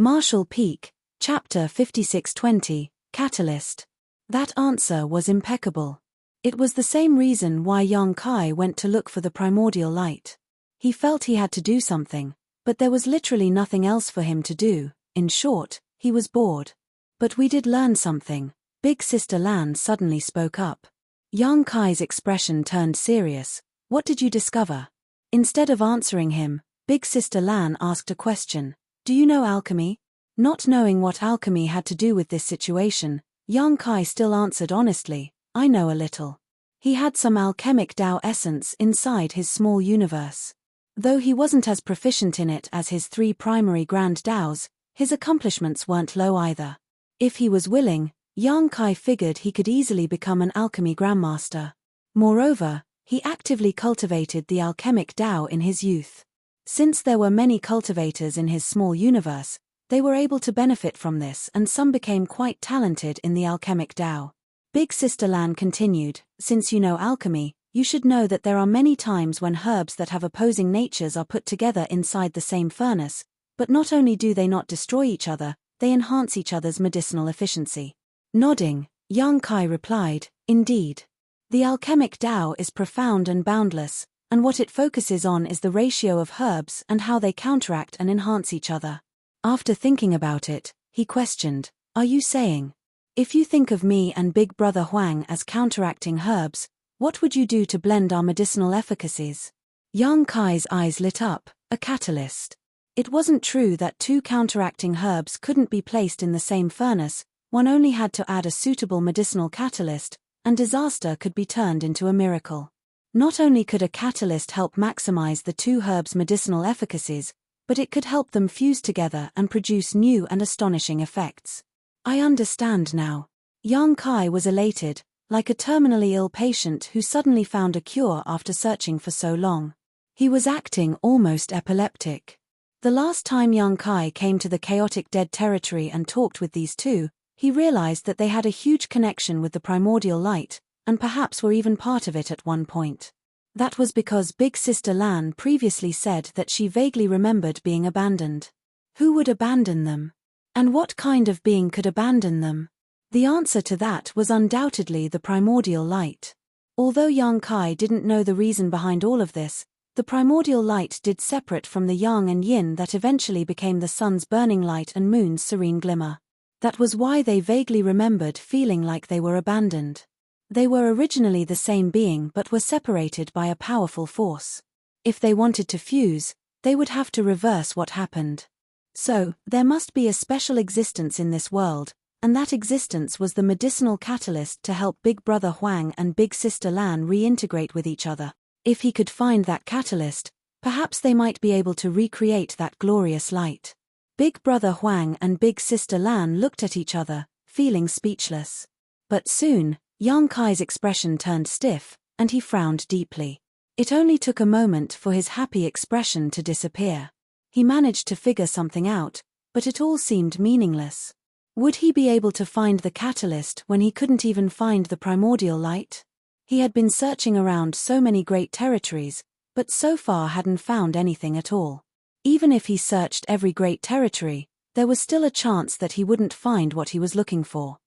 Marshall Peak, Chapter 5620, Catalyst. That answer was impeccable. It was the same reason why Yang Kai went to look for the primordial light. He felt he had to do something, but there was literally nothing else for him to do. In short, he was bored. "But we did learn something," Big Sister Lan suddenly spoke up. Yang Kai's expression turned serious. "What did you discover?" Instead of answering him, Big Sister Lan asked a question. "Do you know alchemy?" Not knowing what alchemy had to do with this situation, Yang Kai still answered honestly, "I know a little." He had some alchemic Tao essence inside his small universe. Though he wasn't as proficient in it as his 3 primary grand Taos, his accomplishments weren't low either. If he was willing, Yang Kai figured he could easily become an alchemy grandmaster. Moreover, he actively cultivated the alchemic Tao in his youth. Since there were many cultivators in his small universe, they were able to benefit from this and some became quite talented in the alchemic Tao. Big Sister Lan continued, "Since you know alchemy, you should know that there are many times when herbs that have opposing natures are put together inside the same furnace, but not only do they not destroy each other, they enhance each other's medicinal efficiency." Nodding, Yang Kai replied, "Indeed. The alchemic Tao is profound and boundless, and what it focuses on is the ratio of herbs and how they counteract and enhance each other." After thinking about it, he questioned, "Are you saying, if you think of me and Big Brother Huang as counteracting herbs, what would you do to blend our medicinal efficacies?" Yang Kai's eyes lit up. "A catalyst." It wasn't true that 2 counteracting herbs couldn't be placed in the same furnace, one only had to add a suitable medicinal catalyst, and disaster could be turned into a miracle. Not only could a catalyst help maximize the 2 herbs' medicinal efficacies, but it could help them fuse together and produce new and astonishing effects. I understand now. Yang Kai was elated, like a terminally ill patient who suddenly found a cure after searching for so long. He was acting almost epileptic. The last time Yang Kai came to the chaotic dead territory and talked with these two, he realized that they had a huge connection with the primordial light, and perhaps were even part of it at one point. That was because Big Sister Lan previously said that she vaguely remembered being abandoned. Who would abandon them? And what kind of being could abandon them? The answer to that was undoubtedly the primordial light. Although Yang Kai didn't know the reason behind all of this, the primordial light did separate from the yang and yin that eventually became the sun's burning light and moon's serene glimmer. That was why they vaguely remembered feeling like they were abandoned. They were originally the same being but were separated by a powerful force. If they wanted to fuse, they would have to reverse what happened. So, there must be a special existence in this world, and that existence was the medicinal catalyst to help Big Brother Huang and Big Sister Lan reintegrate with each other. If he could find that catalyst, perhaps they might be able to recreate that glorious light. Big Brother Huang and Big Sister Lan looked at each other, feeling speechless. But soon, Yang Kai's expression turned stiff, and he frowned deeply. It only took a moment for his happy expression to disappear. He managed to figure something out, but it all seemed meaningless. Would he be able to find the catalyst when he couldn't even find the primordial light? He had been searching around so many great territories, but so far hadn't found anything at all. Even if he searched every great territory, there was still a chance that he wouldn't find what he was looking for.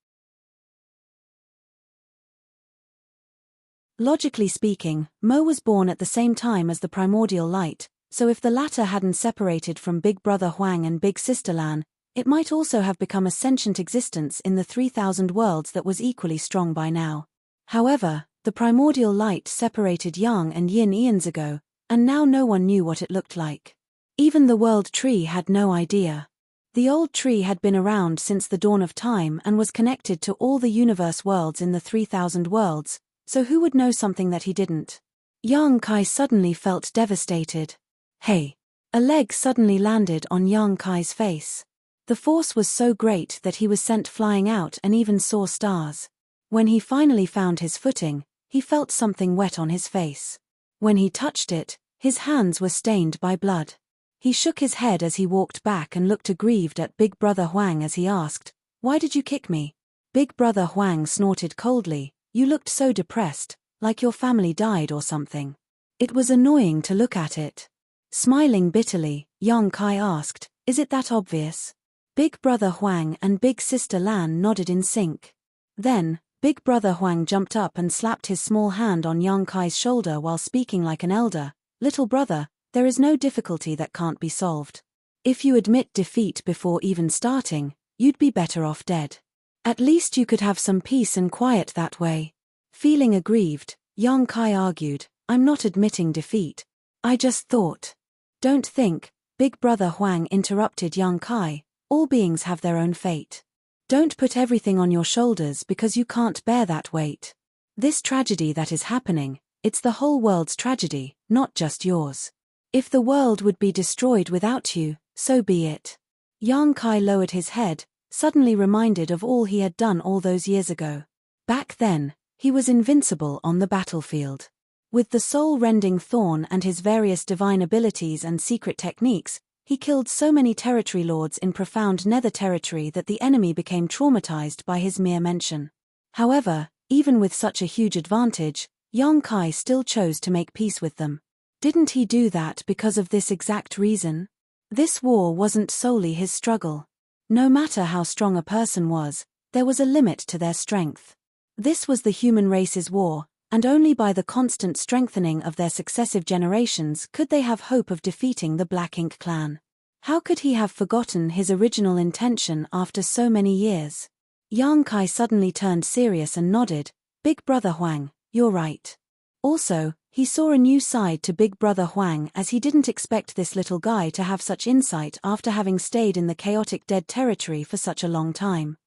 Logically speaking, Mo was born at the same time as the primordial light, so if the latter hadn't separated from Big Brother Huang and Big Sister Lan, it might also have become a sentient existence in the 3,000 worlds that was equally strong by now. However, the primordial light separated yang and yin eons ago, and now no one knew what it looked like. Even the world tree had no idea. The old tree had been around since the dawn of time and was connected to all the universe worlds in the 3,000 worlds, so who would know something that he didn't? Yang Kai suddenly felt devastated. Hey! A leg suddenly landed on Yang Kai's face. The force was so great that he was sent flying out and even saw stars. When he finally found his footing, he felt something wet on his face. When he touched it, his hands were stained by blood. He shook his head as he walked back and looked aggrieved at Big Brother Huang as he asked, "Why did you kick me?" Big Brother Huang snorted coldly, "You looked so depressed, like your family died or something." It was annoying to look at it. Smiling bitterly, Yang Kai asked, "Is it that obvious?" Big Brother Huang and Big Sister Lan nodded in sync. Then, Big Brother Huang jumped up and slapped his small hand on Yang Kai's shoulder while speaking like an elder. "Little brother, there is no difficulty that can't be solved. If you admit defeat before even starting, you'd be better off dead. At least you could have some peace and quiet that way." Feeling aggrieved, Yang Kai argued, "I'm not admitting defeat. I just thought." "Don't think," Big Brother Huang interrupted Yang Kai, "all beings have their own fate. Don't put everything on your shoulders because you can't bear that weight. This tragedy that is happening, it's the whole world's tragedy, not just yours. If the world would be destroyed without you, so be it." Yang Kai lowered his head, suddenly reminded of all he had done all those years ago. Back then, he was invincible on the battlefield. With the soul-rending thorn and his various divine abilities and secret techniques, he killed so many territory lords in profound nether territory that the enemy became traumatized by his mere mention. However, even with such a huge advantage, Yang Kai still chose to make peace with them. Didn't he do that because of this exact reason? This war wasn't solely his struggle. No matter how strong a person was, there was a limit to their strength. This was the human race's war, and only by the constant strengthening of their successive generations could they have hope of defeating the Black Ink clan. How could he have forgotten his original intention after so many years? Yang Kai suddenly turned serious and nodded, "Big Brother Huang, you're right." Also, he saw a new side to Big Brother Huang as he didn't expect this little guy to have such insight after having stayed in the chaotic dead territory for such a long time.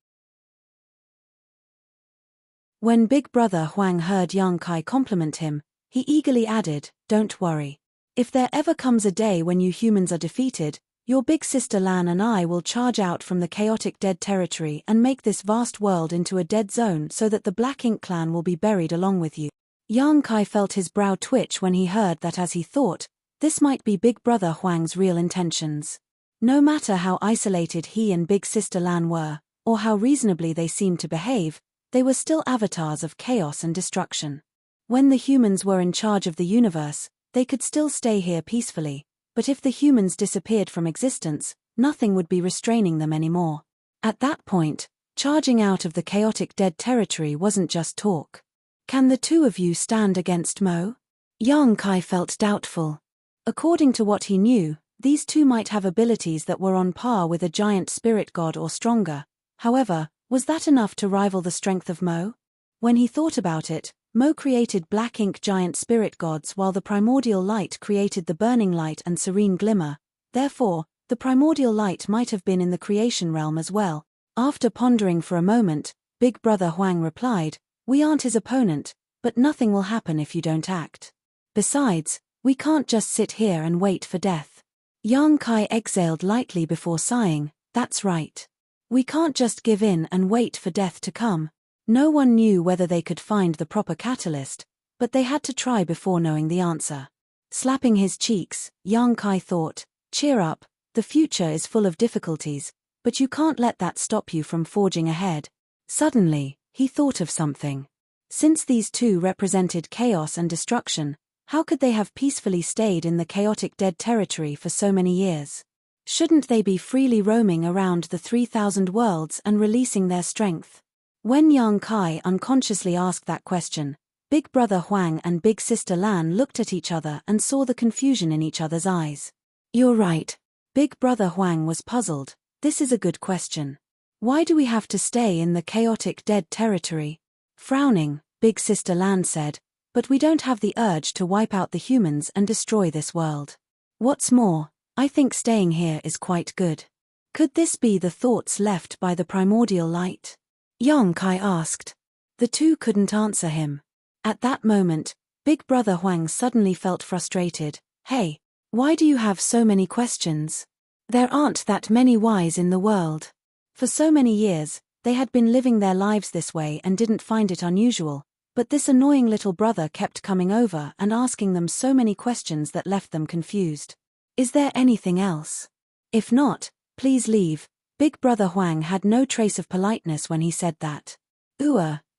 When Big Brother Huang heard Yang Kai compliment him, he eagerly added, "Don't worry. If there ever comes a day when you humans are defeated, Your big sister Lan and I will charge out from the chaotic dead territory and make this vast world into a dead zone so that the Black Ink clan will be buried along with you. Yang Kai felt his brow twitch when he heard that, as he thought, this might be Big Brother Huang's real intentions. No matter how isolated he and Big Sister Lan were, or how reasonably they seemed to behave, they were still avatars of chaos and destruction. When the humans were in charge of the universe, they could still stay here peacefully, but if the humans disappeared from existence, nothing would be restraining them anymore. At that point, charging out of the chaotic dead territory wasn't just talk. Can the two of you stand against Mo? Yang Kai felt doubtful. According to what he knew, these two might have abilities that were on par with a giant spirit god or stronger. However, was that enough to rival the strength of Mo? When he thought about it, Mo created black ink giant spirit gods while the primordial light created the burning light and serene glimmer. Therefore, the primordial light might have been in the creation realm as well. After pondering for a moment, Big Brother Huang replied, "We aren't his opponent, but nothing will happen if you don't act. Besides, we can't just sit here and wait for death." Yang Kai exhaled lightly before sighing, "That's right. We can't just give in and wait for death to come." No one knew whether they could find the proper catalyst, but they had to try before knowing the answer. Slapping his cheeks, Yang Kai thought, "Cheer up, the future is full of difficulties, but you can't let that stop you from forging ahead." Suddenly, he thought of something. Since these two represented chaos and destruction, how could they have peacefully stayed in the chaotic dead territory for so many years? Shouldn't they be freely roaming around the 3,000 worlds and releasing their strength? When Yang Kai unconsciously asked that question, Big Brother Huang and Big Sister Lan looked at each other and saw the confusion in each other's eyes. "You're right." Big Brother Huang was puzzled. "This is a good question. Why do we have to stay in the chaotic dead territory?" Frowning, Big Sister Lan said, "But we don't have the urge to wipe out the humans and destroy this world. What's more, I think staying here is quite good." Could this be the thoughts left by the primordial light? Yang Kai asked. The two couldn't answer him. At that moment, Big Brother Huang suddenly felt frustrated. "Hey, why do you have so many questions? There aren't that many whys in the world." For so many years, they had been living their lives this way and didn't find it unusual, but this annoying little brother kept coming over and asking them so many questions that left them confused. "Is there anything else? If not, please leave." Big Brother Huang had no trace of politeness when he said that.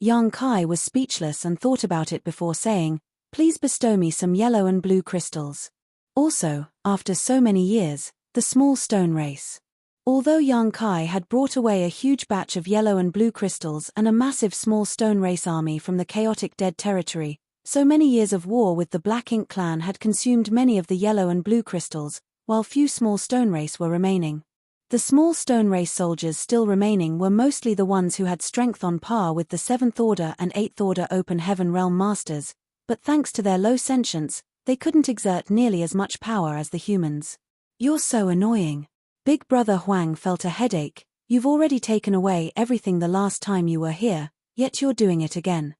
Yang Kai was speechless and thought about it before saying, "Please bestow me some yellow and blue crystals. Also, after so many years, the small stone race." Although Yang Kai had brought away a huge batch of yellow and blue crystals and a massive small stone race army from the chaotic dead territory, so many years of war with the Black Ink clan had consumed many of the yellow and blue crystals, while few small stone race were remaining. The small stone race soldiers still remaining were mostly the ones who had strength on par with the 7th Order and 8th Order Open Heaven Realm Masters, but thanks to their low sentience, they couldn't exert nearly as much power as the humans. "You're so annoying." Big Brother Huang felt a headache. "You've already taken away everything the last time you were here, yet you're doing it again."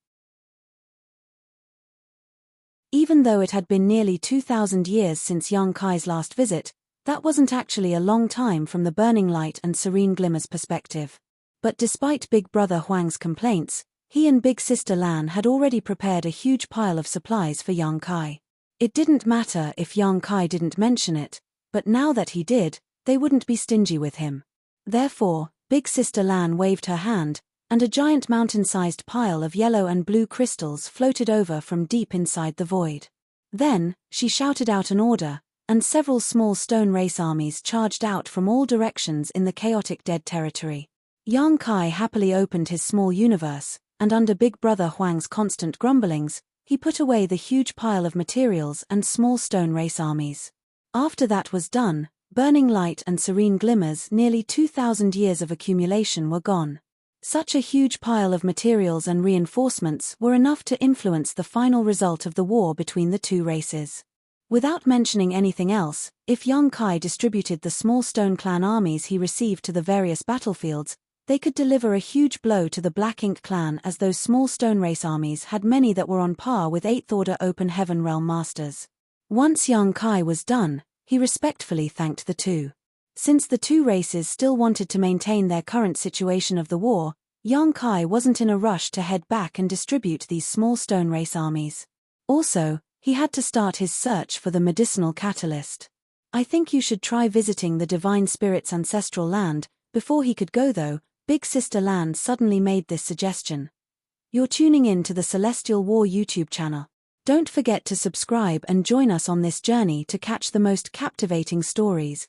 Even though it had been nearly 2,000 years since Yang Kai's last visit, that wasn't actually a long time from the burning light and serene glimmer's perspective. But despite Big Brother Huang's complaints, he and Big Sister Lan had already prepared a huge pile of supplies for Yang Kai. It didn't matter if Yang Kai didn't mention it, but now that he did, they wouldn't be stingy with him. Therefore, Big Sister Lan waved her hand, and a giant mountain-sized pile of yellow and blue crystals floated over from deep inside the void. Then, she shouted out an order, and several small stone race armies charged out from all directions in the chaotic dead territory. Yang Kai happily opened his small universe, and under Big Brother Huang's constant grumblings, he put away the huge pile of materials and small stone race armies. After that was done, burning light and serene glimmers, nearly 2,000 years of accumulation were gone. Such a huge pile of materials and reinforcements were enough to influence the final result of the war between the two races. Without mentioning anything else, if Yang Kai distributed the small stone clan armies he received to the various battlefields, they could deliver a huge blow to the Black Ink clan, as those small stone race armies had many that were on par with 8th Order Open Heaven Realm Masters. Once Yang Kai was done, he respectfully thanked the two. Since the two races still wanted to maintain their current situation of the war, Yang Kai wasn't in a rush to head back and distribute these small stone race armies. Also, he had to start his search for the medicinal catalyst. I think you should try visiting the Divine Spirit's ancestral land. Before he could go though, Big Sister Land suddenly made this suggestion. You're tuning in to the Celestial War YouTube channel. Don't forget to subscribe and join us on this journey to catch the most captivating stories.